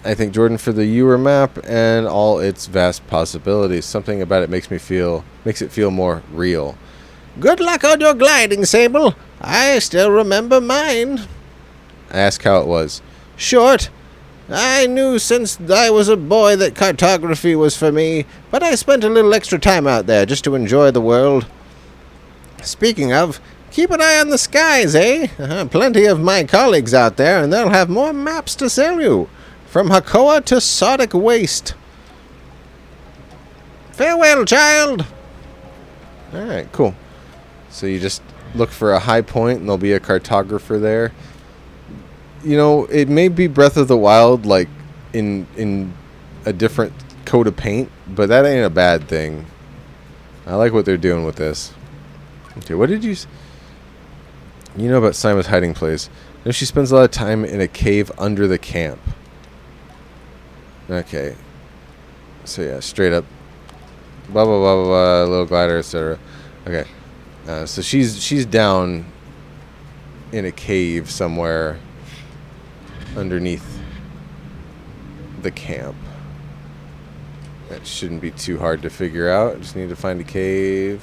I thank Jordan for the Ewer map and all its vast possibilities. Something about it makes it feel more real. Good luck on your gliding, Sable. I still remember mine. I asked how it was. Short. I knew since I was a boy that cartography was for me, but I spent a little extra time out there just to enjoy the world. Speaking of, keep an eye on the skies, eh? Plenty of my colleagues out there, and they'll have more maps to sell you. From Hakoa to Sodic Waste. Farewell, child! Alright, cool. So you just look for a high point and there'll be a cartographer there. You know, it may be Breath of the Wild, like, in a different coat of paint, but that ain't a bad thing. I like what they're doing with this. Okay, what did you... You know about Simon's hiding place. You know, she spends a lot of time in a cave under the camp. Okay. So yeah, straight up. Blah blah blah blah blah. Little glider, etc. Okay. So she's down in a cave somewhere underneath the camp. That shouldn't be too hard to figure out. Just need to find a cave.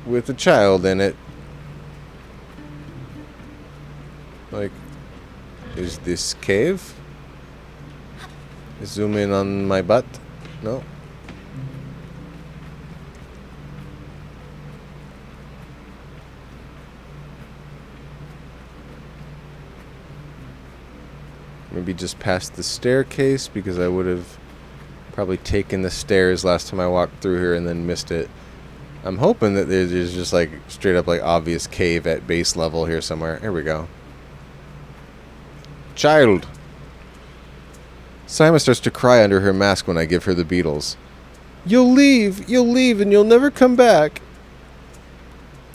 With a child in it. Like, is this cave? Zoom in on my butt? No. Maybe just past the staircase, because I would have probably taken the stairs last time I walked through here and then missed it. I'm hoping that there's just like straight up like obvious cave at base level here somewhere. Here we go. Child. Simon starts to cry under her mask when I give her the beetles. You'll leave, and you'll never come back.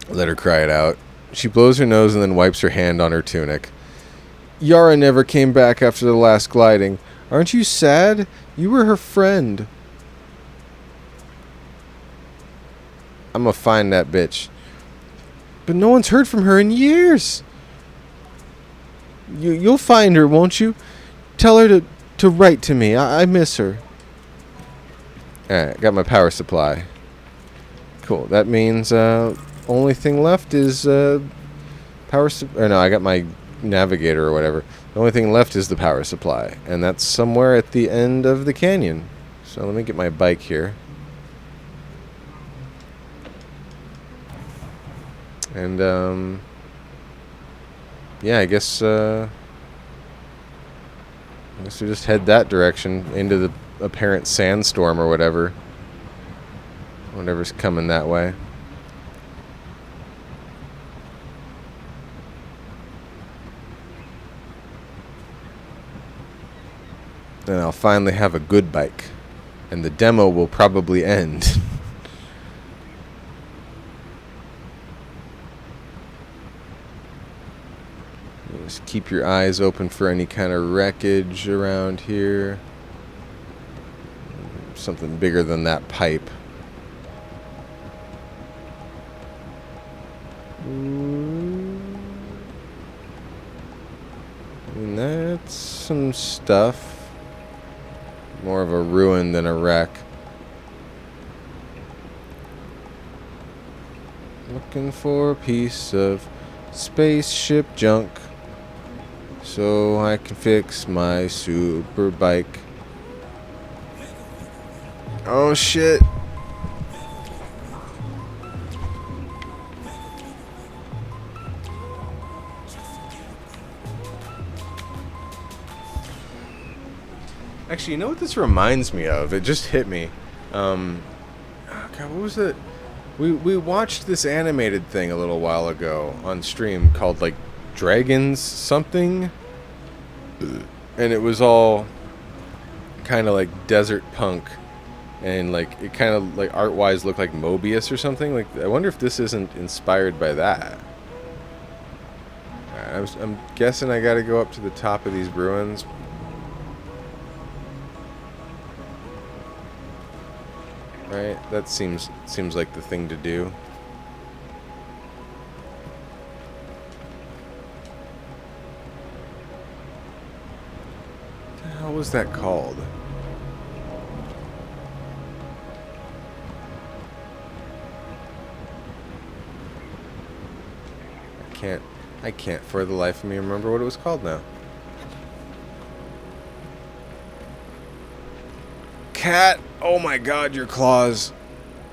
Let her cry it out. She blows her nose and then wipes her hand on her tunic. Yara never came back after the last gliding. Aren't you sad? You were her friend. I'm gonna find that bitch. But no one's heard from her in years. You'll find her, won't you? Tell her to write to me. I miss her. Alright, got my power supply. Cool. That means only thing left is or no, I got my navigator or whatever. The only thing left is the power supply, and that's somewhere at the end of the canyon. So let me get my bike here. And yeah, I guess we just head that direction into the apparent sandstorm or whatever's coming that way. Then I'll finally have a good bike, and the demo will probably end. Just keep your eyes open for any kind of wreckage around here. Something bigger than that pipe. I mean, that's some stuff. More of a ruin than a wreck. Looking for a piece of spaceship junk so I can fix my super bike. Oh shit. Actually, you know what this reminds me of? It just hit me. Oh God, what was it? We watched this animated thing a little while ago on stream called like Dragons something, and it was all kind of like desert punk, and like it kind of like art-wise looked like Mobius or something. Like, I wonder if this isn't inspired by that. I'm guessing I got to go up to the top of these ruins. Right, that seems like the thing to do. What the hell was that called? I can't for the life of me remember what it was called now. Cat! Oh my God, your claws.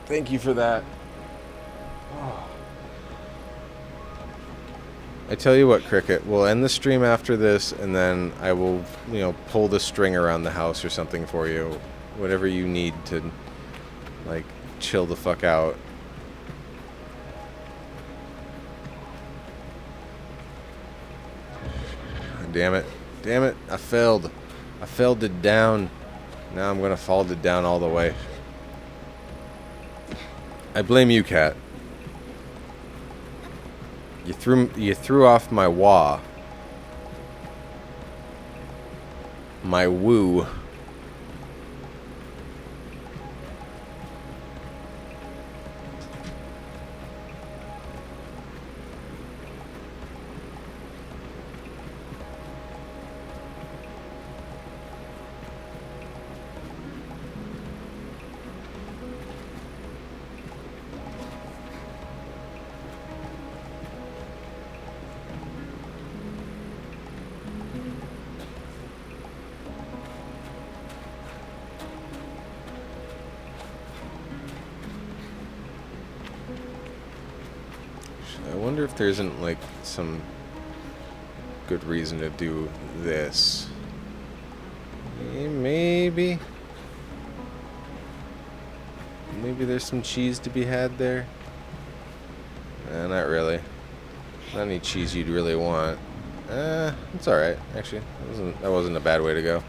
Thank you for that. Oh. I tell you what, Cricket, we'll end the stream after this, and then I will, pull the string around the house or something for you. Whatever you need to, like, chill the fuck out. Damn it. Damn it. I failed. I failed it down. Now I'm gonna fall it down all the way. I blame you, Cat. You threw off my wah. My woo. I wonder if there isn't like some good reason to do this. Maybe there's some cheese to be had there. Not really. Not any cheese you'd really want. It's alright, actually. That wasn't a bad way to go.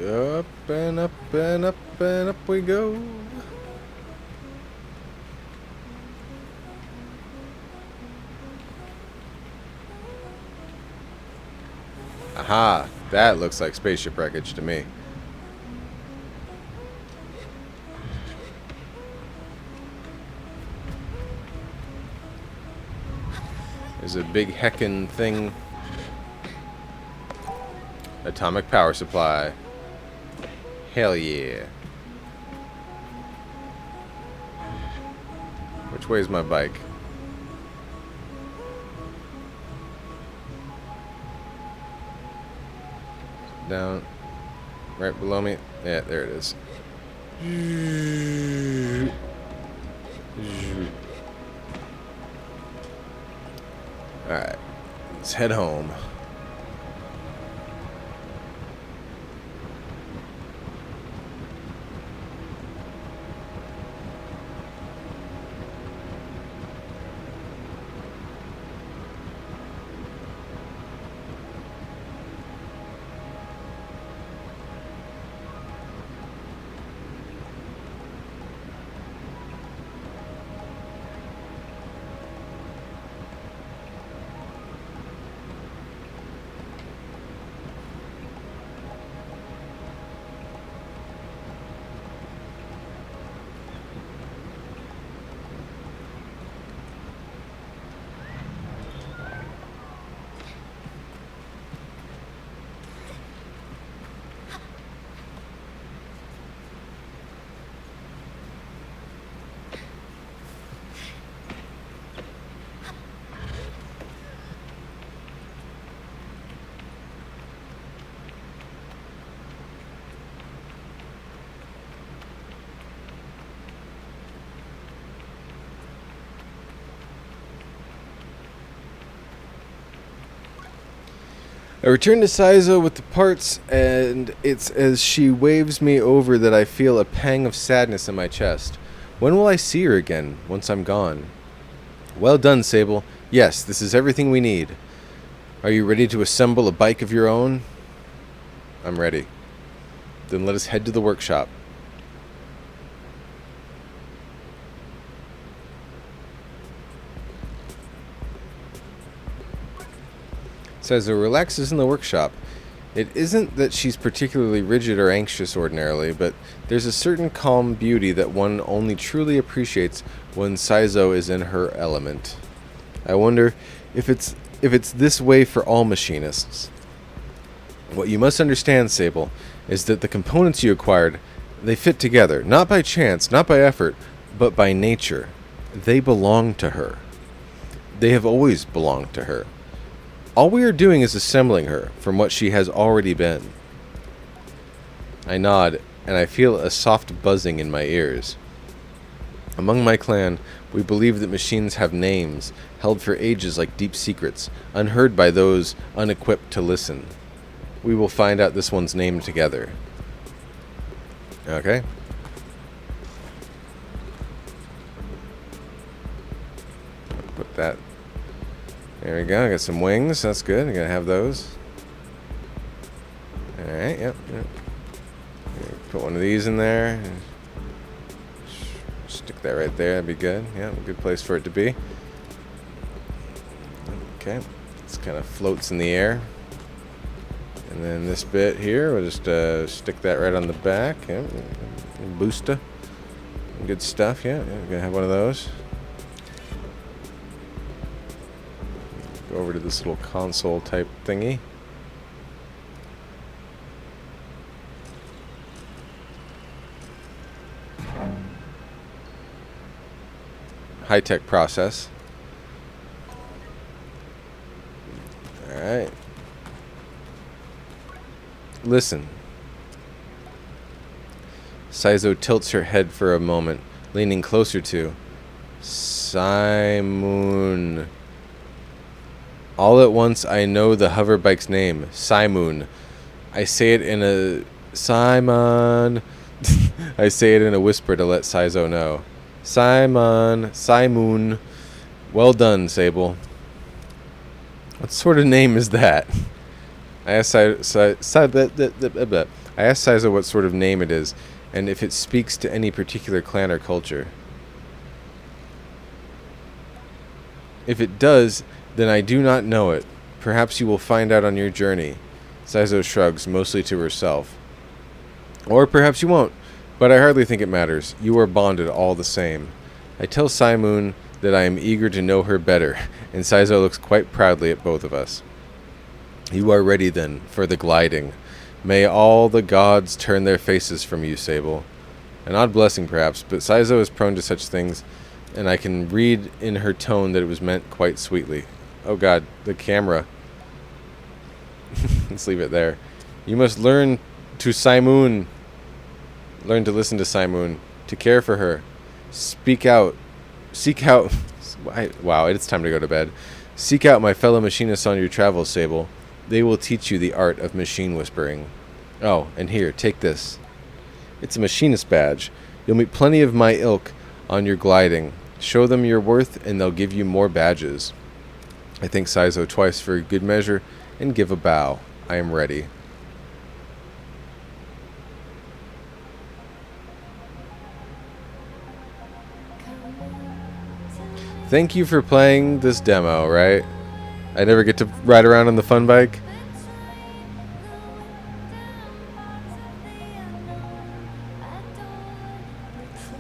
Up and up and up and up we go. Aha, that looks like spaceship wreckage to me. There's a big heckin' thing. Atomic power supply. Hell yeah. Which way is my bike? Down. Right below me. Yeah, there it is. Alright. Let's head home. I return to Saizo with the parts, and it's as she waves me over that I feel a pang of sadness in my chest. When will I see her again, once I'm gone? Well done, Sable. Yes, this is everything we need. Are you ready to assemble a bike of your own? I'm ready. Then let us head to the workshop. Saizo relaxes in the workshop. It isn't that she's particularly rigid or anxious ordinarily, but there's a certain calm beauty that one only truly appreciates when Saizo is in her element. I wonder if it's this way for all machinists. What you must understand, Sable, is that the components you acquired, they fit together, not by chance, not by effort, but by nature. They belong to her. They have always belonged to her. All we are doing is assembling her from what she has already been. I nod, and I feel a soft buzzing in my ears. Among my clan, we believe that machines have names, held for ages like deep secrets, unheard by those unequipped to listen. We will find out this one's name together. Okay. Put that. There we go. I got some wings. That's good. I'm going to have those. Alright, yep. Put one of these in there. Stick that right there. That'd be good. Yeah, a good place for it to be. Okay. This kind of floats in the air. And then this bit here, we'll just stick that right on the back. Yeah. Booster. Good stuff, yeah. We're gonna have one of those. Go over to this little console type thingy. High-tech process. Alright. Listen. Saizo tilts her head for a moment, leaning closer to Simoon. All at once I know the hoverbike's name, Simoon. I say it in a Simon. I say it in a whisper to let Saizo know. Simoon. Well done, Sable. What sort of name is that? I asked Saizo what sort of name it is, and if it speaks to any particular clan or culture. If it does, then I do not know it. Perhaps you will find out on your journey. Saizo shrugs, mostly to herself. Or perhaps you won't, but I hardly think it matters. You are bonded all the same. I tell Simoon that I am eager to know her better, and Saizo looks quite proudly at both of us. You are ready, then, for the gliding. May all the gods turn their faces from you, Sable. An odd blessing, perhaps, but Saizo is prone to such things, and I can read in her tone that it was meant quite sweetly. Oh god, the camera. Let's leave it there. You must learn to Simoon. Learn to listen to Simoon, to care for her. Speak out. Seek out. Wow, it's time to go to bed. Seek out my fellow machinists on your travels, Sable. They will teach you the art of machine whispering. Oh, and here, take this. It's a machinist badge. You'll meet plenty of my ilk on your gliding. Show them your worth, and they'll give you more badges. I thank Saizo twice for good measure, and give a bow. I am ready. Thank you for playing this demo, right? I never get to ride around on the fun bike.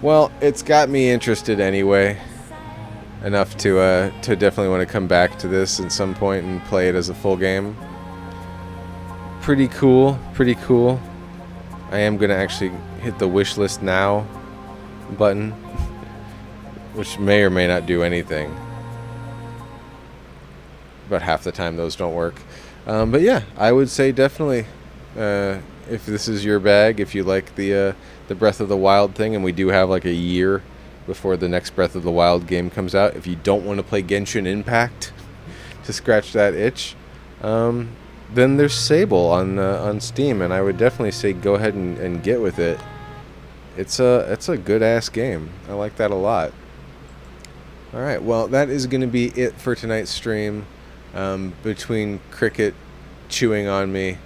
Well, it's got me interested anyway. Enough to definitely want to come back to this at some point and play it as a full game. Pretty cool, pretty cool. I am going to actually hit the wish list now button, which may or may not do anything. About half the time those don't work. But yeah, I would say definitely, if this is your bag, if you like the Breath of the Wild thing, and we do have like a year before the next Breath of the Wild game comes out, if you don't want to play Genshin Impact to scratch that itch, then there's Sable on Steam, and I would definitely say go ahead and get with it. It's a good ass game. I like that a lot. All right, well, that is going to be it for tonight's stream. Between Cricket chewing on me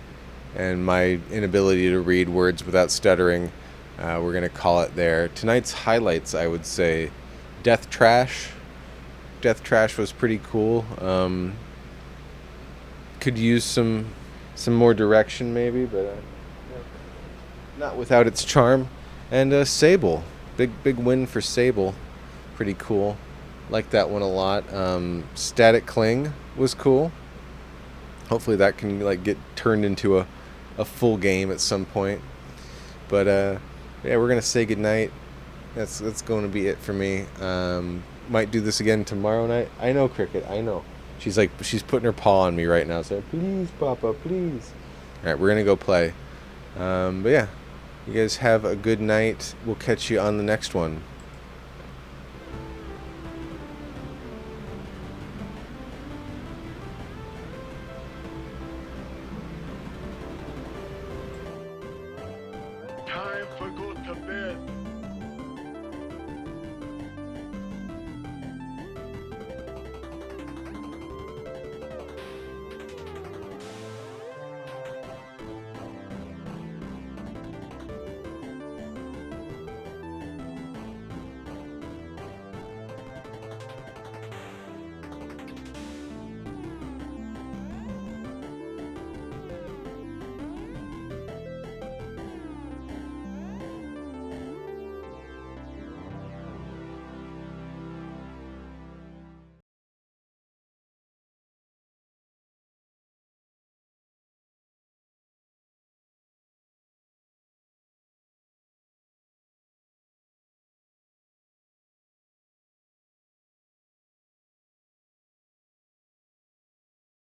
and my inability to read words without stuttering, we're going to call it there. Tonight's highlights, I would say, Death Trash. Death Trash was pretty cool. Could use some more direction maybe, but not without its charm. And Sable. Big win for Sable. Pretty cool. Like that one a lot. Static Cling was cool. Hopefully that can like get turned into a full game at some point. But yeah, we're gonna say goodnight. That's going to be it for me. Might do this again tomorrow night. I know, Cricket. I know. She's putting her paw on me right now. So please, Papa, please. All right, we're gonna go play. But yeah, You guys have a good night. We'll catch you on the next one.